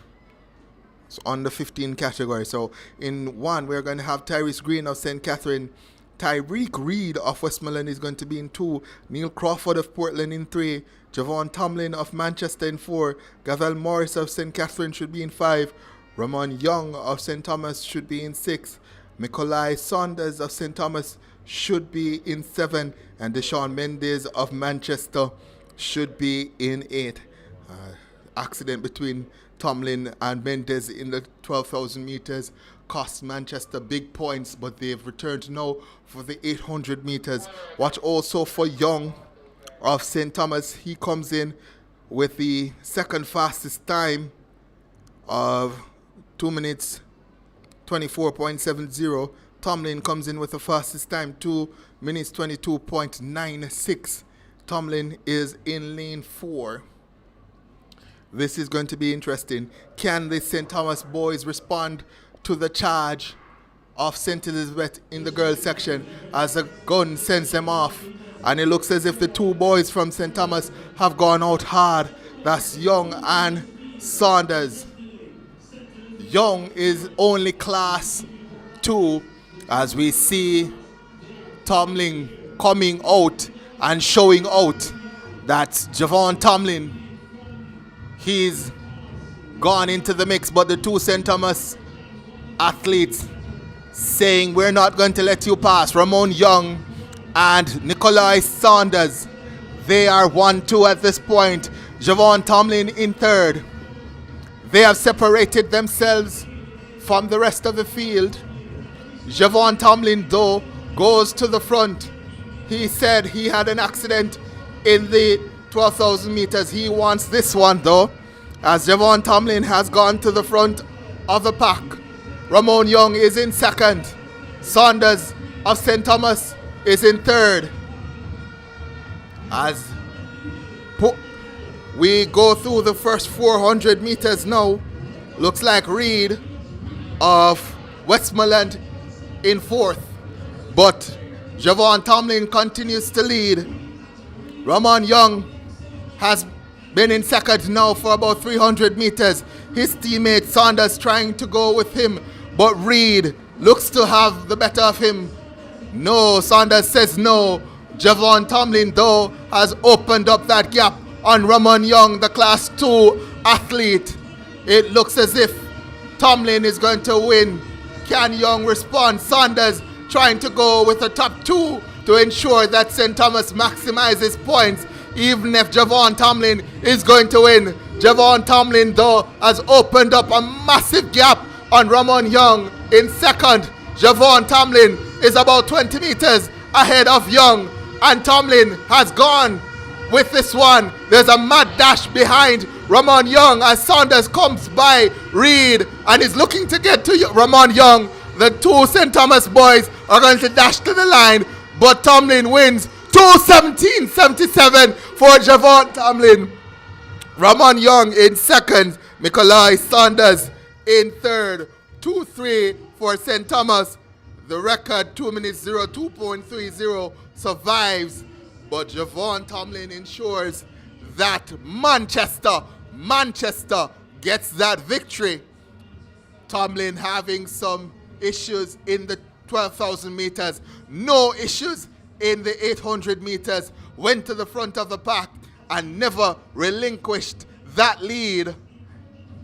It's on the 15 category. So in one, we're going to have Tyrese Green of St. Catherine. Tyreek Reed of Westmoreland is going to be in 2. Neil Crawford of Portland in 3. Javon Tomlin of Manchester in 4. Gavel Morris of St. Catherine should be in 5. Ramon Young of St. Thomas should be in 6. Nikolai Saunders of St. Thomas should be in 7. And Deshaun Mendes of Manchester should be in 8. Accident between Tomlin and Mendes in the 12,000 meters cost Manchester big points, but they've returned now for the 800 meters. Watch also for Young of St. Thomas. He comes in with the second fastest time of 2 minutes 24.70. Tomlin comes in with the fastest time, 2 minutes 22.96. Tomlin is in lane 4. This is going to be interesting. Can the St. Thomas boys respond to the charge of St. Elizabeth in the girls section as a gun sends them off? And it looks as if the two boys from St. Thomas have gone out hard. That's Young and Saunders. Young is only class 2 as we see Tomlin coming out and showing out. That's Yohan Tomlin. He's gone into the mix, but the two St. Thomas athletes saying we're not going to let you pass. Ramon Young and Nikolai Saunders. They are 1-2 at this point. Yohan Tomlin in third. They have separated themselves from the rest of the field. Yohan Tomlin, though, goes to the front. He said he had an accident in the 12,000 meters. He wants this one, though, as Yohan Tomlin has gone to the front of the pack. Ramon Young is in second. Saunders of St. Thomas is in third. As we go through the first 400 meters now, looks like Reed of Westmoreland in fourth, but Yohan Tomlin continues to lead. Ramon Young has been in second now for about 300 meters. His teammate Saunders trying to go with him, but Reed looks to have the better of him. No, Saunders says no. Yohan Tomlin, though, has opened up that gap on Ramon Young, the Class 2 athlete. It looks as if Tomlin is going to win. Can Young respond? Saunders trying to go with the top two to ensure that St. Thomas maximizes points, even if Yohan Tomlin is going to win. Yohan Tomlin, though, has opened up a massive gap on Ramon Young in second. Yohan Tomlin is about 20 meters ahead of Young, and Tomlin has gone with this one. There's a mad dash behind Ramon Young as Saunders comes by Reed and is looking to get to Ramon Young. The two St. Thomas boys are going to dash to the line, but Tomlin wins 2:17.77 for Yohan Tomlin. Ramon Young in second, Nikolai Saunders in third. 2-3 for St. Thomas. The record 2 minutes 02.30 survives, but Yohan Tomlin ensures that Manchester gets that victory. Tomlin having some issues in the 12,000 meters, no issues in the 800 meters, went to the front of the pack and never relinquished that lead.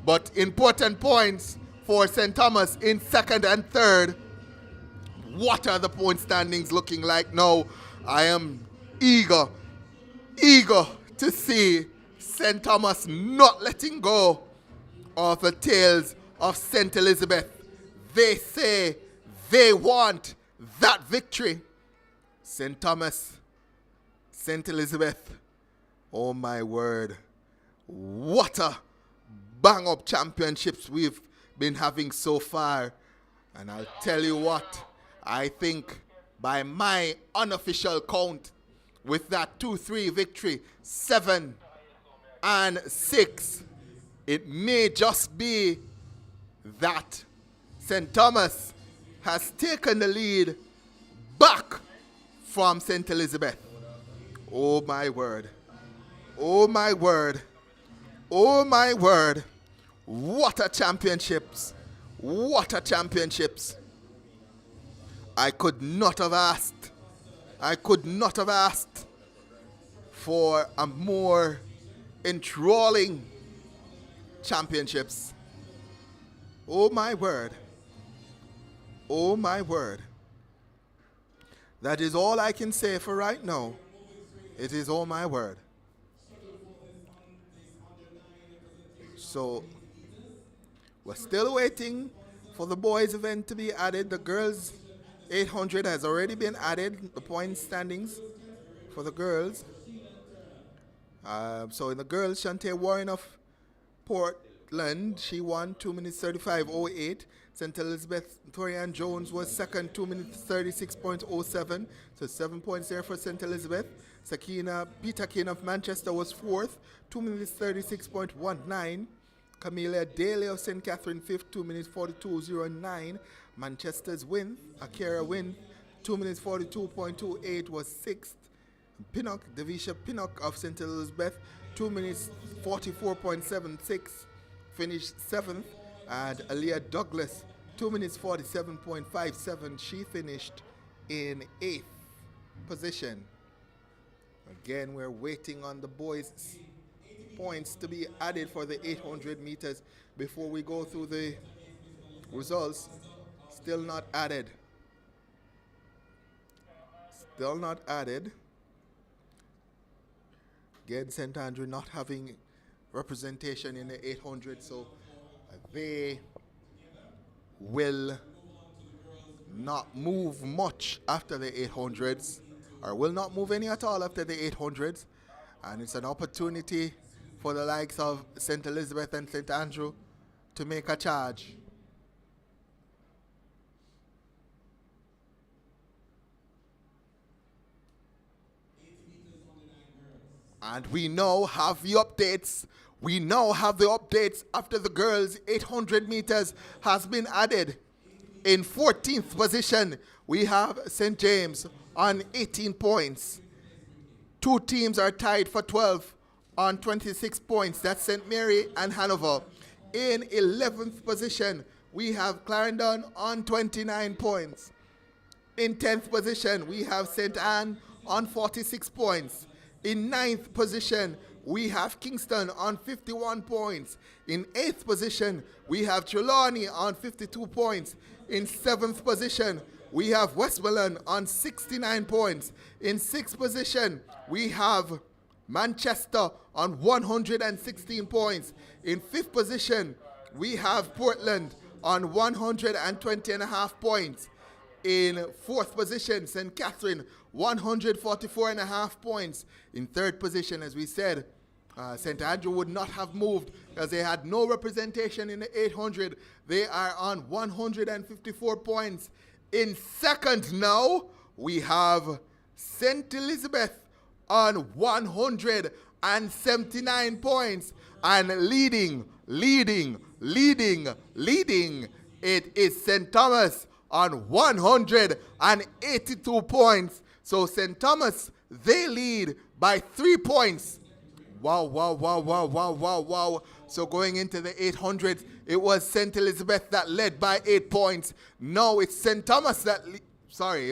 But important points for St. Thomas in second and third. What are the point standings looking like now? I am eager to see St. Thomas not letting go of the tails of St. Elizabeth. They say they want that victory. St. Thomas, St. Elizabeth, oh my word, what a bang-up championships we've been having so far. And I'll tell you what, I think by my unofficial count, with that 2-3 victory, 7 and 6, it may just be that St. Thomas has taken the lead back from St. Elizabeth. Oh my word. Oh my word. Oh my word. What a championships. What a championships. I could not have asked for a more enthralling championships. Oh my word. Oh my word. That is all I can say for right now. It is oh my word. So we're still waiting for the boys event to be added. The girls 800 has already been added, the point standings for the girls. So in the girls, Shantae Warren of Portland, she won 2 minutes 35.08. St. Elizabeth Torian Jones was second, 2 minutes 36.07. So 7 points there for St. Elizabeth. Sakina Peterkin of Manchester was fourth, 2 minutes 36.19. Camilla Daly of St. Catherine fifth, 2 minutes 42.09. Manchester's win, Akira win, 2 minutes 42.28 was sixth. Pinnock, Devisha Pinnock of St. Elizabeth, 2 minutes 44.76, finished seventh. And Aaliyah Douglas, 2 minutes 47.57, she finished in eighth position. Again, we're waiting on the boys' points to be added for the 800 meters before we go through the results. Still not added. Still not added. Again, St. Andrew not having representation in the 800, so they will not move much after the 800s, or will not move any at all after the 800s. And it's an opportunity for the likes of St. Elizabeth and St. Andrew to make a charge. And we now have the updates. We now have the updates after the girls' 800 meters has been added. In 14th position, we have St. James on 18 points. Two teams are tied for 12 on 26 points. That's St. Mary and Hanover. In 11th position, we have Clarendon on 29 points. In 10th position, we have St. Anne on 46 points. In 9th position, we have Kingston on 51 points. In 8th position, we have Trelawney on 52 points. In 7th position, we have Westmoreland on 69 points. In 6th position, we have Manchester on 116 points. In 5th position, we have Portland on 120.5 points. In 4th position, St. Catherine, 144.5 points. In 3rd position, as we said, St. Andrew would not have moved because they had no representation in the 800. They are on 154 points. In 2nd now, we have St. Elizabeth on 179 points. And leading, it is St. Thomas on 182 points. So St. Thomas, they lead by 3 points. Wow. So going into the 800s, it was St. Elizabeth that led by 8 points. Now it's St. Thomas that, it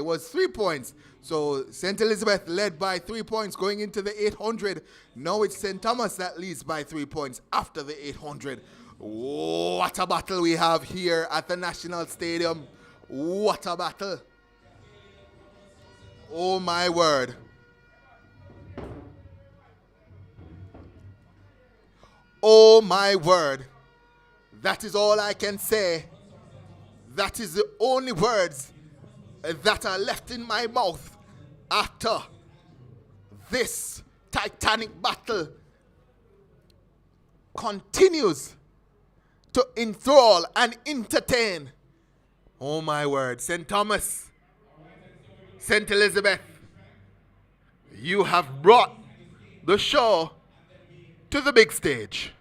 was 3 points. So St. Elizabeth led by 3 points going into the 800. Now it's St. Thomas that leads by 3 points after the 800. What a battle we have here at the National Stadium. What a battle. Oh my word. Oh my word. That is all I can say. That is the only words that are left in my mouth after this titanic battle continues to enthrall and entertain. Oh my word. St. Thomas, St. Elizabeth, you have brought the show to the big stage.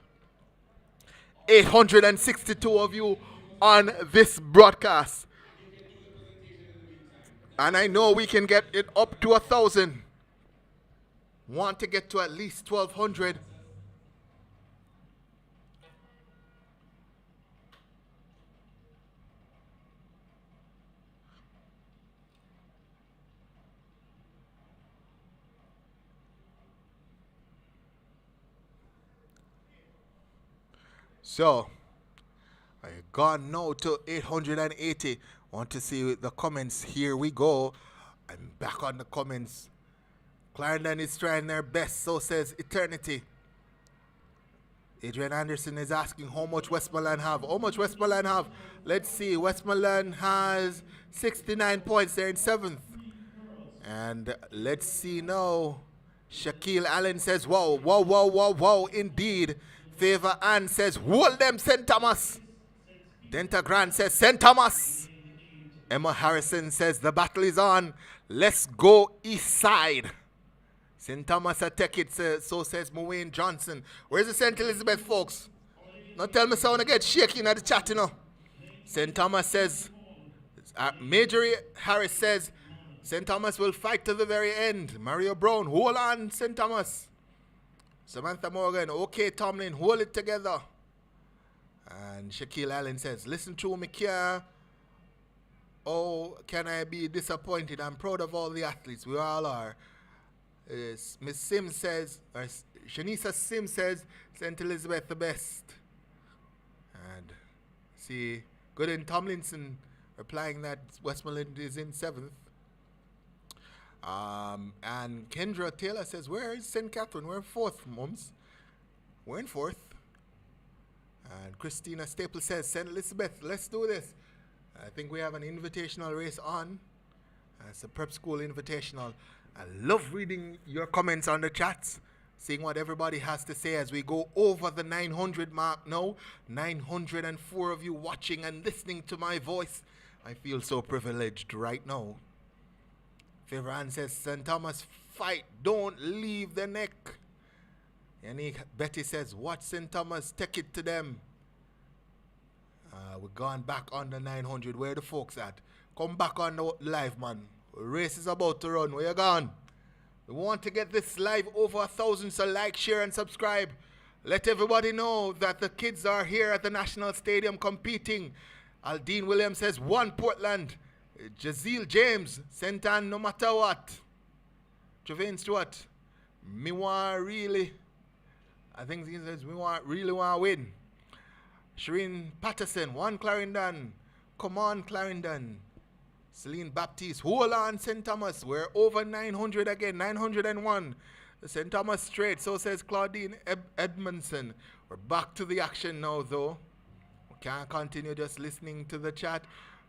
862 of you on this broadcast. And I know we can get it up to 1,000. Want to get to at least 1,200. So, I gone now to 880. Want to see the comments. Here we go. I'm back on the comments. Clarendon is trying their best, so says Eternity. Adrian Anderson is asking how much Westmoreland have. How much Westmoreland have? Let's see. Westmoreland has 69 points. They're in 7th. And let's see now. Shaquille Allen says, wow, indeed. Favor Ann says, hold them, St. Thomas. Denta Grant says, St. Thomas. Emma Harrison says, the battle is on. Let's go east side. St. Thomas attack it, so says Mowain Johnson. Where's the St. Elizabeth folks? Don't tell me so I want to get shaking at the chat, you know. St. Thomas says, Majorie Harris says, St. Thomas will fight to the very end. Mario Brown, hold on, St. Thomas. Samantha Morgan, okay, Tomlin, hold it together. And Shaquille Allen says, listen to me, Kia. Oh, can I be disappointed? I'm proud of all the athletes. We all are. Miss Sims says, or Shanisa Sims says, St. Elizabeth the best. And see, Gooden Tomlinson replying that Westmoreland is in 7th. And Kendra Taylor says, where is St. Catherine? We're in 4th, mums. We're in 4th. And Christina Staples says, St. Elizabeth, let's do this. I think we have an invitational race on. It's a prep school invitational. I love reading your comments on the chats, seeing what everybody has to say as we go over the 900 mark now. 904 of you watching and listening to my voice. I feel so privileged right now. Favor says, St. Thomas, fight, don't leave the neck. Yannick Betty says, watch St. Thomas, take it to them. We're going back on the 900. Where the folks at? Come back on the live, man. Race is about to run. Where you gone? We want to get this live over 1,000, so like, share, and subscribe. Let everybody know that the kids are here at the National Stadium competing. Aldine Williams says, 1 Portland. Jazeel James, St. Ann no matter what. Javane Stewart, me want really, I think he says, we really want to win. Shireen Patterson, 1 Clarendon. Come on, Clarendon. Celine Baptiste, hold on, St. Thomas. We're over 900 again, 901. St. Thomas straight, so says Claudine Edmondson. We're back to the action now, though. We can't continue just listening to the chat.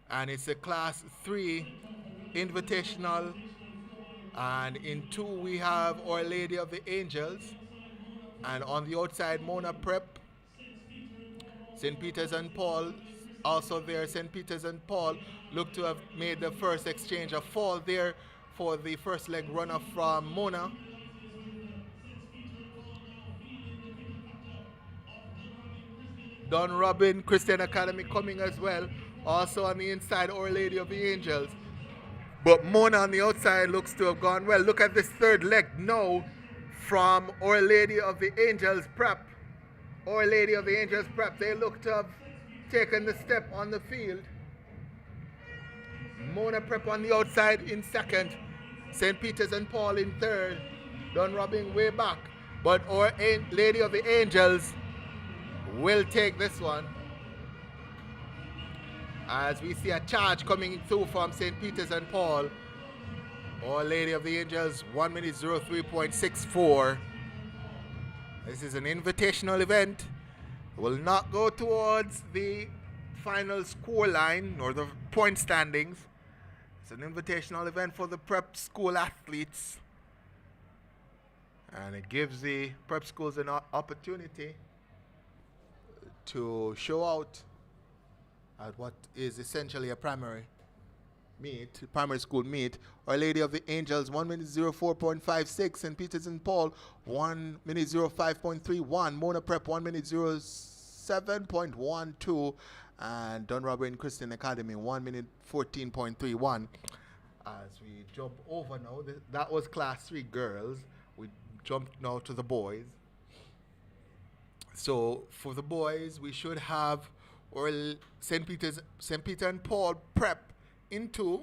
And it's a Class 3 invitational. And in 2, we have Our Lady of the Angels. And on the outside, Mona Prep. St. Peter's and Paul, also there. St. Peter's and Paul look to have made the first exchange. A fall there for the first leg runner from Mona. Don Robin Christian Academy coming as well. Also on the inside, Our Lady of the Angels. But Mona on the outside looks to have gone well. Look at this third leg now from Our Lady of the Angels Prep. Our Lady of the Angels Prep. They look to have taken the step on the field. Mona Prep on the outside in second. St. Peter's and Paul in third. Don Robin way back. But Our Lady of the Angels will take this one. As we see a charge coming through from St. Peter's and Paul. Our Lady of the Angels, 1 minute 03.64. This is an invitational event. It will not go towards the final score line or the point standings. It's an invitational event for the prep school athletes. And it gives the prep schools an opportunity to show out at what is essentially a primary school meet. Our Lady of the Angels, 1 minute 04.56. St. Peter's and Paul, 1 minute 05.31. Mona Prep, 1 minute 07.12. And Don Robin Christian Academy, 1 minute 14.31. As we jump over now, that was Class 3 girls. We jump now to the boys. So for the boys, we should have St. Peter and Paul Prep in 2.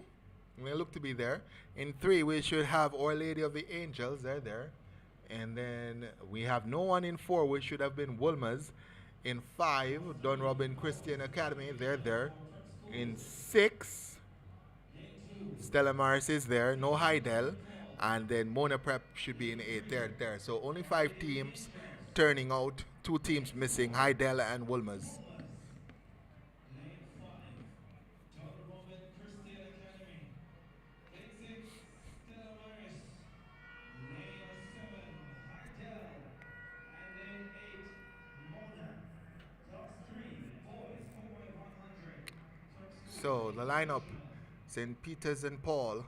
We look to be there. In 3, we should have Our Lady of the Angels. They're there. And then we have no one in 4, which should have been Wolmer's. In 5, Don Robin Christian Academy. They're there. In 6, Stella Maris is there. No Heidel. And then Mona Prep should be in 8. They're there. So only 5 teams turning out. 2 teams missing, Heidel and Wolmer's. So the lineup, St. Peter's and Paul,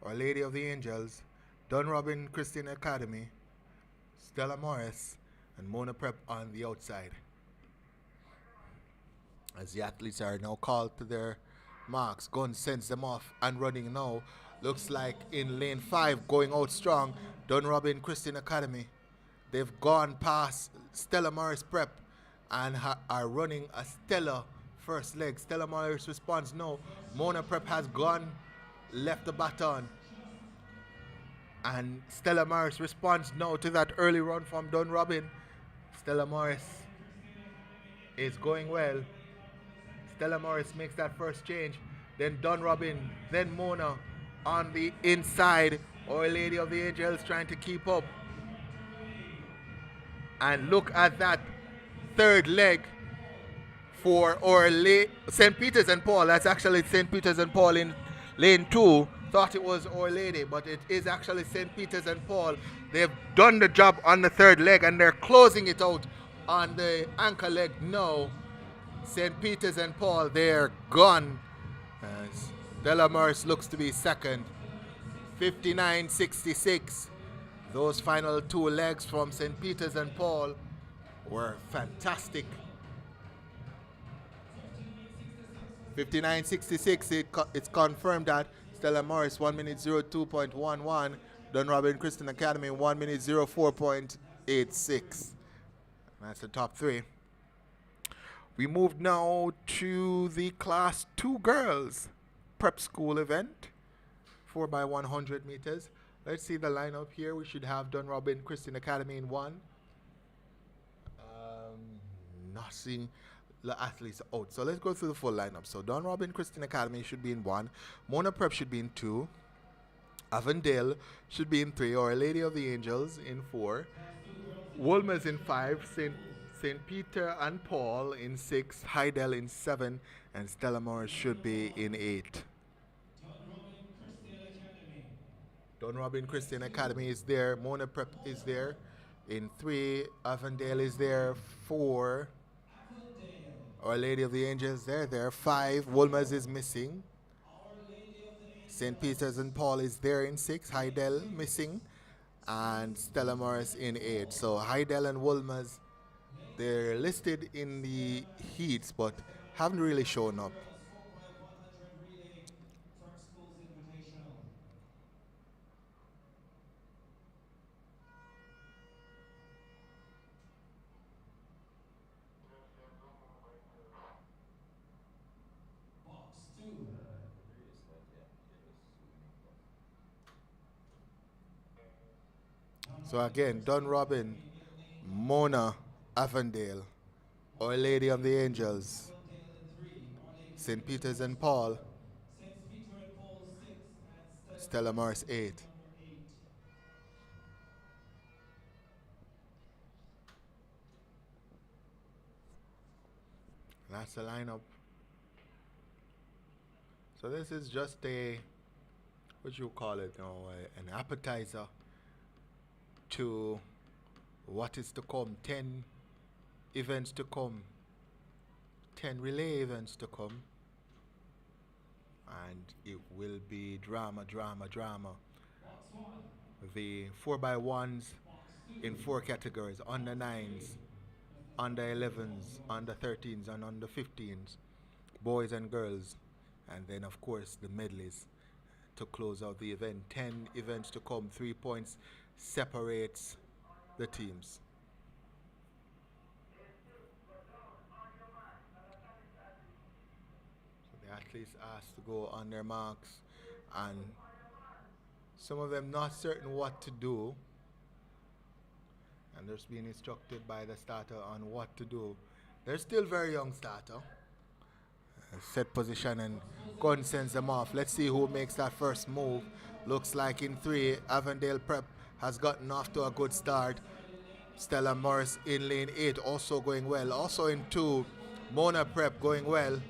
Our Lady of the Angels, Don Robin Christian Academy, Stella Morris, and Mona Prep on the outside. As the athletes are now called to their marks, Gun sends them off and running now. Looks like in lane 5, going out strong, Don Robin Christian Academy. They've gone past Stella Morris Prep and are running a stellar first leg. Stella Morris responds no. Mona Prep has gone, left the baton. And Stella Morris responds now to that early run from Don Robin. Stella Morris is going well. Stella Morris makes that first change. Then Don Robin, then Mona on the inside. Our Lady of the Angels trying to keep up. And look at that third leg for our St. Peter's and Paul. That's actually St. Peter's and Paul in lane 2. Thought it was Our Lady, but it is actually St. Peter's and Paul. They've done the job on the third leg and they're closing it out on the anchor leg now. St. Peter's and Paul, they're gone. Stella Morris looks to be second. 59.66. Those final 2 legs from St. Peter's and Paul were fantastic. 59.66, it's confirmed that Stella Morris 1 minute 02.11, Don Robin Christian Academy 1 minute 04.86. That's the top 3. We move now to the Class 2 girls prep school event, 4x100 meters. Let's see the lineup here. We should have Don Robin Christian Academy in 1. Not seeing the athletes out. So let's go through the full lineup. So Don Robin Christian Academy should be in 1. Mona Prep should be in 2. Avondale should be in 3. Our Lady of the Angels in 4. Wolmer's in 5. St. Peter and Paul in 6. Hydel in 7. And Stella Morris should be in 8. Don Robin Christian Academy is there. Mona Prep is there in 3. Avondale is there. 4. Our Lady of the Angels, they're there. 5. Wolmer's is missing. St. Peter's and Paul is there in 6. Hydel missing. And Stella Morris in 8. So Hydel and Wolmer's, they're listed in the heats, but haven't really shown up. So again, Don Robin, Mona, Avondale, Our Lady of the Angels, St. Peter's and Paul, Stella Morris 8. That's the lineup. So this is just what you call it, an appetizer to what is to come. 10 events to come, 10 relay events to come, and it will be drama. The 4x1s in 4 categories: under 9s, under 11s, under 13s, and under 15s, boys and girls, and then of course the medleys to close out the event. 10 events to come. 3 points separates the teams. So the athletes asked to go on their marks, and some of them not certain what to do, and they're being instructed by the starter on what to do. They're still very young starter. Set position and go and sends them off. Let's see who makes that first move. Looks like in 3, Avondale Prep has gotten off to a good start. Stella Morris in lane 8 also going well. Also in 2, Mona Prep going well.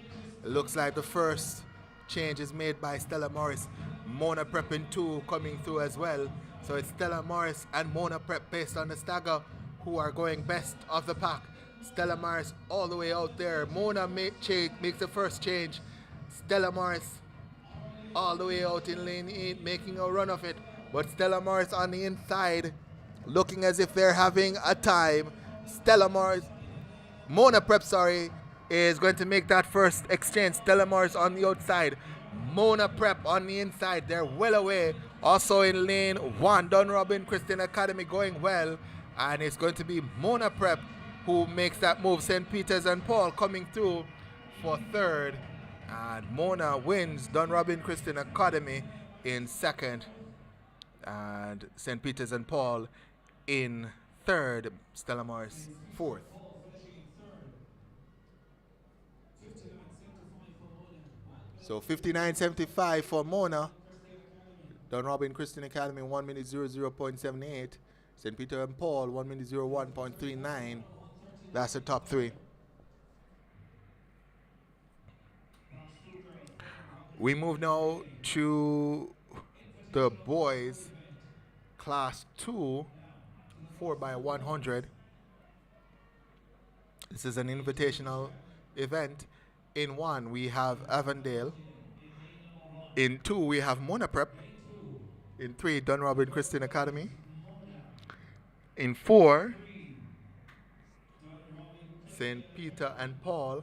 It looks like the first change is made by Stella Morris. Mona Prep in 2 coming through as well. So it's Stella Morris and Mona Prep based on the stagger who are going best of the pack. Stella Morris all the way out there. Mona makes the first change. Stella Morris all the way out in lane 8 making a run of it. But Stella Morris on the inside looking as if they're having a time. Mona Prep, is going to make that first exchange. Stella Morris on the outside. Mona Prep on the inside. They're well away. Also in lane 1, Don Robin Christian Academy going well. And it's going to be Mona Prep who makes that move. St. Peter's and Paul coming through for 3rd. And Mona wins Don Robin Christian Academy in 2nd. And St. Peter's and Paul in third, Stella Maris fourth. So 59.75 for Mona. Don Robin Christian Academy 1 minute 00.78. St. Peter and Paul 1 minute 01.39. That's the top three. We move now to the boys class 2 4x100. This is an invitational event. In 1 we have Avondale. In 2 we have Mona Prep. In 3 Don Robin Christian Academy. In 4 St. Peter and Paul.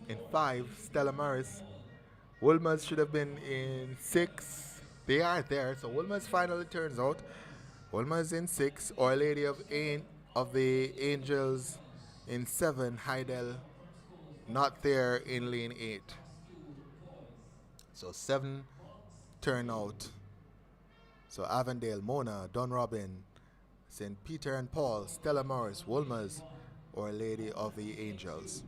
In 5 Stella Maris. Wilmer's should have been in 6. They are there. So Wilmer's finally turns out. Wilmer's in 6. Our Lady of the Angels in 7. Heidel not there in lane 8. So 7 turn out. So Avondale, Mona, Don Robin, St. Peter and Paul, Stella Maris, Wilmer's, Our Lady of the Angels.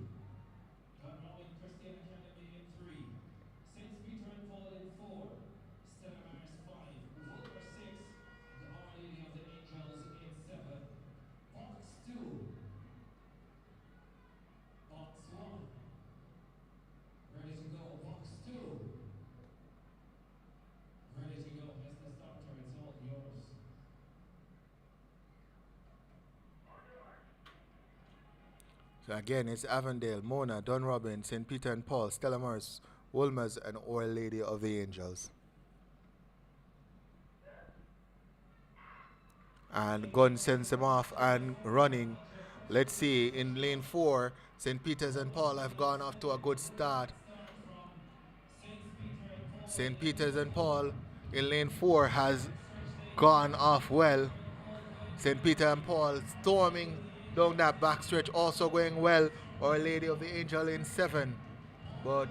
So again, it's Avondale, Mona, Don Robin, St. Peter and Paul, Stella Maris, Wilmer's, and Our Lady of the Angels. And Gunn sends him off and running. Let's see, in lane 4, St. Peter's and Paul have gone off to a good start. St. Peter's and Paul in lane 4 has gone off well. St. Peter and Paul storming down that backstretch, also going well. Our Lady of the Angel in 7. But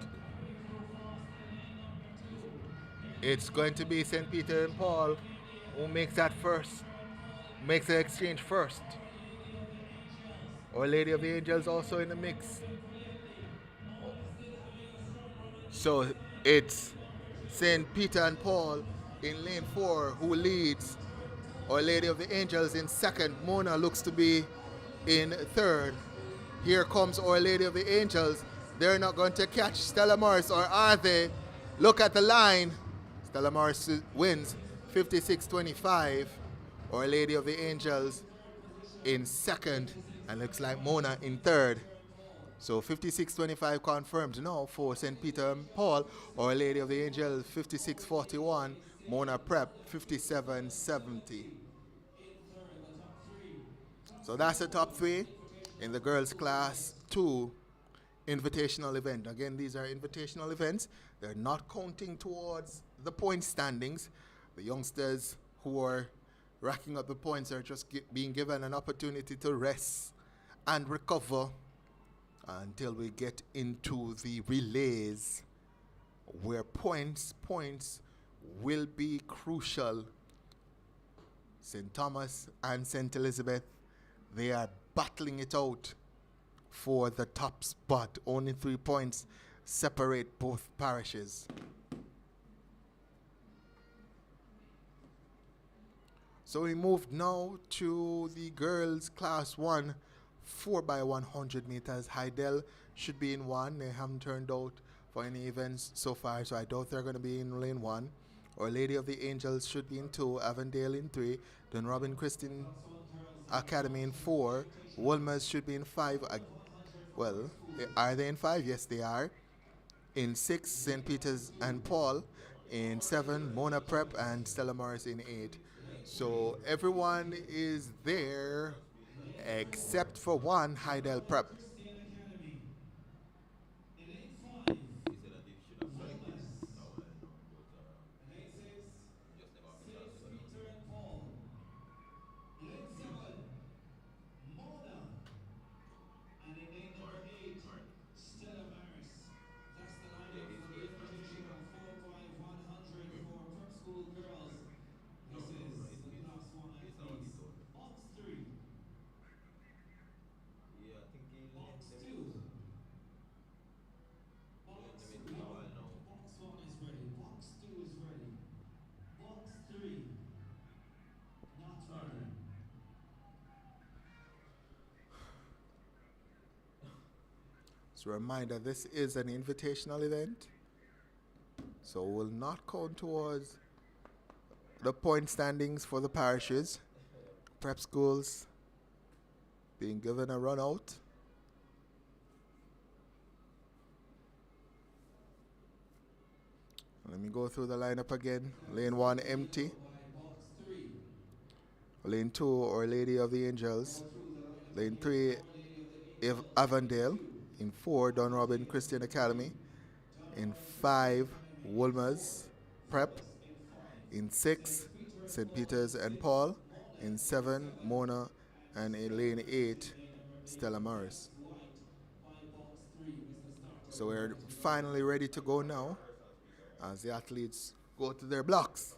it's going to be St. Peter and Paul who makes that first, makes the exchange first. Our Lady of the Angels also in the mix. So it's St. Peter and Paul in lane 4 who leads. Our Lady of the Angels in 2nd. Mona looks to be in 3rd. Here comes Our Lady of the Angels. They're not going to catch Stella Maris, or are they? Look at the line. Stella Maris wins 56-25. Our Lady of the Angels in 2nd. And looks like Mona in 3rd. So 56-25 confirmed now for St. Peter and Paul. Our Lady of the Angels 56-41. Mona Prep 57-70. So that's the top 3 in the girls class 2 invitational event. Again, these are invitational events. They're not counting towards the point standings. The youngsters who are racking up the points are just being given an opportunity to rest and recover until we get into the relays, where points will be crucial. St. Thomas and St. Elizabeth, they are battling it out for the top spot. Only 3 points separate both parishes. So we move now to the girls class 1 4x100 meters. Heidel should be in 1. They haven't turned out for any events so far, so I doubt they're going to be in lane 1. Our Lady of the Angels should be in 2. Avondale in 3. Don Robin Christian Academy in 4. Wolmer's should be in 5. Well, are they in 5? Yes, they are. In 6, St. Peter's and Paul. In 7, Mona Prep and Stella Maris in 8. So everyone is there except for one, Heidel Prep. As a reminder, this is an invitational event, so will not count towards the point standings for the parishes. Prep schools being given a run out. Let me go through the lineup again. Lane 1 empty. Lane 2, Our Lady of the Angels. Lane 3, Avondale. In 4, Dunrobin Christian Academy. In 5, Wolmer's Prep. In 6, St. Peter's and Paul. In 7, Mona. And in lane 8, Stella Morris. So we're finally ready to go now as the athletes go to their blocks.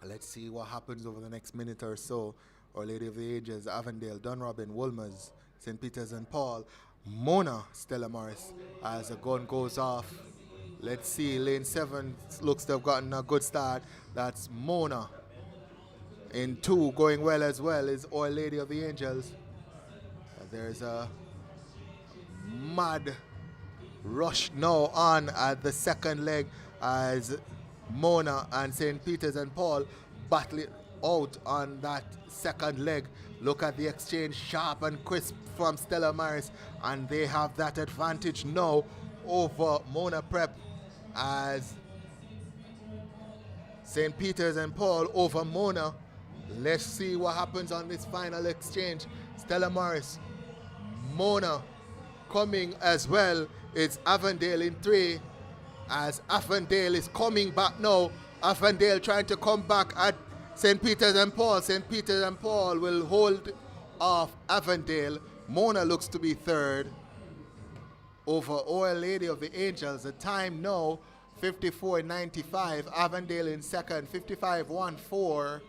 Let's see what happens over the next minute or so. Our Lady of the Ages, Avondale, Dunrobin, Wolmer's, St. Peter's and Paul, Mona, Stella Morris, as the gun goes off. Let's see, lane 7 looks to have gotten a good start. That's Mona. In 2, going well as well, is Our Lady of the Angels. There's a mad rush now on at the second leg as Mona and St. Peter's and Paul battle it out on that second leg. Look at the exchange, sharp and crisp from Stella Morris, and they have that advantage now over Mona Prep as St. Peter's and Paul over Mona. Let's see what happens on this final exchange. Stella Morris, Mona coming as well. It's Avondale in 3 as Avondale is coming back now. Avondale trying to come back at St. Peter's and Paul. St. Peter's and Paul will hold off Avondale. Mona looks to be 3rd over Our Lady of the Angels. The time now 54.95. Avondale in 2nd, 55.14.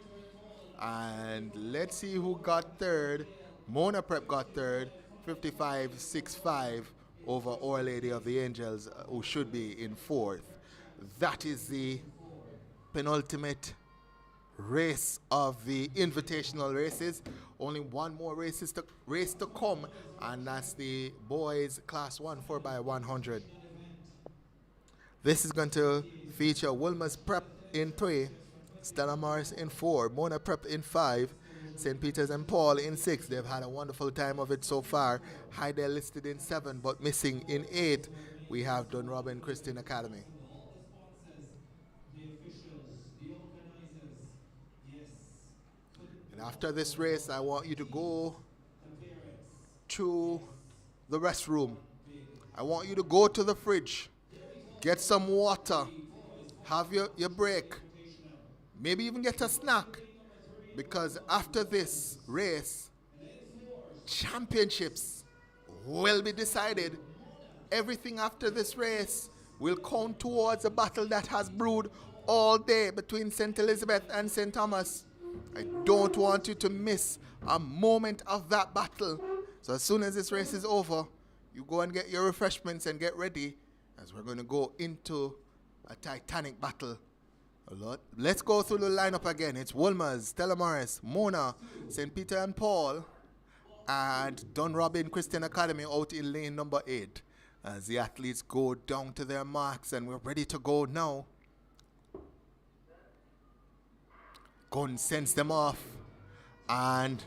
And let's see who got 3rd. Mona Prep got 3rd, 55.65 over Our Lady of the Angels, who should be in 4th. That is the penultimate race of the invitational races. Only one more race to come, and that's the boys class 1 4x100. This is going to feature Wolmer's Prep in 3, Stella Morris in 4, Mona Prep in 5, St. Peter's and Paul in 6. They've had a wonderful time of it so far. Hydale listed in 7, but missing in 8. We have Dunrobin Christian Academy. And after this race, I want you to go to the restroom. I want you to go to the fridge, get some water, have your break, maybe even get a snack, because after this race, championships will be decided. Everything after this race will count towards a battle that has brewed all day between St. Elizabeth and St. Thomas. I don't want you to miss a moment of that battle. So as soon as this race is over, you go and get your refreshments and get ready, as we're going to go into a titanic battle. Let's go through the lineup again. It's Wolmer's, Stella Morris, Mona, St. Peter and Paul, and Dunrobin Christian Academy out in lane number 8. As the athletes go down to their marks, and we're ready to go now. Gun sends them off, and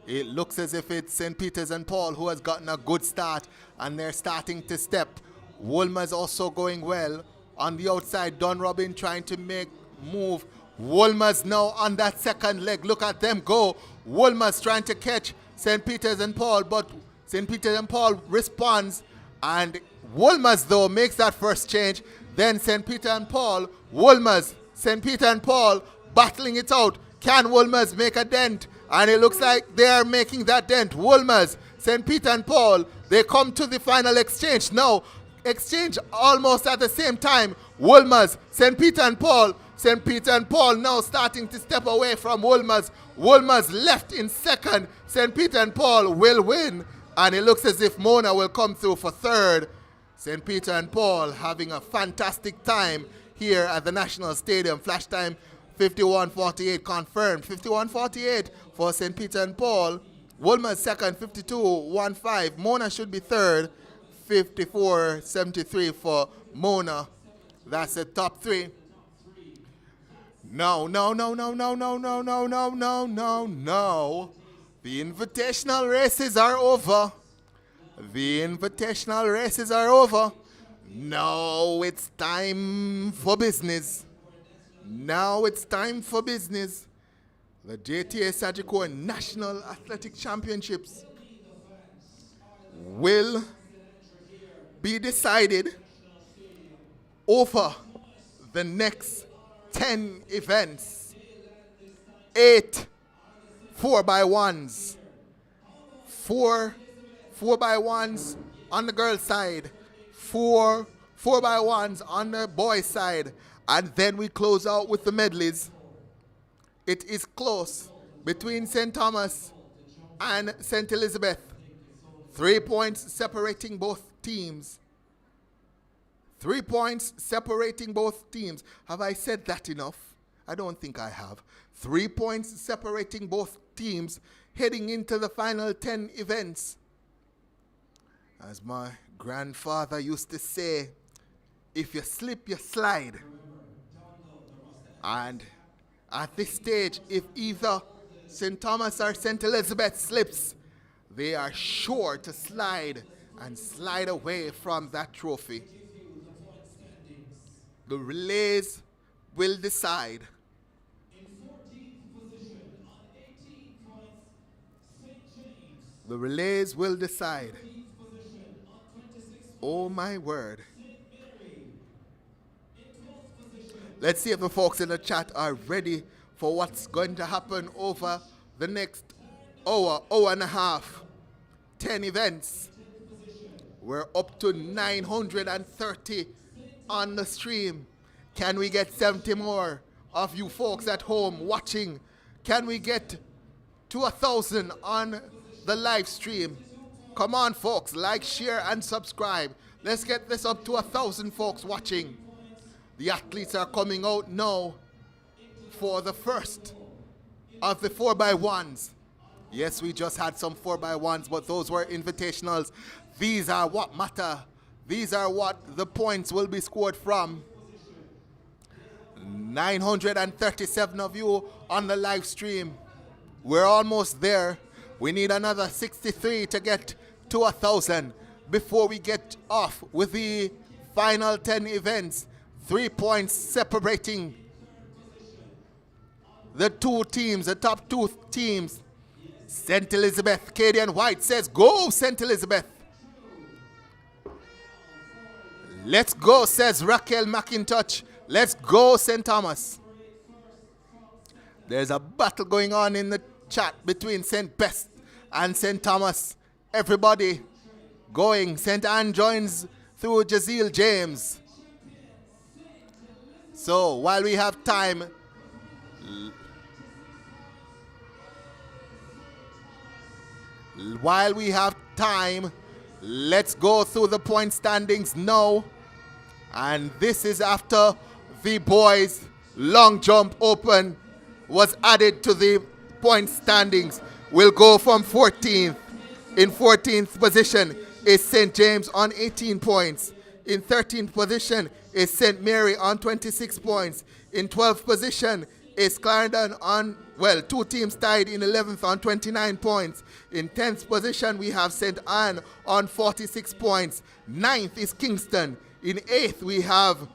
it looks as if it's St. Peter's and Paul who has gotten a good start, and they're starting to step. Wolmer's also going well. On the outside, Dunrobin trying to make move. Wolmer's now on that second leg. Look at them go. Wolmer's trying to catch St. Peter's and Paul, but St. Peter's and Paul responds, and Wolmer's though makes that first change. Then St. Peter and Paul, Wolmer's, St. Peter and Paul battling it out. Can Wolmer's make a dent? And it looks like they are making that dent. Wolmer's, St. Peter and Paul, they come to the final exchange now. Exchange almost at the same time. Wolmer's, St. Peter and Paul. St. Peter and Paul now starting to step away from Wolmer's. Wolmer's left in second. St. Peter and Paul will win. And it looks as if Mona will come through for 3rd. St. Peter and Paul having a fantastic time here at the National Stadium. Flash time 51.48 confirmed. 51.48 for St. Peter and Paul. Woolmer's second, 52.15. Mona should be third, 54.73 for Mona. That's the top three. No. The invitational races are over. Now it's time for business. The JTA Sagicor National Athletic Championships will be decided over the next 10 events. 8 4x1s. 4 4x1s on the girls' side. 4 4x1s on the boys' side. And then we close out with the medleys. It is close between St. Thomas and St. Elizabeth. 3 points separating both teams. 3 points separating both teams. Have I said that enough? I don't think I have. 3 points separating both teams heading into the final 10 events. As my grandfather used to say, if you slip, you slide. And at this stage, if either St. Thomas or St. Elizabeth slips, they are sure to slide and slide away from that trophy. The relays will decide. The relays will decide. Oh my word. Let's see if the folks in the chat are ready for what's going to happen over the next hour and a half. 10 events. We're up to 930 on the stream. Can we get 70 more of you folks at home watching? Can we get to 1,000 on the live stream? Come on, folks, like, share, and subscribe. Let's get this up to 1,000 folks watching. The athletes are coming out now for the first of the 4x1s. Yes, we just had some 4x1s, but those were invitationals. These are what matter. These are what the points will be scored from. 937 of you on the live stream. We're almost there. We need another 63 to get to 1,000 before we get off with the final 10 events. 3 points separating the two teams, the top two teams. St. Elizabeth, Cadian White says, go St. Elizabeth. Let's go, says Raquel McIntosh. Let's go, St. Thomas. There's a battle going on in the chat between St. Best and St. Thomas. Everybody going. St. Anne joins through Jazeel James. So while we have time, let's go through the point standings now. And this is after the boys' long jump open was added to the point standings. We'll go from 14th. In 14th position is St. James on 18 points. In 13th position is St. Mary on 26 points. In 12th position is Clarendon on, two teams tied in 11th on 29 points. In 10th position we have St. Anne on 46 points. 9th is Kingston. In 8th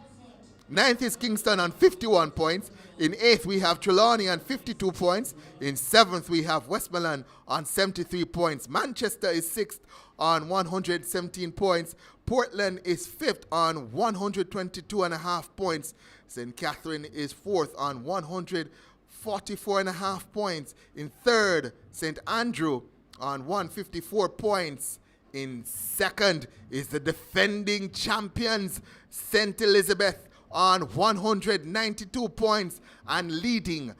is Kingston on 51 points. In 8th we have Trelawney on 52 points. In 7th we have Westmoreland on 73 points. Manchester is 6th on 117 points. Portland is 5th on 122.5 points. St. Catherine is 4th on 144.5 points. In 3rd, St. Andrew on 154 points. In 2nd is the defending champions, St. Elizabeth, on 192 points. And leading,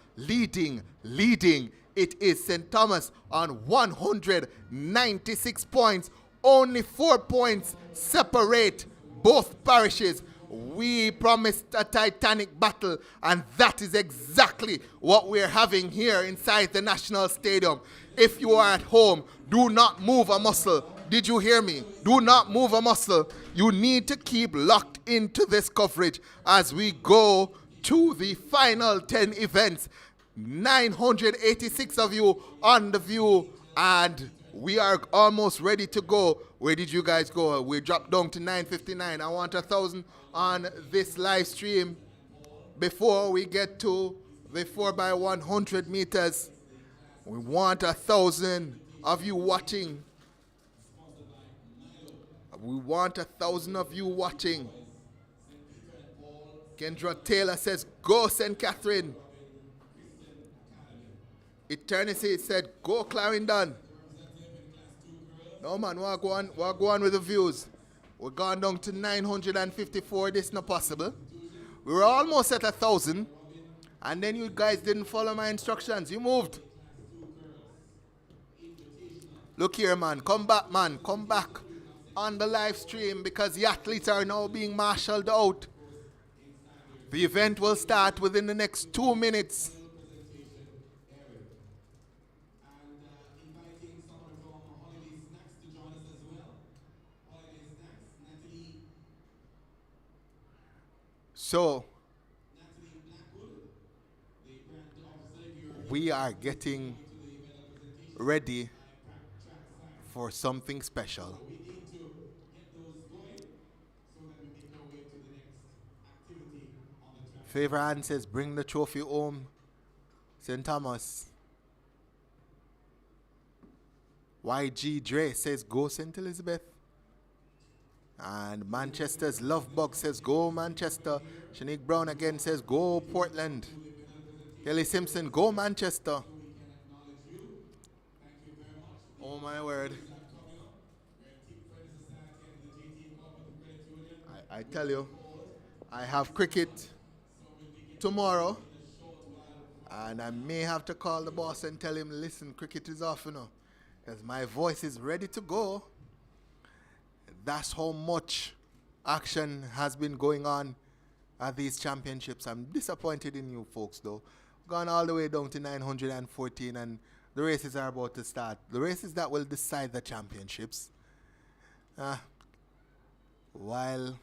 it is St. Thomas on 196 points. Only 4 points separate both parishes. We promised a titanic battle, and that is exactly what we're having here inside the National Stadium. If you are at home, do not move a muscle. Did you hear me? Do not move a muscle. You need to keep locked into this coverage as we go to the final 10 events. 986 of you on the view, and we are almost ready to go. Where did you guys go? We dropped down to 959. I want 1,000 on this live stream before we get to the 4x100 meters. We want 1,000 of you watching. We want 1,000 of you watching. Kendra Taylor says, go St. Catherine. Eternity said, go Clarendon. No man, we're going with the views. We're going down to 954. This is not possible. We were almost at 1,000. And then you guys didn't follow my instructions. You moved. Look here, man. Come back, man. Come back on the live stream because the athletes are now being marshaled out. The event will start within the next 2 minutes. So, we are getting ready for something special. Favor Ann says, bring the trophy home, St. Thomas. YG Dre says, go St. Elizabeth. And Manchester's Love Bug says, go Manchester. Shanique Brown again says, go Portland. Kelly Simpson, go Manchester. Oh my word. I tell you, I have cricket tomorrow. And I may have to call the boss and tell him, listen, cricket is off, you know. Because my voice is ready to go. That's how much action has been going on at these championships. I'm disappointed in you folks, though. Gone all the way down to 914, and the races are about to start. The races that will decide the championships. While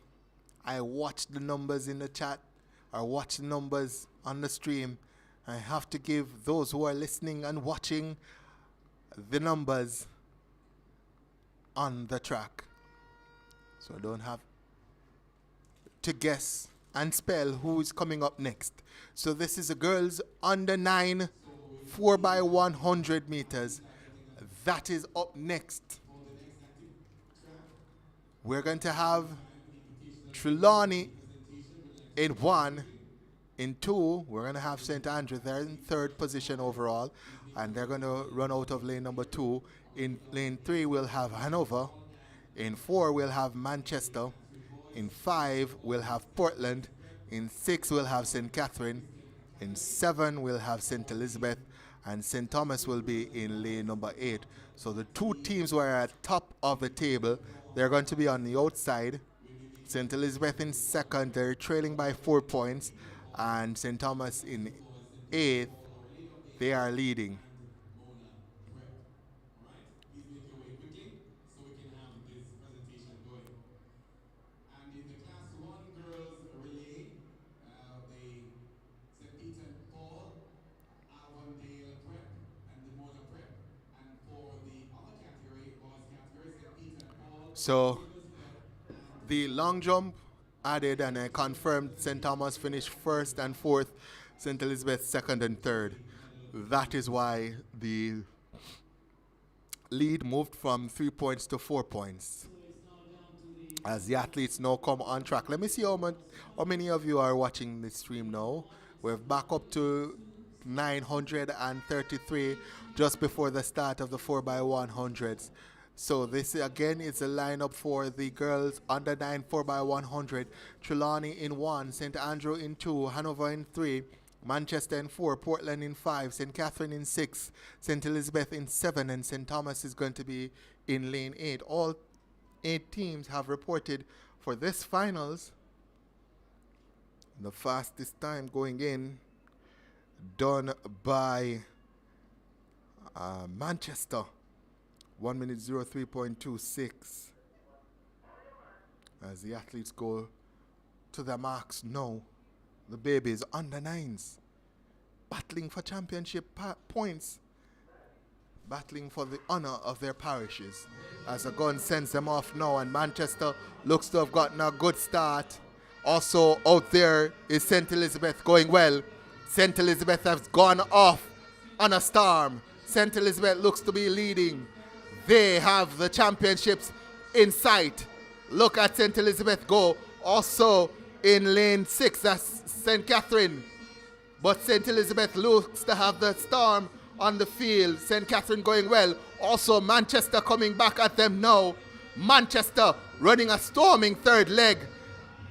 I watch the numbers in the chat, or watch the numbers on the stream, I have to give those who are listening and watching the numbers on the track. So I don't have to guess and spell who is coming up next. So this is a girls under 9 4x100 meters. That is up next. We're going to have Trelawney in 1. In 2, we're going to have St. Andrew. They're in 3rd position overall, and they're going to run out of lane number 2. In lane 3, we'll have Hanover. In 4, we'll have Manchester. In 5, we'll have Portland. In 6, we'll have St. Catherine. In 7, we'll have St. Elizabeth. And St. Thomas will be in lane number 8. So the 2 teams who are at top of the table, they're going to be on the outside. St. Elizabeth in 2nd, they're trailing by 4 points. And St. Thomas in 8th, they are leading. So the long jump added, and I confirmed St. Thomas finished 1st and 4th, St. Elizabeth 2nd and 3rd. That is why the lead moved from 3 points to 4 points. As the athletes now come on track. Let me see how many of you are watching this stream now. We're back up to 933 just before the start of the 4x100s. So this again is a lineup for the girls under 9 4x100. Trelawney in 1, St. Andrew in 2, Hanover in 3, Manchester in 4, Portland in 5, St. Catherine in 6, St. Elizabeth in 7, and St. Thomas is going to be in lane 8. All 8 teams have reported for this finals. The fastest time going in, done by Manchester, 1 minute 03.26. As the athletes go to their marks now, the babies under nines, battling for championship points, battling for the honor of their parishes. As the gun sends them off now, and Manchester looks to have gotten a good start. Also out there is St. Elizabeth going well. St. Elizabeth has gone off on a storm. St. Elizabeth looks to be leading. They have the championships in sight. Look at St. Elizabeth go. Also in lane 6, that's St. Catherine. But St. Elizabeth looks to have the storm on the field. St. Catherine going well. Also Manchester coming back at them now. Manchester running a storming third leg.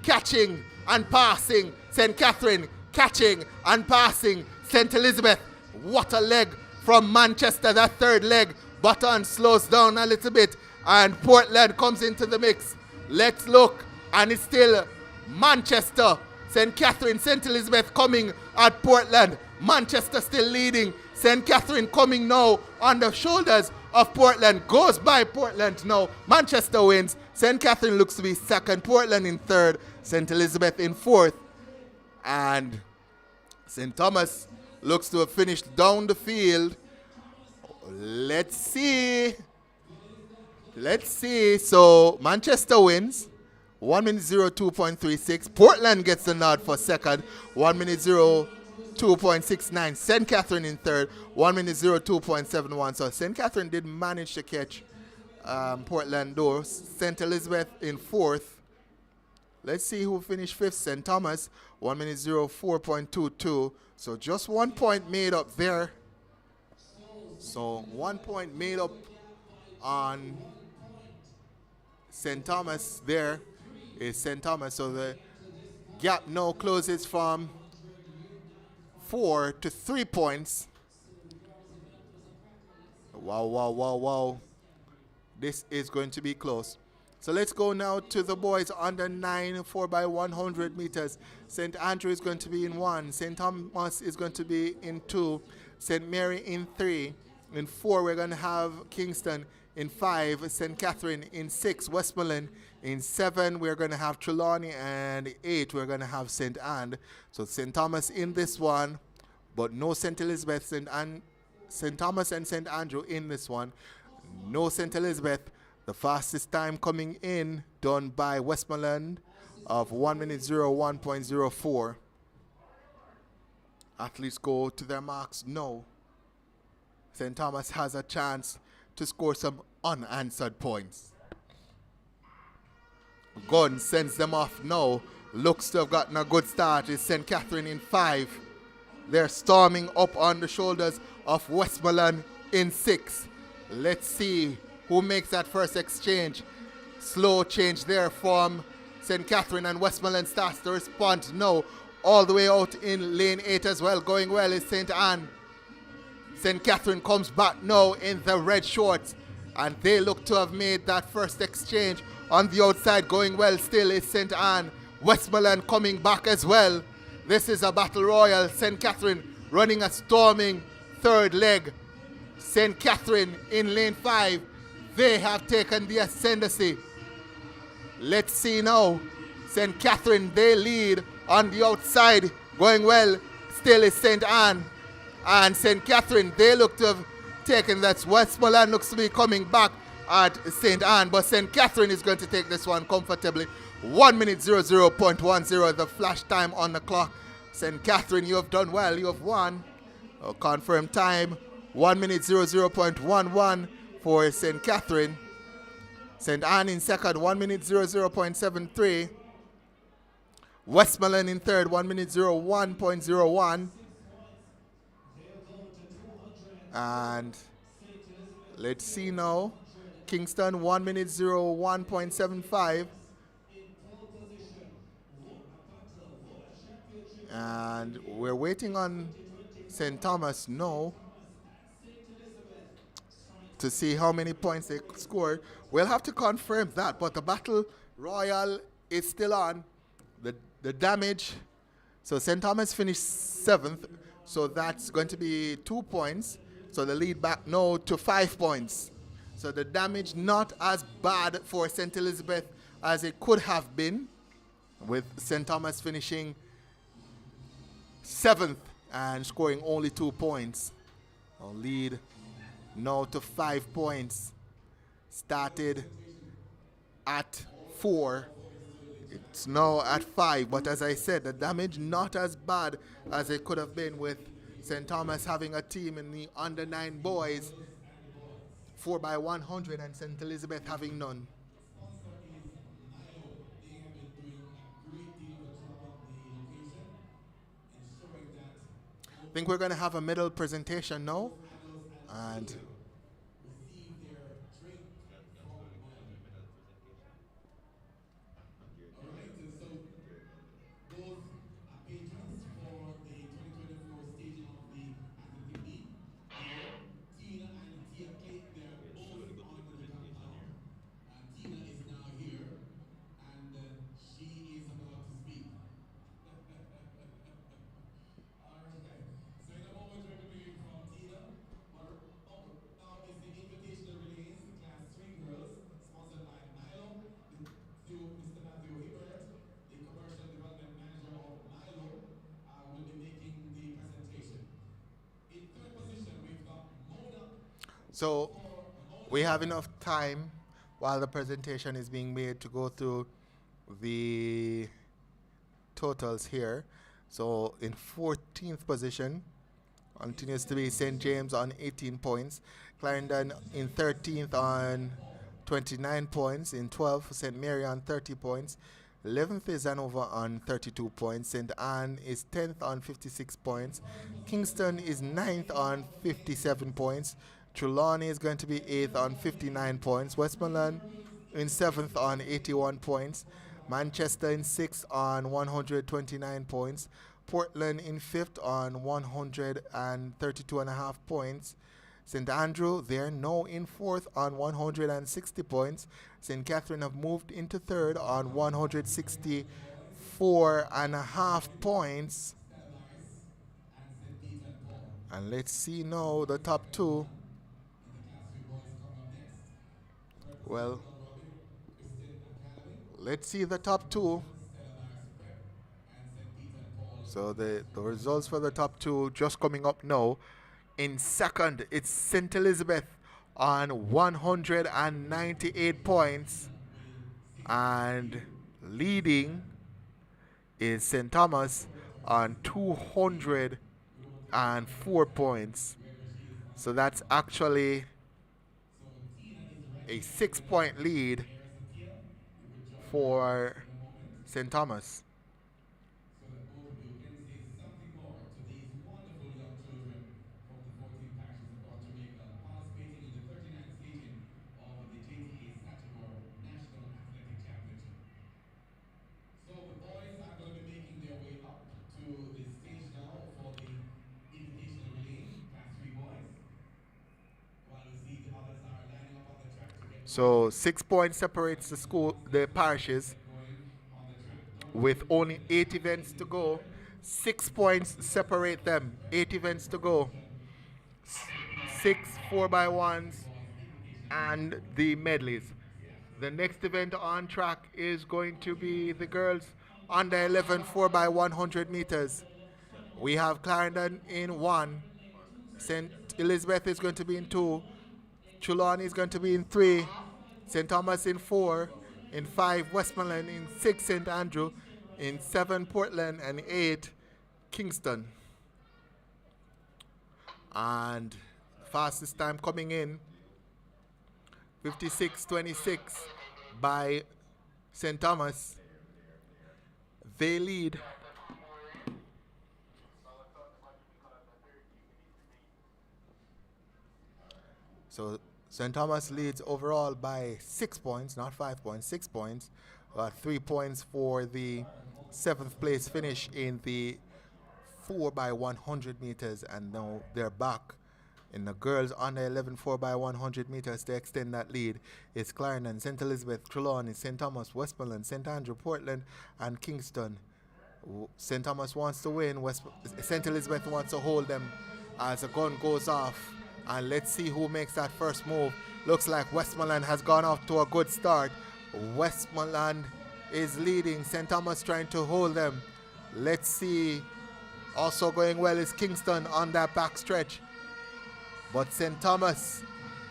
Catching and passing. St. Catherine catching and passing. St. Elizabeth, what a leg from Manchester, that third leg. Button slows down a little bit and Portland comes into the mix. Let's look, and it's still Manchester, St. Catherine, St. Elizabeth coming at Portland. Manchester still leading. St. Catherine coming now on the shoulders of Portland. Goes by Portland now. Manchester wins. St. Catherine looks to be second. Portland in third. St. Elizabeth in fourth. And St. Thomas looks to have finished down the field. Let's see. Let's see. So Manchester wins. 1 minute 02.36. Portland gets the nod for second. 1 minute 02.69. St. Catherine in third. 1 minute 02.71. So St. Catherine did manage to catch Portland though. St. Elizabeth in fourth. Let's see who finished fifth. St. Thomas. 1 minute 04.22. So just 1 point made up there. So 1 point made up on St. Thomas. There is St. Thomas. So the gap now closes from 4 to 3 points. Wow, wow, wow, wow. This is going to be close. So let's go now to the boys under 9 4x100 meters. St. Andrew is going to be in 1. St. Thomas is going to be in 2. St. Mary in 3. In 4, we're going to have Kingston. In 5, St. Catherine. In 6, Westmoreland. In 7, we're going to have Trelawney. And 8, we're going to have St. Anne. So St. Thomas in this one, but no St. Elizabeth. St. Thomas and St. Andrew in this one. No St. Elizabeth. The fastest time coming in done by Westmoreland of 1 minute 01.04. Athletes go to their marks now. St. Thomas has a chance to score some unanswered points. Gunn sends them off now. Looks to have gotten a good start. Is St. Catherine in 5. They're storming up on the shoulders of Westmoreland in 6. Let's see who makes that first exchange. Slow change there from St. Catherine, and Westmoreland starts to respond now. All the way out in lane 8 as well. Going well is St. Anne. St. Catherine comes back now in the red shorts, and they look to have made that first exchange. On the outside going well still is St. Anne. Westmoreland coming back as well. This is a battle royal. St. Catherine running a storming third leg. St. Catherine in lane 5. They have taken the ascendancy. Let's see now. St. Catherine, they lead on the outside. Going well still is St. Anne. And St. Catherine, they look to have taken that. Westmoreland looks to be coming back at St. Anne. But St. Catherine is going to take this one comfortably. 1 minute 00.10, the flash time on the clock. St. Catherine, you have done well. You have won. Confirmed time. 1 minute 00.11 for St. Catherine. St. Anne in second, 1 minute 00.73. Westmoreland in third, 1 minute 01.01. And let's see now. Kingston, 1 minute 01.75. And we're waiting on St. Thomas now to see how many points they scored. We'll have to confirm that, but the battle royal is still on. The damage So St. Thomas finished 7th, so that's going to be 2 points. So the lead back now to 5 points. So the damage not as bad for St. Elizabeth as it could have been, with St. Thomas finishing 7th and scoring only 2 points. Our lead now to 5 points. Started at 4. It's now at 5, but as I said, the damage not as bad as it could have been, with St. Thomas having a team in the under 9 boys 4x100 and St. Elizabeth having none. I think we're going to have a medal presentation now, and so we have enough time while the presentation is being made to go through the totals here. So in 14th position continues to be St. James on 18 points. Clarendon in 13th on 29 points. In 12th, St. Mary on 30 points. 11th is Hanover on 32 points. St. Anne is 10th on 56 points. Kingston is 9th on 57 points. Trelawney is going to be 8th on 59 points. Westmoreland in 7th on 81 points. Manchester in 6th on 129 points. Portland in 5th on 132.5 points. St. Andrew, they're now in 4th on 160 points. St. Catherine have moved into 3rd on 164.5 points. And let's see now the top 2. Well, let's see the top 2. So the results for the top 2 just coming up now. In 2nd, it's St. Elizabeth on 198 points. And leading is St. Thomas on 204 points. So that's actually a 6-point lead for St. Thomas. So 6 points separates the parishes, with only 8 events to go. 6 points separate them. 8 events to go. 6 4x1s and the medleys. The next event on track is going to be the girls under 11 4x100 meters. We have Clarendon in 1. St. Elizabeth is going to be in 2. Trelawney is going to be in 3. St. Thomas in 4. In 5, Westmoreland. In 6, St. Andrew. In 7, Portland. And 8, Kingston. And fastest time coming in, 56:26 by St. Thomas. They lead. So St. Thomas leads overall by 6 points, not 5 points, 6 points. 3 points for the 7th place finish in the 4x100 meters, and now they're back in the girls under 11 4x100 meters to extend that lead. It's Clarendon, St. Elizabeth, Trelawney, St. Thomas, Westmoreland, St. Andrew, Portland, and Kingston St. Thomas wants to win. St. Elizabeth wants to hold them as the gun goes off. And let's see who makes that first move. Looks like Westmoreland has gone off to a good start. Westmoreland is leading. St. Thomas trying to hold them. Let's see. Also going well is Kingston on that back stretch. But St. Thomas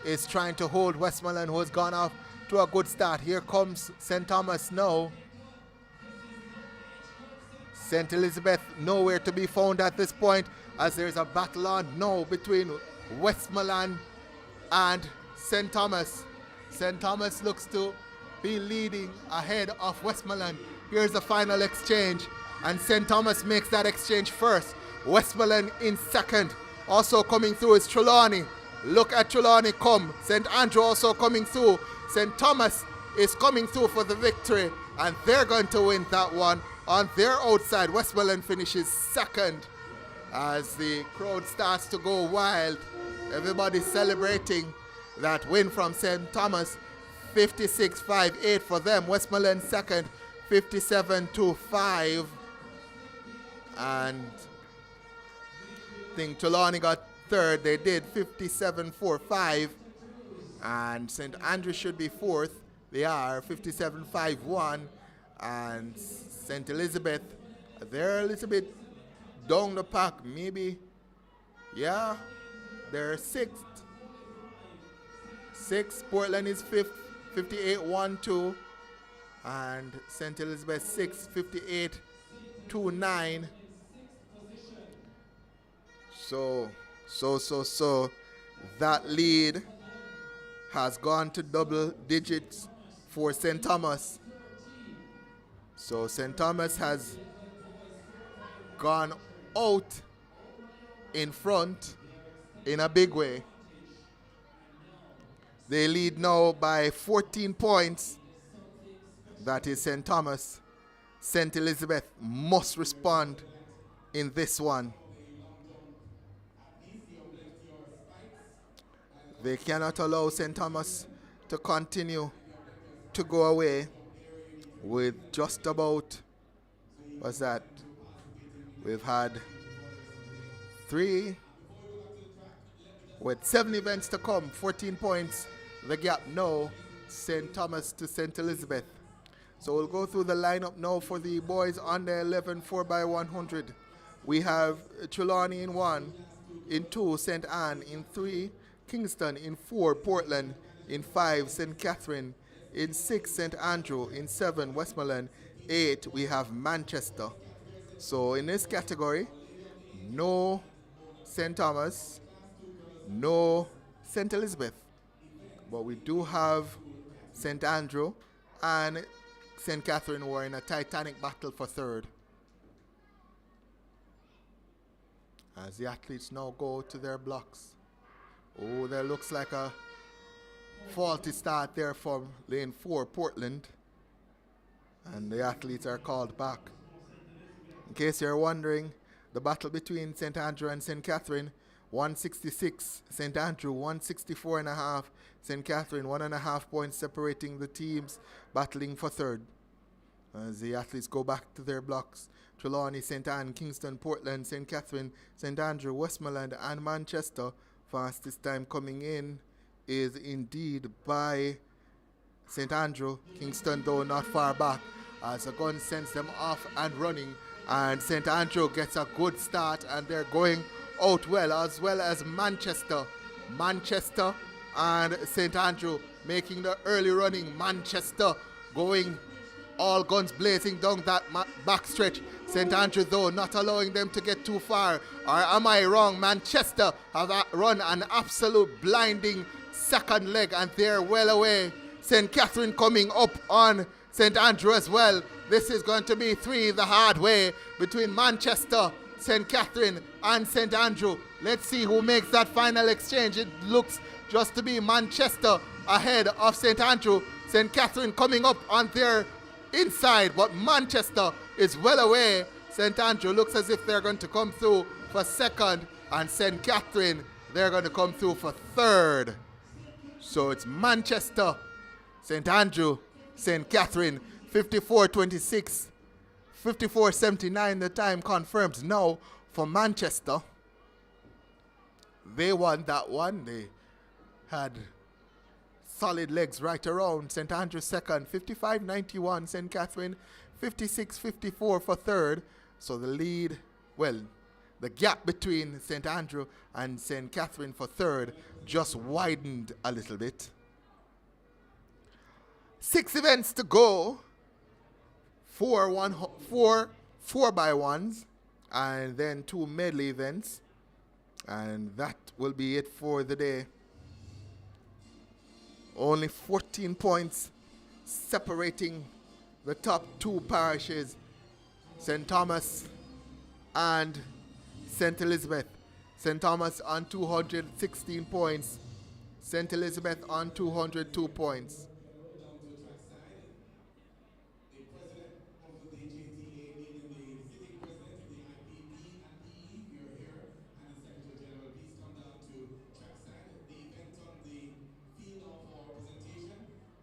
is trying to hold Westmoreland, who has gone off to a good start. Here comes St. Thomas now. St. Elizabeth nowhere to be found at this point, as there's a battle on now between Westmoreland and St. Thomas. St. Thomas looks to be leading ahead of Westmoreland. Here's the final exchange, and St. Thomas makes that exchange first. Westmoreland in second. Also coming through is Trelawney. Look at Trelawney come. St. Andrew also coming through. St. Thomas is coming through for the victory, and they're going to win that one on their outside. Westmoreland finishes second as the crowd starts to go wild. Everybody's celebrating that win from St. Thomas. 56-5-8 for them. Westmoreland second, 57-5. And I think Trelawney got third. They did 57-4-5. And St. Andrew should be fourth. They are 57-5-1. And St. Elizabeth, they're a little bit down the pack. Maybe, yeah, they're sixth. Portland is fifth, 58-1-2. And St. Elizabeth sixth, 58-2-9. So that lead has gone to double digits for St. Thomas. So St. Thomas has gone out in front in a big way. They lead now by 14 points. That is St. Thomas. St. Elizabeth must respond in this one. They cannot allow St. Thomas to continue to go away with just about, what's that? We've had 7 events to come, 14 points. The gap now, St. Thomas to St. Elizabeth. So we'll go through the lineup now for the boys under 11 4x100. We have Trelawney in 1, in 2, St. Anne, in 3, Kingston, in 4, Portland, in 5, St. Catherine, in 6, St. Andrew, in 7, Westmoreland, 8, we have Manchester. So in this category, no St. Thomas, no St. Elizabeth. But we do have St. Andrew and St. Catherine, who are in a titanic battle for third. As the athletes now go to their blocks. Oh, there looks like a faulty start there from lane 4, Portland. And the athletes are called back. In case you're wondering, the battle between St. Andrew and St. Catherine, 166, St. Andrew 164.5, St. Catherine 1.5 points separating the teams battling for third. As the athletes go back to their blocks, Trelawney, St. Anne, Kingston, Portland, St. Catherine, St. Andrew, Westmoreland, and Manchester. Fastest time coming in is indeed by St. Andrew. Kingston, though, not far back, as the gun sends them off and running. And St. Andrew gets a good start, and they're going out well as Manchester. Manchester and St. Andrew making the early running. Manchester going all guns blazing down that back stretch. St. Andrew, though, not allowing them to get too far. Or am I wrong? Manchester have run an absolute blinding second leg, and they're well away. St. Catherine coming up on St. Andrew as well. This is going to be 3 the hard way between Manchester, St. Catherine, and St. Andrew. Let's see who makes that final exchange. It looks just to be Manchester ahead of St. Andrew. St. Catherine coming up on their inside, but Manchester is well away. St. Andrew looks as if they're going to come through for second, and St. Catherine, they're going to come through for third. So it's Manchester, St. Andrew, St. Catherine, 54-26 54.79 the time confirmed now for Manchester. They won that one. They had solid legs right around. St. Andrew second, 55.91. St. Catherine, 56.54 for third. So the lead, well, the gap between St. Andrew and St. Catherine for third just widened a little bit. 6 events to go. 4 by ones, and then 2 medley events. And that will be it for the day. Only 14 points separating the top 2 parishes, St. Thomas and St. Elizabeth. St. Thomas on 216 points, St. Elizabeth on 202 points. Down to trackside. The president of the JTA, meaning the sitting president of the IPP and PE, we are here, and the Secretary General, please come down to trackside. The event on the field of our presentation,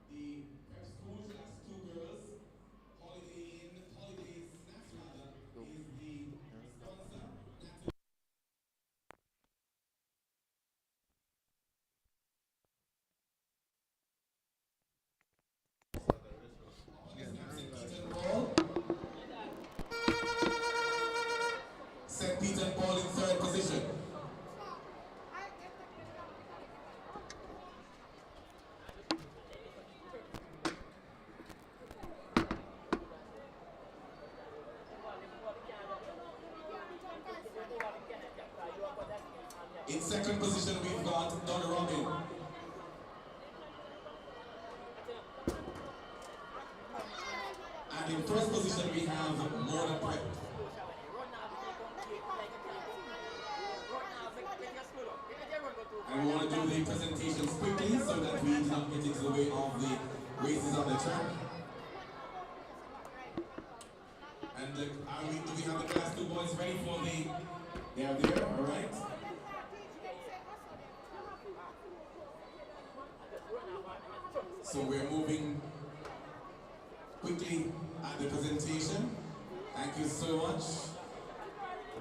the prep school class 2 girls, Holiday Snacks rather, is the sponsor. St. Peter and Paul in third position. In second position, we've got Donna Robin. And in first position, we have Mona Prep. And we want to do the presentations quickly so that we do not get into the way of the races on the track. And do we have the class 2 boys ready for the... They are there, all right? So we're moving quickly at the presentation. Thank you so much.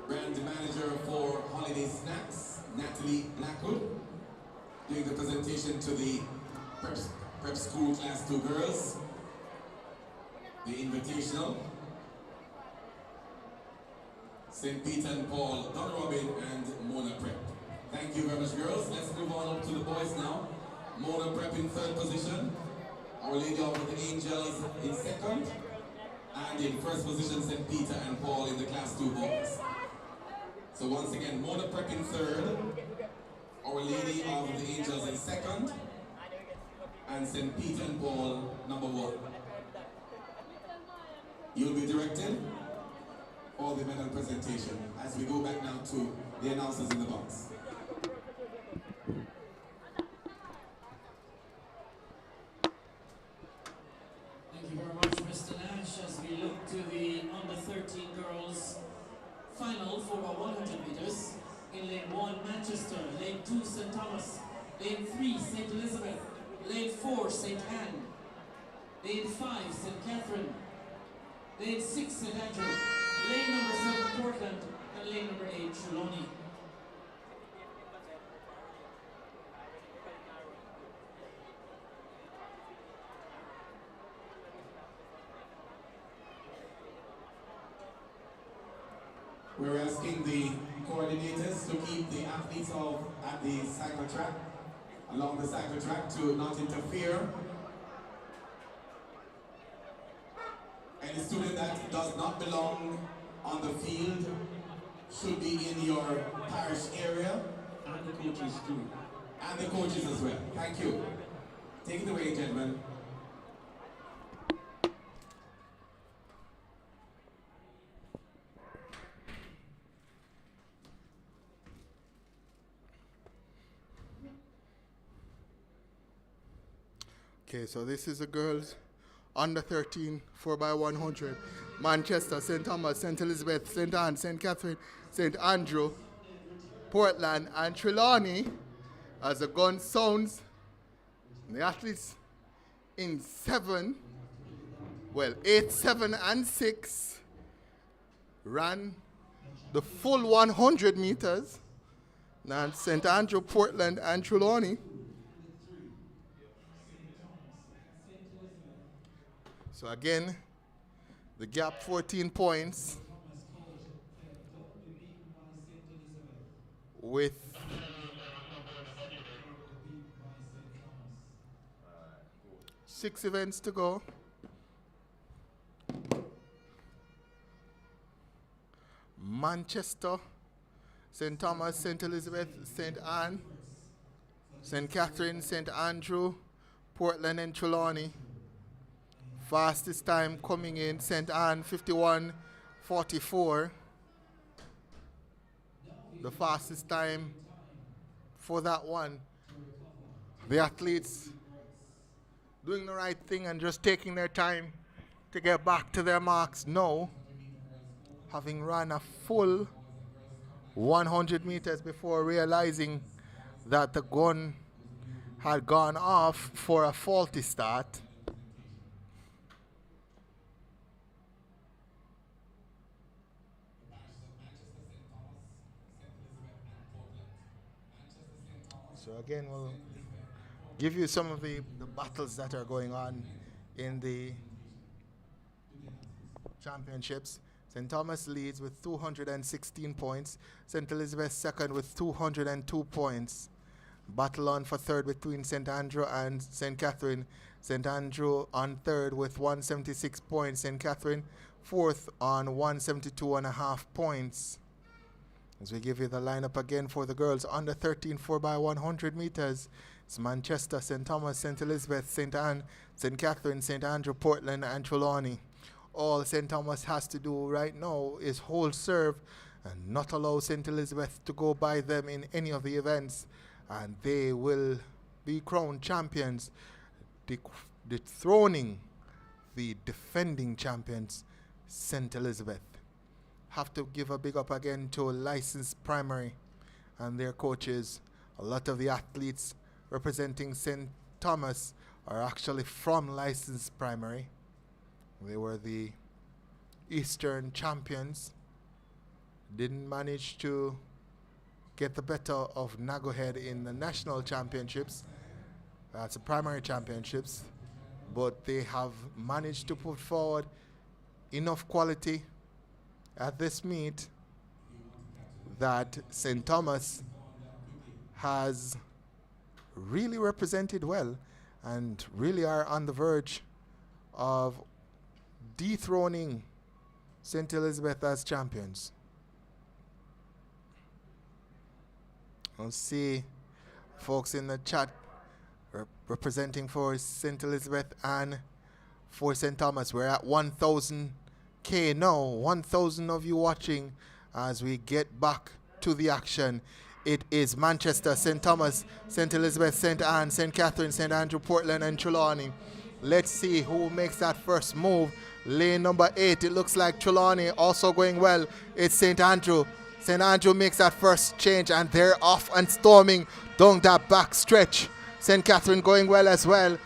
Brand manager for Holiday Snacks, Natalie Blackwood, doing the presentation to the prep school class 2 girls, the Invitational, St. Peter and Paul, Donna Robin, and Mona Prep. Thank you very much, girls. Let's move on up to the boys now. Mona Prep in third position, Our Lady of the Angels in second, and in first position, St. Peter and Paul in the class 2 boys. So once again, Mona Prep in third, Our Lady of the Angels in second, and St. Peter and Paul number 1. You'll be directed for the medal presentation as we go back now to the announcers in the box. Thank you very much, Mr. Nash, as we look to the under-13 girls final for our 100 meters. In lane 1, Manchester, lane 2, St. Thomas, lane 3, St. Elizabeth, lane 4, St. Anne, lane 5, St. Catherine, lane 6, St. Andrew, lane number 7, Portland, and lane number 8, Trelawney. We're asking the coordinators to keep the athletes at the cycle track, along the cycle track, to not interfere. Any student that does not belong on the field should be in your parish area. And the coaches too. And the coaches as well. Thank you. Take it away, gentlemen. Okay, so this is the girls under 13, 4x100. Manchester, St. Thomas, St. Elizabeth, St. Anne, St. Catherine, St. Andrew, Portland, and Trelawney. As the gun sounds, the athletes in 8, 7, and 6 ran the full 100 meters. Now St. Andrew, Portland, and Trelawney. So again, the gap 14 points with 6 events to go. Manchester, St. Thomas, St. Elizabeth, St. Anne, St. Catherine, St. Andrew, Portland, and Trelawney. Fastest time coming in, St. Anne 51:44. The fastest time for that one. The athletes doing the right thing and just taking their time to get back to their marks now, having run a full 100 meters before realizing that the gun had gone off for a faulty start. So again, we'll give you some of the battles that are going on in the championships. St. Thomas leads with 216 points. St. Elizabeth second with 202 points. Battle on for third between St. Andrew and St. Catherine. St. Andrew on third with 176 points. St. Catherine fourth on 172.5 points. As we give you the lineup again for the girls under 13 4x100 meters, it's Manchester, St. Thomas, St. Elizabeth, St. Anne, St. Catherine, St. Andrew, Portland, and Trelawney. All St. Thomas has to do right now is hold serve and not allow St. Elizabeth to go by them in any of the events, and they will be crowned champions, dethroning the defending champions, St. Elizabeth. Have to give a big up again to Licensed Primary and their coaches. A lot of the athletes representing St. Thomas are actually from Licensed Primary. They were the Eastern champions. Didn't manage to get the better of Nagohead in the national championships. That's the primary championships. But they have managed to put forward enough quality at this meet that St. Thomas has really represented well and really are on the verge of dethroning St. Elizabeth as champions. I'll see folks in the chat representing for St. Elizabeth and for St. Thomas. We're at 1,000K now, 1,000 of you watching as we get back to the action. It is Manchester, St. Thomas, St. Elizabeth, St. Anne, St. Catherine, St. Andrew, Portland, and Trelawney. Let's see who makes that first move. Lane number 8, it looks like Trelawney also going well. It's St. Andrew. St. Andrew makes that first change, and they're off and storming down that back stretch. St. Catherine going well as well.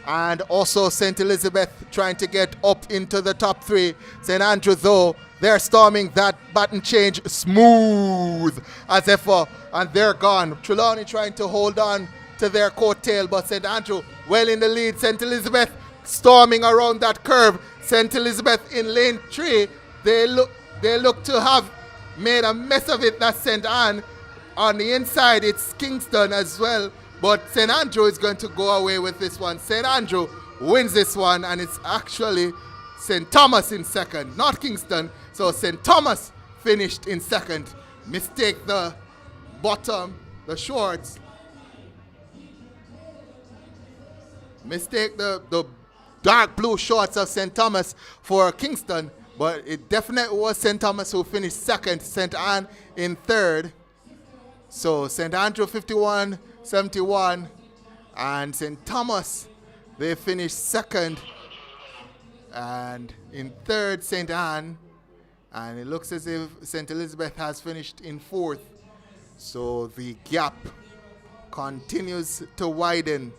And also St. Elizabeth trying to get up into the top 3. St. Andrew, though, they're storming that button change smooth as ever, and they're gone. Trelawney trying to hold on to their coattail, but St. Andrew well in the lead. St. Elizabeth storming around that curve. St. Elizabeth in lane 3. They look to have made a mess of it. That's St. Anne. On the inside, it's Kingston as well. But St. Andrew is going to go away with this one. St. Andrew wins this one, and it's actually St. Thomas in second, not Kingston. So St. Thomas finished in second. Mistake the bottom, the shorts. Mistake the dark blue shorts of St. Thomas for Kingston, but it definitely was St. Thomas who finished second, St. Anne in third. So St. Andrew 51-71, and St. Thomas, they finished second, and in third St. Anne, and it looks as if St. Elizabeth has finished in fourth. So the gap continues to widen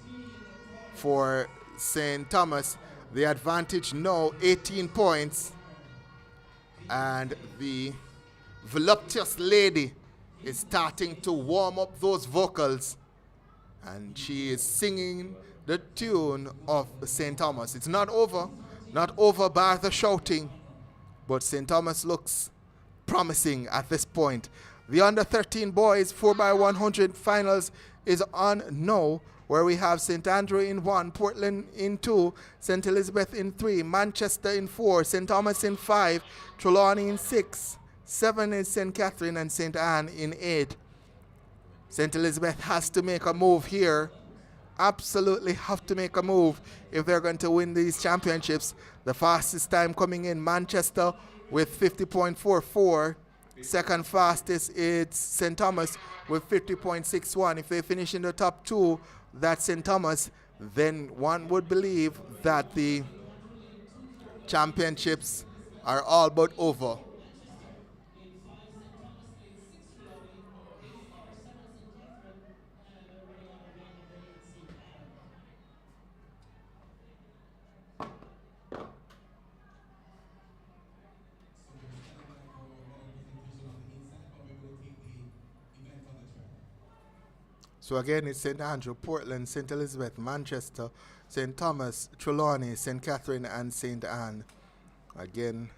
for St. Thomas. The advantage now 18 points, And the voluptuous lady is starting to warm up those vocals. And she is singing the tune of St. Thomas. It's not over by the shouting, but St. Thomas looks promising at this point. The under 13 boys 4x100 finals is on now, where we have St. Andrew in 1, Portland in 2, St. Elizabeth in 3, Manchester in 4, St. Thomas in 5, Trelawney in 6, 7 is St. Catherine, and St. Anne in 8. St. Elizabeth has to make a move here. Absolutely have to make a move if they're going to win these championships. The fastest time coming in, Manchester with 50.44. Second fastest is St. Thomas with 50.61. If they finish in the top 2, that's St. Thomas, then one would believe that the championships are all but over. So again, it's St. Andrew, Portland, St. Elizabeth, Manchester, St. Thomas, Trelawney, St. Catherine, and St. Anne. Again,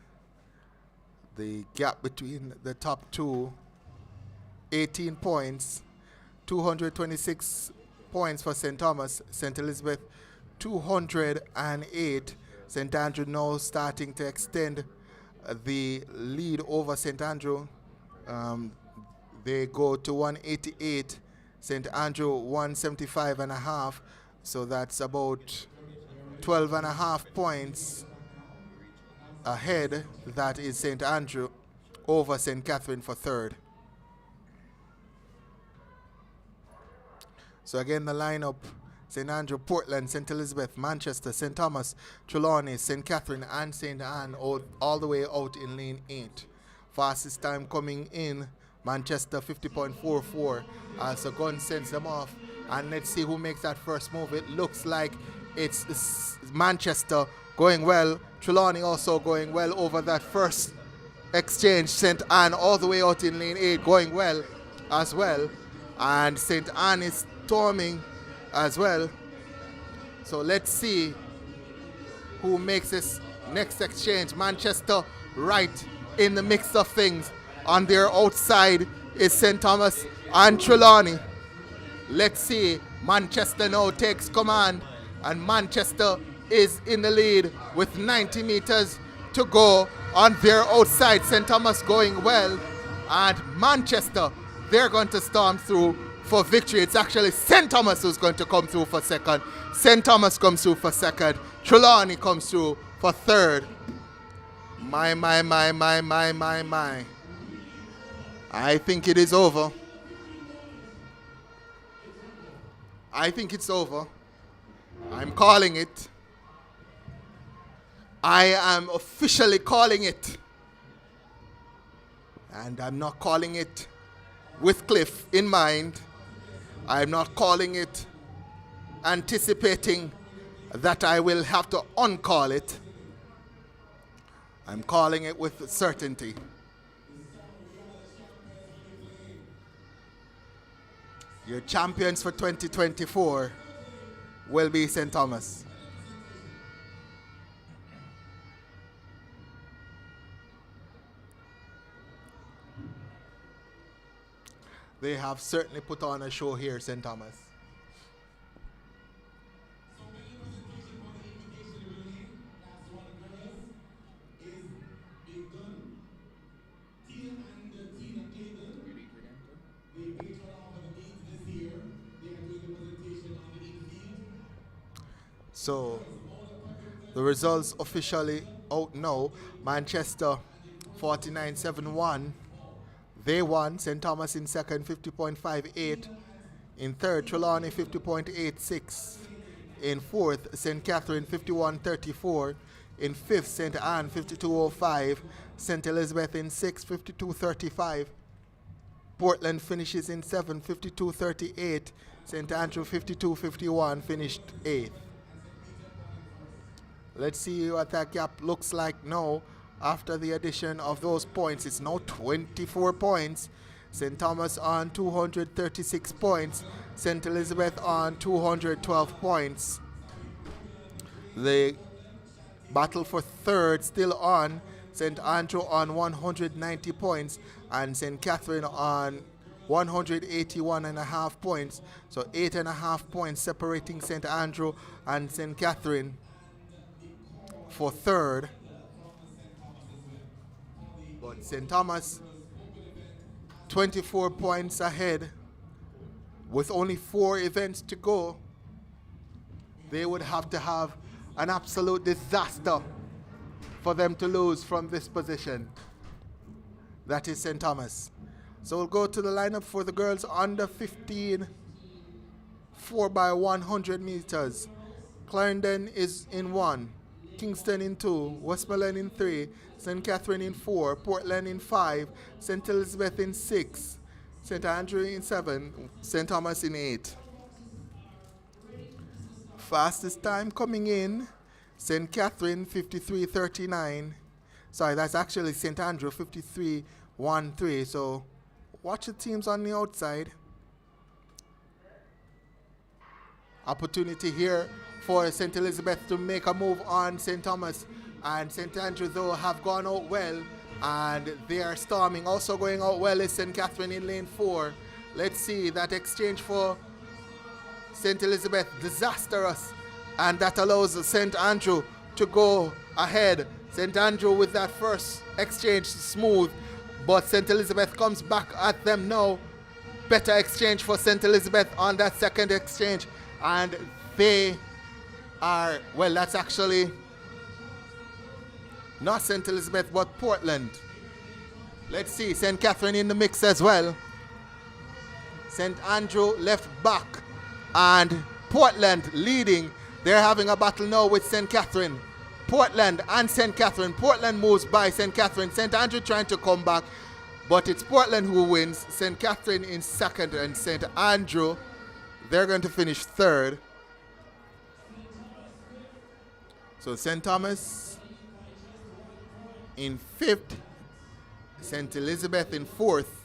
the gap between the top two, 18 points, 226 points for St. Thomas, St. Elizabeth, 208. St. Andrew now starting to extend the lead over St. Andrew. They go to 188. St. Andrew 175.5, so that's about 12.5 points ahead. That is St. Andrew over St. Catherine for third. So again, the lineup: St. Andrew, Portland, St. Elizabeth, Manchester, St. Thomas, Trelawney, St. Catherine, and St. Anne all the way out in lane 8. Fastest time coming in, Manchester 50.44. So Gunn sends them off, and let's see who makes that first move. It looks like it's Manchester going well. Trelawney also going well over that first exchange. St. Anne all the way out in lane 8 going well as well, and St. Anne is storming as well. So let's see who makes this next exchange. Manchester right in the mix of things. On their outside is St. Thomas and Trelawney. Let's see. Manchester now takes command, and Manchester is in the lead with 90 meters to go on their outside. St. Thomas going well, and Manchester, they're going to storm through for victory. It's actually St. Thomas who's going to come through for second. St. Thomas comes through for second. Trelawney comes through for third. My. I think it is over. I think it's over. I'm calling it. I am officially calling it. And I'm not calling it with Cliff in mind. I'm not calling it anticipating that I will have to uncall it. I'm calling it with certainty. Your champions for 2024 will be St. Thomas. They have certainly put on a show here, St. Thomas. So the results officially out now. Manchester 49.71. They won. St. Thomas in second 50.58. In third, Trelawney 50.86. In fourth, St. Catherine 51.34. In fifth, St. Anne 52.05. St. Elizabeth in sixth 52.35. Portland finishes in seventh 52.38. St. Andrew 52.51 finished eighth. Let's see what that gap looks like now after the addition of those points. It's now 24 points. St. Thomas on 236 points. St. Elizabeth on 212 points. The battle for third still on. St. Andrew on 190 points and St. Catherine on 181.5 points. So 8.5 points separating St. Andrew and St. Catherine for third. But St. Thomas 24 points ahead with only 4 events to go. They would have to have an absolute disaster for them to lose from this position. That is St. Thomas. So we'll go to the lineup for the girls under 15 4x100 meters. Clarendon is in 1, Kingston in 2, Westmoreland in 3, St. Catherine in 4, Portland in 5, St. Elizabeth in 6, St. Andrew in 7, St. Thomas in 8. Fastest time coming in, St. Catherine 53.39. Sorry, that's actually St. Andrew 53.13. So watch the teams on the outside. Opportunity here for St. Elizabeth to make a move on St. Thomas. And St. Andrew, though, have gone out well. And they are storming. Also going out well is St. Catherine in lane 4. Let's see that exchange for St. Elizabeth, disastrous. And that allows St. Andrew to go ahead. St. Andrew with that first exchange smooth. But St. Elizabeth comes back at them now. Better exchange for St. Elizabeth on that second exchange. And they are, well, that's actually not St. Elizabeth, but Portland. Let's see, St. Catherine in the mix as well. St. Andrew left back and Portland leading. They're having a battle now with St. Catherine. Portland and St. Catherine. Portland moves by St. Catherine. St. Andrew trying to come back, but it's Portland who wins. St. Catherine in second and St. Andrew, they're going to finish third. So St. Thomas in fifth, St. Elizabeth in fourth.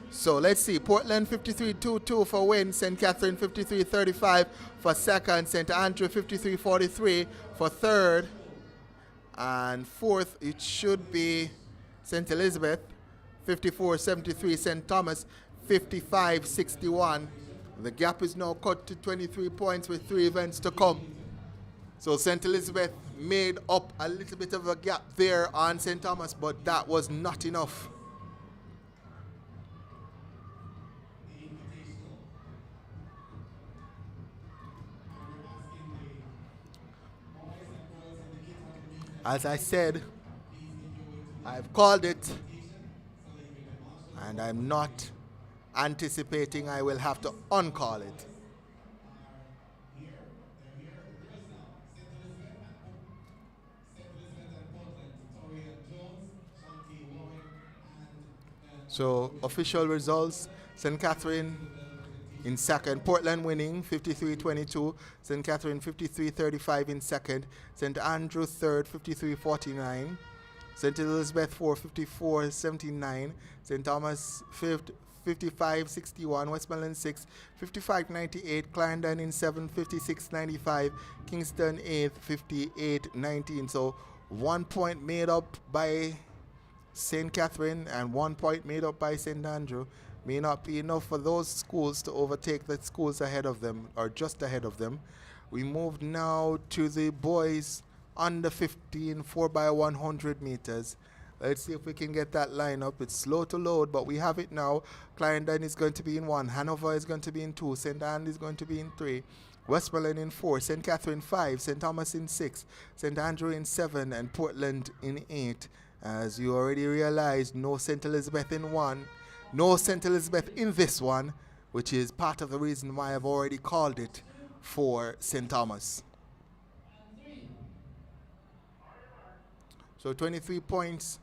So let's see, Portland 53.22 for win, St. Catherine 53.35 for second, St. Andrew 53.43 for third, and fourth it should be St. Elizabeth 54.73, St. Thomas 55.61. The gap is now cut to 23 points with 3 events to come. So St. Elizabeth made up a little bit of a gap there on St. Thomas, but that was not enough. As I said, I've called it, and I'm not anticipating I will have to uncall it. So official results, St. Catherine in second, Portland winning 53-22, St. Catherine 53-35 in second, St. Andrew third 53-49, St. Elizabeth fourth 54-79, St. Thomas fifth 55-61, Westmoreland 6, 55-98, Clarendon in 7, 56-95, Kingston 8, 58-19. So 1 point made up by St. Catherine and 1 point made up by St. Andrew. May not be enough for those schools to overtake the schools ahead of them, or just ahead of them. We move now to the boys under 15 4x100 meters. Let's see if we can get that lineup. It's slow to load, but we have it now. Clarendon is going to be in 1. Hanover is going to be in 2. St. Anne is going to be in 3. Westmoreland in 4. St. Catherine 5. St. Thomas in 6. St. Andrew in 7. And Portland in 8. As you already realized, no St. Elizabeth in 1. No St. Elizabeth in this one, which is part of the reason why I've already called it for St. Thomas. So 23 points.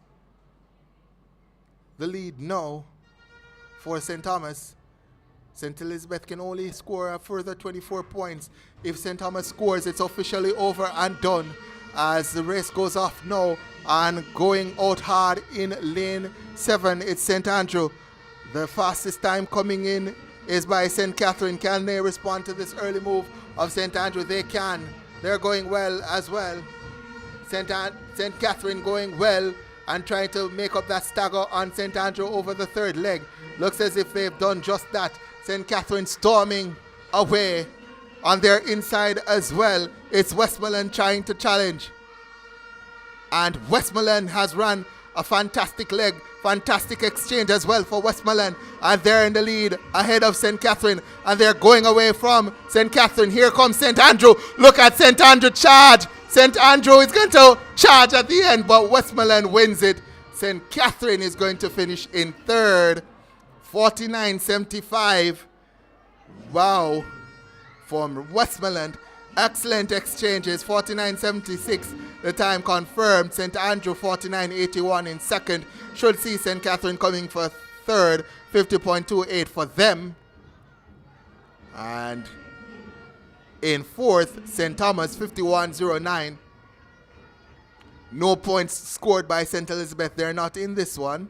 The lead now for St. Thomas. St. Elizabeth can only score a further 24 points. If St. Thomas scores, it's officially over and done. as the race goes off now, and going out hard in lane 7, it's St. Andrew. The fastest time coming in is by St. Catherine. Can they respond to this early move of St. Andrew? They can. They're going well as well. St. Catherine going well and trying to make up that stagger on St. Andrew over the third leg. Looks as if they've done just that. St. Catherine storming away on their inside as well. It's Westmoreland trying to challenge. And Westmoreland has run a fantastic leg. Fantastic exchange as well for Westmoreland. And they're in the lead ahead of St. Catherine. And they're going away from St. Catherine. Here comes St. Andrew. Look at St. Andrew charge. St. Andrew is going to charge at the end, but Westmoreland wins it. St. Catherine is going to finish in third. 49.75. Wow. From Westmoreland. Excellent exchanges. 49.76. The time confirmed. St. Andrew 49.81 in second. Should see St. Catherine coming for third. 50.28 for them. And in fourth, St. Thomas 51.09. No points scored by St. Elizabeth. They're not in this one.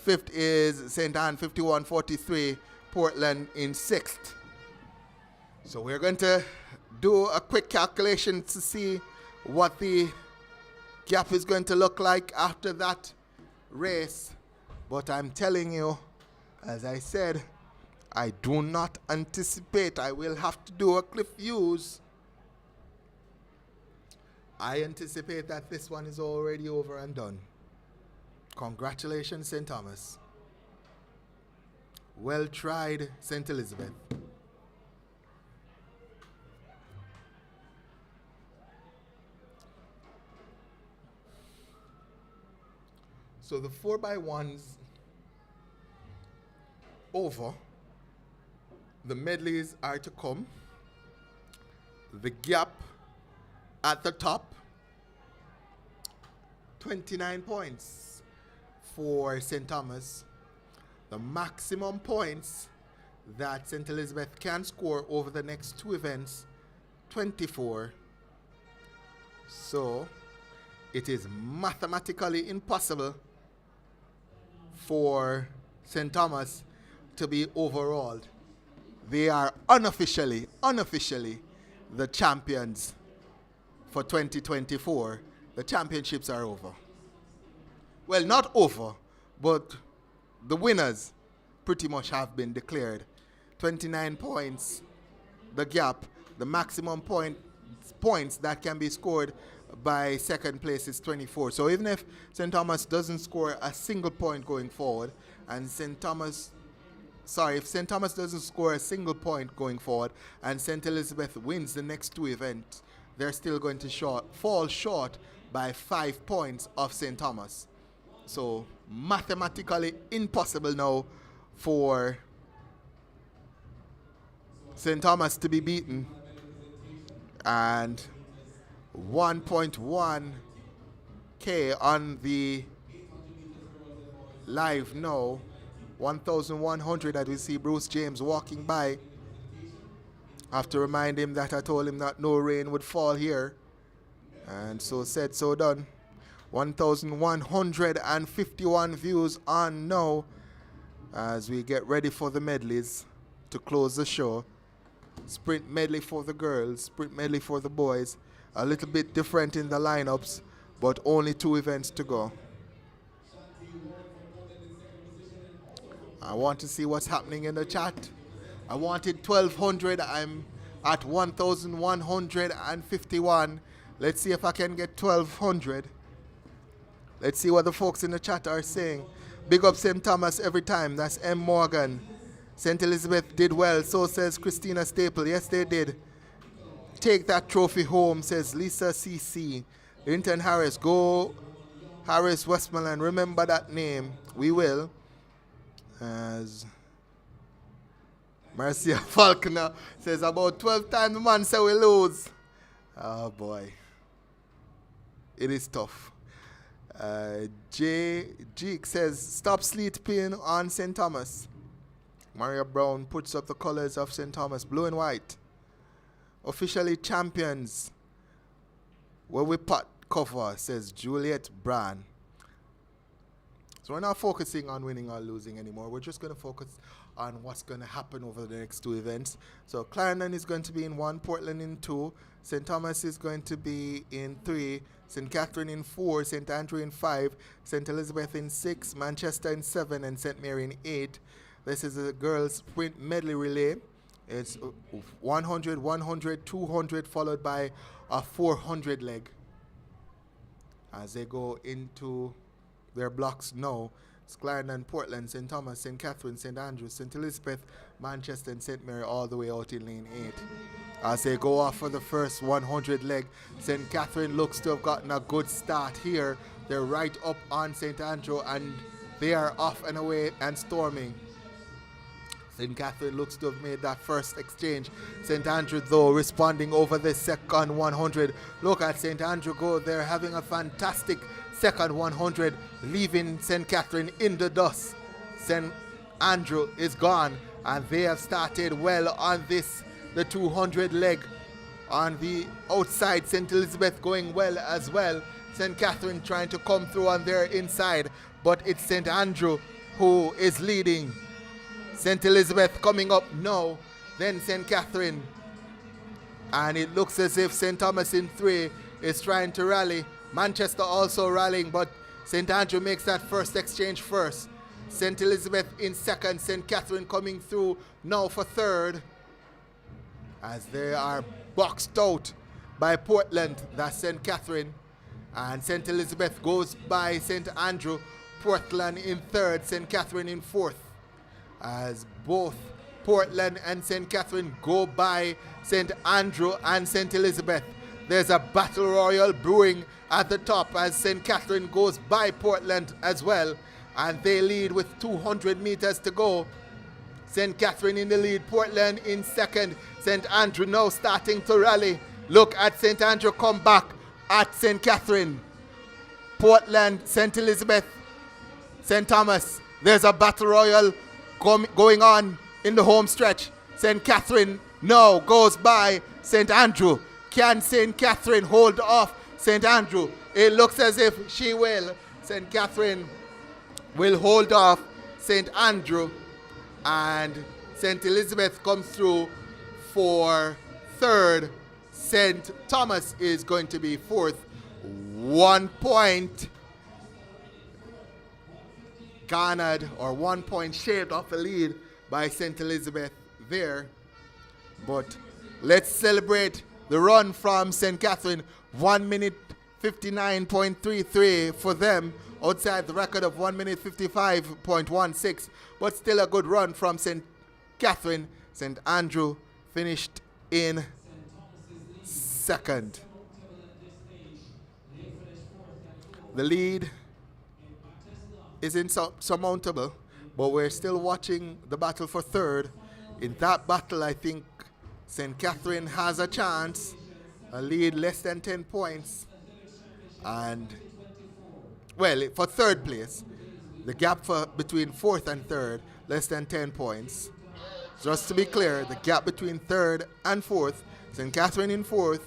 Fifth is St. Anne 51.43. Portland in sixth. So we're going to do a quick calculation to see what the gap is going to look like after that race. But I'm telling you, as I said, I do not anticipate I will have to do a cliff views. I anticipate that this one is already over and done. Congratulations, St. Thomas. Well tried, St. Elizabeth. So the 4x1s over. The medleys are to come. The gap at the top, 29 points for St. Thomas. The maximum points that St. Elizabeth can score over the next two events, 24. So it is mathematically impossible for St. Thomas to be overawed. They are unofficially the champions for 2024. The championships are over. Well, not over, but the winners pretty much have been declared. 29 points, the gap, the maximum points that can be scored by second place is 24. So even if St. Thomas doesn't score a single point going forward, and if St. Thomas doesn't score a single point going forward, and St. Elizabeth wins the next two events, they're still going to fall short by 5 points of St. Thomas. So mathematically impossible now for St. Thomas to be beaten. And 1.1K on the live now. 1,100 as we see Bruce James walking by. I have to remind him that I told him that no rain would fall here. And so said, so done. 1,151 views on now as we get ready for the medleys to close the show. Sprint medley for the girls, sprint medley for the boys. A little bit different in the lineups, but only 2 events to go. I want to see what's happening in the chat. I wanted 1,200. I'm at 1,151. Let's see if I can get 1,200. Let's see what the folks in the chat are saying. Big up St. Thomas every time. That's M. Morgan. St. Elizabeth did well. So says Christina Staple. Yes, they did. Take that trophy home, says Lisa CC. Linton Harris. Go Harris Westmoreland. Remember that name. We will. As Marcia Falconer says, about 12 times a man say we lose. Oh boy. It is tough. J. Jeek says, stop sleeping on St. Thomas. Maria Brown puts up the colors of St. Thomas, blue and white. Officially champions Where we pot cover, says Juliet Brand. So we're not focusing on winning or losing anymore. We're just going to focus on what's going to happen over the next two events. So Clarendon is going to be in 1, Portland in 2, St. Thomas is going to be in 3, St. Catherine in 4, St. Andrew in 5, St. Elizabeth in 6, Manchester in 7, and St. Mary in 8. This is a girls' sprint medley relay. It's 100, 100, 200, followed by a 400 leg. As they go into their blocks now, it's Clarendon, Portland, St. Thomas, St. Catherine, St. Andrews, St. Elizabeth, Manchester, and St. Mary all the way out in lane 8. As they go off for the first 100 leg, St. Catherine looks to have gotten a good start here. They're right up on St. Andrew, and they are off and away and storming. St. Catherine looks to have made that first exchange. St. Andrew, though, responding over the second 100. Look at St. Andrew go. They're having a fantastic second 100, leaving St. Catherine in the dust. St. Andrew is gone, and they have started well on this, the 200 leg. On the outside, St. Elizabeth going well as well. St. Catherine trying to come through on their inside, but it's St. Andrew who is leading. St. Elizabeth coming up now, then St. Catherine. And it looks as if St. Thomas in 3 is trying to rally. Manchester also rallying, but St. Andrew makes that first exchange first. St. Elizabeth in 2nd, St. Catherine coming through now for 3rd. As they are boxed out by Portland, that's St. Catherine. And St. Elizabeth goes by St. Andrew. Portland in 3rd, St. Catherine in 4th. As both Portland and St. Catherine go by St. Andrew and St. Elizabeth. There's a battle royal brewing at the top as St. Catherine goes by Portland as well. And they lead with 200 meters to go. St. Catherine in the lead, Portland in 2nd. St. Andrew now starting to rally. Look at St. Andrew come back at St. Catherine. Portland, St. Elizabeth, St. Thomas. There's a battle royal going on in the home stretch. St. Catherine now goes by St. Andrew. Can St. Catherine hold off St. Andrew? It looks as if she will. St. Catherine will hold off St. Andrew, and St. Elizabeth comes through for 3rd. St. Thomas is going to be 4th. 1 point garnered, or 1 point shaved off the lead by St. Elizabeth there. But let's celebrate the run from St. Catherine. 1 minute 59.33 for them, outside the record of 1 minute 55.16, but still a good run from St. Catherine. St. Andrew finished in 2nd. The lead is insurmountable, but we're still watching the battle for 3rd. In that battle, I think St. Catherine has a chance, a lead less than 10 points. And, well, for 3rd place, the gap between 4th and 3rd, less than 10 points. Just to be clear, the gap between 3rd and 4th, St. Catherine in 4th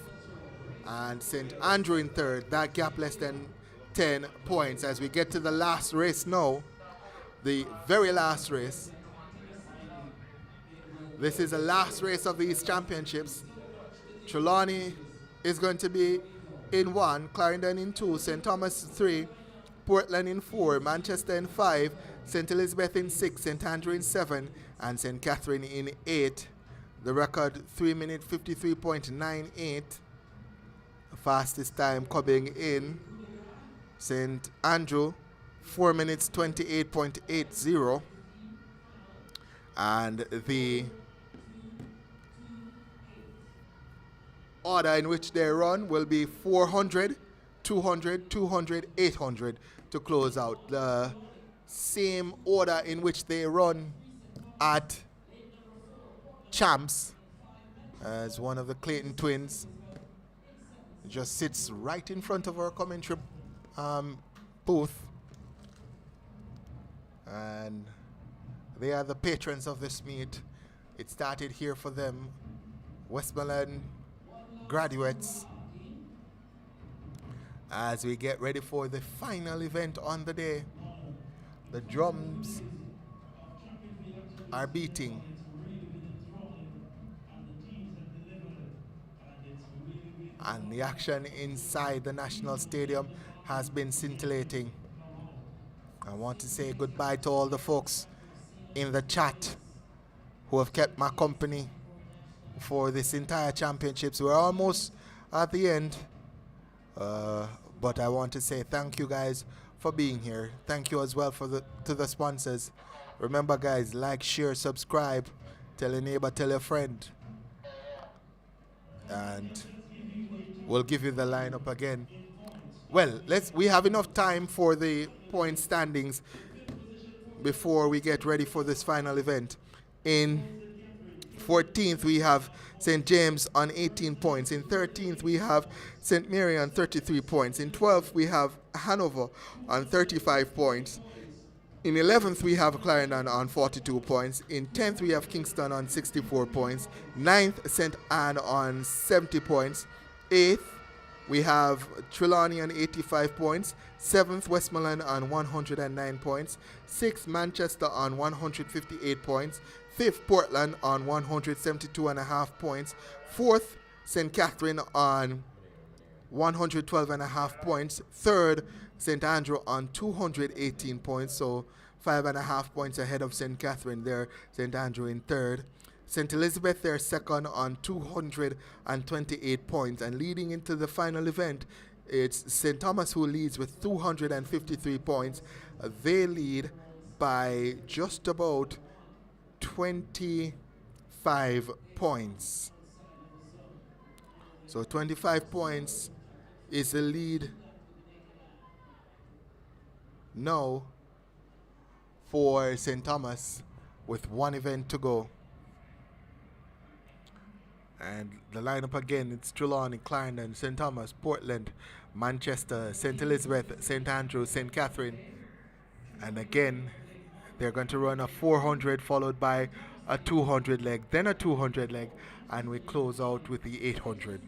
and St. Andrew in 3rd, that gap less than 10 points. As we get to the last race now, the very last race. This is the last race of these championships. Trelawney is going to be in 1, Clarendon in 2, St. Thomas 3, Portland in 4, Manchester in 5, St. Elizabeth in 6, St. Andrew in 7, and St. Catherine in 8. The record 3 minute 53.98. The fastest time coming in. St. Andrew 4 minutes 28.80. And the order in which they run will be 400, 200, 200, 800 to close out. The same order in which they run at Champs, as one of the Clayton twins just sits right in front of our commentary booth, and they are the patrons of this meet. It started here for them. Westmoreland graduates as we get ready for the final event on the day. The drums are beating. And the action inside the National Stadium has been scintillating. I want to say goodbye to all the folks in the chat who have kept my company for this entire championships. We're almost at the end, but I want to say thank you guys for being here. Thank you as well to the sponsors. Remember guys, like, share, subscribe, tell your neighbor, tell your friend, and we'll give you the lineup again. Well, we have enough time for the point standings before we get ready for this final event. In 14th, we have St. James on 18 points. In 13th, we have St. Mary on 33 points. In 12th, we have Hanover on 35 points. In 11th, we have Clarendon on 42 points. In 10th, we have Kingston on 64 points. 9th, St. Anne on 70 points. 8th, we have Trelawney on 85 points. 7th, Westmoreland on 109 points. 6th, Manchester on 158 points. 5th, Portland on 172.5 points. 4th, St. Catherine on 112.5 points. 3rd, St. Andrew on 218 points, so 5.5 points ahead of St. Catherine there. St. Andrew in 3rd. St. Elizabeth there second on 228 points, and leading into the final event, it's St. Thomas who leads with 253 points. They lead by just about 25 points. So 25 points is the lead now for St. Thomas with one event to go. And the lineup again, it's Trelawney, Clarendon, St. Thomas, Portland, Manchester, St. Elizabeth, St. Andrew, St. Catherine. And again, they're going to run a 400 followed by a 200 leg, then a 200 leg, and we close out with the 800.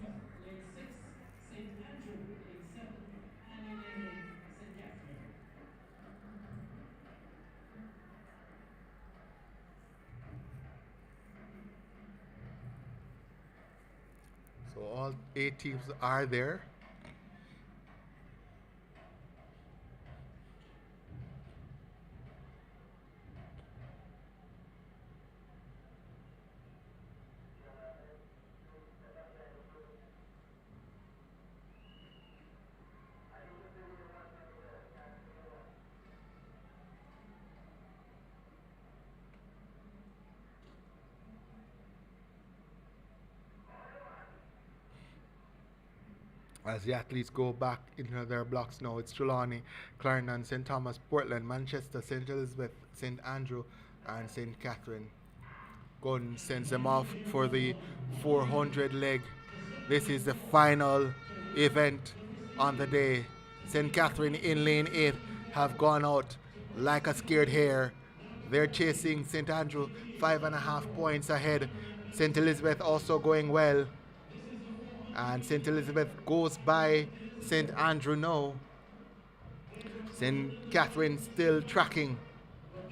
So all 8 teams are there. As the athletes go back into their blocks now, it's Trelawney, Clarendon, St. Thomas, Portland, Manchester, St. Elizabeth, St. Andrew, and St. Catherine. Gunn sends them off for the 400 leg. This is the final event on the day. St. Catherine in lane 8 have gone out like a scared hare. They're chasing St. Andrew 5.5 points ahead. St. Elizabeth also going well. And St. Elizabeth goes by St. Andrew now. St. Catherine still tracking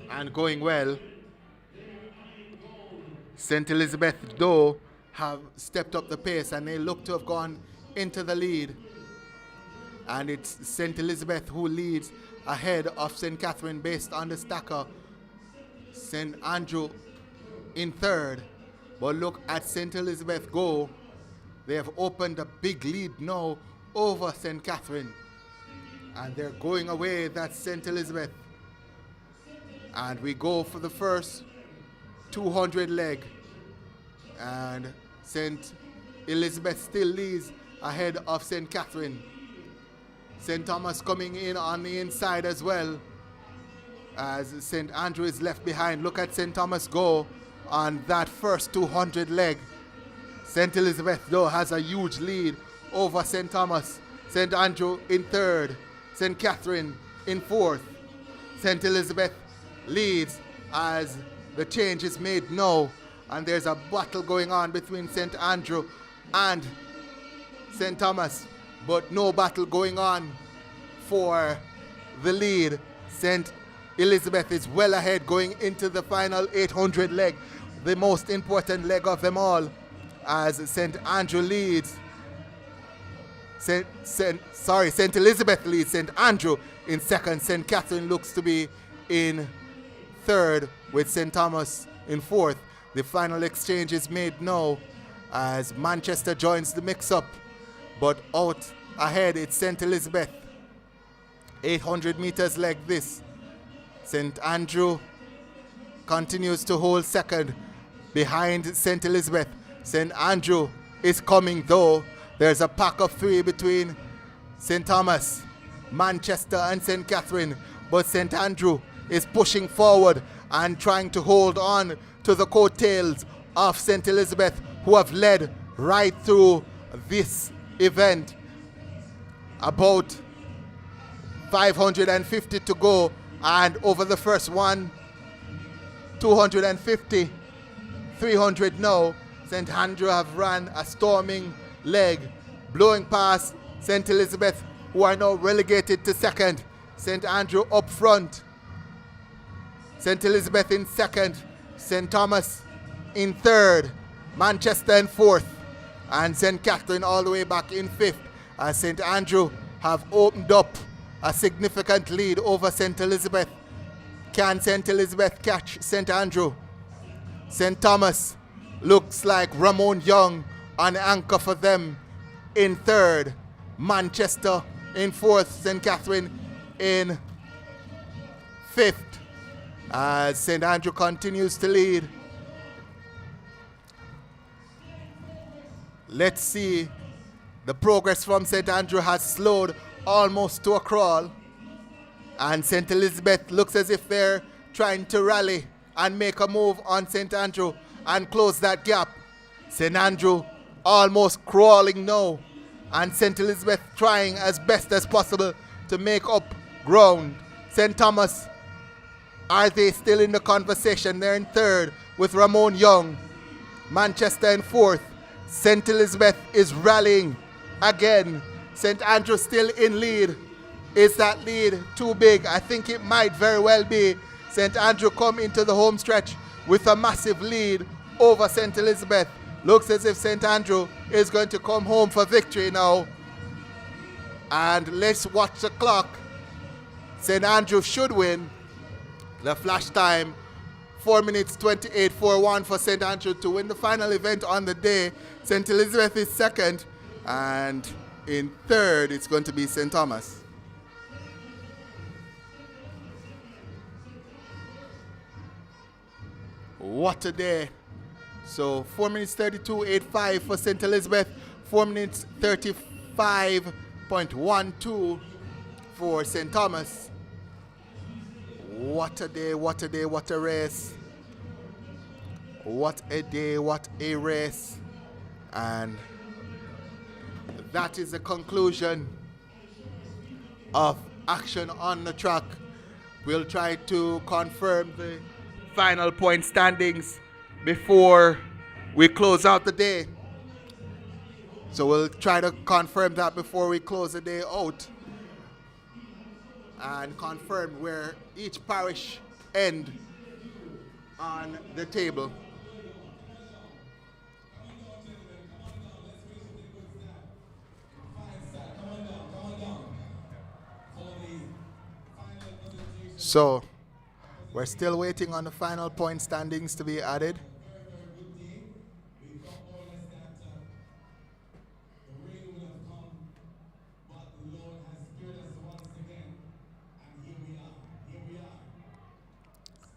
and going well. St. Elizabeth, though, have stepped up the pace and they look to have gone into the lead. And it's St. Elizabeth who leads ahead of St. Catherine based on the stacker. St. Andrew in 3rd. But look at St. Elizabeth go. They have opened a big lead now over St. Catherine. And they're going away. That's St. Elizabeth. And we go for the first 200 leg. And St. Elizabeth still leads ahead of St. Catherine. St. Thomas coming in on the inside as well, as St. Andrew is left behind. Look at St. Thomas go on that first 200 leg. St. Elizabeth, though, has a huge lead over St. Thomas. St. Andrew in 3rd. St. Catherine in 4th. St. Elizabeth leads as the change is made now. And there's a battle going on between St. Andrew and St. Thomas. but no battle going on for the lead. St. Elizabeth is well ahead going into the final 800 leg, the most important leg of them all, as St. Andrew leads. St. Elizabeth leads St. Andrew in second. St. Catherine looks to be in third, with St. Thomas in fourth. The final exchange is made now as Manchester joins the mix-up, but out ahead it's St. Elizabeth. 800 meters leg this. St. Andrew continues to hold second behind St. Elizabeth. St. Andrew is coming though. There's a pack of three between St. Thomas, Manchester and St. Catherine, but St. Andrew is pushing forward and trying to hold on to the coattails of St. Elizabeth, who have led right through this event. About 550 to go, and over the first one, 250, 300 now. St. Andrew have run a storming leg, blowing past St. Elizabeth, who are now relegated to second. St. Andrew up front. St. Elizabeth in second. St. Thomas in third. Manchester in fourth. And St. Catherine all the way back in fifth, as St. Andrew have opened up a significant lead over St. Elizabeth. Can St. Elizabeth catch St. Andrew? St. Thomas looks like Ramon Young on anchor for them in third. Manchester in fourth. St. Catherine in fifth, as St. Andrew continues to lead. Let's see. The progress from St. Andrew has slowed almost to a crawl, and St. Elizabeth looks as if they're trying to rally and make a move on St. Andrew and close that gap. St. Andrew almost crawling now, and St. Elizabeth trying as best as possible to make up ground. St. Thomas, are they still in the conversation? They're in third with Ramon Young. Manchester in fourth. St. Elizabeth is rallying again. St. Andrew still in lead. Is that lead too big? I think it might very well be. St. Andrew come into the home stretch with a massive lead over St. Elizabeth. Looks as if St. Andrew is going to come home for victory now. And let's watch the clock. St. Andrew should win. The flash time, 4 minutes 28.41 for St. Andrew to win the final event on the day. St. Elizabeth is second, and in third it's going to be St. Thomas. What a day. So 4 minutes 32.85 for St. Elizabeth, 4 minutes 35.12 for St. Thomas. What a day, what a day, what a race. What a day, what a race. And that is the conclusion of action on the track. We'll try to confirm the final point standings before we close out the day. So we'll try to confirm that before we close the day out, and confirm where each parish end on the table. So we're still waiting on the final point standings to be added.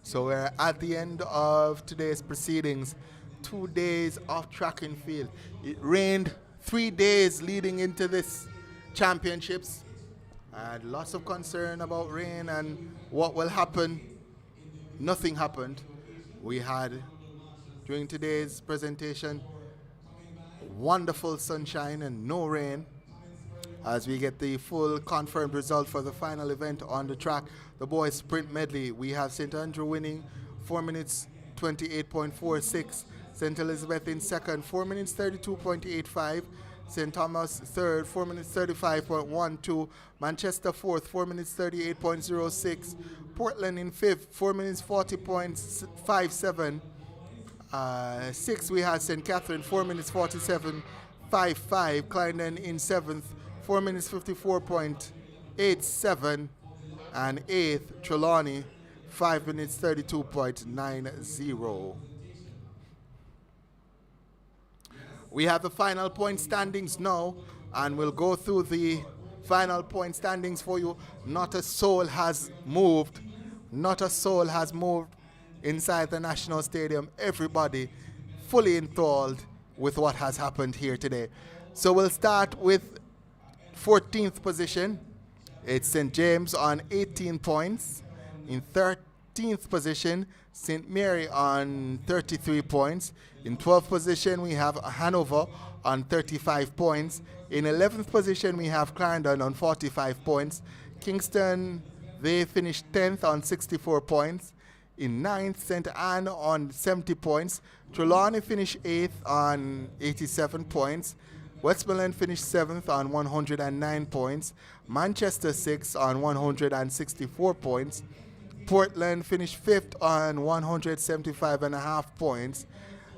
So we're at the end of today's proceedings. 2 days of track and field. It rained 3 days leading into this championships. And lots of concern about rain and what will happen. Nothing happened. We had, during today's presentation, wonderful sunshine and no rain. As we get the full confirmed result for the final event on the track, the boys sprint medley, we have St. Andrew winning 4 minutes 28.46. St. Elizabeth in second, 4 minutes 32.85. St. Thomas third, 4 minutes 35.12. Manchester fourth, 4 minutes 38.06. Portland in fifth, 4 minutes 40.57. Sixth, we had St. Catherine, 4 minutes 47.55. Clarendon in seventh, 4 minutes 54.87. And eighth, Trelawney, 5 minutes 32.90. We have the final point standings now, and we'll go through the final point standings for you. Not a soul has moved. Not a soul has moved inside the National Stadium. Everybody fully enthralled with what has happened here today. So we'll start with 14th position. It's St. James on 18 points. In 13th position, St. Mary on 33 points. In 12th position, we have Hanover on 35 points. In 11th position, we have Clarendon on 45 points. Kingston, they finished 10th on 64 points. In 9th, St. Anne on 70 points. Trelawney finished 8th on 87 points. Westmoreland finished 7th on 109 points. Manchester 6th on 164 points. Portland finished 5th on 175.5 points.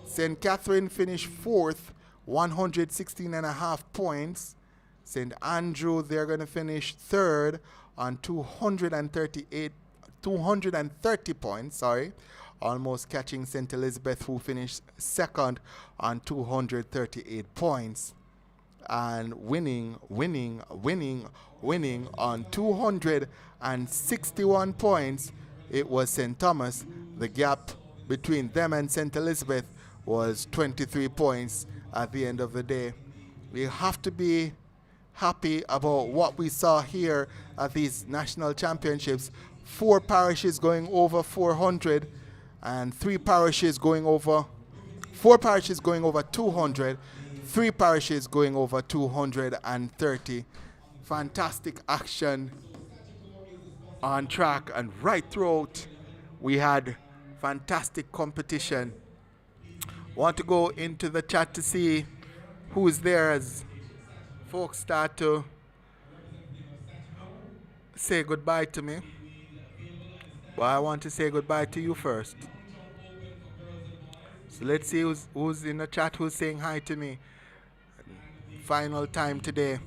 St. Catherine finished 4th, 116.5 points. St. Andrew, they're going to finish 3rd on 230 points, almost catching St. Elizabeth, who finished 2nd on 238 points. And winning on 261 points, it was St. Thomas. The gap between them and St. Elizabeth was 23 points at the end of the day. We have to be happy about what we saw here at these national championships. 4 parishes going over 400 and 4 parishes going over 200, 3 parishes going over 230. Fantastic action on track, and right throughout we had fantastic competition. Want to go into the chat to see who's there as folks start to say goodbye to me. But I want to say goodbye to you first. So let's see who's in the chat who's saying hi to me. Final time today.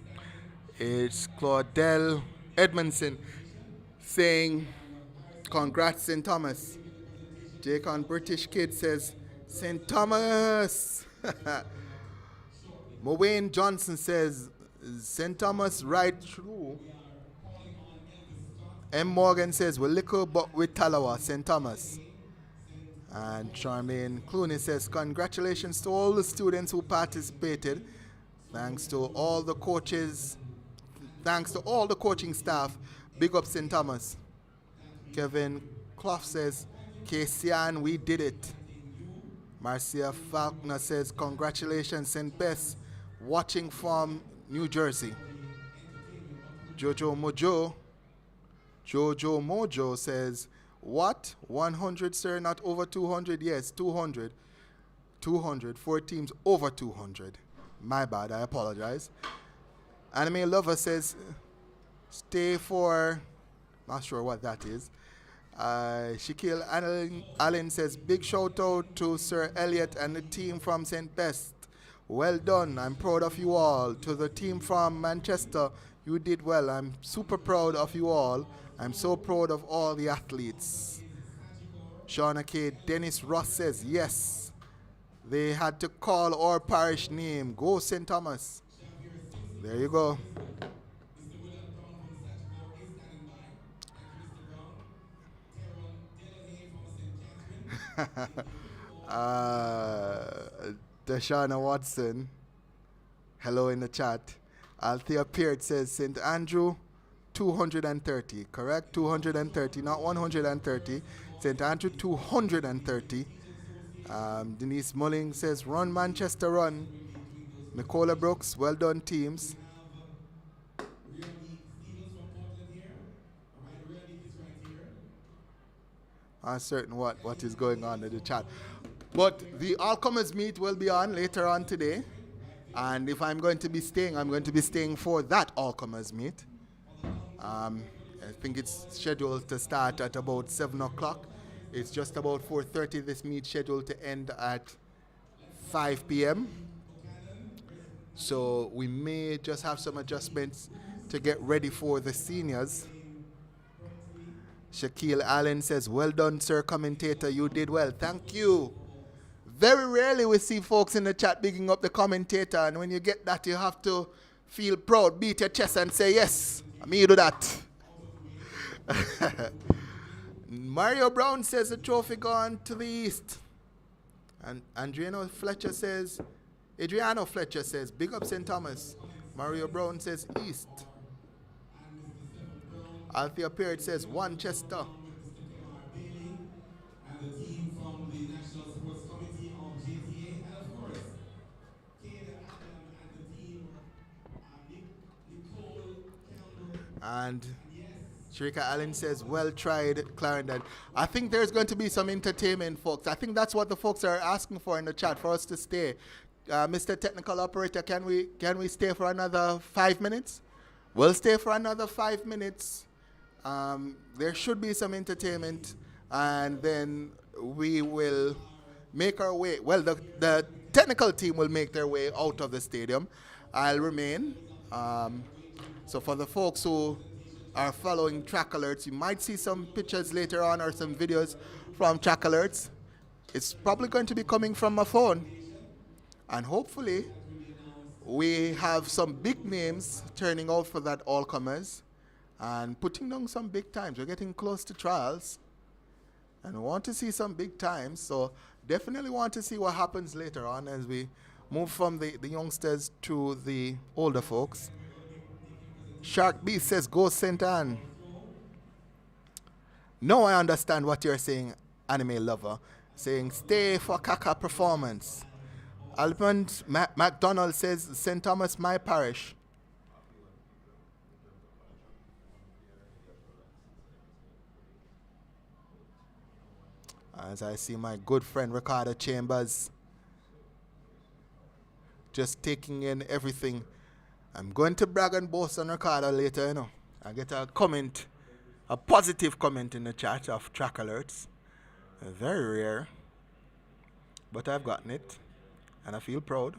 It's Claudel Edmondson saying congrats St. Thomas. Jake on British Kid says St. Thomas. Wayne Johnson says St. Thomas right through. M. Morgan says we're little but with Talawa, St. Thomas. And Charmaine Clooney says congratulations to all the students who participated. Thanks to all the coaches. Thanks to all the coaching staff. Big up St. Thomas. Kevin Clough says Keshorn, we did it. Marcia Faulkner says congratulations St. Bess, watching from New Jersey. Jojo Mojo says, what? 100, sir, not over 200? Yes, 200. 200, 4 teams over 200. My bad, I apologize. Anime Lover says, stay for, not sure what that is. Shaquille Allen says, big shout out to Sir Elliot and the team from St. Best. Well done, I'm proud of you all. To the team from Manchester, you did well. I'm super proud of you all. I'm so proud of all the athletes. Shauna K. Dennis Ross says, yes, they had to call our parish name. Go St. Thomas. There you go. Deshauna Watson, hello in the chat. Althea Peart says St. Andrew 230, correct? 230, not 130. St. Andrew 230. Denise Mulling says run Manchester run. Nicola Brooks, well done teams. Uncertain what is going on in the chat. But the all-comers meet will be on later on today. And if I'm going to be staying, I'm going to be staying for that all-comers meet. I think it's scheduled to start at about 7 o'clock. It's just about 4:30. This meet scheduled to end at 5 p.m. So we may just have some adjustments to get ready for the seniors. Shaquille Allen says, well done, sir, commentator. You did well. Thank you. Very rarely we see folks in the chat bigging up the commentator. And when you get that, you have to feel proud, beat your chest and say, yes, me do that. Mario Brown says the trophy gone to the east. And Adriano Fletcher says, big up St. Thomas. Mario Brown says east. Althea Peart says Winchester. And the team from the National Sports Committee of JTA, and of course, Kate Adam and the team, Nicole Campbell. And Shericka Allen says, well tried, Clarendon. I think there's going to be some entertainment, folks. I think that's what the folks are asking for in the chat, for us to stay. Mr. Technical Operator, can we stay for another 5 minutes? We'll stay for another 5 minutes. There should be some entertainment, and then we will make our way. Well, the technical team will make their way out of the stadium. I'll remain. So for the folks who are following Track Alerts, you might see some pictures later on or some videos from Track Alerts. It's probably going to be coming from my phone. And hopefully we have some big names turning out for that all-comers and putting down some big times. We're getting close to trials and we want to see some big times. So definitely want to see what happens later on as we move from the youngsters to the older folks. Shark B says, go St. Anne. No, I understand what you're saying, anime lover. Saying, stay for Kaka performance. Almond McDonald says, St. Thomas, my parish. As I see my good friend Ricardo Chambers just taking in everything. I'm going to brag and boast on Ricardo later, you know. I get a comment, a positive comment in the chat of Track Alerts. Very rare, but I've gotten it, and I feel proud.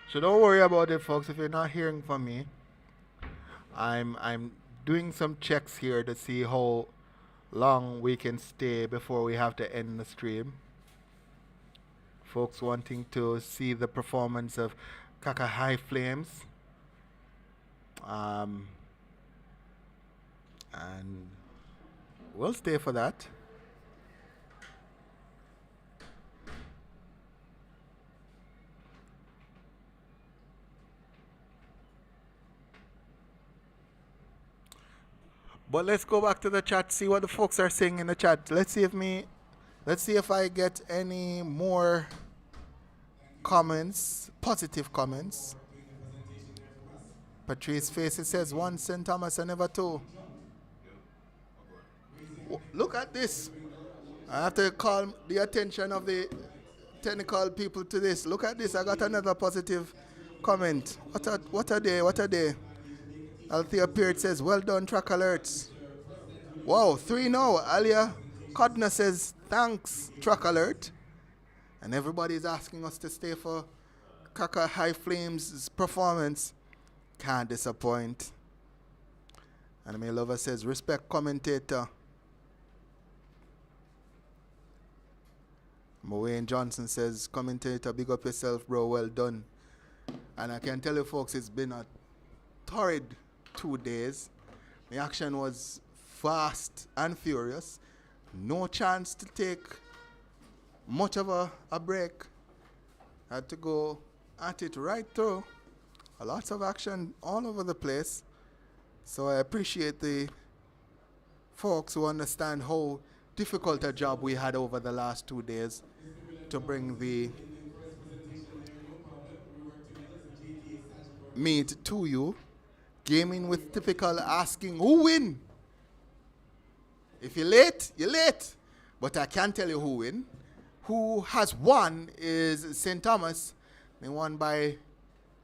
So don't worry about it, folks. If you're not hearing from me, I'm doing some checks here to see how long we can stay before we have to end the stream. Folks wanting to see the performance of Kaka High Flames. And we'll stay for that. But let's go back to the chat, see what the folks are saying in the chat. Let's see if I get any more comments, positive comments. Patrice Faces says, 1 St. Thomas and never 2. Look at this. I have to call the attention of the technical people to this. Look at this. I got another positive comment. What a day. Althea Peart says, well done, Track Alerts. Wow, 3 now. Alia Codner says, thanks, Track Alert. And everybody's asking us to stay for Kaka High Flames' performance. Can't disappoint. And my lover says, respect commentator. Wayne Johnson says, commentator, big up yourself, bro, well done. And I can tell you folks, it's been a torrid 2 days. The action was fast and furious. No chance to take much of a break. Had to go at it right through. Lots of action all over the place. So I appreciate the folks who understand how difficult a job we had over the last 2 days to bring the meet to you. Gaming with typical asking who win. If you're late, you're late. But I can tell you who win. Who has won is St. Thomas. They won by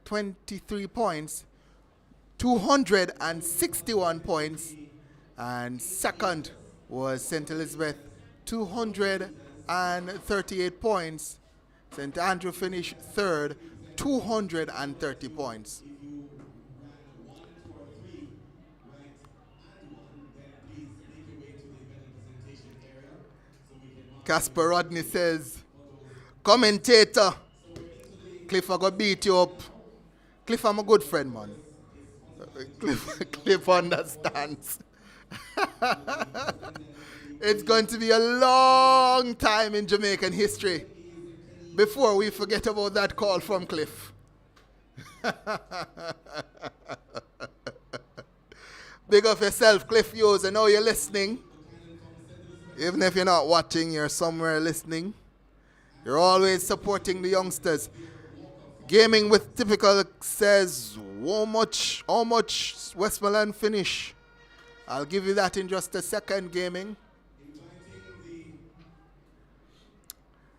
23 points, 261 points. And second was St. Elizabeth, 238 points. St. Andrew finished third, 230 points. Casper Rodney says, commentator, Cliff, I go beat you up. Cliff, I'm a good friend, man. Cliff understands. It's going to be a long time in Jamaican history before we forget about that call from Cliff. Big up yourself, Cliff Hughes. I know you're listening. Even if you're not watching, you're somewhere listening. You're always supporting the youngsters. Gaming with Typical says, how much Westmoreland finish? I'll give you that in just a second, Gaming.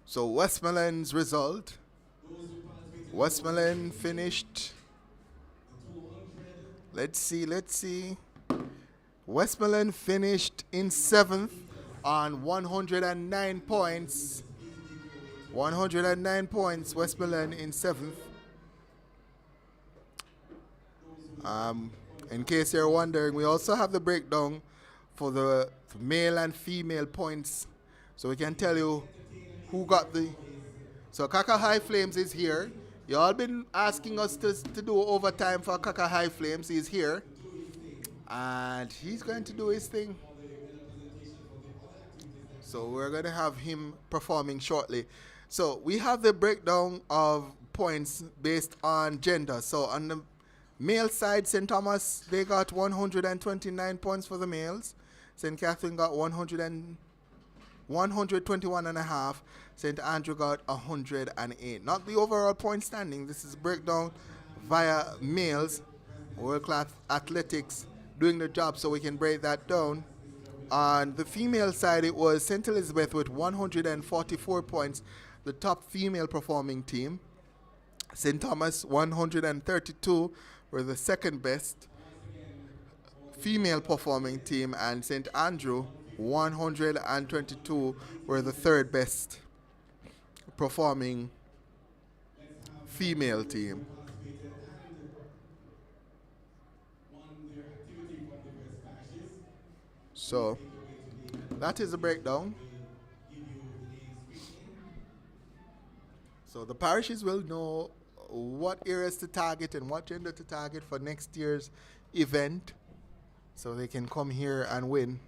So Westmoreland's result. Westmoreland finished. Let's see. Westmoreland finished in 7th on 109 points. 109 points, Westmoreland in 7th. In case you're wondering, we also have the breakdown for the male and female points. So we can tell you who got the... So Kaka High Flames is here. You all been asking us to do overtime for Kaka High Flames. He's here. And he's going to do his thing. So we're going to have him performing shortly. So we have the breakdown of points based on gender. So on the male side, St. Thomas, they got 129 points for the males. St. Catherine got 121 and a half. St. Andrew got 108. Not the overall point standing. This is breakdown via males. World Class Athletics doing the job so we can break that down. On the female side, it was St. Elizabeth with 144 points, the top female performing team. St. Thomas, 132, were the second best female performing team, and St. Andrew, 122, were the third best performing female team. So that is a breakdown. So the parishes will know what areas to target and what gender to target for next year's event, so they can come here and win.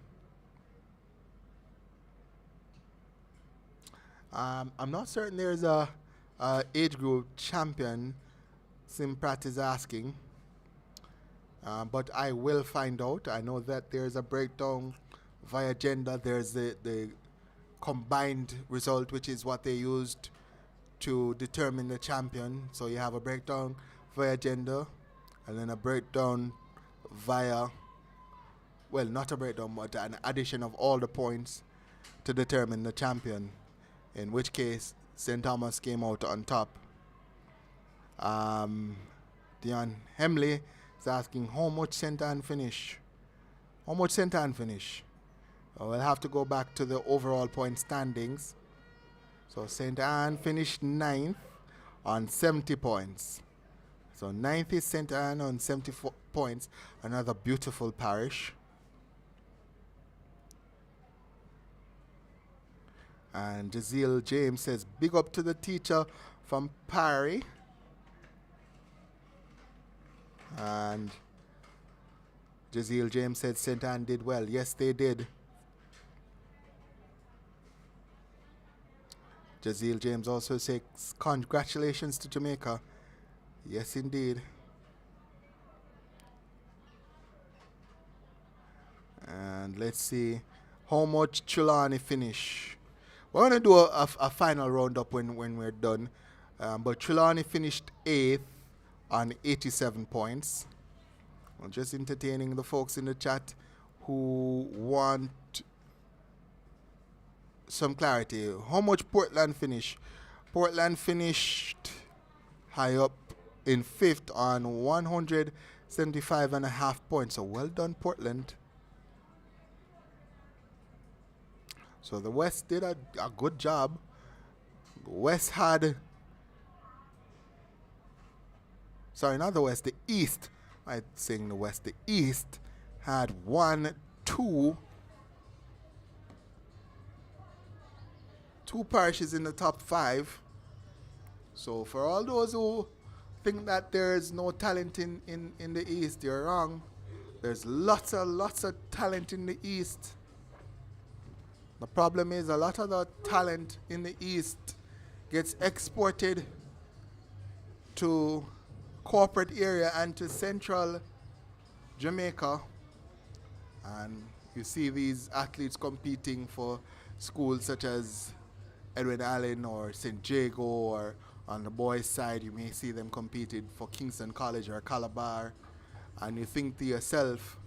I'm not certain there's a age group champion, Simprat is asking. But I will find out. I know that there's a breakdown via gender. There's the combined result, which is what they used to determine the champion. So you have a breakdown via gender, and then a breakdown via, well, not a breakdown, but an addition of all the points to determine the champion, in which case St. Thomas came out on top. Dion Hemley is asking how much St. Anne finish. How much St. Anne finish? We'll have to go back to the overall point standings. So St. Anne finished 9th on 70 points. So 9th is St. Anne on 74 points. Another beautiful parish. And Jazeel James says, big up to the teacher from Parry. And Jazeel James said St. Anne did well. Yes, they did. Jazeel James also says, congratulations to Jamaica. Yes, indeed. And let's see how much Trelawney finish. We're going to do a final roundup when we're done. But Trelawney finished 8th on 87 points. I'm just entertaining the folks in the chat who want some clarity. How much Portland finished? Portland finished high up in 5th on 175.5 points. So well done, Portland. So the West did a good job. West had... Sorry, not the West, the East. I'm saying the West. The East had 2 parishes in the top 5. So for all those who think that there's no talent in the East, you're wrong. There's lots of talent in the East. The problem is a lot of the talent in the East gets exported to corporate area and to central Jamaica. And you see these athletes competing for schools such as Edwin Allen or St. Jago, or on the boys' side you may see them competing for Kingston College or Calabar, and you think to yourself,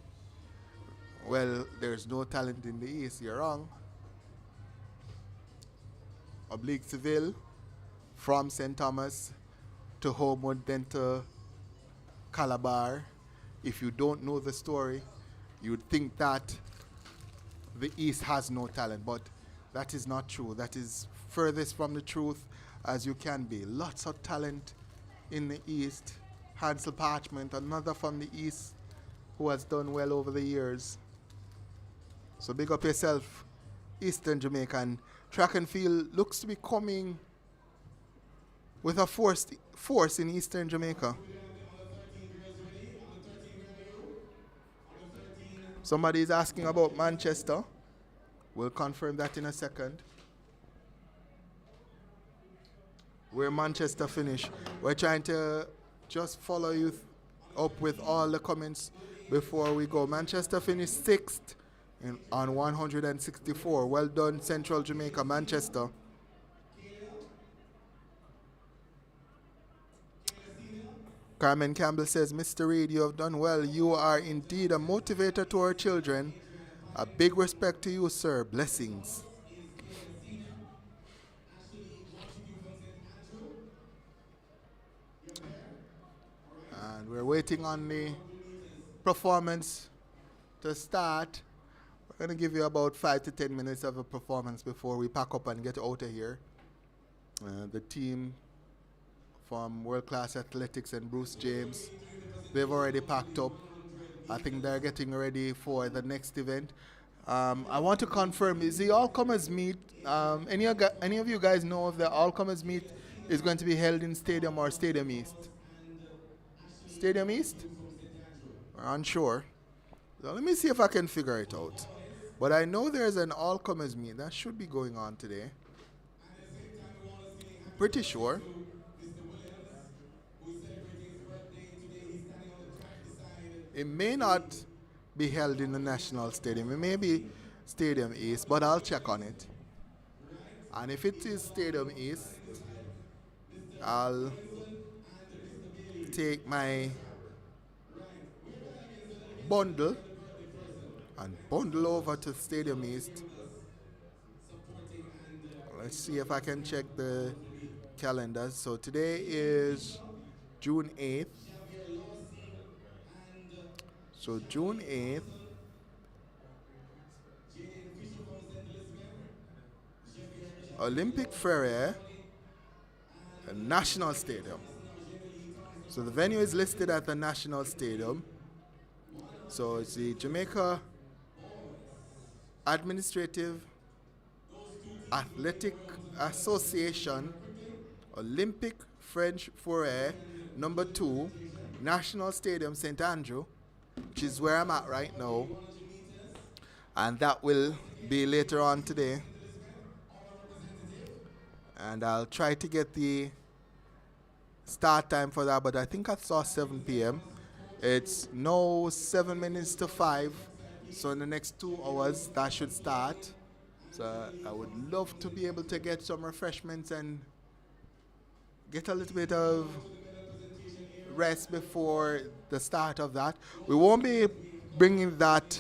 well, there's no talent in the East. You're wrong. Oblique Seville from St. Thomas to Homewood, then to Calabar. If you don't know the story, you'd think that the East has no talent, but that is not true. That is furthest from the truth as you can be. Lots of talent in the East. Hansel Parchment, another from the East who has done well over the years. So big up yourself, Eastern Jamaican. Track and field looks to be coming with a force in Eastern Jamaica. Somebody is asking about Manchester. We'll confirm that in a second. Where Manchester finished. We're trying to just follow you up with all the comments before we go. Manchester finished 6th on 164. Well done, Central Jamaica, Manchester. Carmen Campbell says, Mr. Reid, you have done well. You are indeed a motivator to our children. A big respect to you, sir. Blessings. And we're waiting on the performance to start. We're going to give you about 5 to 10 minutes of a performance before we pack up and get out of here. The team from World Class Athletics and Bruce James, they've already packed up. I think they're getting ready for the next event. I want to confirm, is the All-Comers Meet, any of you guys know if the All-Comers Meet is going to be held in Stadium or Stadium East? Stadium East? We're unsure. So let me see if I can figure it out. But I know there's an All-Comers Meet that should be going on today. Pretty sure. It may not be held in the National Stadium. It may be Stadium East, but I'll check on it. And if it is Stadium East, I'll take my bundle and bundle over to Stadium East. Let's see if I can check the calendar. So today is June 8th. So June 8th, Olympic Ferry National Stadium. So the venue is listed at the National Stadium. So it's the Jamaica Administrative Athletic Association Olympic French Foray number 2 National Stadium St. Andrew, which is where I'm at right now. And that will be later on today. And I'll try to get the start time for that, but I think I saw 7 p.m. It's now 7 minutes to 5, so in the next 2 hours that should start. So I would love to be able to get some refreshments and get a little bit of rest before the start of that. We won't be bringing that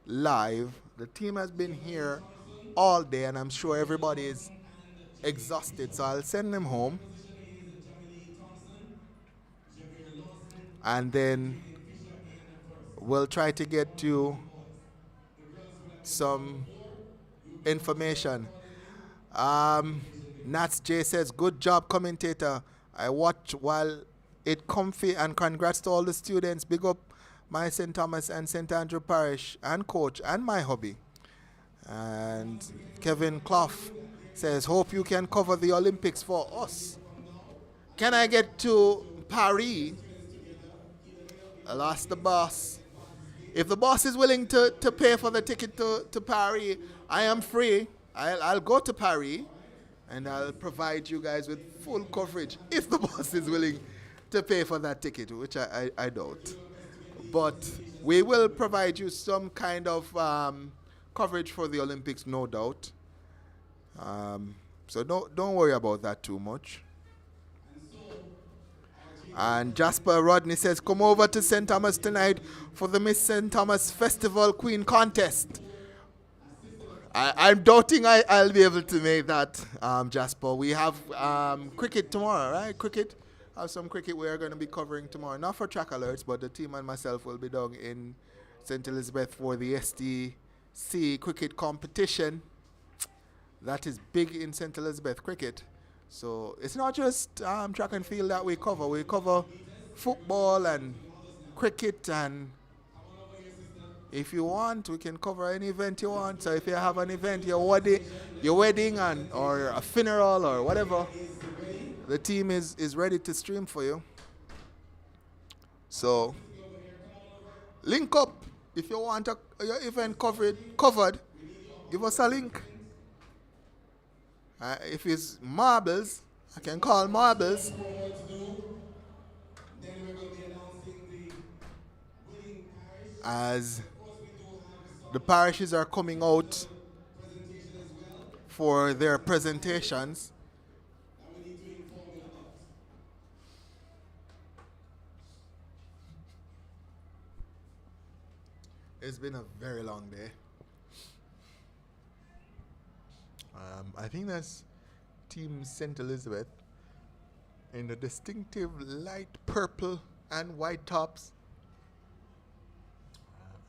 live. The team has been here all day and I'm sure everybody is exhausted, so I'll send them home. And then we'll try to get you some information. Nats J says, good job, commentator. I watch while it comfy, and congrats to all the students. Big up my St. Thomas and St. Andrew Parish and coach and my hobby. And Kevin Clough says, hope you can cover the Olympics for us. Can I get to Paris? I'll ask the boss. If the boss is willing to pay for the ticket to Paris, I am free. I'll go to Paris and I'll provide you guys with full coverage if the boss is willing to pay for that ticket, which I doubt. But we will provide you some kind of coverage for the Olympics, no doubt. So don't worry about that too much. And Jasper Rodney says, come over to St. Thomas tonight for the Miss St. Thomas Festival Queen Contest. I'm doubting I'll be able to make that, Jasper. We have cricket tomorrow, right? Cricket. Have some cricket we are going to be covering tomorrow. Not for track alerts, but the team and myself will be down in St. Elizabeth for the STC cricket competition. That is big in St. Elizabeth cricket. So it's not just track and field that we cover. We cover football and cricket, and if you want, we can cover any event you want. So if you have an event, your wedding or a funeral or whatever, the team is ready to stream for you. So link up if you want your event covered. Give us a link. If it's marbles, I can call marbles. As the parishes are coming out for their presentations. It's been a very long day. I think that's Team St. Elizabeth in the distinctive light purple and white tops.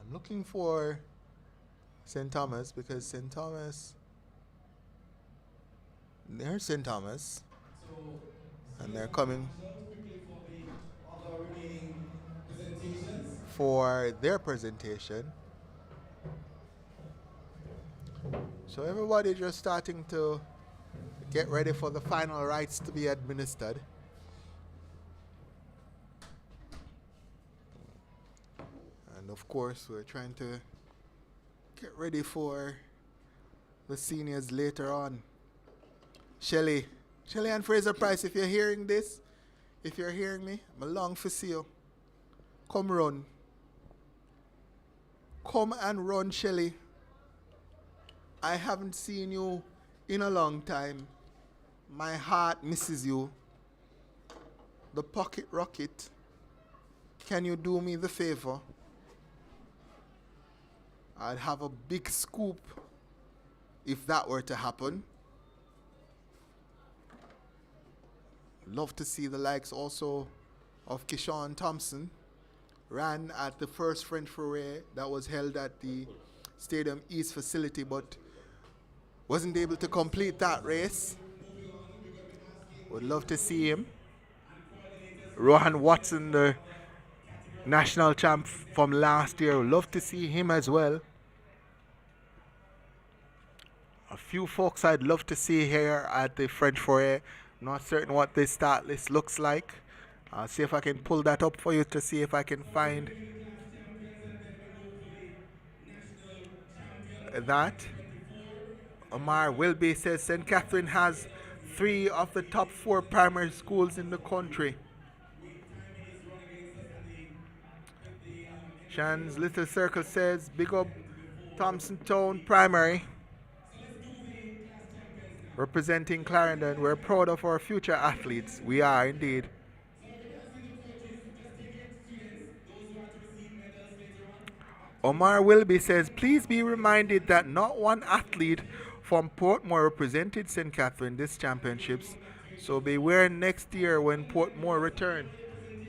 I'm looking for St. Thomas because St. Thomas, there's St. Thomas, and they're coming for their presentation. So everybody just starting to get ready for the final rites to be administered. And of course, we're trying to get ready for the seniors later on. Shelly-Ann Fraser-Pryce, if you're hearing this, if you're hearing me, I'm long to see you. Come run. Come and run, Shelly. I haven't seen you in a long time. My heart misses you. The pocket rocket. Can you do me the favor? I'd have a big scoop if that were to happen. Love to see the likes also of Keshorn Thompson. Ran at the first French foray that was held at the Stadium East facility, but wasn't able to complete that race. Would love to see him. Rohan Watson, the national champ from last year, would love to see him as well. A few folks I'd love to see here at the French Foyer. Not certain what this start list looks like. I'll see if I can pull that up for you to see if I can find that. Omar Wilby says St. Catherine has 3 of the top 4 primary schools in the country. Shan's Little Circle says big up Thompson Town Primary. Representing Clarendon, we're proud of our future athletes. We are indeed. Omar Wilby says, please be reminded that not one athlete from Portmore represented St. Catherine this championships, so beware next year when Portmore return.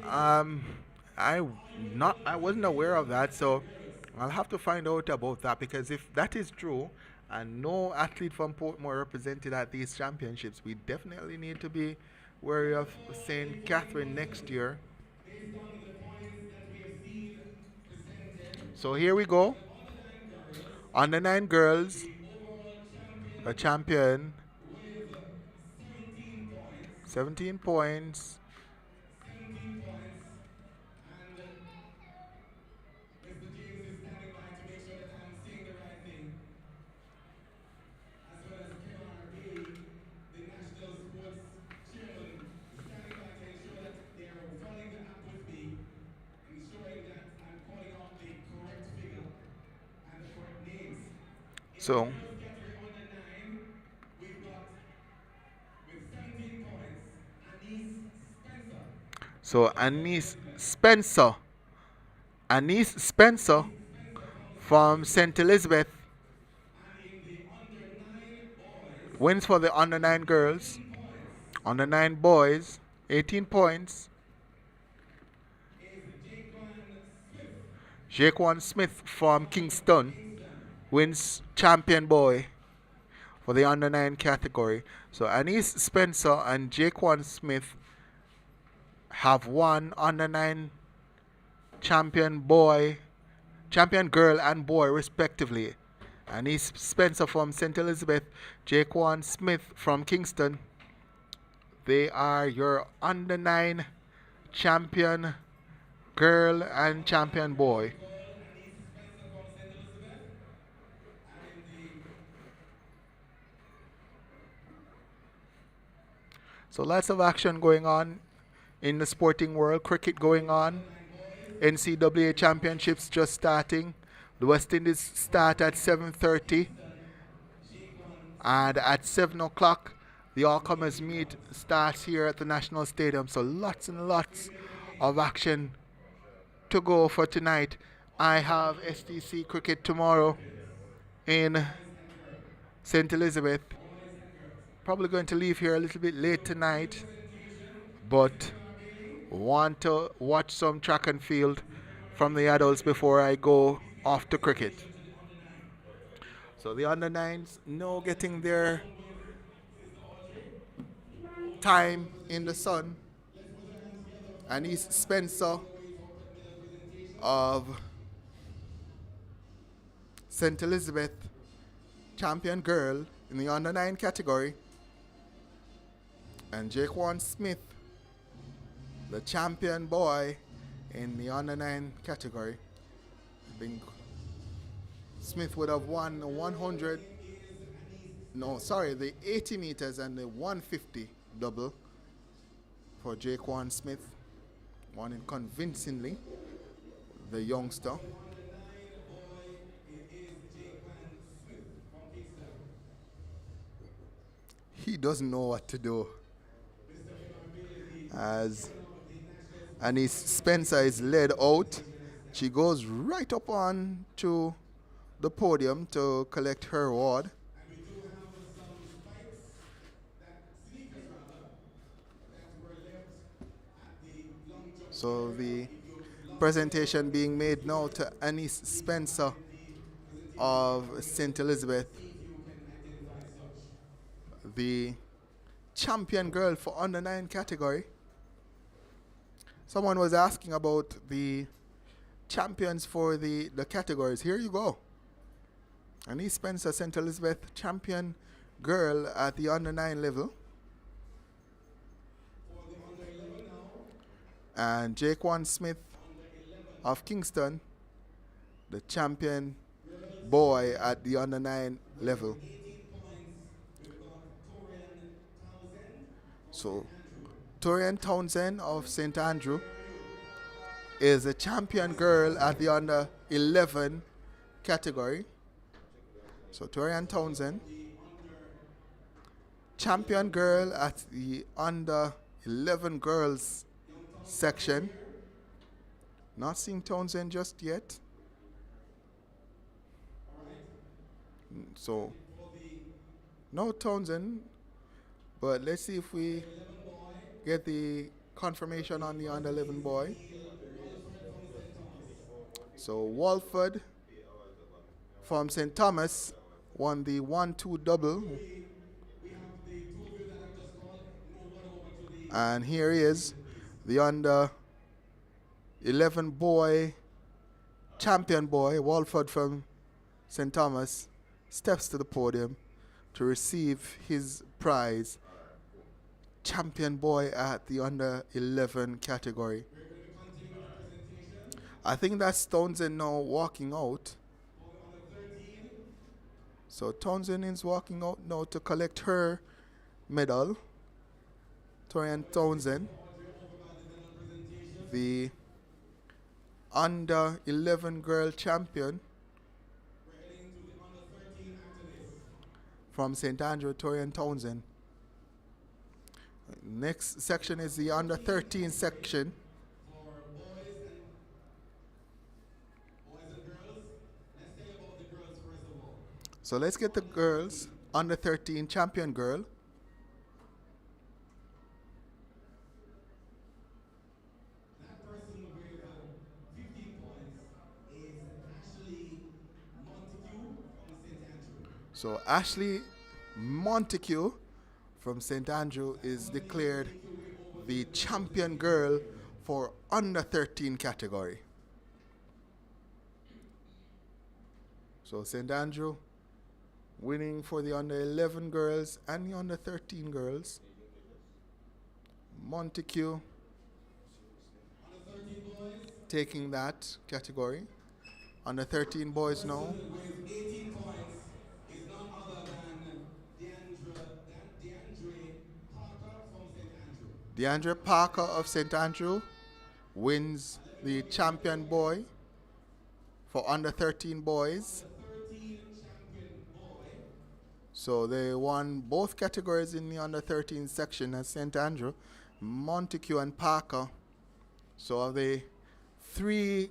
I wasn't aware of that, so I'll have to find out about that, because if that is true and no athlete from Portmore represented at these championships, we definitely need to be wary of St. Catherine next year. So here we go. Under 9 girls, a champion, 17 points. So Anise Spencer from St. Elizabeth wins for the under 9 girls. Under 9 boys, 18 points. Jaquan Smith from Kingston wins champion boy for the under 9 category. So Anise Spencer and Jaquan Smith have won under 9 champion girl and boy respectively. Anise Spencer from St. Elizabeth, Jaquan Smith from Kingston. They are your under 9 champion girl and champion boy. So lots of action going on in the sporting world. Cricket going on. NCAA championships just starting. The West Indies start at 7:30. And at 7 o'clock, the all-comers meet starts here at the National Stadium. So lots and lots of action to go for tonight. I have STC cricket tomorrow in St. Elizabeth. Probably going to leave here a little bit late tonight, but want to watch some track and field from the adults before I go off to cricket. So the under 9s now getting their time in the sun. Anise Spencer of St. Elizabeth, champion girl in the under 9 category, and Jaquan Smith, the champion boy in the under 9 category. I think Smith would have won the 80 meters and the 150 double for Jaquan Smith. Won it convincingly, the youngster. He doesn't know what to do, as Anise Spencer is led out. She goes right up on to the podium to collect her award. So the presentation being made now to Anise Spencer of St. Elizabeth. the champion girl for under 9 category. Someone was asking about the champions for the categories. Here you go. Annie Spencer, St. Elizabeth, champion girl at the under 9 level. And Jaquan Smith of Kingston, the champion boy at the under 9 level. So Torian Townsend of St. Andrew is a champion girl at the under 11 category. So Torian Townsend, champion girl at the under 11 girls section. Not seeing Townsend just yet. So no Townsend, but let's see if we get the confirmation on the under 11 boy. So Walford from St. Thomas won the 1-2 double. And here he is, the under 11 boy, champion boy, Walford from St. Thomas, steps to the podium to receive his prize, champion boy at the under 11 category. I think that's Townsend now walking out. So Townsend is walking out now to collect her medal. Torian Townsend, the under 11 girl champion from St. Andrew, Torian Townsend. Next section is the under 13 section. So let's get the girls, under 13 champion girl. So Ashley Montague from St. Andrew is declared the champion girl for under 13 category. So St. Andrew winning for the under 11 girls and the under 13 girls. Montague taking that category. Under 13 boys now. DeAndre Parker of St. Andrew wins the champion boy for under 13 boys. So they won both categories in the under 13 section at St. Andrew, Montague and Parker. So of the 3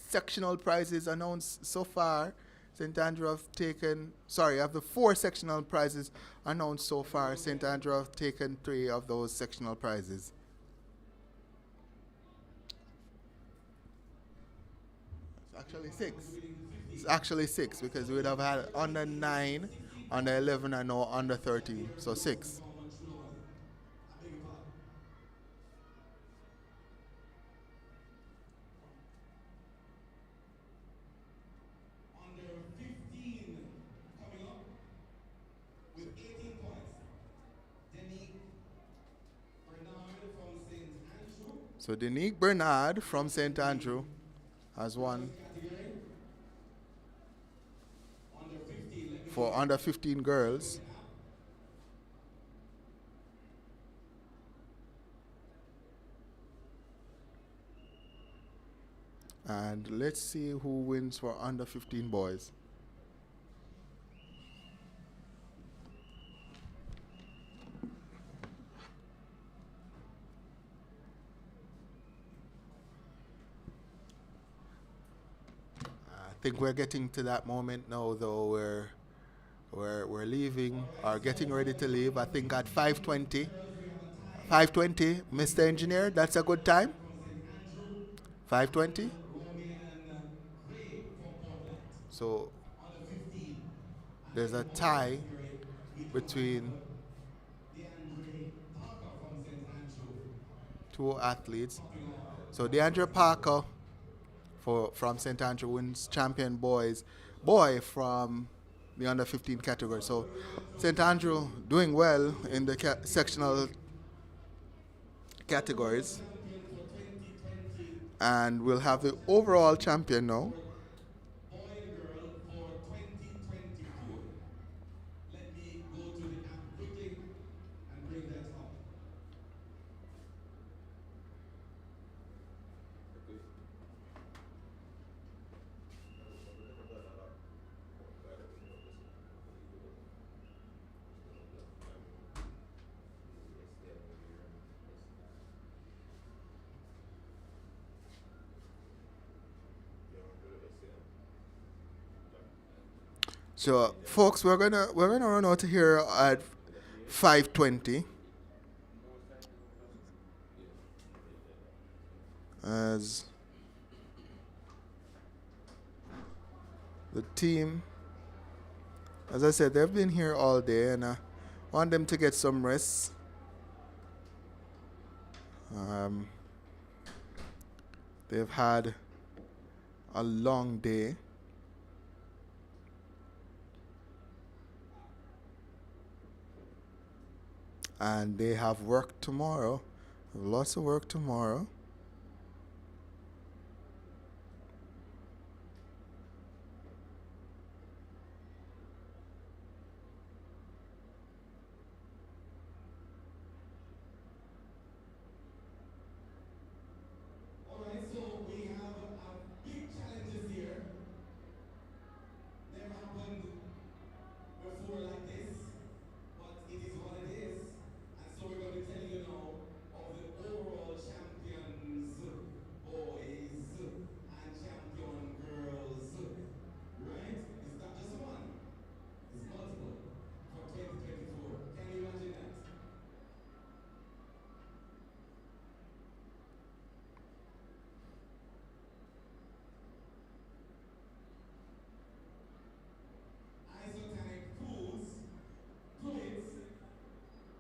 sectional prizes announced so far, St. Andrew have taken, of the 4 sectional prizes announced so far, St. Andrew have taken 3 of those sectional prizes. It's actually 6. It's actually 6 because we would have had under 9, under 11, and now under 13. So 6. So Denique Bernard from St. Andrew has won for under 15 girls. And let's see who wins for under 15 boys. I think we're getting to that moment now, though, where we're leaving or getting ready to leave. I think at 5:20. 5:20, Mr. Engineer, that's a good time? 5:20? So there's a tie between two athletes. So DeAndre Parker from St. Andrew wins champion boy from the under 15 category. So St. Andrew doing well in the sectional categories. And we'll have the overall champion now. Boy and girl for 2024. Let me go to the app quickly and bring that up. So folks, we're gonna run out of here at 5:20. As the team, as I said, they've been here all day, and I want them to get some rest. They've had a long day. And they have work tomorrow. Lots of work tomorrow. All right, so we have big challenges here. Never happened before like this, but it is what it is. And so we're going to tell you now of the overall champions, boys, and champion girls. Right? It's not just one, it's multiple for 2024. Can you imagine that? Isotonic foods, fluids,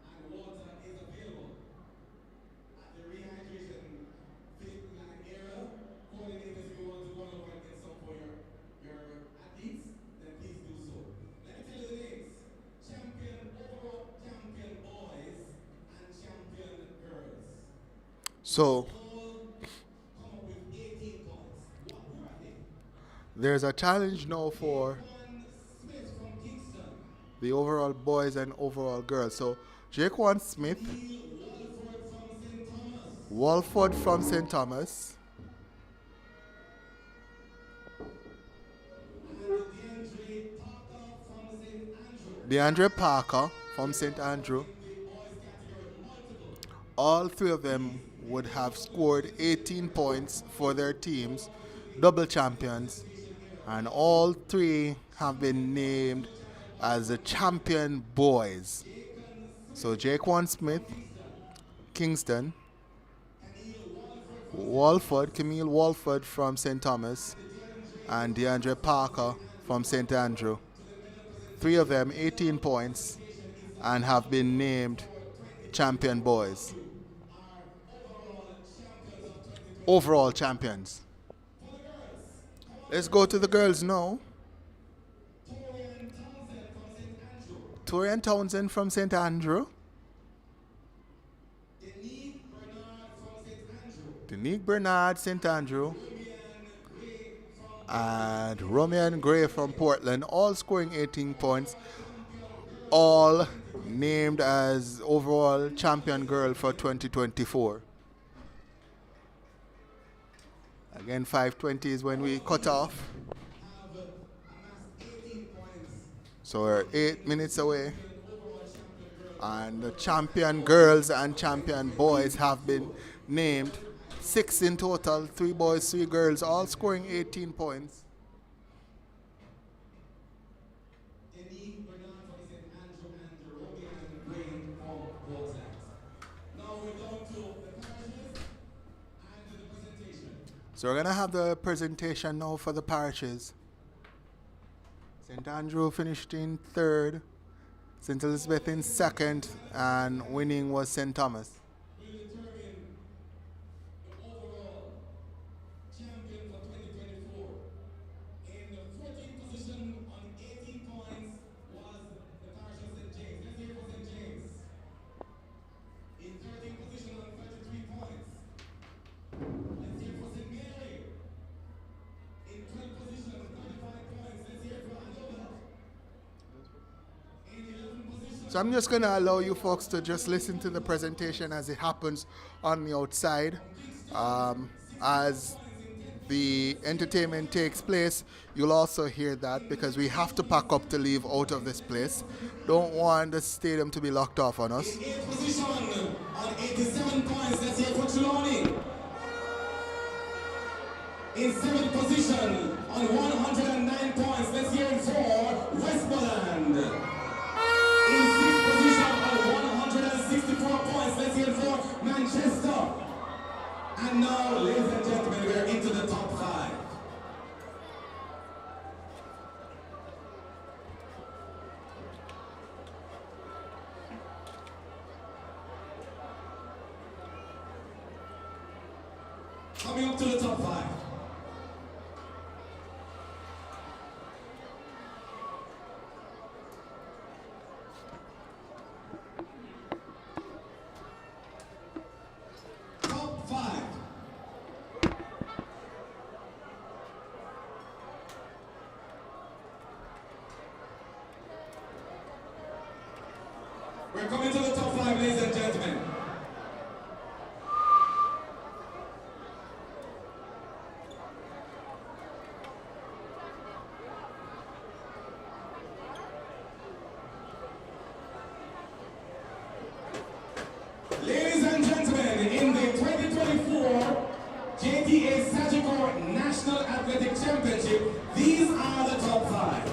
and water is available at the rehydration finish line area. Coordinators, if you want to go over and get some for your athletes, then please do so. Let me tell you the names: champion overall, champion boys, and champion girls. So All come up with 18 points. Who are they? there's a challenge now for Jaquan Smith from Kingston. the overall boys and overall girls. So Jaquan Smith, Walford from St. Thomas. Walford from St. Thomas, And DeAndre Parker DeAndre Parker from St. Andrew. from St. Andrew. In the boys category, multiple. All three of them would have scored 18 points for their teams, double champions, and all three have been named as the champion boys. So Jaquan Smith, Kingston, Camille Walford from St. Thomas, and DeAndre Parker from St. Andrew. Three of them 18 points and have been named champion boys. Overall champions. Let's go to the girls now. Torian Townsend from St. Andrew. Denique Bernard, St. Andrew. And Romian Gray from Portland, all scoring 18 points. All named as overall champion girl for 2024. Again, 5:20 is when we cut off. So we're 8 minutes away. And the champion girls and champion boys have been named. 6 in total, 3 boys, 3 girls, all scoring 18 points. Denique Bernard from St. Andrew and Romian Gray from Portland. Now we're down to the parishes and to the presentation. So we're going to have the presentation now for the parishes. St. Andrew finished in 3rd, St. Elizabeth in 2nd, and winning was St. Thomas. We'll determine So I'm just going to allow you folks to just listen to the presentation as it happens on the outside. As the entertainment takes place, you'll also hear that because we have to pack up to leave out of this place. Don't want the stadium to be locked off on us. In 8th position on 87 points, let's hear for Trelawney. In 7th position on 109 points, let's hear it for Westmoreland. In 6th position on 164 points, let's hear it for Manchester. And now, ladies and gentlemen, we're into the top 5. Coming up to the top 5. Top 5. We're coming to the top 5, ladies and gentlemen. Ladies and gentlemen, in the 2024 JTA Sagicor National Athletic Championship, these are the top 5.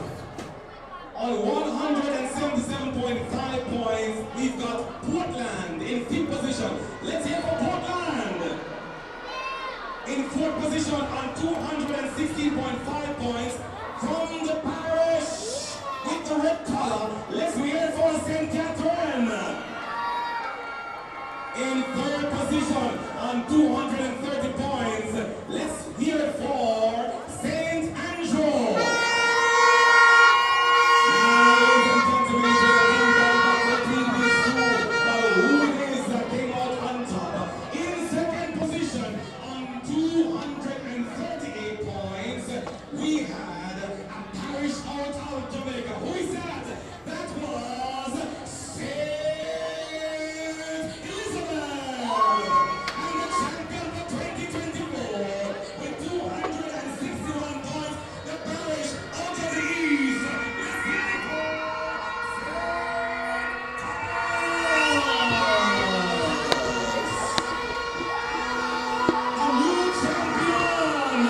On 177.5 points, we've got Portland in 5th position. Let's hear for Portland. In 4th position on 216.5 points from the parish with the red collar. Let's hear for St. Catherine. In 3rd position on 230 points, let's hear it for St. Andrew. Now, ladies and gentlemen, we're back between these two. Now, who it is that came out on top? In 2nd position on 238 points, we had a parish out of Jamaica. Who is that? That was St. And the champion for 2024 with 261 points, the parish out of the East. Let's hear it for a new champion.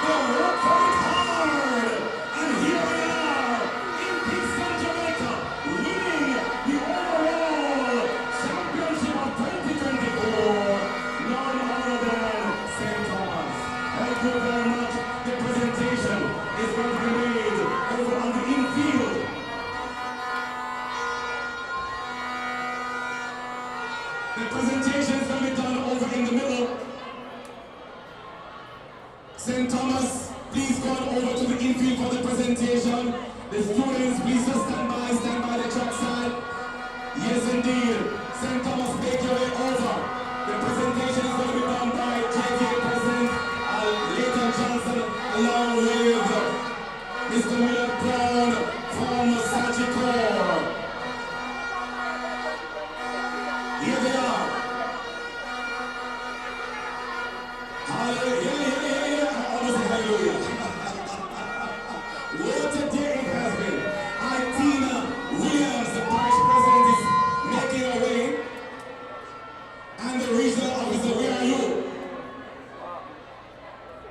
They worked very hard, and here they are in Kingston, Jamaica, winning the overall championship of 2024. None other than St. Thomas. Thank you very much. The presentation is going to be made over on the infield. The presentation is going to be done over in the middle. St. Thomas, please go on over to the infield for the presentation. The students, please just stand by the track side. Yes, indeed. St. Thomas, make your way over. The presentation is going to be done by JTA President Elaine Johnson, along with Mr. William Brown from Sagicor. Here they are. Hallelujah. I almost said hallelujah. What a day it has been. Tina Williams, the parish president, is making her way. And the regional officer, where are you?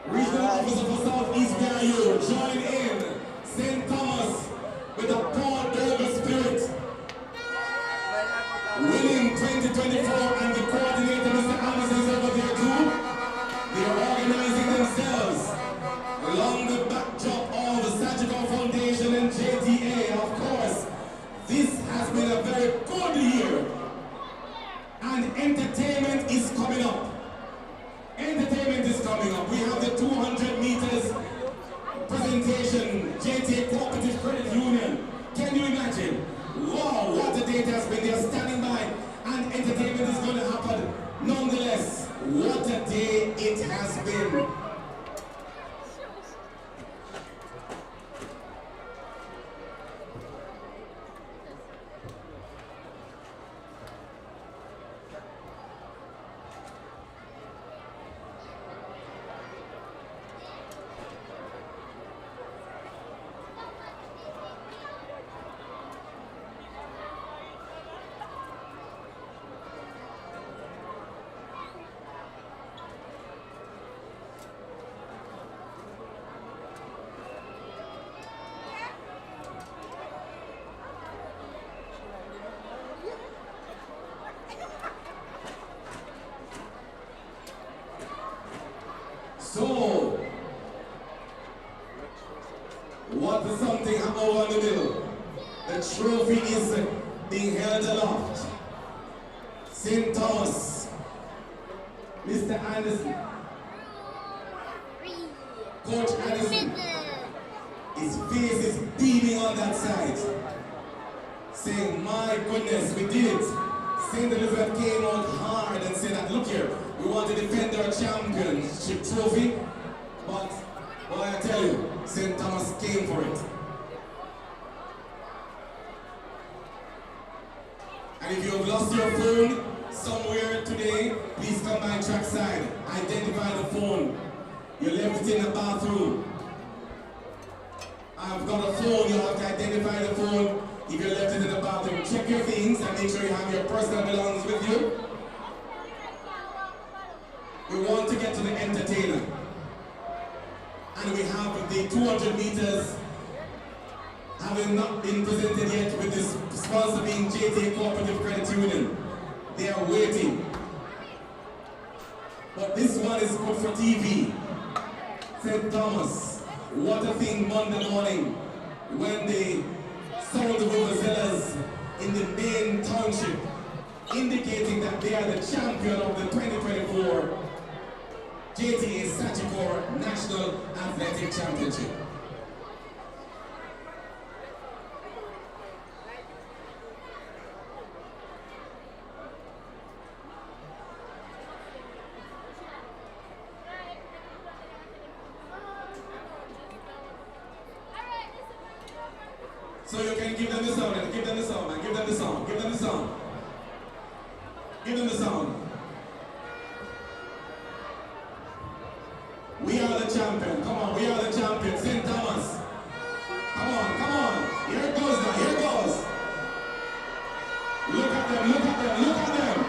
Regional officer for Southeast, where are you? Join in. St. Thomas with a Paul Douglas spirit. Winning 2024, and the coordinator, Mr. Anderson, is over there too. They are organizing themselves along the backdrop of the Sagicor Foundation and JTA. Of course, this has been a very good year. And entertainment is coming up. Entertainment is coming up. We have the 200 meters presentation, JTA Cooperative Credit Union. Can you imagine? But there's something over in the middle. The trophy is being held aloft. St. Thomas, Mr. Anderson, Coach Anderson, his face is beaming on that side, saying, my goodness, we did it. St. Elizabeth came out hard and said that, look here, we want to defend our championship trophy, but, boy, I tell you, St. Thomas came for it. And if you have lost your phone somewhere today, please come by trackside. Identify the phone. You left it in the bathroom. I've got a phone, you have to identify the phone. If you left it in the bathroom, check your things and make sure you have your personal belongings with you. We want to get to the entertainer. And we have the 200 meters having not been presented yet, with this sponsor being JTA Cooperative Credit Union. They are waiting. But this one is good for TV. St. Thomas, what a thing Monday morning when the sound of vuvuzelas in the main township, indicating that they are the champion of the 2024 JTA Sagicor National Athletic Championship. So you can give them the sound, and give them the sound, and give them the sound, give them the sound. Give them the sound. We are the champion. Come on, we are the champion. St. Thomas. Come on, come on. Here it goes now, here it goes. Look at them, look at them, look at them.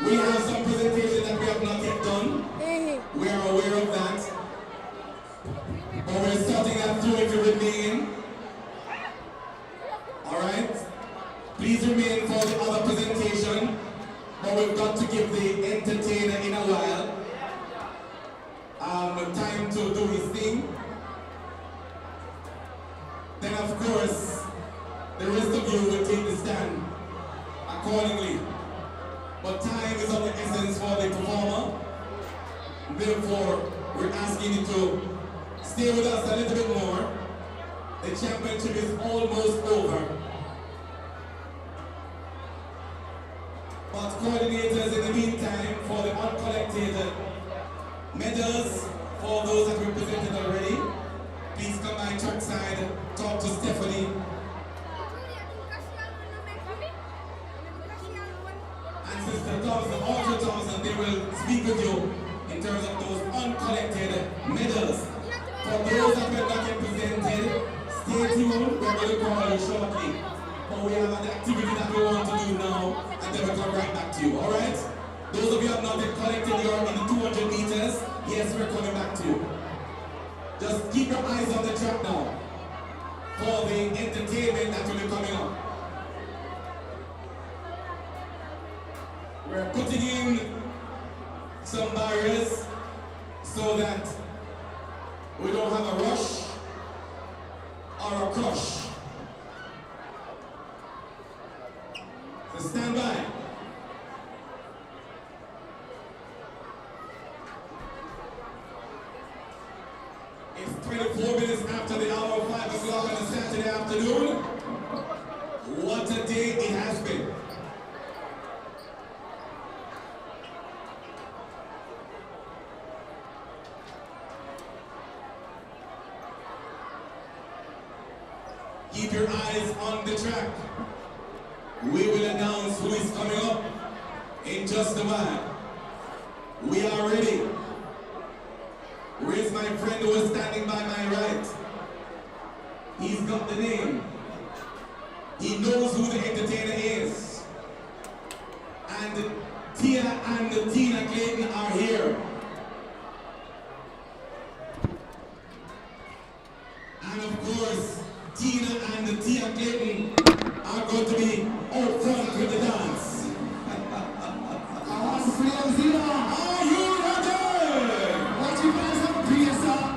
We have some presentation that we have not yet done. We are aware of that. But we're starting that through if you remain. Alright? Please remain for the other presentation. But we've got to give the entertainer in a while time to do his thing. Then of course, the rest of you will take the stand accordingly. But time is of the essence for the performer. Therefore, we're asking you to stay with us a little bit more. The championship is almost over. But coordinators, in the meantime, for the uncollected medals, for those that were presented already, please come by trackside, talk to Stephanie. And Sister Thompson, Audrey Thompson, they will speak with you in terms of those uncollected medals. For those that were not yet presented, stay tuned, we're going to call you shortly. But we have an activity that we want to do now, and then we'll come right back to you, alright? Those of you who have not yet collected your in the 200 meters, yes, we're coming back to you. Just keep your eyes on the track now for the entertainment that will be coming up. We're putting in some barriers so that We don't have a rush or a crush. So stand by. It's 24 minutes after the hour of 5 o'clock on a Saturday afternoon. What a day it has been. Keep your eyes on the track. We will announce who is coming up in just a while. We are ready. Where's my friend who is standing by my right? He's got the name. He knows who the entertainer is. And Tia and Tina Clayton are here. And of course, Tina and Tia Clayton are going to be out front with the dance. Are you ready? What you guys have to yourself?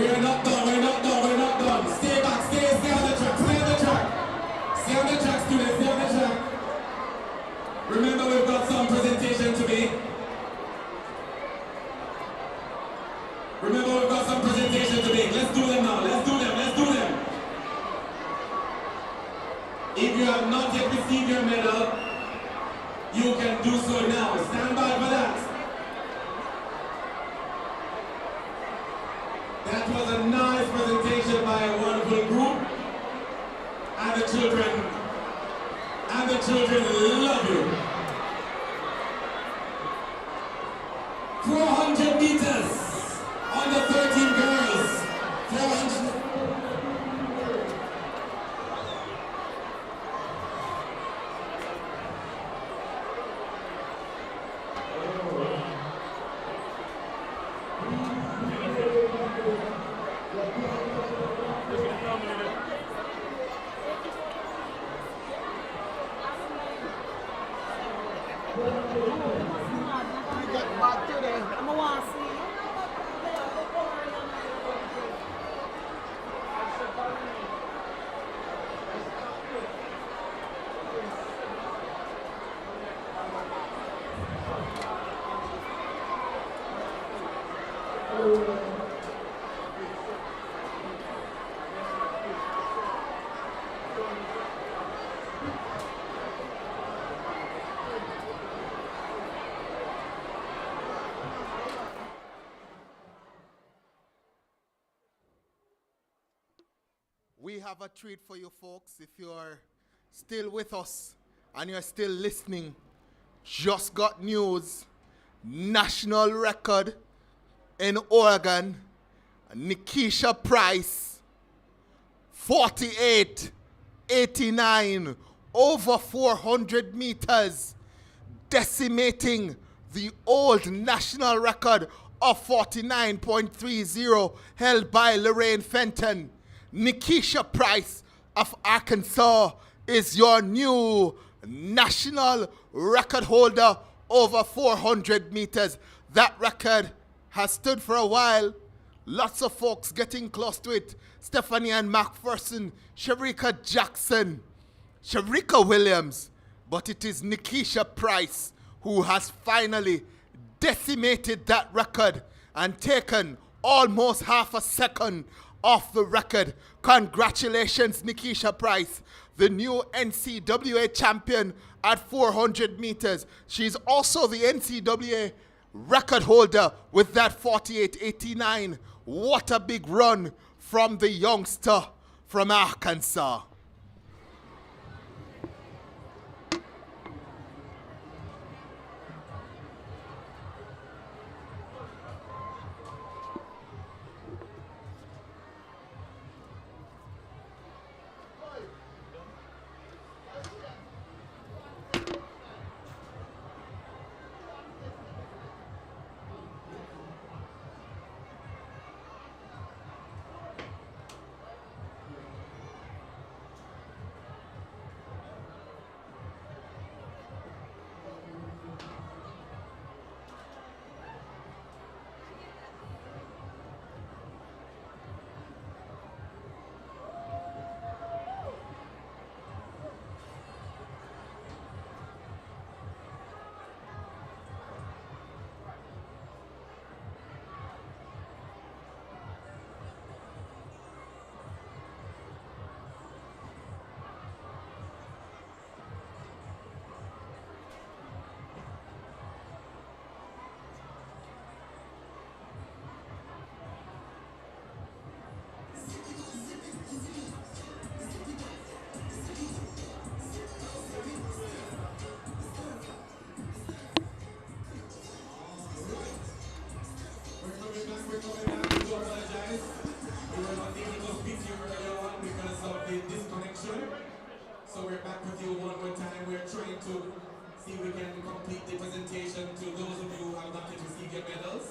We're not done, we're not done, we're not done. Stay back, stay on the track, stay on the track. Stay on the track, students, stay on the track. Remember, we've got some presentation to make. Remember, we've got some presentation to make. Let's do them now, let's do them, let's do them. If you have not yet received your medal, you can do so now. Stand by for that. That was a nice presentation by a wonderful group. And the children love you. 400 meters on the 13 girls. 400. We have a treat for you folks. If you're still with us and you're still listening, just got news. National record in Oregon. Nikisha Price, 48.89 over 400 meters, decimating the old national record of 49.30 held by Lorraine Fenton. Nikisha Price of Arkansas is your new national record holder over 400 meters. That record has stood for a while. Lots of folks getting close to it. Stephanie Ann McPherson, Shericka Jackson, Shericka Williams. But it is Nikisha Price who has finally decimated that record and taken almost half a second off the record. Congratulations, Nikisha Price, the new NCAA champion at 400 meters. She's also the NCAA record holder with that 48.89. What a big run from the youngster from Arkansas. So we're back with you one more time. We're trying to see if we can complete the presentation to those of you who have not yet received your medals.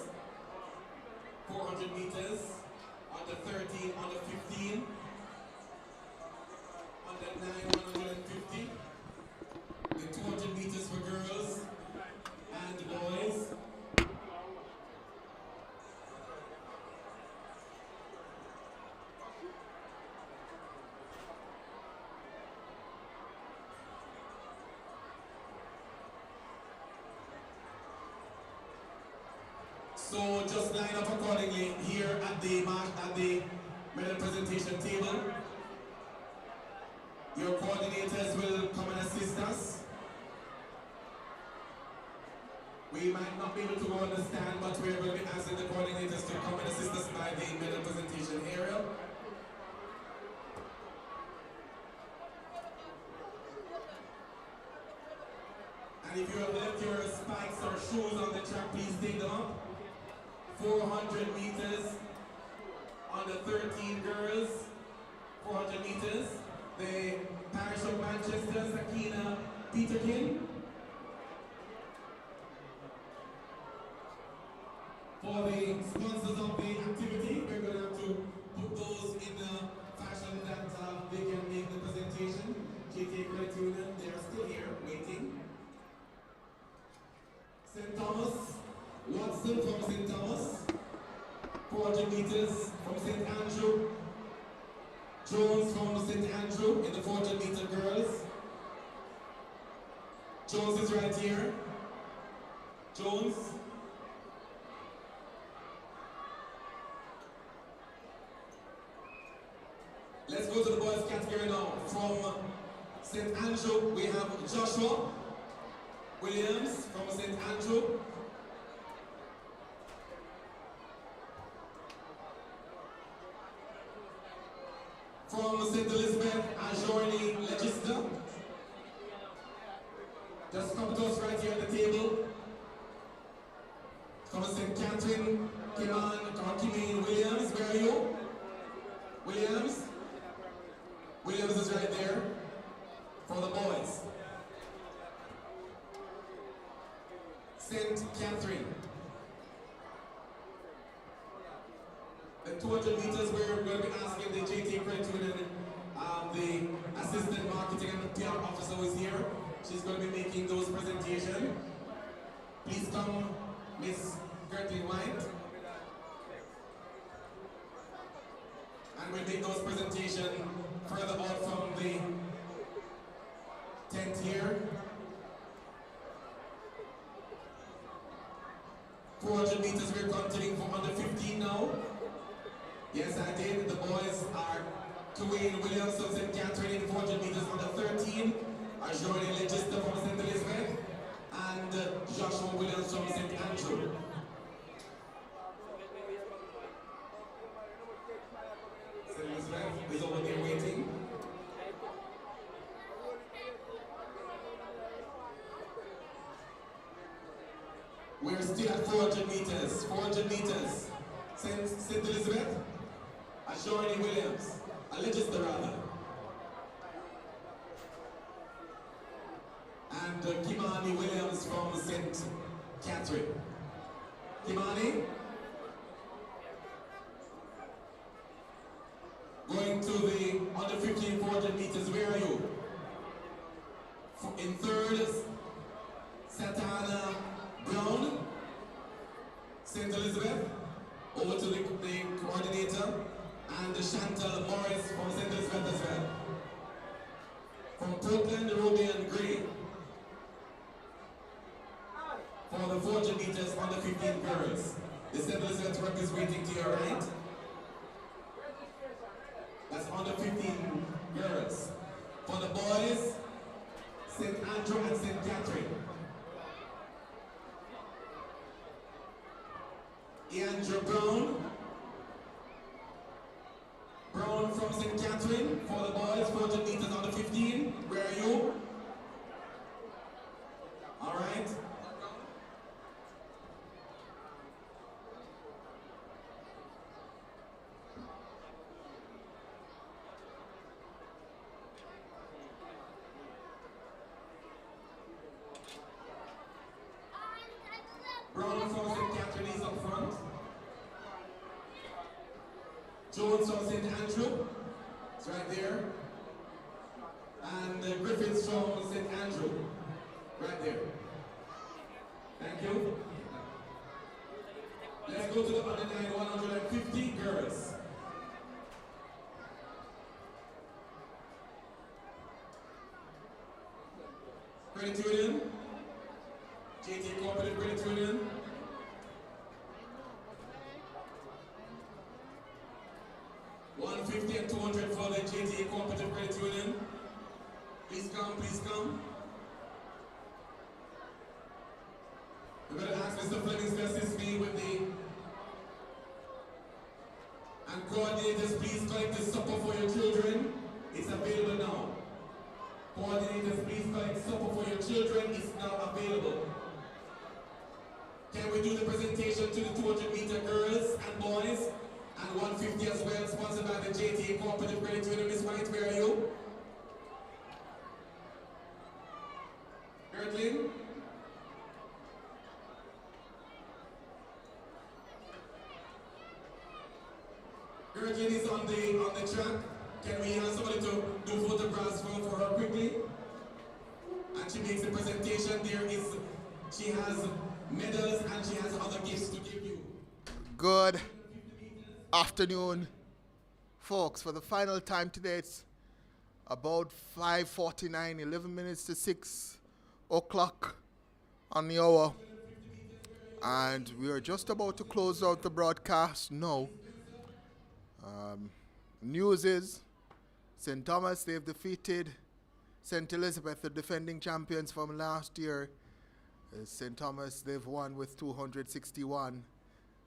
400 meters, on the 13, on the 15, on the 9, 150, the 200 meters for girls and boys. So just line up accordingly here at the medal presentation table. Your coordinators will come and assist us. We might not be able to go on the stand, but we're going to be asking the coordinators to come and assist us by the medal presentation area. And if you have left your spikes or shoes on the track, please take them up. 400 meters on the 13 girls. 400 meters. The Parish of Manchester, Sakina Peterkin. For the sponsors of the activity, we're going to have to put those in a fashion that they can make the presentation. JTA Credit Union, they are still here waiting. St. Thomas, Watson from St. Thomas, 400 meters from St. Andrew, Jones from St. Andrew in the 400 meter girls. Jones is right here. Jones. Let's go to the boys category now. From St. Andrew, we have Joshua Williams from St. Andrew. From St. Elizabeth, Ajorni Legister. Just come to us right here at the table. From St. Catherine, Kimane Williams, where are you? Williams? Williams is right there for the boys. St. Catherine. The 200 meters, we're going to be asking the JTA Credit Union, the assistant marketing and PR officer who is here. She's going to be making those presentations. Please come, Miss Gertie White. And we'll make those presentations further out from the tent here. 400 meters, we're continuing for under 15 now. Yes, I did. The boys are Dwayne Williams from St. Catherine in 400 meters under 13. Ajorni Legister from St. Elizabeth. And Joshua Williams from St. Andrew. St. Elizabeth is over there waiting. We're still at 400 meters. 400 meters. St. Elizabeth, Ajorni Williams, Legister rather. And Kimani Williams from St. Catherine. Kimani? Going to the under 15 400 meters, where are you? In third, Satana Brown, St. Elizabeth. Over to the coordinator, and Chantal Morris from St. Elizabeth as well. From Portland, Ruby and Gray. For the 400 meters under 15 girls. The St. Elizabeth rep is waiting to your right. That's under 15 girls. For the boys, St. Andrew and St. Catherine. Andrew Brown from St. Catherine for the boys, 400 meters under 15. Where are you? All right. Brown from St. Catherine is up front. Jones from St. Andrew, it's right there. And Griffiths from St. Andrew, right there. Thank you. Let's go to the under 9 150 girls. Credit Union, JTA Corporate Credit Union. 150 and 200 for the JTA Cooperative Credit Union. Please come, please come. I'm going to ask Mr. Flemings to assist me with the... And coordinators, please collect the supper for your children. It's available now. Coordinators, please collect supper for your children. It's now available. Can we do the presentation to the 200-meter girls and boys? And 150 as well, sponsored by the JTA Cooperative Credit Union. Miss White, where are you? Gertlin? Gertlin is on the track. Can we have somebody to do photographs for her quickly? And she makes the presentation. She has medals and she has other gifts to give you. Good afternoon, folks. For the final time today, it's about 5:49, 11 minutes to 6 o'clock on the hour. And we are just about to close out the broadcast now. News is St. Thomas, they've defeated St. Elizabeth, the defending champions from last year. St. Thomas, they've won with 261.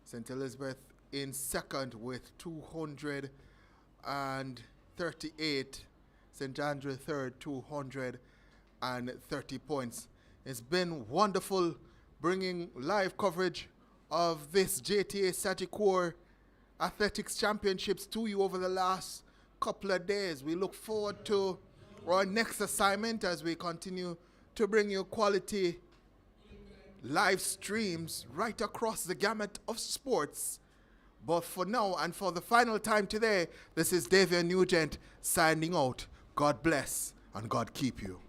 St. Elizabeth in second with 238. St. Andrew third, 230 points. It's been wonderful bringing live coverage of this JTA Sagicor Athletics Championships to you over the last couple of days. We look forward to our next assignment as we continue to bring you quality live streams right across the gamut of sports. But for now and for the final time today, this is Davian Nugent signing out. God bless and God keep you.